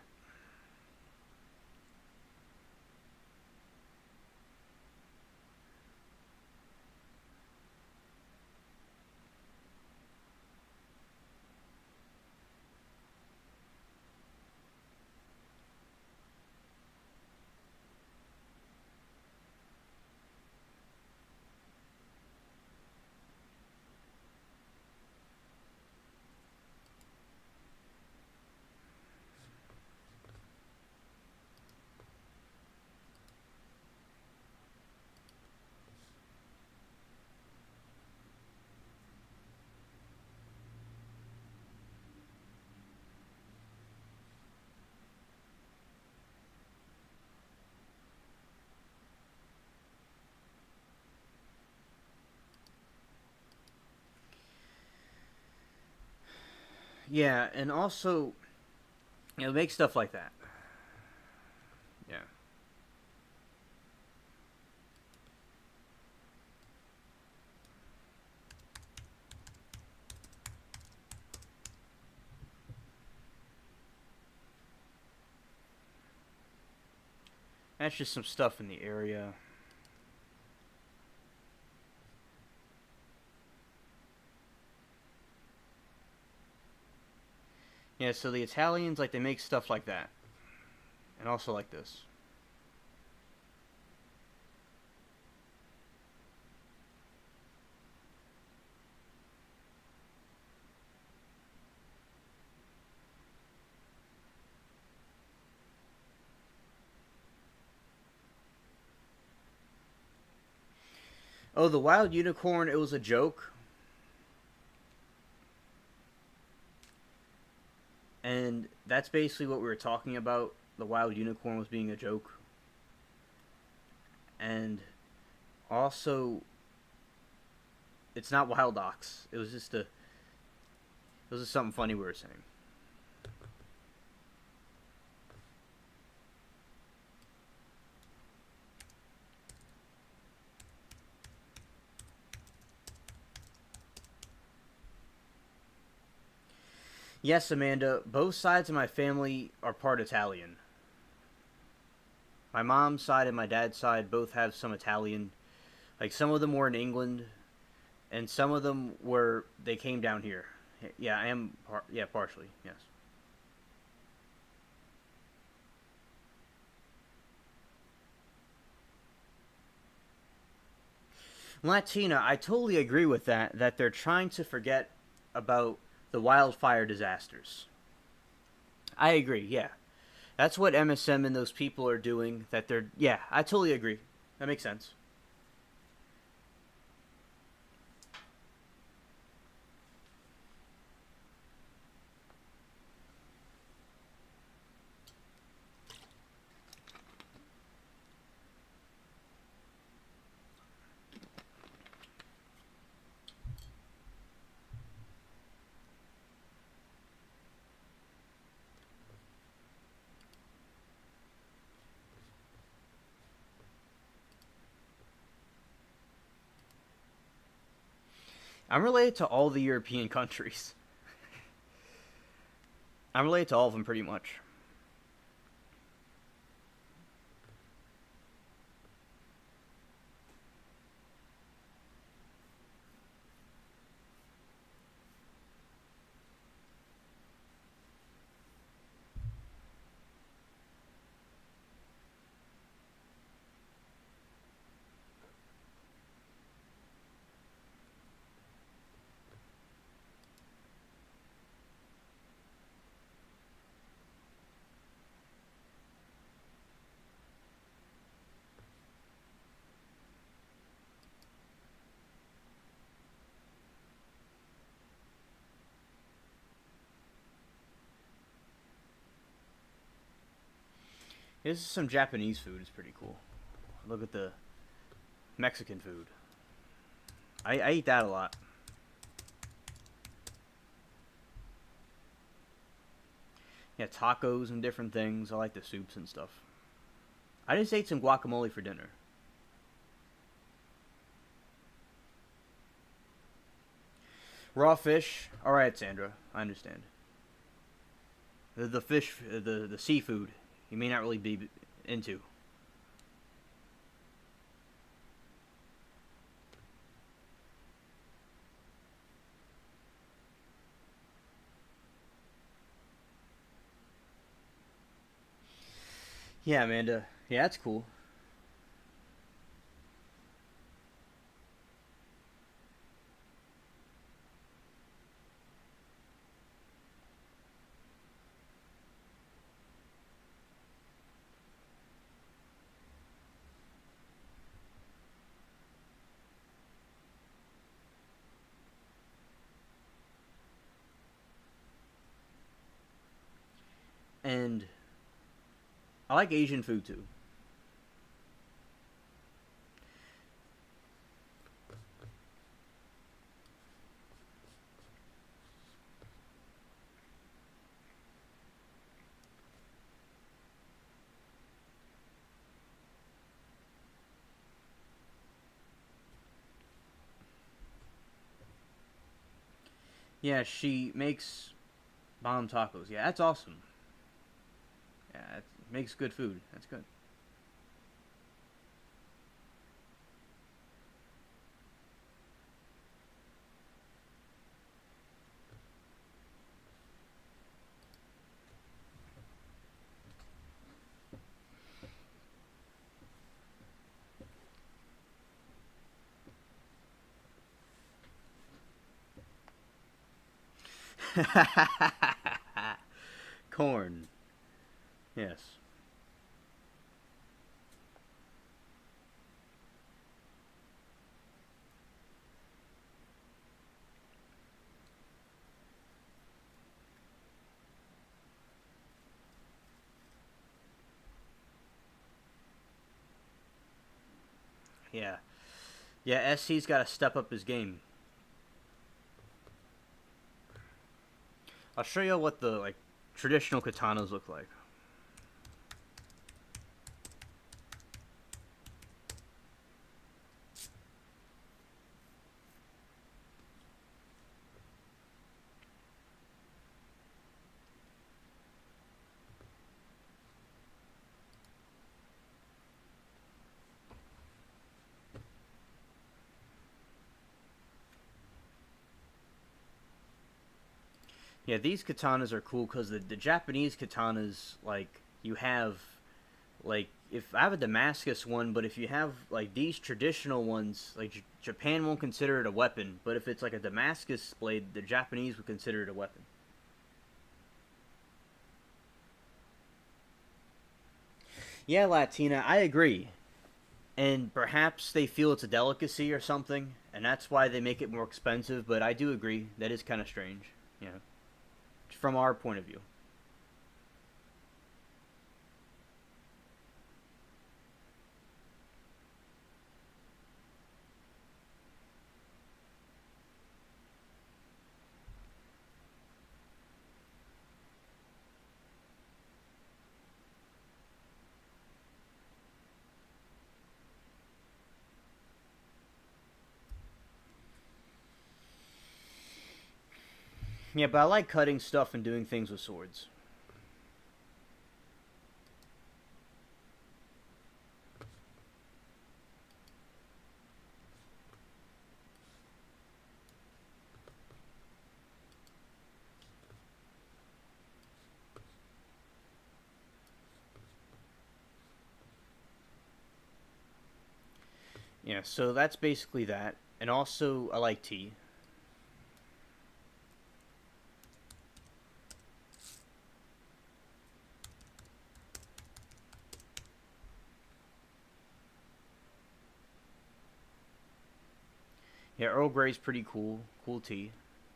Yeah, and also make stuff like that. Yeah, that's just some stuff in the area. Yeah, so the Italians like they make stuff like that, and also like this. Oh, the wild unicorn. It was a joke, and that's basically what we were talking about. The wild unicorn was being a joke, and also it's not wild ox. It was just a. It was just something funny we were saying. Yes, Amanda. Both sides of my family are part Italian. My mom's side and my dad's side both have some Italian. Like some of them were in England, and some of them were they came down here. Yeah, I am. Yeah, partially. Yes. Latina, I totally agree with that. That they're trying to forget about the wildfire disasters. I agree. Yeah, that's what MSM and those people are doing. That they're. Yeah, I totally agree. That makes sense. I'm related to all the European countries. I'm related to all of them pretty much. This is some Japanese food. It's pretty cool. Look at the Mexican food. I eat that a lot. Yeah, tacos and different things. I like the soups and stuff. I just ate some guacamole for dinner. Raw fish. All right, Sandra. I understand. The fish, the seafood, you may not really be into. Yeah, Amanda. Yeah, that's cool. And I like Asian food too. Yeah, she makes bomb tacos. Yeah, that's awesome. Yeah, it makes good food. That's good. Corn. Yes. Yeah. Yeah, SC's got to step up his game. I'll show you what the like traditional katanas look like. Yeah, these katanas are cool because the Japanese katanas, like, you have, like, if I have a Damascus one, but if you have, like, these traditional ones, like, Japan won't consider it a weapon, but if it's, like, a Damascus blade, the Japanese would consider it a weapon. Yeah, Latina, I agree. And perhaps they feel it's a delicacy or something, and that's why they make it more expensive, but I do agree. That is kind of strange, you know, from our point of view. Yeah, but I like cutting stuff and doing things with swords. Yeah, so that's basically that. And also, I like tea. Yeah, Earl Grey's pretty cool. Cool tea.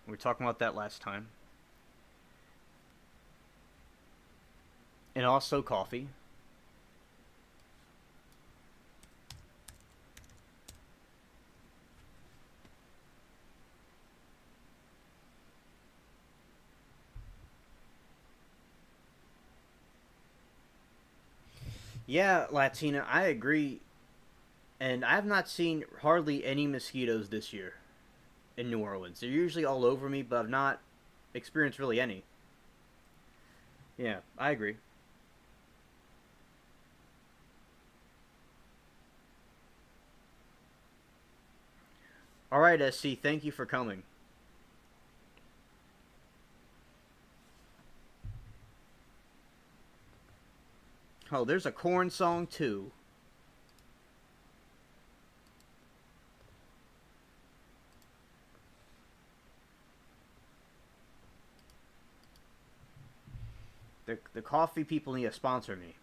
We were talking about that last time. And also coffee. Yeah, Latina, I agree. And I have not seen hardly any mosquitoes this year in New Orleans. They're usually all over me, but I've not experienced really any. Yeah, I agree. All right, SC, thank you for coming. Oh, there's a corn song too. The coffee people need to sponsor me.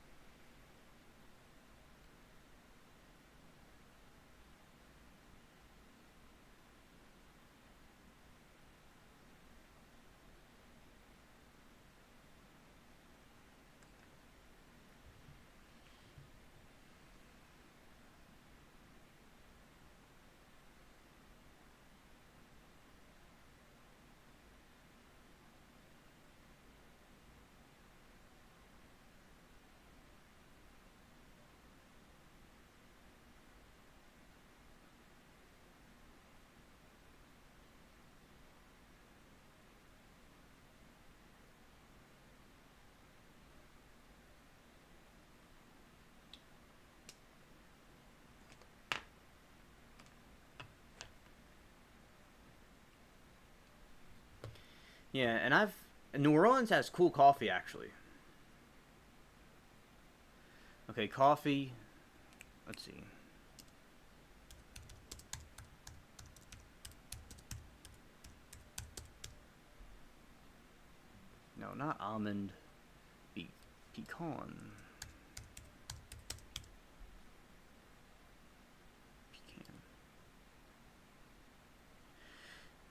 Yeah, and I've New Orleans has cool coffee actually. Okay, coffee. Let's see. No, not almond. Pecan. Pecan.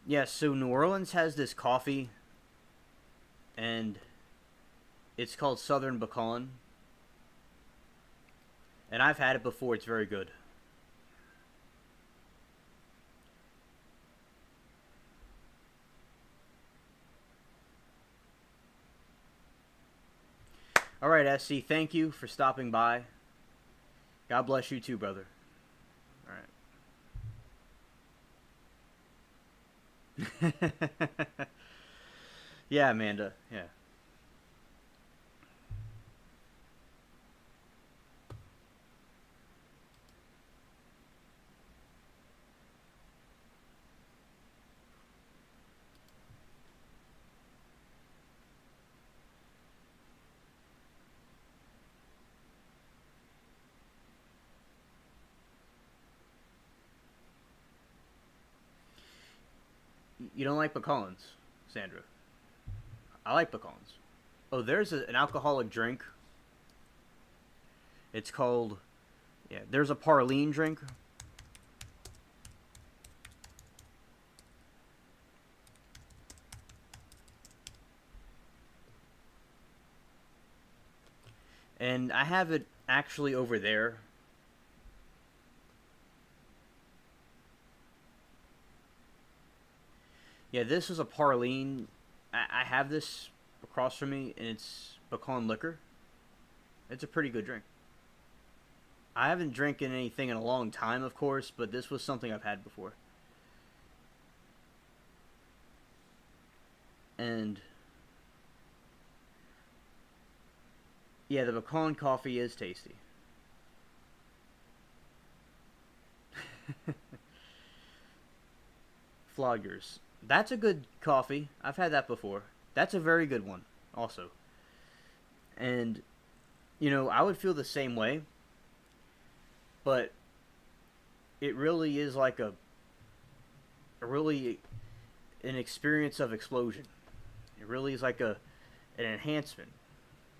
Yeah, so New Orleans has this coffee, and it's called Southern Pecan, and I've had it before. It's very good. All right, SC, thank you for stopping by. God bless you too, brother. All right. Yeah, Amanda. Yeah. You don't like pecans, Sandra? I like pecans. Oh, there's an alcoholic drink. It's called. Yeah, there's a Parleen drink. And I have it actually over there. Yeah, this is a Parleen. I have this across from me, and it's pecan liquor. It's a pretty good drink. I haven't drinking anything in a long time, of course, but this was something I've had before. And yeah, the pecan coffee is tasty. Floggers. That's a good coffee. I've had that before. That's a very good one, also. And, I would feel the same way, but it really is like a really an experience of explosion. It really is like an enhancement,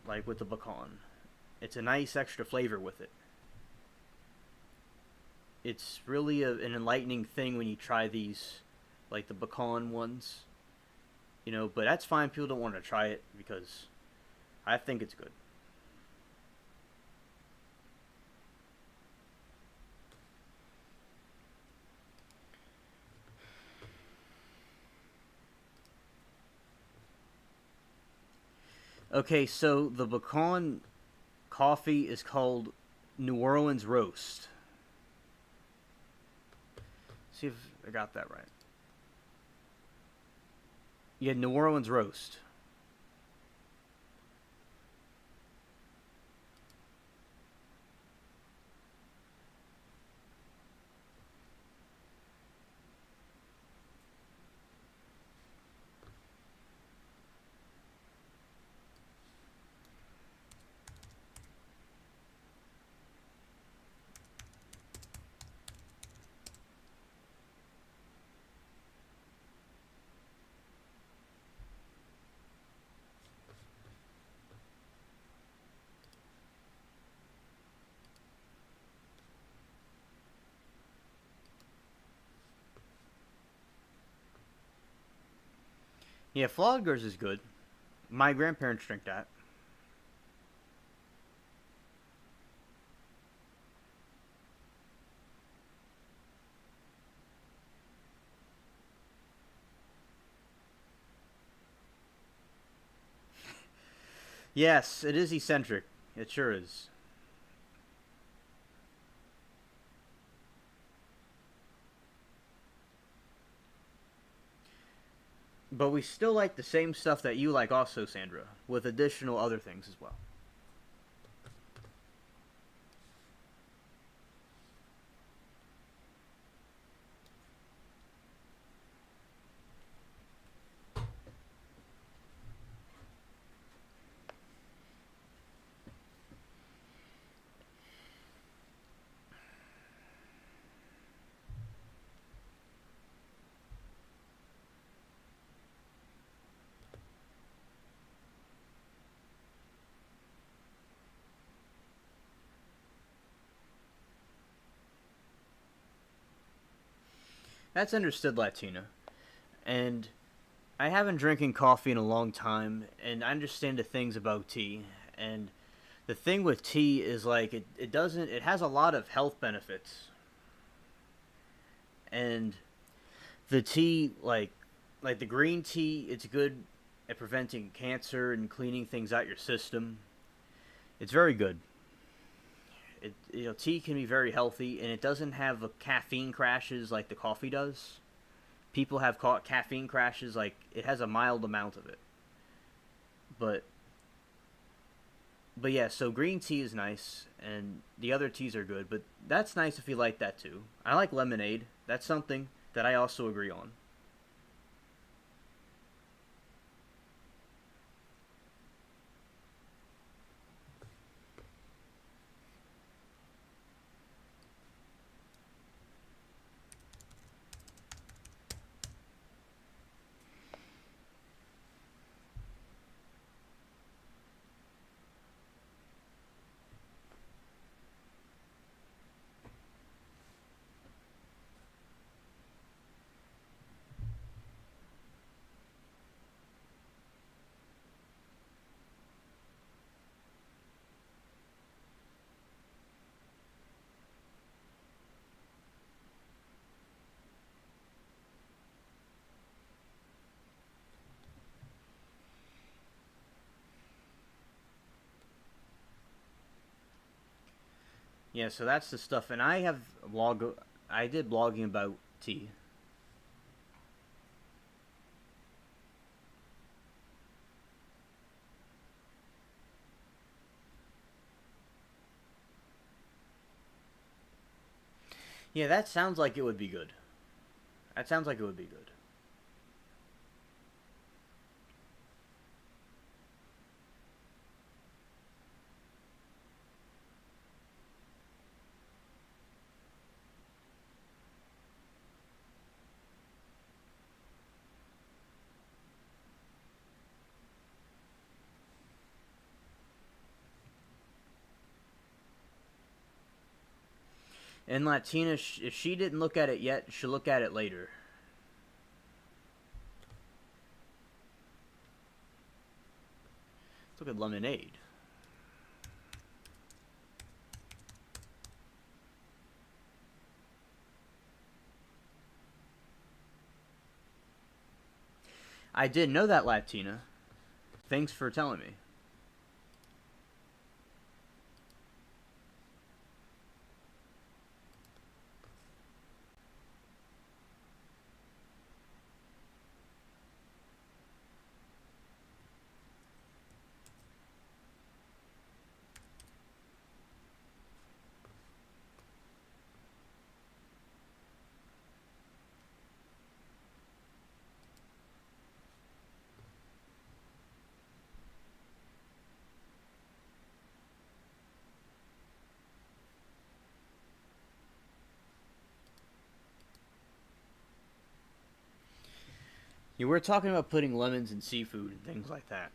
like with the pecan. It's a nice extra flavor with it. It's really an enlightening thing when you try these, like the pecan ones. But that's fine. People don't want to try it because I think it's good. Okay, so the pecan coffee is called New Orleans Roast. See if I got that right. Yeah, New Orleans Roast. Yeah, Flodgers is good. My grandparents drink that. Yes, it is eccentric. It sure is. But we still like the same stuff that you like, also, Sandra, with additional other things as well. That's understood, Latina. And I haven't drinking coffee in a long time, and I understand the things about tea. And the thing with tea is like it doesn't it has a lot of health benefits. And the tea like the green tea, it's good at preventing cancer and cleaning things out your system. It's very good. Tea can be very healthy, and it doesn't have caffeine crashes like the coffee does. People have caught caffeine crashes, like it has a mild amount of it. But yeah, so green tea is nice, and the other teas are good. But that's nice if you like that too. I like lemonade. That's something that I also agree on. Yeah, so that's the stuff. And I have blog. I did blogging about tea. Yeah, that sounds like it would be good. That sounds like it would be good. And Latina, if she didn't look at it yet, she'll look at it later. Let's look at lemonade. I didn't know that, Latina. Thanks for telling me. You were talking about putting lemons in seafood and things like that.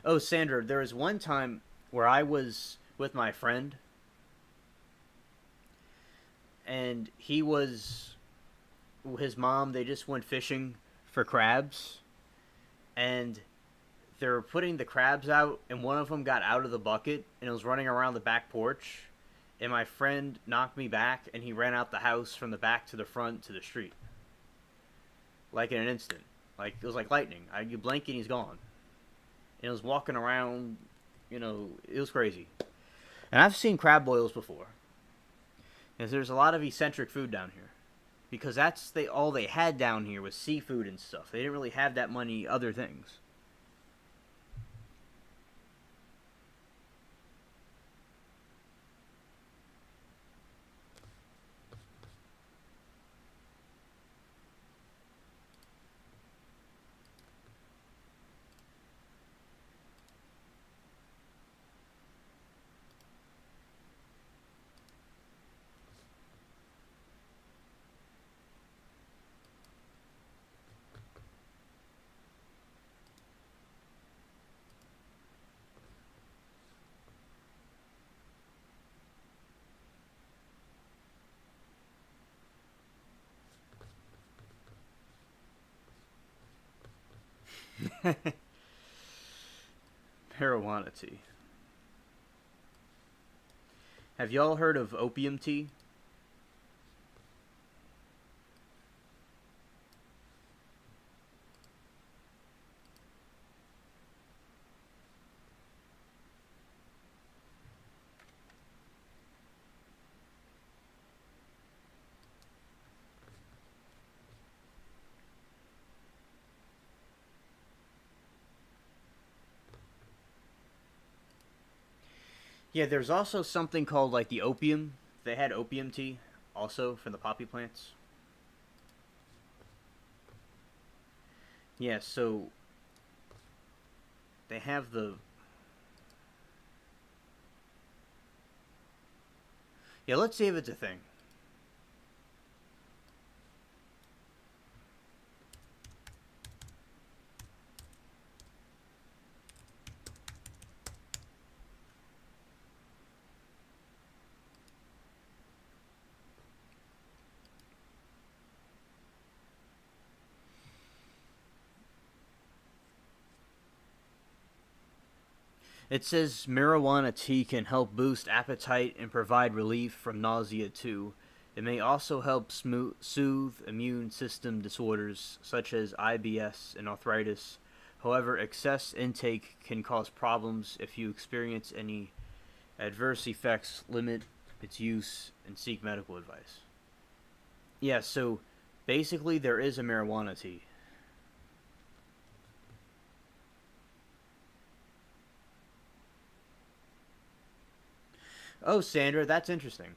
Oh, Sandra, there was one time where I was with my friend, and his mom, they just went fishing for crabs, and they were putting the crabs out, and one of them got out of the bucket and it was running around the back porch. And my friend knocked me back, and he ran out the house from the back to the front to the street, like in an instant. Like it was like lightning. You blink and he's gone. And it was walking around. It was crazy. And I've seen crab boils before. Because there's a lot of eccentric food down here. Because all they had down here was seafood and stuff. They didn't really have that many other things. Marijuana tea. Have y'all heard of opium tea? Yeah, there's also something called like the opium. They had opium tea also from the poppy plants. Yeah, so they have the. Yeah, let's see if it's a thing. It says marijuana tea can help boost appetite and provide relief from nausea too. It may also help soothe immune system disorders such as IBS and arthritis. However, excess intake can cause problems. If you experience any adverse effects, limit its use and seek medical advice. Yeah, so basically there is a marijuana tea. Oh, Sandra, that's interesting.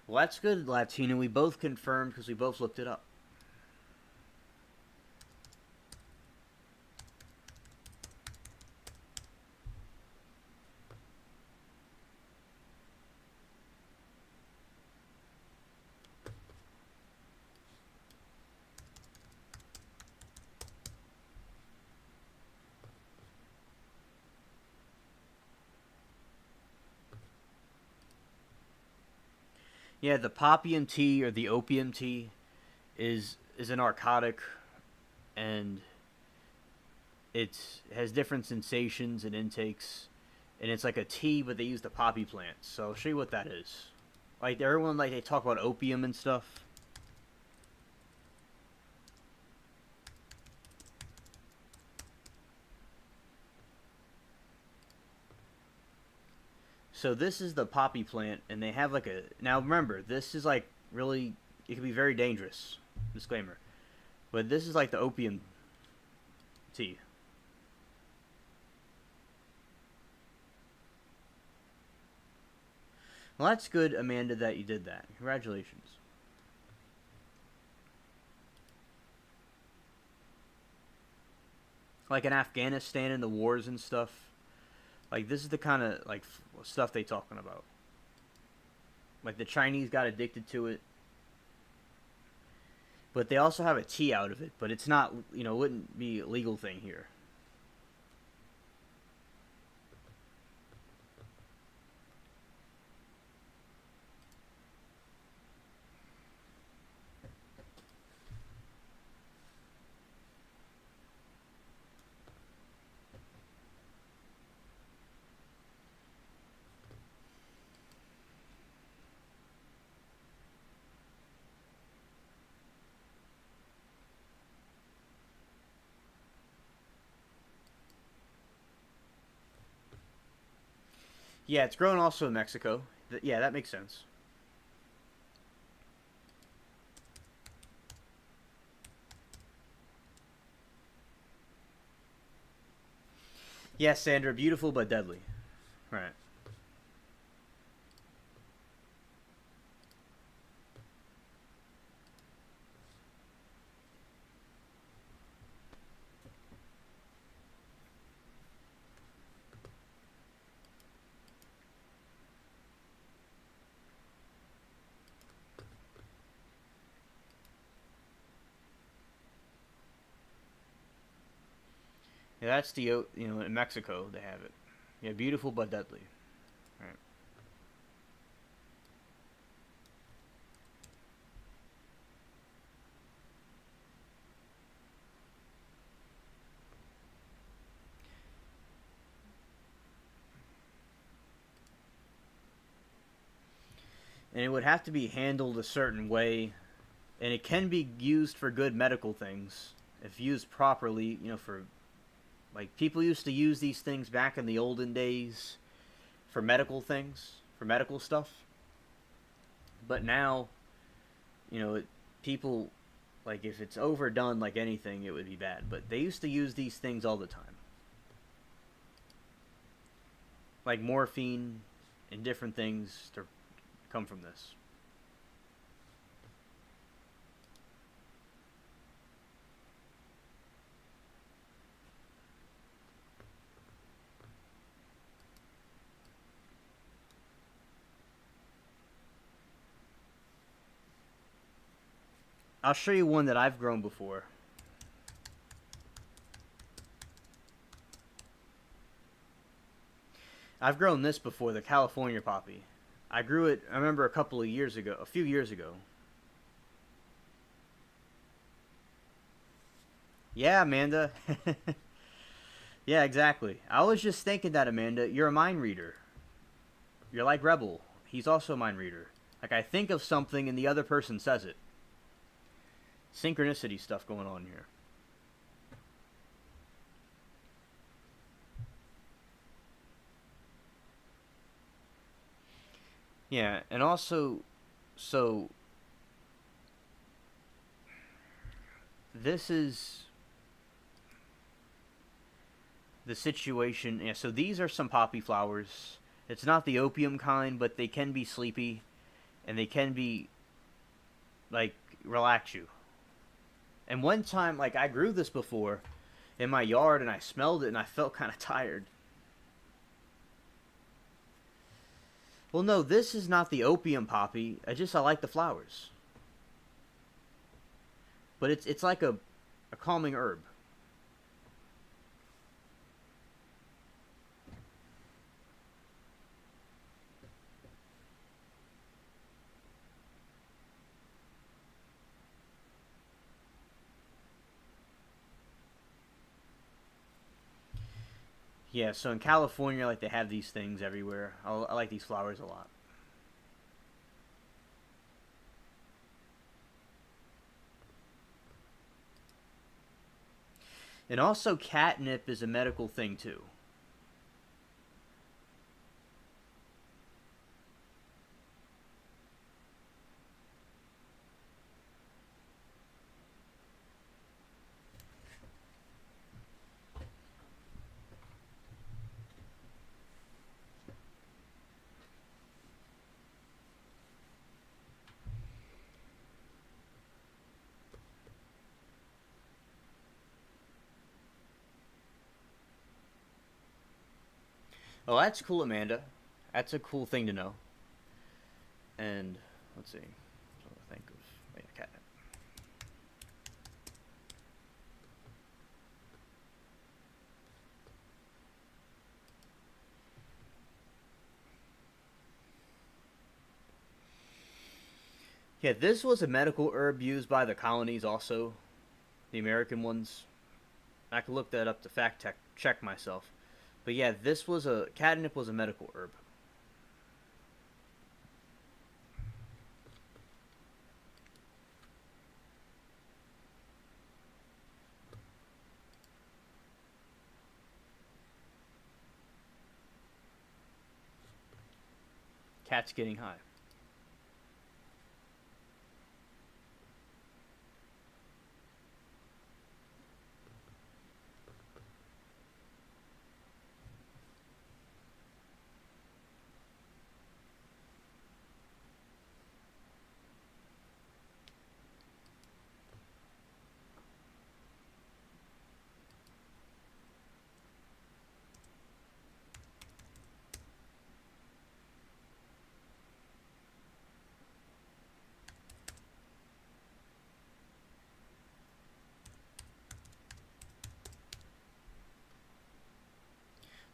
Well, that's good, Latina. We both confirmed because we both looked it up. Yeah, the popium tea or the opium tea is a narcotic, and it has different sensations and intakes, and it's like a tea, but they use the poppy plant. So I'll show you what that is. Like everyone, like they talk about opium and stuff. So this is the poppy plant, and they have like a. Now remember, this is like really. It can be very dangerous. Disclaimer. But this is like the opium tea. Well, that's good, Amanda, that you did that. Congratulations. Like in Afghanistan and the wars and stuff, Like this is the kind of like stuff they talking about. Like the Chinese got addicted to it, but they also have a tea out of it. But it's not, wouldn't be a legal thing here. Yeah, it's grown also in Mexico. Yeah, that makes sense. Yes, Sandra, beautiful but deadly. Right. Yeah, that's the in Mexico they have it. Yeah, beautiful but deadly. Right. And it would have to be handled a certain way, and it can be used for good medical things if used properly. For like people used to use these things back in the olden days for medical things, for medical stuff. But now, people like if it's overdone like anything, it would be bad. But they used to use these things all the time, like morphine and different things to come from this. I'll show you one that I've grown before. I've grown this before, the California poppy. I grew it, I remember a few years ago. Yeah, Amanda. Yeah, exactly. I was just thinking that, Amanda, you're a mind reader. You're like Rebel. He's also a mind reader. Like, I think of something and the other person says it. Synchronicity stuff going on here. Yeah, and also, so this is the situation. Yeah, so these are some poppy flowers. It's not the opium kind, but they can be sleepy, and they can be like relax you. And one time, like I grew this before in my yard, and I smelled it, and I felt kind of tired. Well, no, this is not the opium poppy. I like the flowers, but it's like a calming herb. Yeah, so in California, like they have these things everywhere. I like these flowers a lot. And also, catnip is a medical thing too. Oh, that's cool, Amanda. That's a cool thing to know. And let's see. So I think of yeah, catnip. Yeah, this was a medical herb used by the colonies, also the American ones. I could look that up to check myself. But yeah, this was a catnip was a medical herb. Cat's getting high.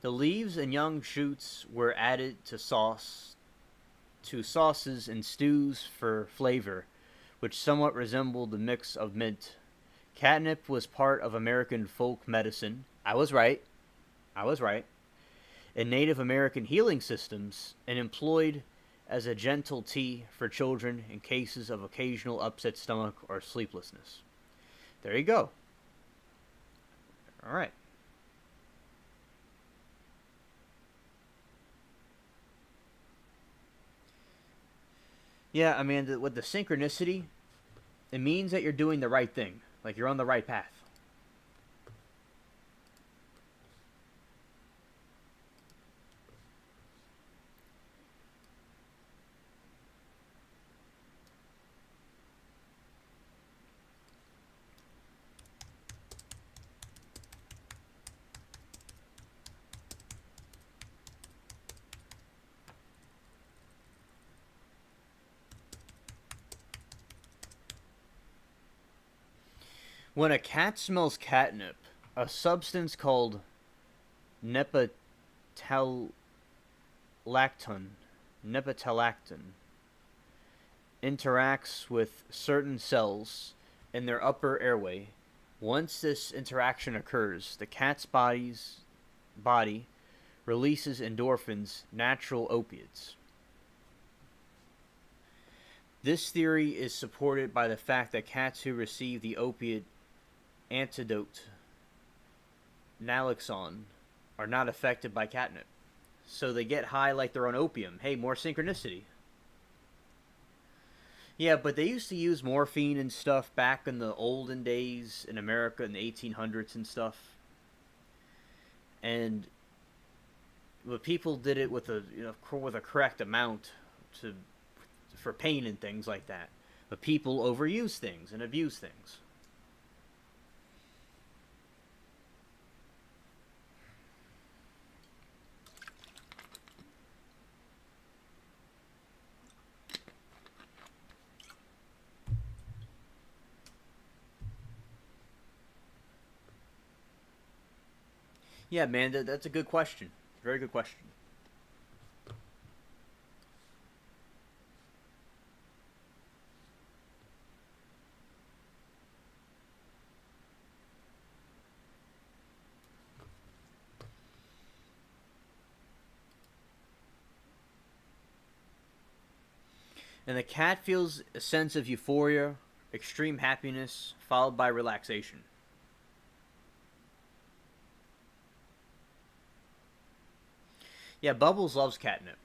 The leaves and young shoots were added to sauces and stews for flavor, which somewhat resembled the mix of mint. Catnip was part of American folk medicine. I was right. I was right. In Native American healing systems and employed as a gentle tea for children in cases of occasional upset stomach or sleeplessness. There you go. All right. Yeah, I mean, with the synchronicity, it means that you're doing the right thing. Like you're on the right path. When a cat smells catnip, a substance called nepetalactone, nepetalactin interacts with certain cells in their upper airway. Once this interaction occurs, the cat's body releases endorphins, natural opiates. This theory is supported by the fact that cats who receive the opiate antidote naloxone are not affected by catnip. So they get high like they're on opium. Hey, more synchronicity. Yeah, but they used to use morphine and stuff back in the olden days in America in the 1800s and stuff. And but people did it with a correct amount to for pain and things like that. But people overuse things and abuse things. Yeah, man, that's a good question. Very good question. And the cat feels a sense of euphoria, extreme happiness, followed by relaxation. Yeah, Bubbles loves catnip.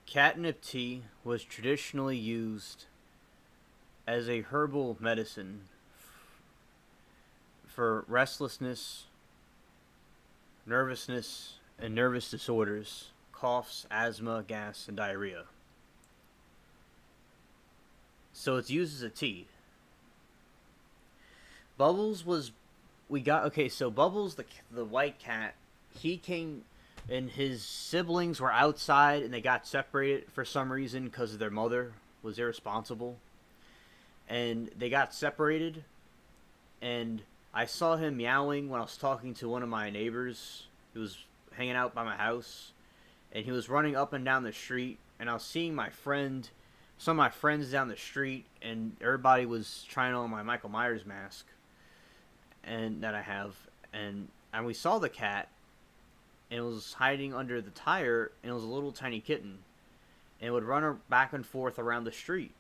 Catnip tea was traditionally used as a herbal medicine for restlessness, nervousness, and nervous disorders, coughs, asthma, gas, and diarrhea. So it's used as a tea. Bubbles was we got okay. So Bubbles, the white cat, he came and his siblings were outside and they got separated for some reason because their mother was irresponsible, and they got separated. And I saw him meowing when I was talking to one of my neighbors who was hanging out by my house, and he was running up and down the street. And I was seeing some of my friends down the street, and everybody was trying on my Michael Myers mask and that I have, and we saw the cat, and it was hiding under the tire, and it was a little tiny kitten, and it would run back and forth around the street,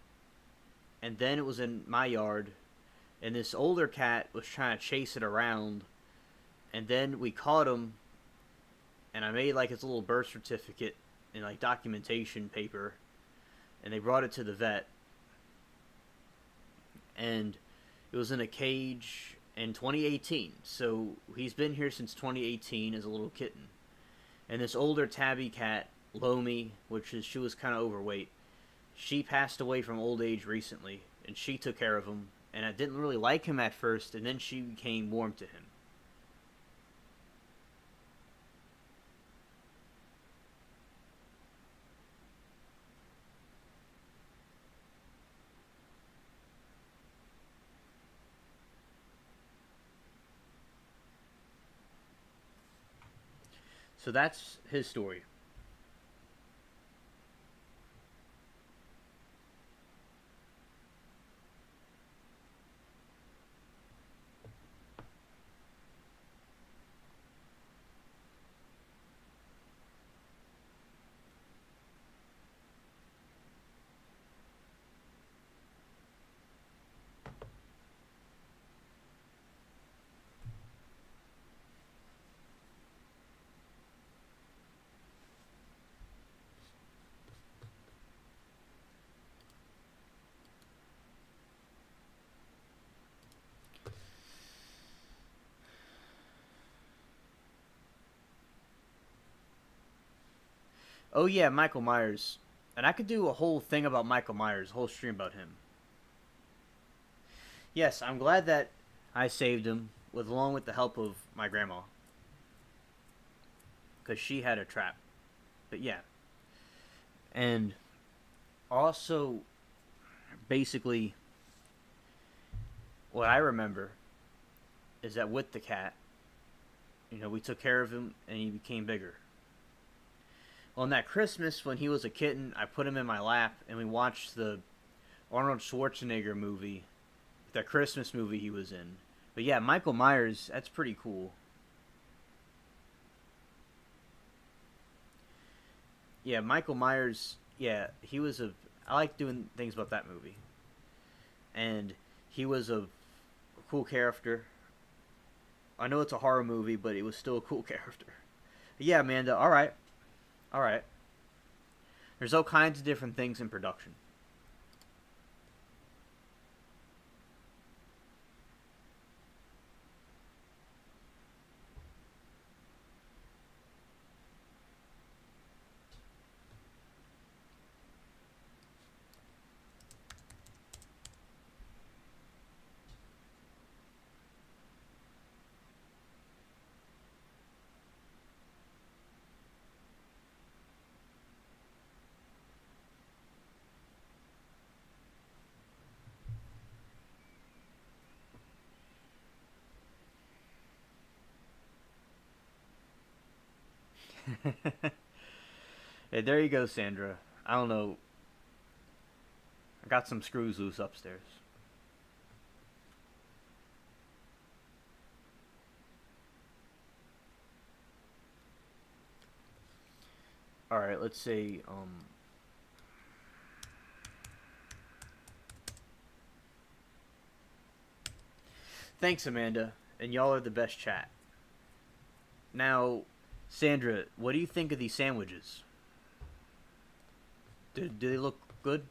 and then it was in my yard, and this older cat was trying to chase it around, and then we caught him, and I made like his little birth certificate and like documentation paper, and they brought it to the vet, and it was in a cage in 2018. So he's been here since 2018 as a little kitten. And this older tabby cat, Lomi, she was kind of overweight, she passed away from old age recently, and she took care of him. And I didn't really like him at first, and then she became warm to him. So that's his story. Oh yeah, Michael Myers. And I could do a whole thing about Michael Myers, a whole stream about him. Yes, I'm glad that I saved him, along with the help of my grandma, because she had a trap. But yeah, and also, basically, what I remember is that with the cat, we took care of him and he became bigger. Well, on that Christmas when he was a kitten, I put him in my lap and we watched the Arnold Schwarzenegger movie, that Christmas movie he was in. But yeah, Michael Myers, that's pretty cool. Yeah, Michael Myers, yeah, he was a. I like doing things about that movie. And he was a cool character. I know it's a horror movie, but it was still a cool character. Yeah, Amanda, alright. Alright. There's all kinds of different things in production. Hey, there you go, Sandra. I don't know. I got some screws loose upstairs. Alright, let's say, thanks, Amanda. And y'all are the best chat. Now, Sandra, what do you think of these sandwiches? Do they look good?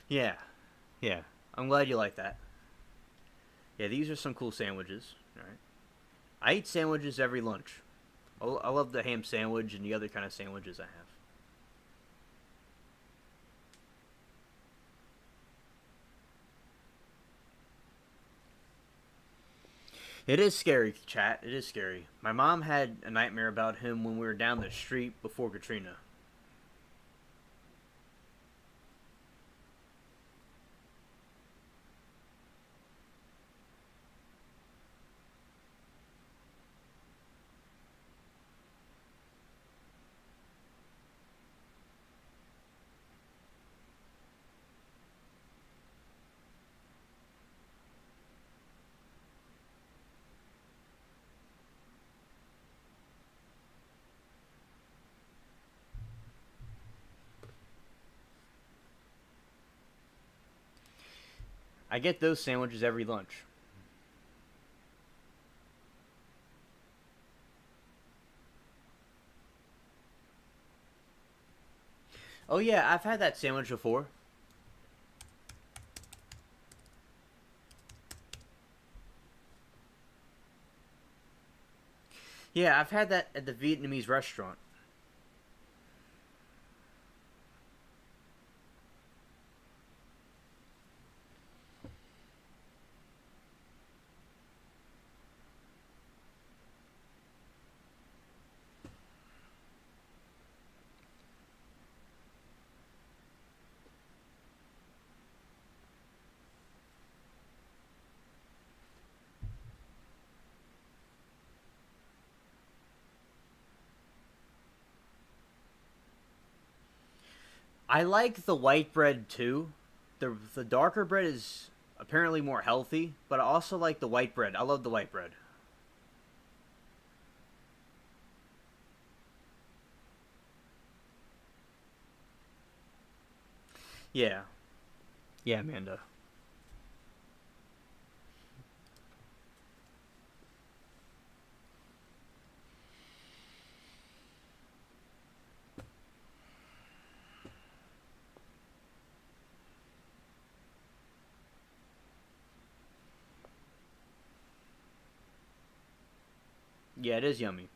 Yeah, yeah. I'm glad you like that. Yeah, these are some cool sandwiches. All right. I eat sandwiches every lunch. I love the ham sandwich and the other kind of sandwiches I have. It is scary, chat. It is scary. My mom had a nightmare about him when we were down the street before Katrina. I get those sandwiches every lunch. Oh yeah, I've had that sandwich before. Yeah, I've had that at the Vietnamese restaurant. I like the white bread too. The darker bread is apparently more healthy, but I also like the white bread. I love the white bread. Yeah. Yeah, Amanda. Yeah, it is yummy.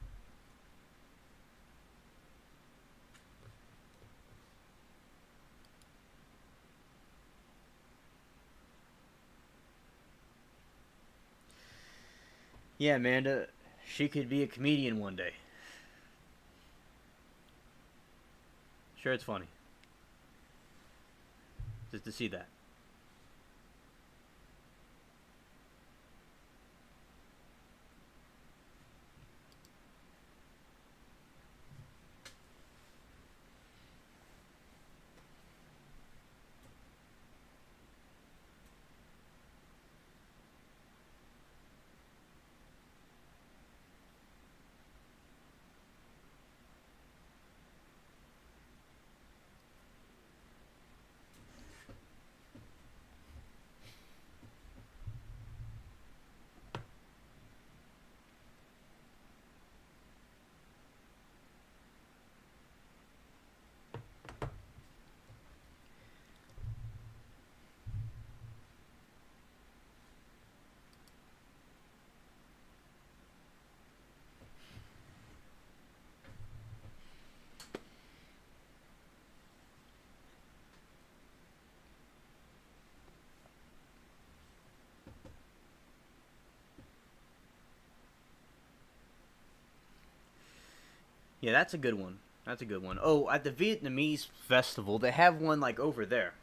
Yeah, Amanda. She could be a comedian one day. Sure, it's funny just to see that. Yeah, that's a good one. That's a good one. Oh, at the Vietnamese festival, they have one like over there.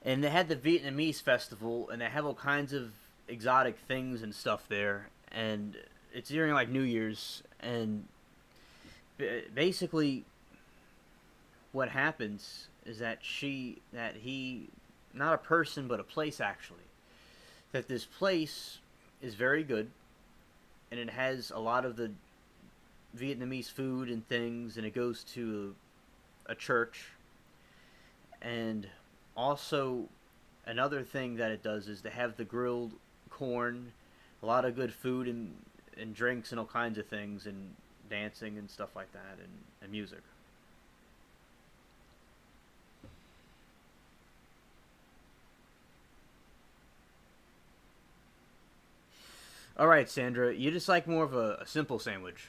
And they had the Vietnamese festival, and they have all kinds of exotic things and stuff there. And it's during like New Year's, and basically, what happens is that he, not a person, but a place actually, that this place is very good, and it has a lot of the Vietnamese food and things, and it goes to a church, and also another thing that it does is they have the grilled corn, a lot of good food and drinks and all kinds of things and dancing and stuff like that and music. All right, Sandra, you just like more of a simple sandwich.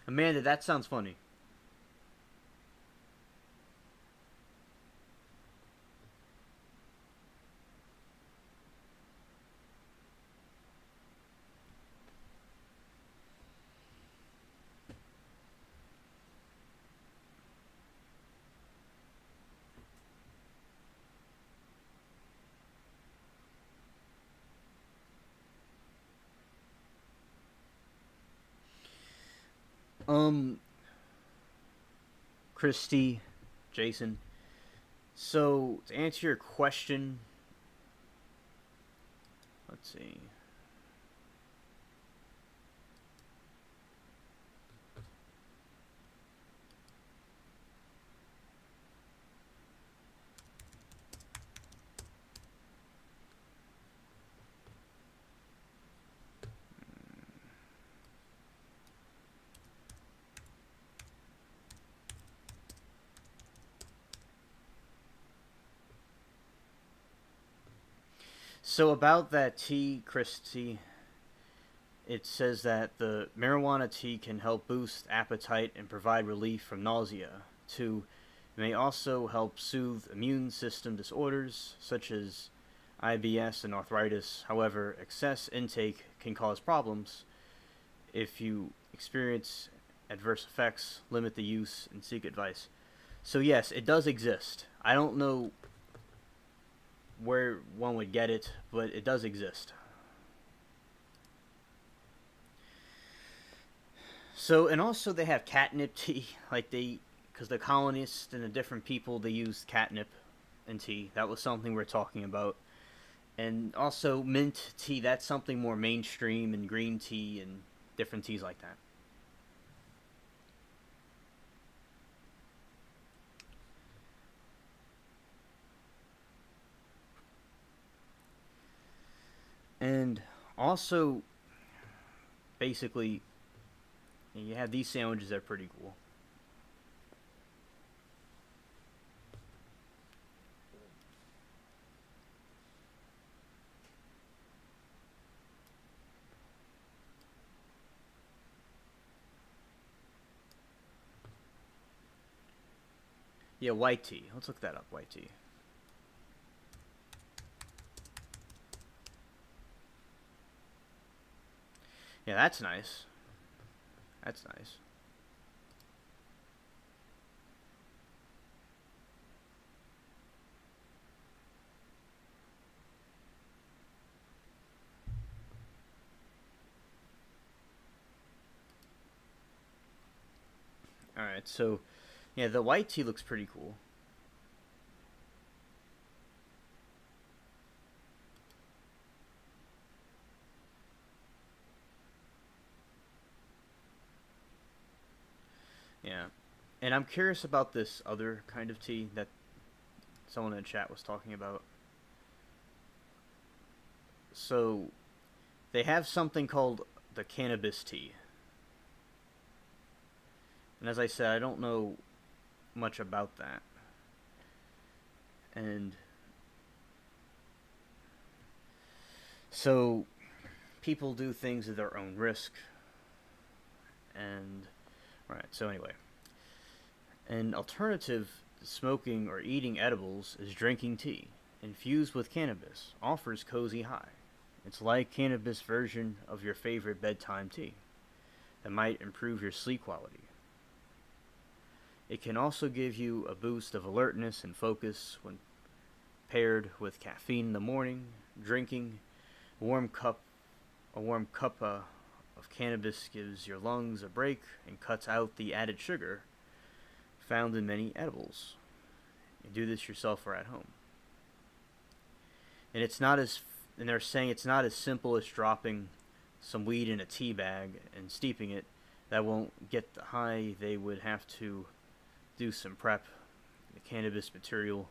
Amanda, that sounds funny. Um, Christy, Jason. So to answer your question, let's see. So about that tea, Christy, it says that the marijuana tea can help boost appetite and provide relief from nausea. Two, it may also help soothe immune system disorders such as IBS and arthritis. However, excess intake can cause problems. If you experience adverse effects, limit the use and seek advice. So yes, it does exist. I don't know where one would get it, but it does exist. So, and also they have catnip tea, like because the colonists and the different people, they used catnip and tea. That was something we're talking about. And also mint tea, that's something more mainstream, and green tea and different teas like that. And also, basically, you have these sandwiches that are pretty cool. Yeah, white tea. Let's look that up, white tea. Yeah, that's nice. That's nice. All right, so yeah, the white tea looks pretty cool. Yeah, and I'm curious about this other kind of tea that someone in chat was talking about. So they have something called the cannabis tea, and as I said, I don't know much about that. And so people do things at their own risk. And right, so anyway, an alternative to smoking or eating edibles is drinking tea. infused with cannabis, offers cozy high. It's like cannabis version of your favorite bedtime tea that might improve your sleep quality. It can also give you a boost of alertness and focus when paired with caffeine in the morning. Drinking a warm cup, of cannabis gives your lungs a break and cuts out the added sugar found in many edibles. You do this yourself or at home. And it's not as and they're saying it's not as simple as dropping some weed in a tea bag and steeping it. That won't get the high. They would have to do some prep, the cannabis material.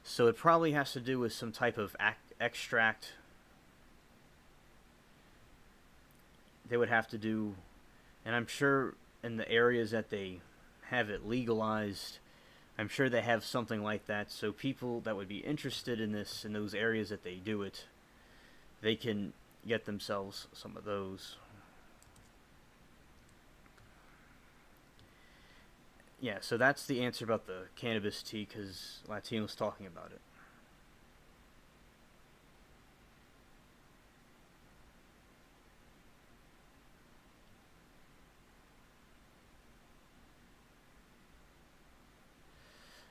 So it probably has to do with some type of extract they would have to do. And I'm sure in the areas that they have it legalized, I'm sure they have something like that. So people that would be interested in this, in those areas that they do it, they can get themselves some of those. Yeah, so that's the answer about the cannabis tea, because Latino was talking about it.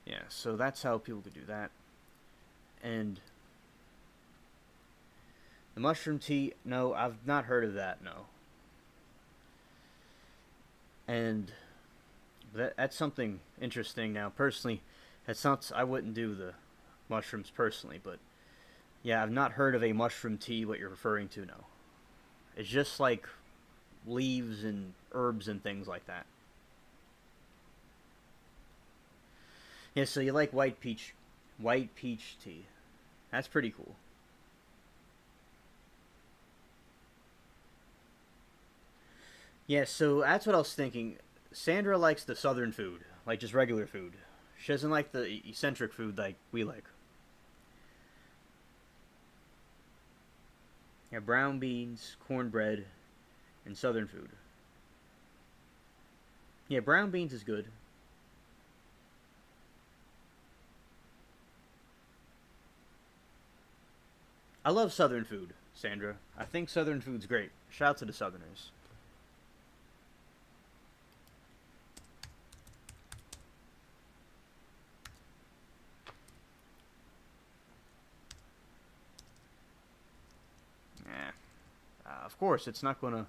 Yeah, so that's how people could do that. And the mushroom tea, no, I've not heard of that, no. And that's something interesting. Now, personally, that's not, I wouldn't do the mushrooms personally, but yeah, I've not heard of a mushroom tea, what you're referring to, no. It's just like leaves and herbs and things like that. Yeah, so you like white peach tea. That's pretty cool. Yeah, so that's what I was thinking. Sandra likes the southern food, like just regular food. She doesn't like the eccentric food like we like. Yeah, brown beans, cornbread, and southern food. Yeah, brown beans is good. I love southern food, Sandra. I think southern food's great. Shout out to the southerners. Yeah, of course, it's gonna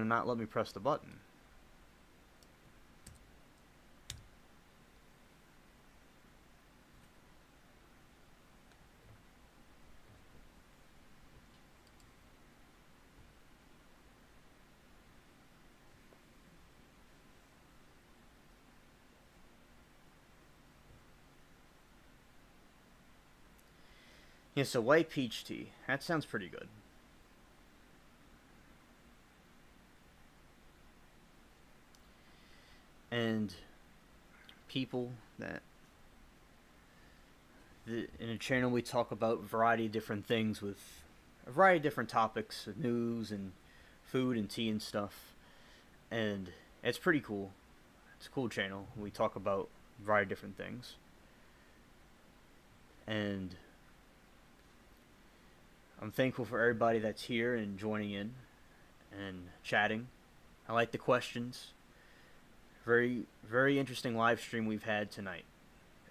not let me press the button. Yeah, so white peach tea. That sounds pretty good. And people that in a channel we talk about a variety of different things with a variety of different topics, news and food and tea and stuff. And it's pretty cool. It's a cool channel. We talk about a variety of different things. And I'm thankful for everybody that's here and joining in and chatting. I like the questions. Very, very interesting live stream we've had tonight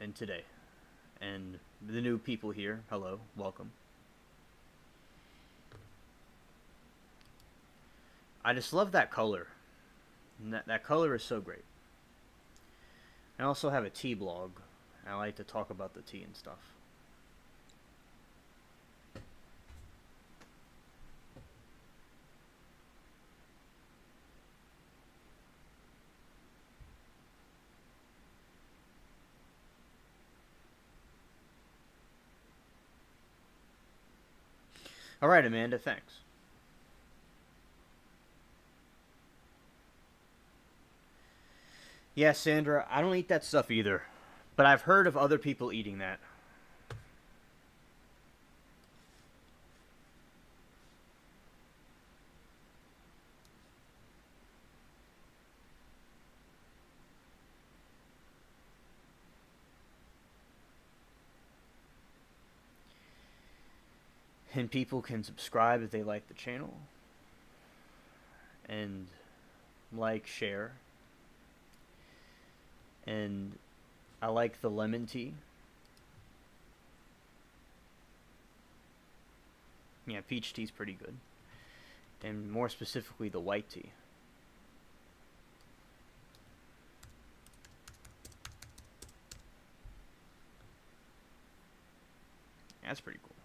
and today. And the new people here, hello, welcome. I just love that color. And that color is so great. I also have a tea blog. I like to talk about the tea and stuff. All right, Amanda, thanks. Yeah, Sandra, I don't eat that stuff either. But I've heard of other people eating that. And people can subscribe if they like the channel. And like, share. And I like the lemon tea. Yeah, peach tea's pretty good. And more specifically, the white tea. That's pretty cool.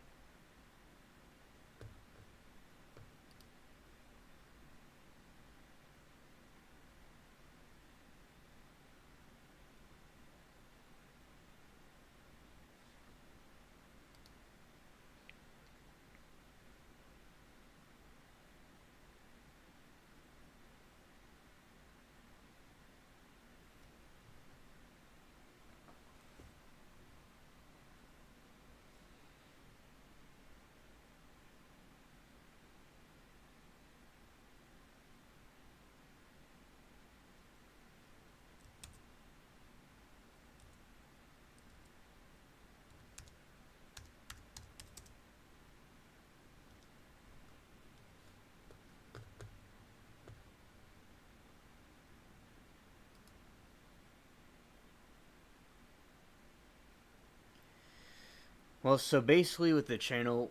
Well, so basically with the channel,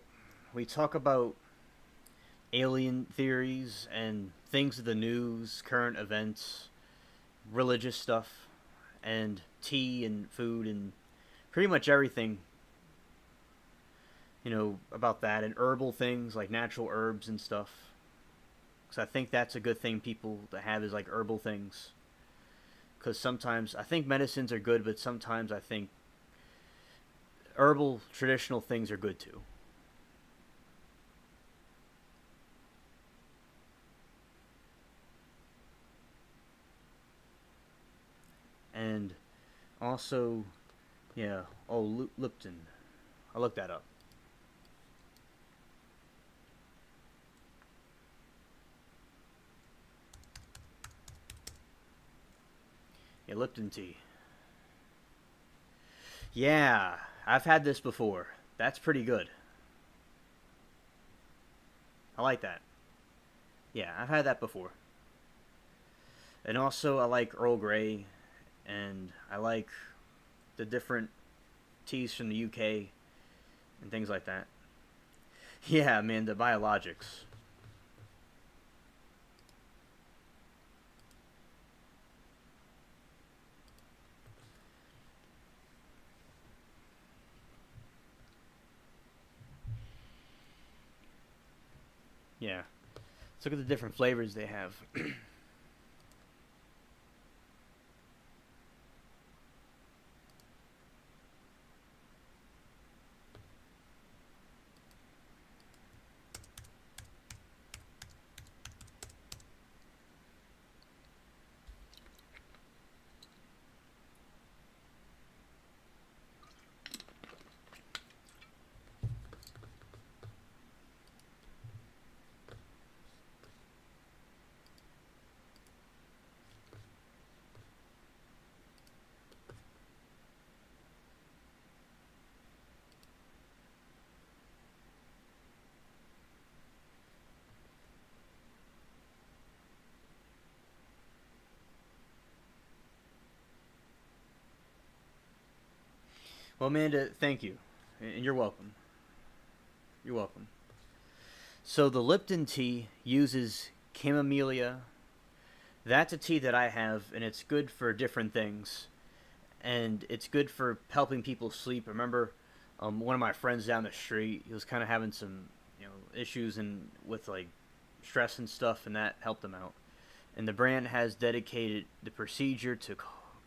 we talk about alien theories and things of the news, current events, religious stuff, and tea and food and pretty much everything, about that, and herbal things like natural herbs and stuff. Because I think that's a good thing people to have is like herbal things. Because sometimes I think medicines are good, but sometimes I think herbal traditional things are good too. And also, yeah, oh, Lipton. I looked that up. Yeah, Lipton tea. Yeah, I've had this before. That's pretty good. I like that. Yeah, I've had that before. And also, I like Earl Grey, and I like the different teas from the UK and things like that. Yeah, man, the biologics. Yeah. Let's look at the different flavors they have. Well, Amanda, thank you. And you're welcome. You're welcome. So the Lipton tea uses chamomile. That's a tea that I have, and it's good for different things. And it's good for helping people sleep. I remember one of my friends down the street, he was kind of having some, issues and with like stress and stuff, and that helped him out. And the brand has dedicated the procedure to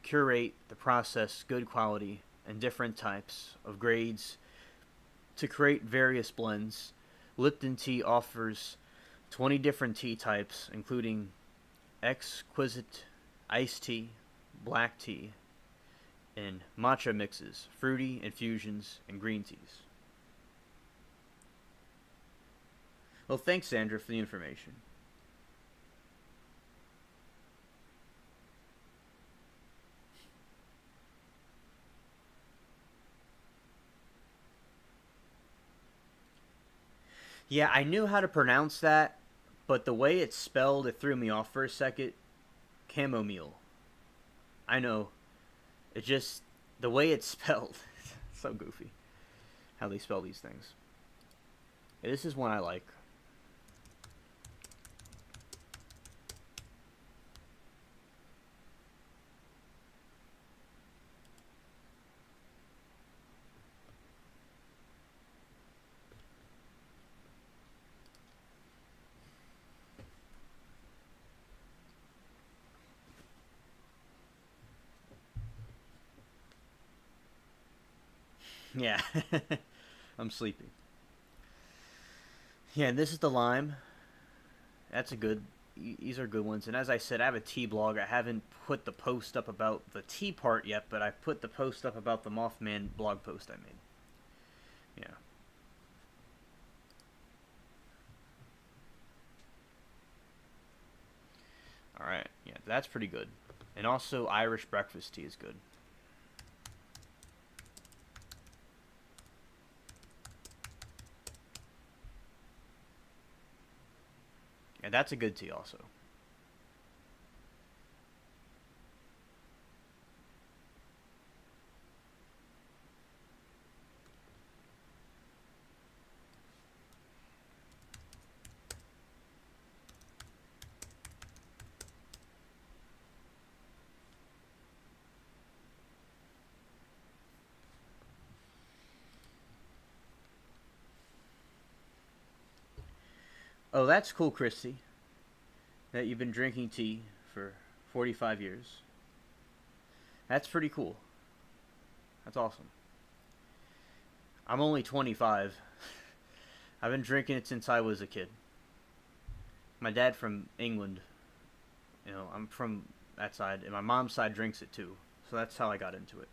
curate the process, good quality, and different types of grades to create various blends. Lipton tea offers 20 different tea types, including exquisite iced tea, black tea, and matcha mixes, fruity infusions, and green teas. Well, thanks, Sandra, for the information. Yeah, I knew how to pronounce that, but the way it's spelled, it threw me off for a second. Chamomile. I know. It just the way it's spelled. So goofy how they spell these things. Yeah, this is one I like. Yeah. I'm sleepy. Yeah, and this is the lime. That's a good. These are good ones. And as I said, I have a tea blog. I haven't put the post up about the tea part yet, but I put the post up about the Mothman blog post I made. Yeah. All right. Yeah, that's pretty good. And also, Irish breakfast tea is good. Yeah, that's a good tea also. Oh, that's cool, Christy. That you've been drinking tea for 45 years. That's pretty cool. That's awesome. I'm only 25. I've been drinking it since I was a kid. My dad from England, I'm from that side, and my mom's side drinks it too. So that's how I got into it.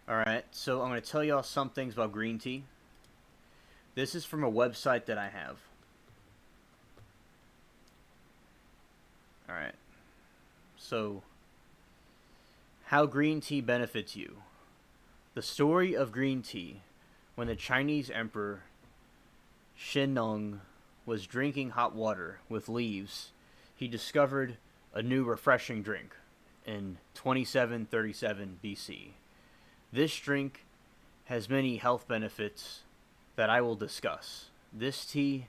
All right, so I'm going to tell y'all some things about green tea. This is from a website that I have. All right, so how green tea benefits you. The story of green tea when the Chinese Emperor Shennong was drinking hot water with leaves, he discovered a new refreshing drink in 2737 BC. This drink has many health benefits that I will discuss. This tea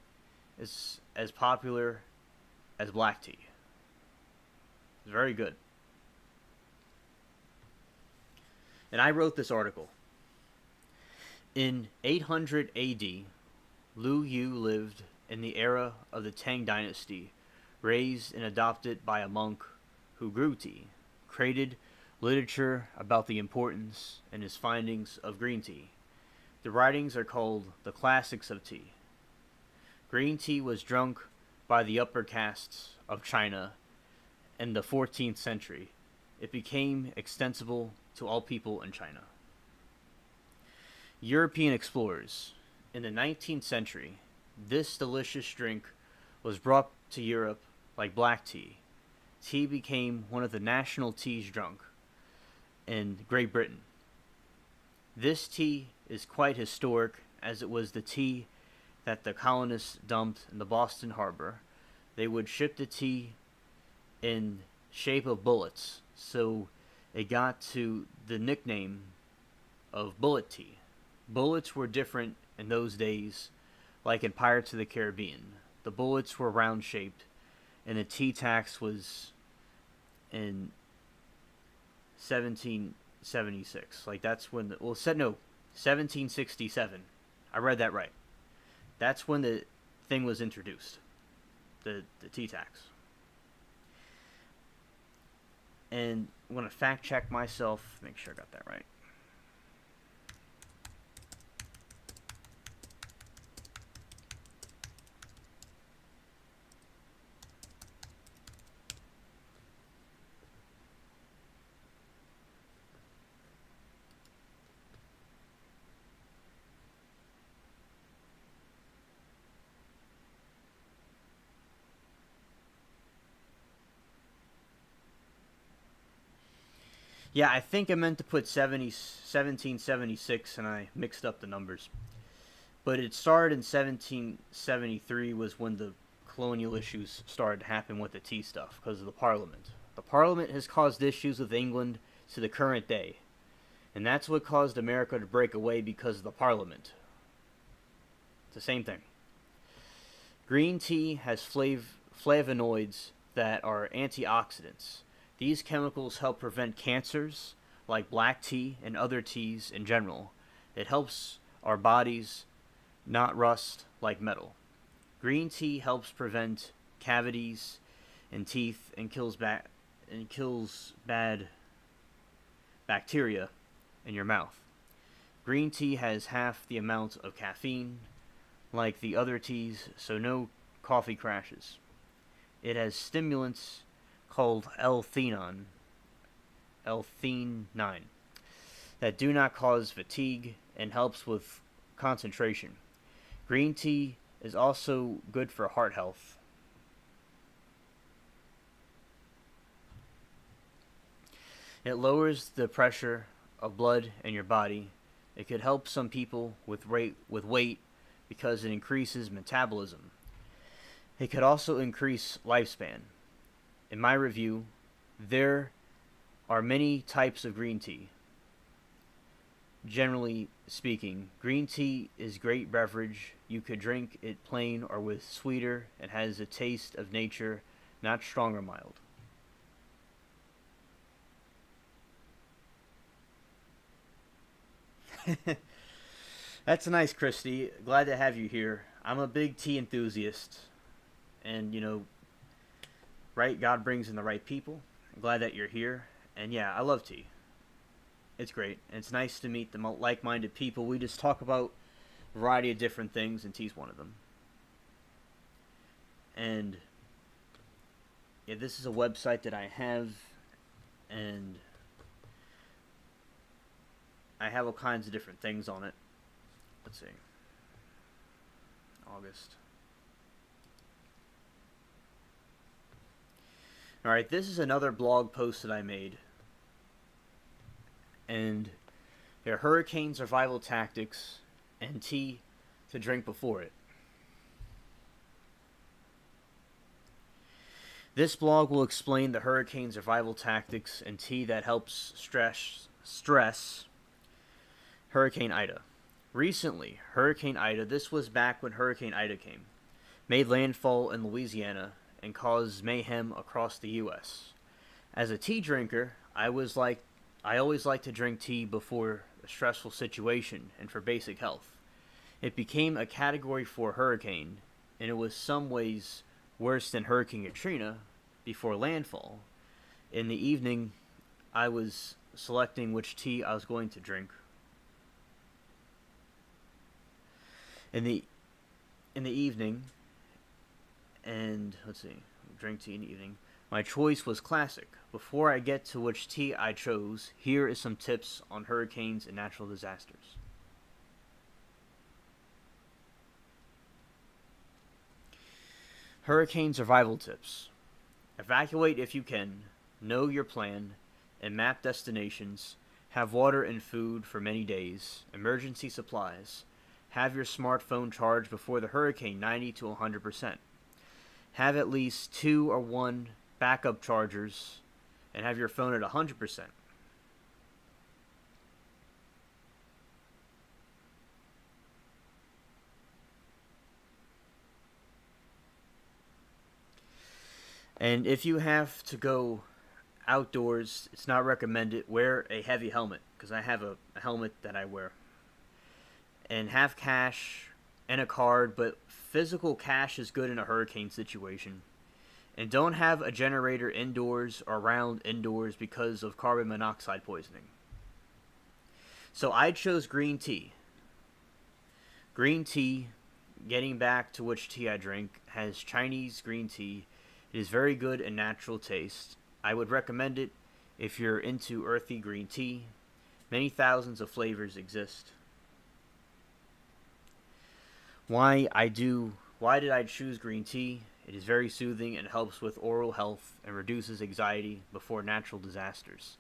is as popular as black tea. It's very good. And I wrote this article. In 800 AD, Lu Yu lived in the era of the Tang Dynasty, raised and adopted by a monk who grew tea, created literature about the importance and his findings of green tea. The writings are called the Classics of Tea. Green tea was drunk by the upper castes of China in the 14th century. It became extensible to all people in China. European explorers. In the 19th century, this delicious drink was brought to Europe like black tea. Tea became one of the national teas drunk in Great Britain. This tea is quite historic as it was the tea that the colonists dumped in the Boston Harbor. They would ship the tea in shape of bullets, so it got to the nickname of bullet tea. Bullets were different in those days, like in Pirates of the Caribbean. The bullets were round shaped, and the tea tax was in 1776. Like that's when the 1767. I read that right. That's when the thing was introduced. The tea tax. And I'm gonna fact check myself, make sure I got that right. Yeah, I think I meant to put 1776 and I mixed up the numbers. But it started in 1773 was when the colonial issues started to happen with the tea stuff because of the Parliament. The Parliament has caused issues with England to the current day. And that's what caused America to break away because of the Parliament. It's the same thing. Green tea has flavonoids that are antioxidants. These chemicals help prevent cancers, like black tea and other teas in general. It helps our bodies not rust like metal. Green tea helps prevent cavities in teeth and kills bad bacteria in your mouth. Green tea has half the amount of caffeine like the other teas, so no coffee crashes. It has stimulants called L-theanine, that do not cause fatigue and helps with concentration. Green tea is also good for heart health. It lowers the pressure of blood in your body. It could help some people with weight because it increases metabolism. It could also increase lifespan. In my review, there are many types of green tea. Generally speaking, green tea is a great beverage. You could drink it plain or with sweeter. It has a taste of nature, not strong or mild. That's nice, Christy. Glad to have you here. I'm a big tea enthusiast, and right? God brings in the right people. I'm glad that you're here, and yeah, I love tea. It's great. And it's nice to meet the like-minded people. We just talk about a variety of different things, and tea's one of them. And yeah, this is a website that I have, and I have all kinds of different things on it. Let's see. August. Alright, this is another blog post that I made. And they're hurricane survival tactics and tea to drink before it. This blog will explain the hurricane survival tactics and tea that helps stress Hurricane Ida. Recently, Hurricane Ida, this was back when Hurricane Ida came, made landfall in Louisiana and caused mayhem across the U.S. As a tea drinker, I always like to drink tea before a stressful situation and for basic health. It became a category 4 hurricane, and it was some ways worse than Hurricane Katrina before landfall. In the evening, I was selecting which tea I was going to drink. In the evening, and let's see, drink tea in the evening. My choice was classic. Before I get to which tea I chose, here is some tips on hurricanes and natural disasters. Hurricane survival tips. Evacuate if you can, know your plan, and map destinations. Have water and food for many days, emergency supplies. Have your smartphone charged before the hurricane 90 to 100%. Have at least 2 or 1 backup chargers, and have your phone at 100%. And if you have to go outdoors, it's not recommended. Wear a heavy helmet, because I have a helmet that I wear. And have cash and a card, but physical cash is good in a hurricane situation. And don't have a generator indoors or around indoors because of carbon monoxide poisoning. So I chose green tea. Green tea, getting back to which tea I drink, has Chinese green tea. It is very good and natural taste. I would recommend it if you're into earthy green tea. Many thousands of flavors exist. Why did I choose green tea? It is very soothing and helps with oral health and reduces anxiety before natural disasters.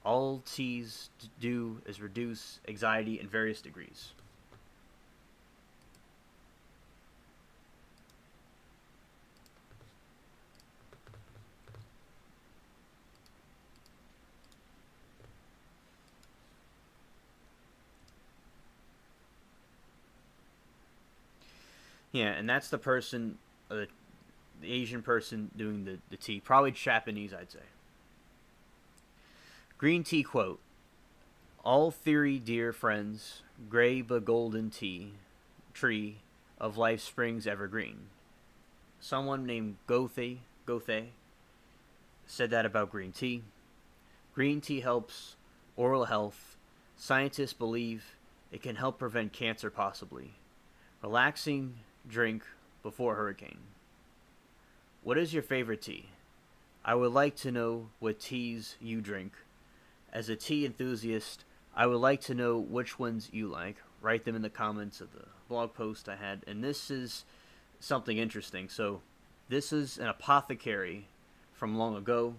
All teas do is reduce anxiety in various degrees. Yeah, and that's the person, the Asian person doing the tea. Probably Japanese, I'd say. Green tea quote: "All theory, dear friends, gray but golden tea, tree of life springs evergreen." Someone named Gothe said that about green tea. Green tea helps oral health. Scientists believe it can help prevent cancer, possibly. Relaxing drink before hurricane. What is your favorite tea? I would like to know what teas you drink. As a tea enthusiast, I would like to know which ones you like. Write them in the comments of the blog post I had. And this is something interesting. So, this is an apothecary from long ago.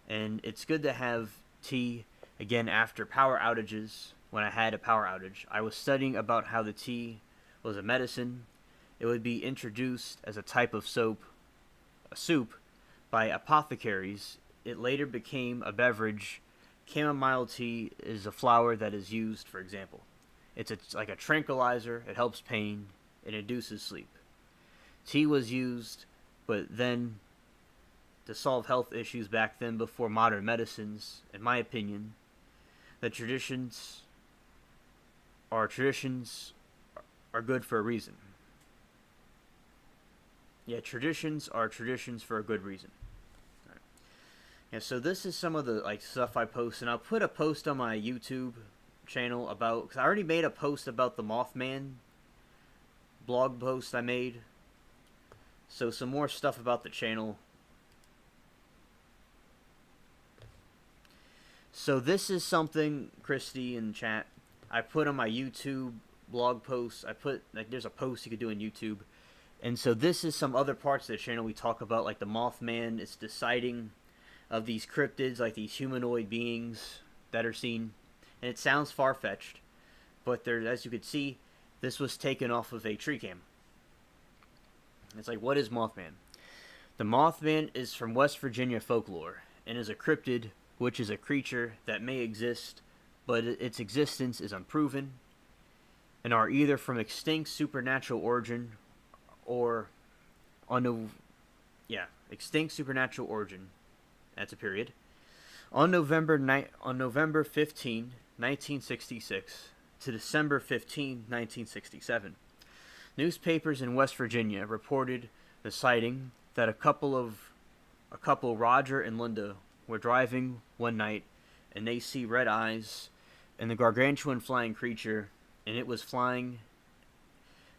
And it's good to have tea again after power outages. When I had a power outage, I was studying about how the tea was a medicine. It would be introduced as a type of a soup, by apothecaries. It later became a beverage. Chamomile tea is a flower that is used, for example. It's like a tranquilizer. It helps pain. It induces sleep. Tea was used, but then to solve health issues back then before modern medicines, in my opinion, the traditions are good for a reason. Yeah, traditions are traditions for a good reason. All right. Yeah, so this is some of the like stuff I post, and I'll put a post on my YouTube channel about, because I already made a post about the Mothman blog post I made. So some more stuff about the channel. So this is something, Christy in chat, I put on my YouTube blog post. I put, like, there's a post you could do on YouTube. And so this is some other parts of the channel we talk about, like the Mothman. It's the sighting of these cryptids, like these humanoid beings that are seen. And it sounds far-fetched, but there, as you could see, this was taken off of a tree cam. It's like, what is Mothman? The Mothman is from West Virginia folklore and is a cryptid, which is a creature that may exist, but its existence is unproven, and are either from extinct supernatural origin or extinct supernatural origin. That's a period. On November 15, 1966 to December 15, 1967, newspapers in West Virginia reported the sighting that a couple, Roger and Linda, were driving one night and they see red eyes and the gargantuan flying creature, and it was flying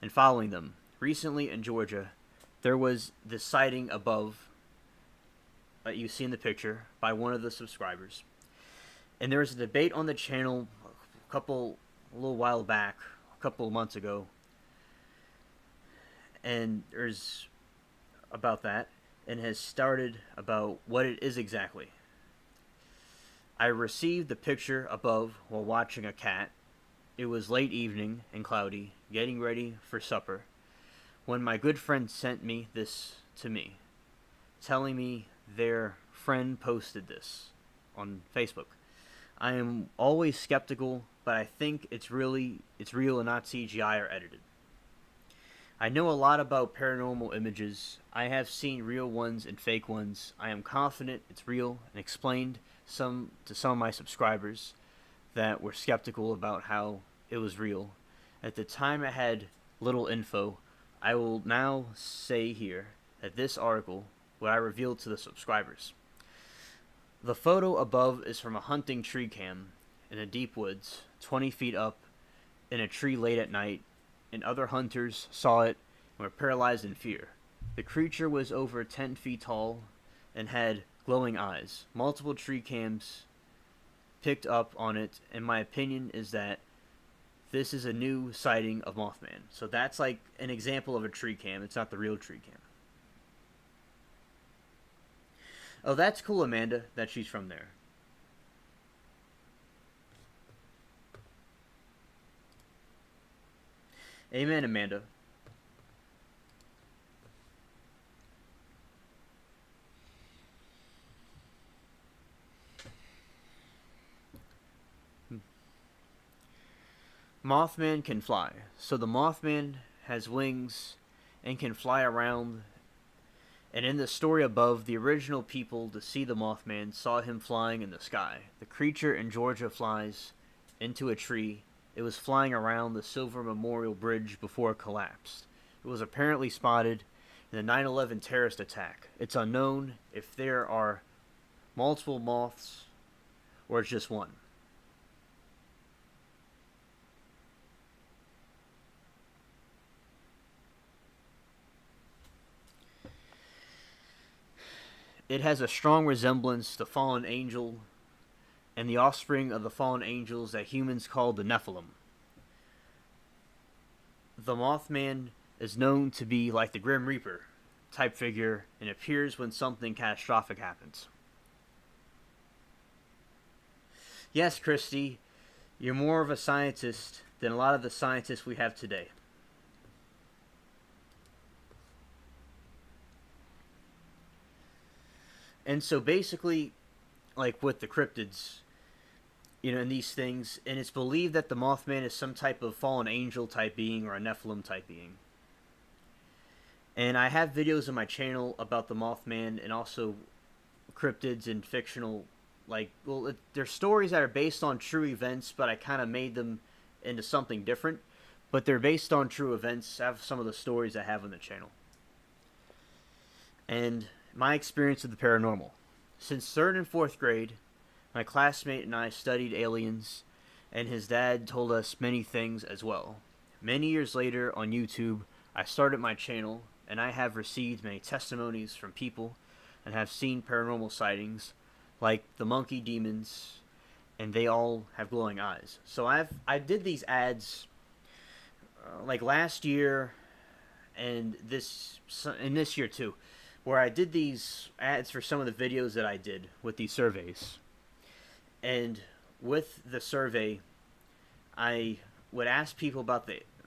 and following them. Recently in Georgia, there was the sighting above that you see in the picture by one of the subscribers. And there was a debate on the channel a little while back, a couple of months ago, and there's about that, and has started about what it is exactly. I received the picture above while watching a cat. It was late evening and cloudy, getting ready for supper, when my good friend sent me this to me, telling me their friend posted this on Facebook. I am always skeptical, but I think it's real and not CGI or edited. I know a lot about paranormal images. I have seen real ones and fake ones. I am confident it's real, and explained to some of my subscribers that were skeptical about how it was real. At the time I had little info. I will now say here that this article, what I revealed to the subscribers. The photo above is from a hunting tree cam in the deep woods, 20 feet up, in a tree late at night, and other hunters saw it and were paralyzed in fear. The creature was over 10 feet tall and had glowing eyes. Multiple tree cams picked up on it, and my opinion is that this is a new sighting of Mothman. So that's like an example of a tree cam. It's not the real tree cam. Oh, that's cool, Amanda, that she's from there. Amen, Amanda. Mothman can fly. So the Mothman has wings and can fly around. And in the story above, the original people to see the Mothman saw him flying in the sky. The creature in Georgia flies into a tree. It was flying around the Silver Memorial Bridge before it collapsed. It was apparently spotted in the 9/11 terrorist attack. It's unknown if there are multiple moths or it's just one. It has a strong resemblance to fallen angel and the offspring of the fallen angels that humans call the Nephilim. The Mothman is known to be like the Grim Reaper type figure and appears when something catastrophic happens. Yes, Christy, you're more of a scientist than a lot of the scientists we have today. And so basically, like with the cryptids, and these things, and it's believed that the Mothman is some type of fallen angel type being or a Nephilim type being. And I have videos on my channel about the Mothman and also cryptids and fictional, they're stories that are based on true events, but I kind of made them into something different. But they're based on true events. I have some of the stories I have on the channel. And my experience with the paranormal. Since 3rd and 4th grade, my classmate and I studied aliens, and his dad told us many things as well. Many years later, on YouTube, I started my channel, and I have received many testimonies from people and have seen paranormal sightings, like the monkey demons, and they all have glowing eyes. So I did these ads like last year and this year too, where I did these ads for some of the videos that I did with these surveys. And with the survey, I would ask people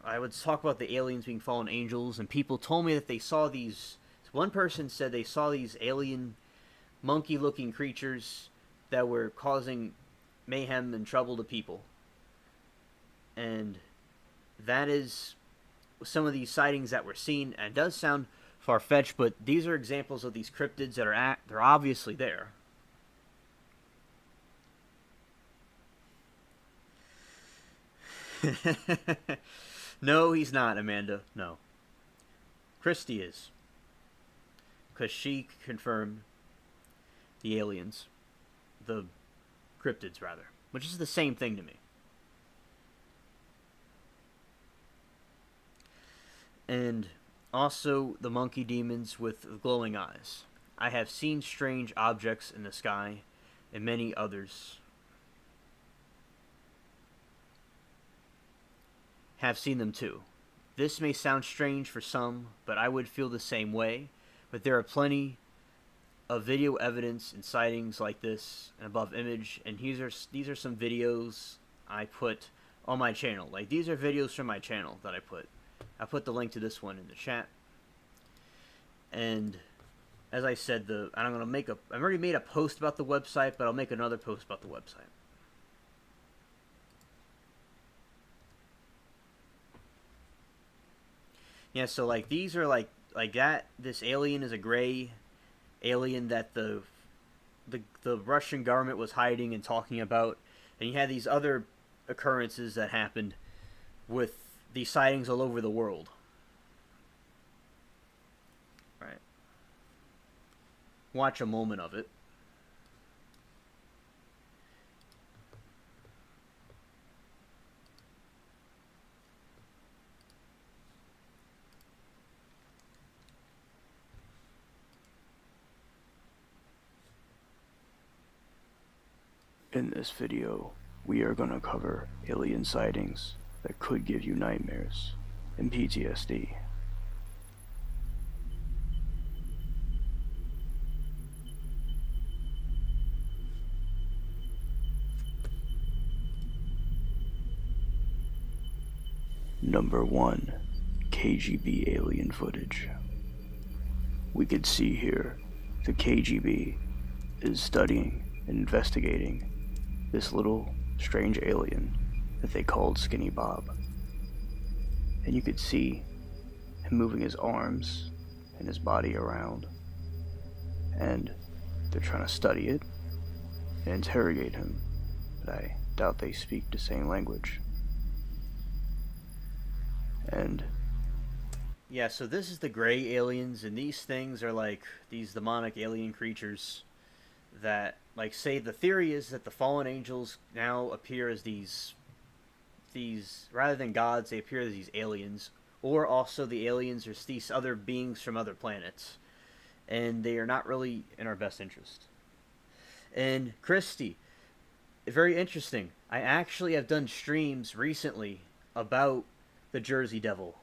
I would talk about the aliens being fallen angels, and people told me that they saw these. One person said they saw these alien, monkey-looking creatures that were causing mayhem and trouble to people. And that is some of these sightings that were seen. And it does sound far-fetched, but these are examples of these cryptids that they're obviously there. No, he's not, Amanda. No. Christy is. Because she confirmed the aliens. The cryptids, rather. Which is the same thing to me. And also the monkey demons with glowing eyes. I have seen strange objects in the sky and many others have seen them too. This may sound strange for some, but I would feel the same way. But there are plenty of video evidence and sightings like this and above image. And these are some videos I put on my channel. Like, these are videos from my channel that I put. I put the link to this one in the chat. And as I said, I've already made a post about the website, but I'll make another post about the website. Yeah, so like these are like that. This alien is a gray alien that the Russian government was hiding and talking about, and you had these other occurrences that happened with these sightings all over the world. Right. Watch a moment of it. In this video, we are going to cover alien sightings that could give you nightmares and PTSD. Number 1. KGB alien footage. We could see here the KGB is studying and investigating this little strange alien that they called Skinny Bob. And you could see him moving his arms and his body around. And they're trying to study it and interrogate him, but I doubt they speak the same language. And Yeah, so this is the gray aliens, and these things are like these demonic alien creatures that, like, say the theory is that the fallen angels now appear as these rather than gods, they appear as these aliens, or also the aliens are these other beings from other planets, and they are not really in our best interest. And Christy, very interesting. I actually have done streams recently about the Jersey Devil.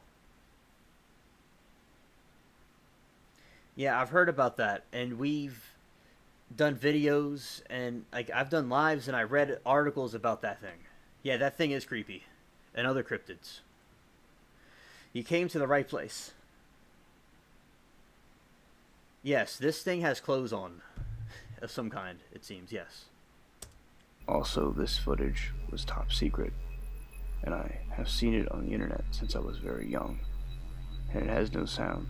Yeah, I've heard about that, and we've done videos, and like I've done lives, and I read articles about that thing. Yeah, that thing is creepy, and other cryptids. You came to the right place. Yes, this thing has clothes on, of some kind. It seems. Yes. also, this footage was top secret, and I have seen it on the internet since I was very young, and it has no sound.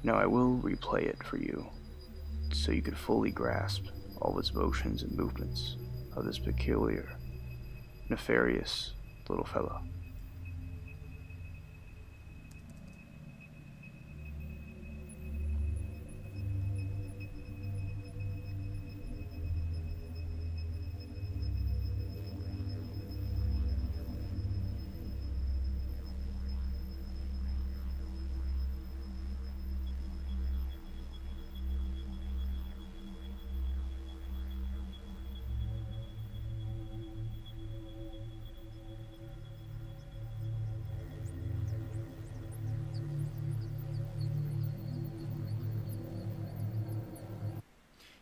Now I will replay it for you, so you can fully grasp all of its motions and movements of this peculiar, nefarious little fella.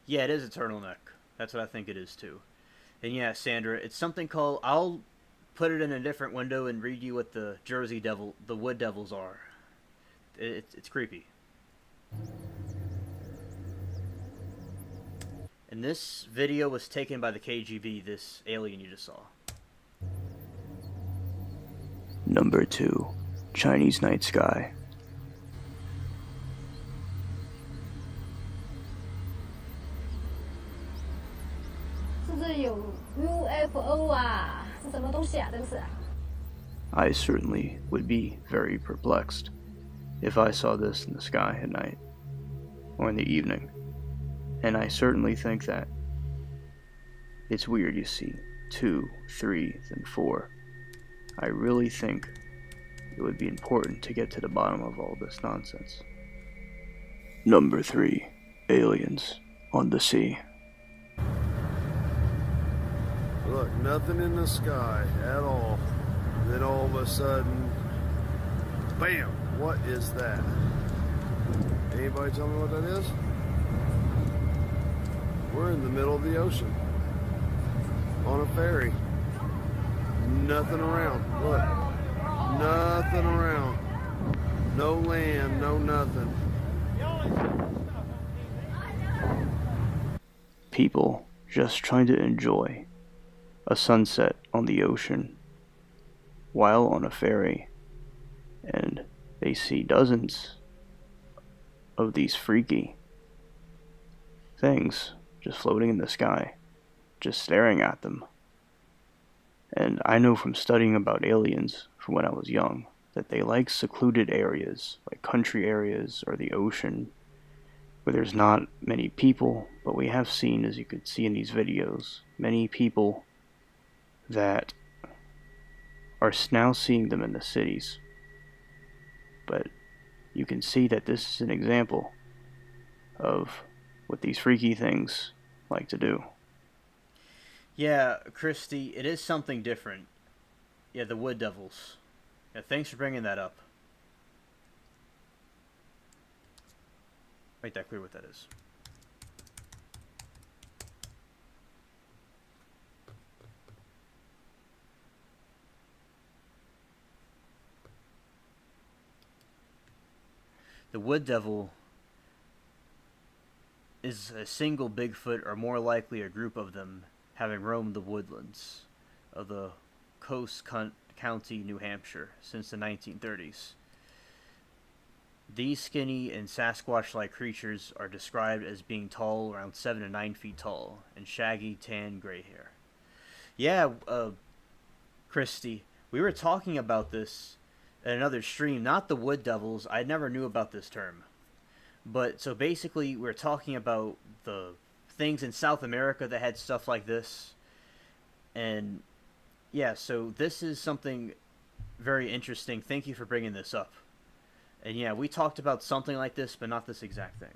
Yeah, it is a turtleneck. That's what I think it is too. And yeah, Sandra, it's something called. I'll put it in a different window and read you what the Jersey Devil, the Wood Devils are. It's creepy. And this video was taken by the KGB. This alien you just saw. Number 2. Chinese Night Sky. 是不是有 UFO 啊？是什么东西啊？这个是？ I certainly would be very perplexed if I saw this in the sky at night or in the evening, and I certainly think that it's weird you see 2, 3, then 4. I really think it would be important to get to the bottom of all this nonsense. Number 3. Aliens on the sea. Look, nothing in the sky at all. Then all of a sudden, bam! What is that? Anybody tell me what that is? We're in the middle of the ocean. On a ferry. Nothing around. Look. Nothing around. No land, no nothing. People just trying to enjoy a sunset on the ocean while on a ferry, and they see dozens of these freaky things just floating in the sky, just staring at them. And I know from studying about aliens from when I was young that they like secluded areas, like country areas or the ocean, where there's not many people, but we have seen, as you could see in these videos, many people that are now seeing them in the cities. But you can see that this is an example of what these freaky things like to do. Yeah, Christy, it is something different. Yeah, the Wood Devils. Yeah, thanks for bringing that up. Make that clear what that is. the wood devil is a single Bigfoot or more likely a group of them having roamed the woodlands of the County, New Hampshire since the 1930s. These skinny and Sasquatch-like creatures are described as being tall, around 7 to 9 feet tall, and shaggy tan gray hair. Yeah, Christy, we were talking about this in another stream, not the wood devils. I never knew about this term. But so basically, we're talking about the things in South America that had stuff like this. And yeah, so this is something very interesting. Thank you for bringing this up. And yeah, we talked about something like this, but not this exact thing.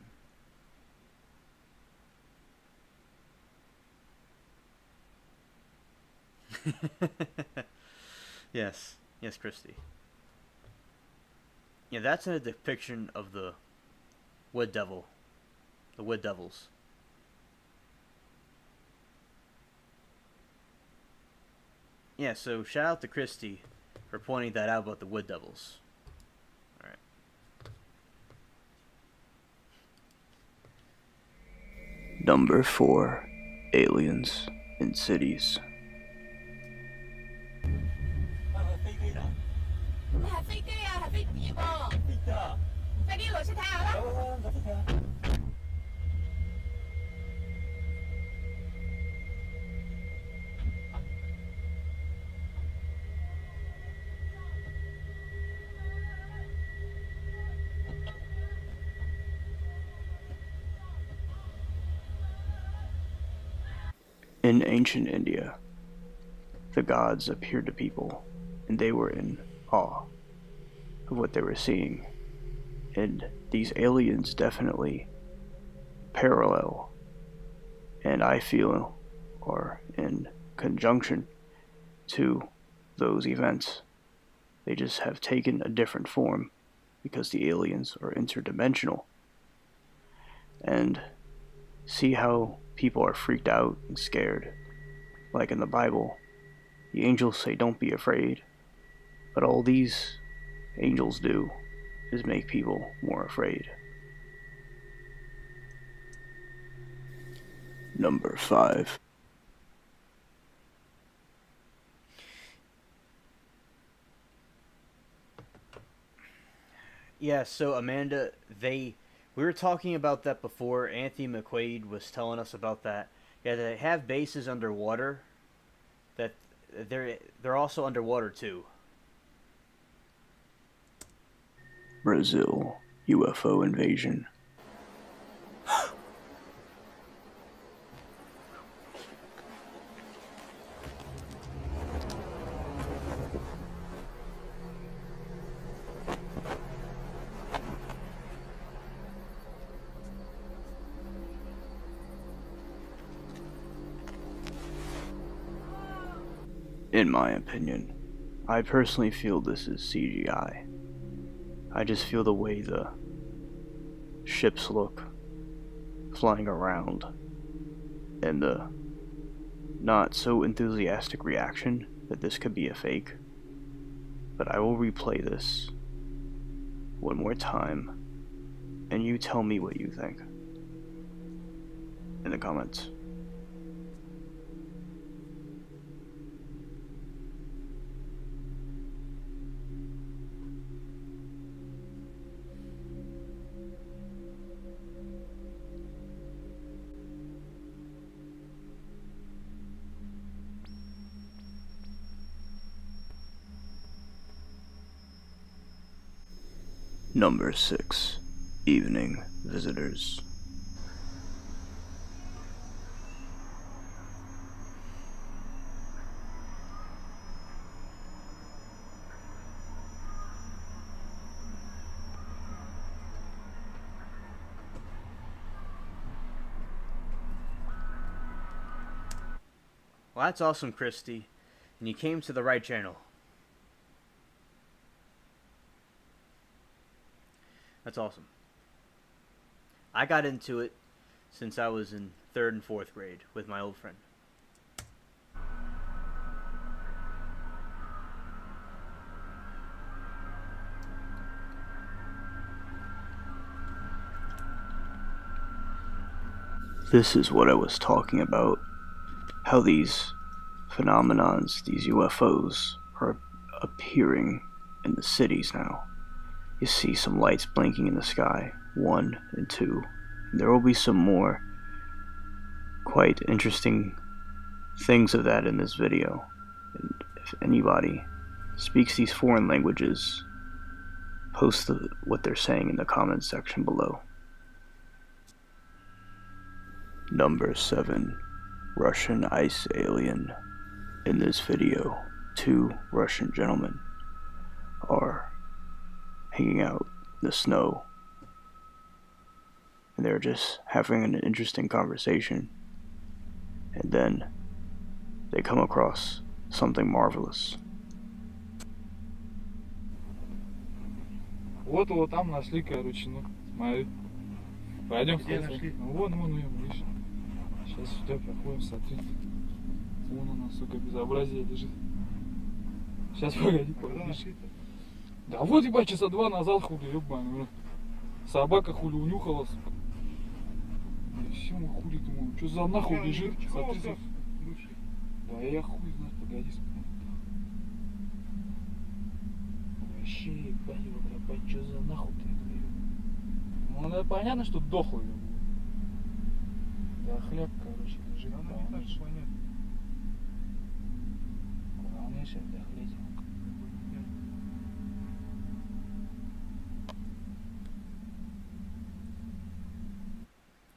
Yes, Christy. Yeah, that's a depiction of the wood devil, the wood devils. Yeah, so shout out to Christy for pointing that out about the wood devils. All right. Number 4. Aliens in cities. In ancient India, the gods appeared to people, and they were in awe of what they were seeing. And these aliens definitely parallel, and I feel are in conjunction to those events. They just have taken a different form because the aliens are interdimensional. And see how people are freaked out and scared. Like in the Bible, the angels say, "Don't be afraid." But all these angels do is make people more afraid. Number 5. Yeah, so Amanda, we were talking about that before. Anthony McQuaid was telling us about that. Yeah, they have bases underwater. That they're also underwater too. Brazil UFO invasion. In my opinion, I personally feel this is CGI. I just feel the way the ships look flying around and the not so enthusiastic reaction that this could be a fake. But I will replay this one more time and you tell me what you think in the comments. Number 6. Evening visitors. Well, that's awesome, Christy. And you came to the right channel. That's awesome. I got into it since I was in 3rd and 4th grade with my old friend. This is what I was talking about. How these phenomenons, these UFOs, are appearing in the cities now. You see some lights blinking in the sky, 1 and 2. And there will be some more quite interesting things of that in this video. And if anybody speaks these foreign languages, post what they're saying in the comments section below. Number 7. Russian ice alien. In this video, 2 Russian gentlemen are hanging out in the snow, and they're just having an interesting conversation, and then they come across something marvelous. Вот его там нашли, короче, ну, смотри. Пойдем Где смотреть. нашли? Ну, вон, видишь. Сейчас сюда проходим, смотри. Вон у нас, сука, безобразие лежит. Сейчас, погоди, погоди. Да вот, ебать, часа 2 назад, хули, ебаный, собака хули унюхала, сука. И все, мы хули думаем, что за нахуй лежит? Смотри, да я хуй знаю, погоди, сука. Вообще, ебать, что за нахуй-то это? Ну, понятно, что дохлый. Да хлеб, короче, лежит. Полнейший дохлеть.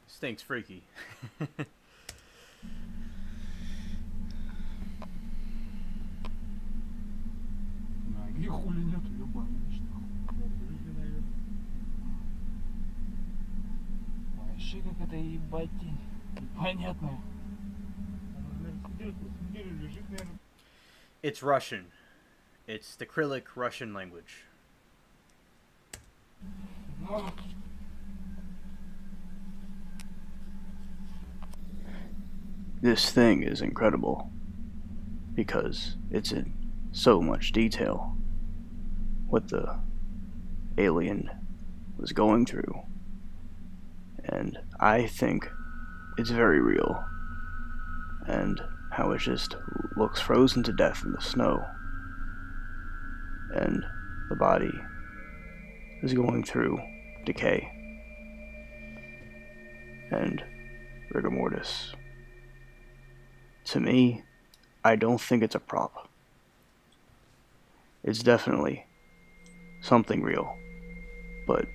This thing's freaky. Ноги хули нету, ебаный, что? Вообще как это ебать тень. Непонятная. It's Russian. It's the Cyrillic Russian language. This thing is incredible because it's in so much detail what the alien was going through, and I think it's very real, and how it just looks frozen to death in the snow, and the body is going through decay and rigor mortis. To me, I don't think it's a prop. It's definitely something real, but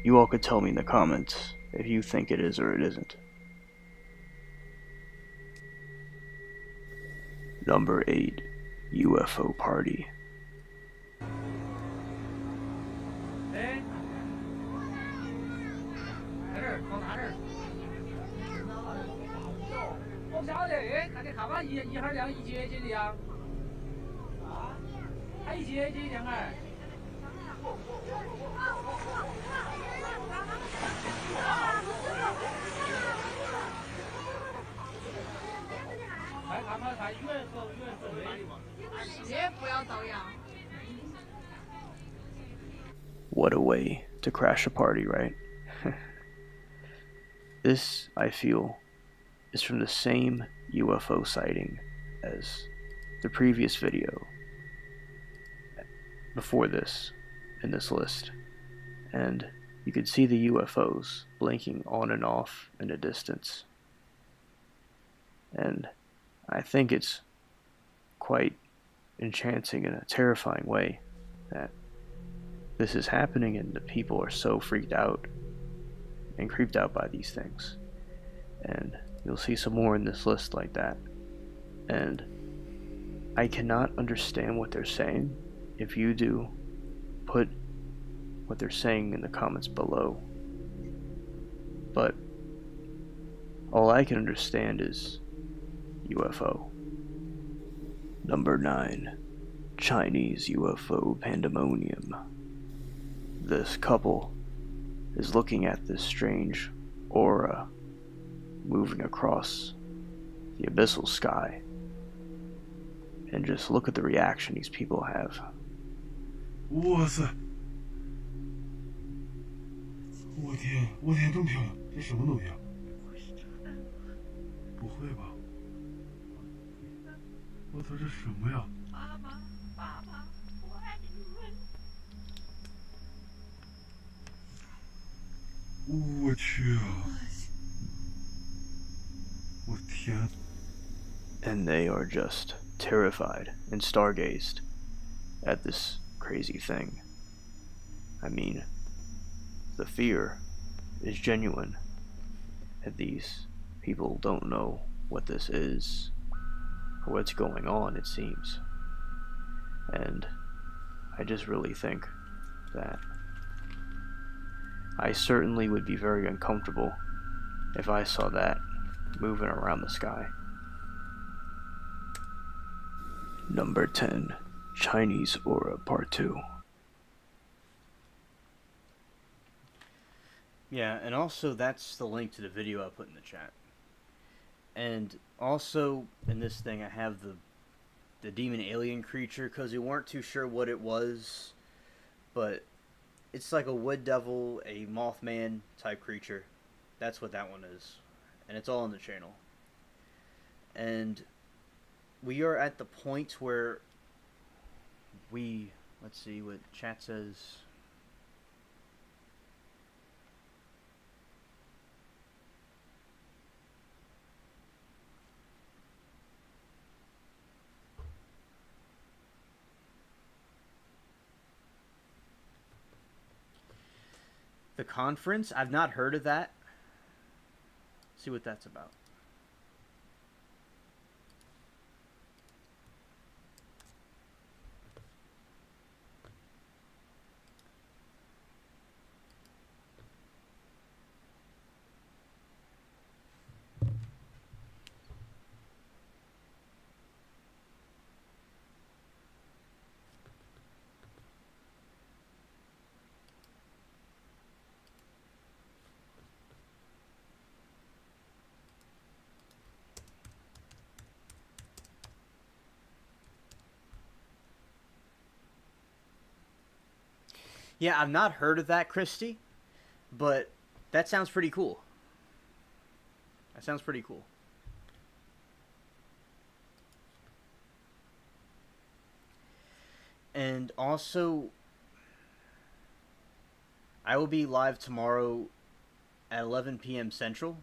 you all could tell me in the comments if you think it is or it isn't. Number 8, UFO Party. What a way to crash a party, right? This, I feel, is from the same UFO sighting as the previous video before this in this list, and you could see the UFOs blinking on and off in the distance, and I think it's quite enchanting in a terrifying way that this is happening and the people are so freaked out and creeped out by these things. And you'll see some more in this list like that. And I cannot understand what they're saying. If you do, put what they're saying in the comments below. But all I can understand is UFO. Number 9, Chinese UFO pandemonium. This couple is looking at this strange aura moving across the abyssal sky, and just look at the reaction these people have. 哇塞！我天，这什么东西啊？不会吧？我操，这什么呀？我去啊！我天！ And they are just terrified and stargazed at this crazy thing. I mean, the fear is genuine, and these people don't know what this is or what's going on, it seems. And I just really think that I certainly would be very uncomfortable if I saw that moving around the sky. Number 10, Chinese Aura Part 2. Yeah, and also that's the link to the video I put in the chat. And also in this thing I have the demon alien creature, because we weren't too sure what it was, but it's like a wood devil, a Mothman type creature. That's what that one is. And it's all on the channel. And we are at the point where let's see what chat says. The conference? I've not heard of that. See what that's about. Yeah, I've not heard of that, Christy, but that sounds pretty cool. That sounds pretty cool. And also, I will be live tomorrow at 11 p.m. Central.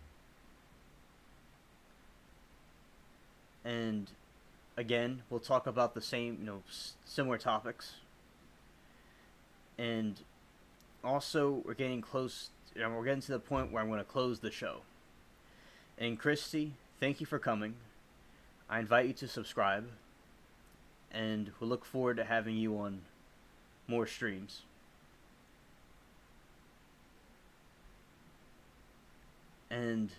And again, we'll talk about the same, similar topics. And also, we're getting close. We're getting to the point where I'm going to close the show. And Christy, thank you for coming. I invite you to subscribe. And we'll look forward to having you on more streams. And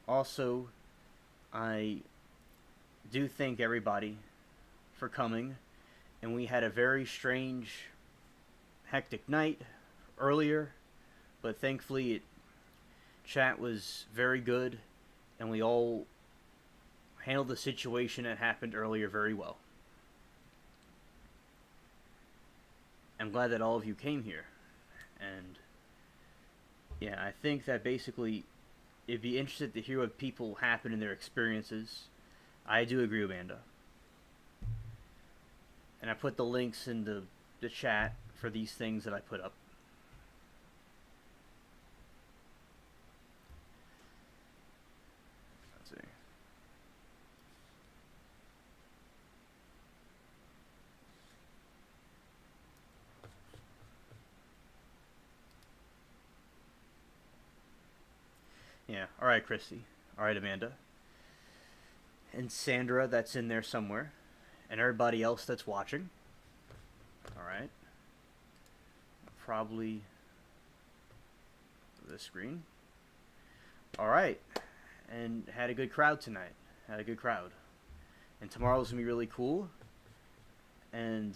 also, I do thank everybody for coming. And we had a very strange, hectic night earlier, but thankfully chat was very good, and we all handled the situation that happened earlier very well. I'm glad that all of you came here, and yeah, I think that basically it'd be interested to hear what people happen in their experiences. I do agree, Amanda. And I put the links in the chat for these things that I put up. Let's see. Yeah, alright, Christy. Alright, Amanda. And Sandra, that's in there somewhere. And everybody else that's watching. Alright. Probably this screen. Alright. And had a good crowd tonight. Had a good crowd. And tomorrow's going to be really cool. And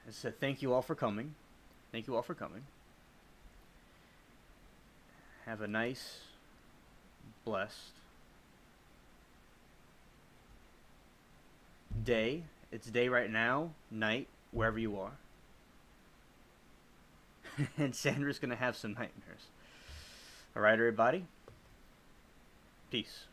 as I said, thank you all for coming. Thank you all for coming. Have a nice, blessed day. It's day right now, night, wherever you are. And Sandra's going to have some nightmares. Alright, everybody. Peace.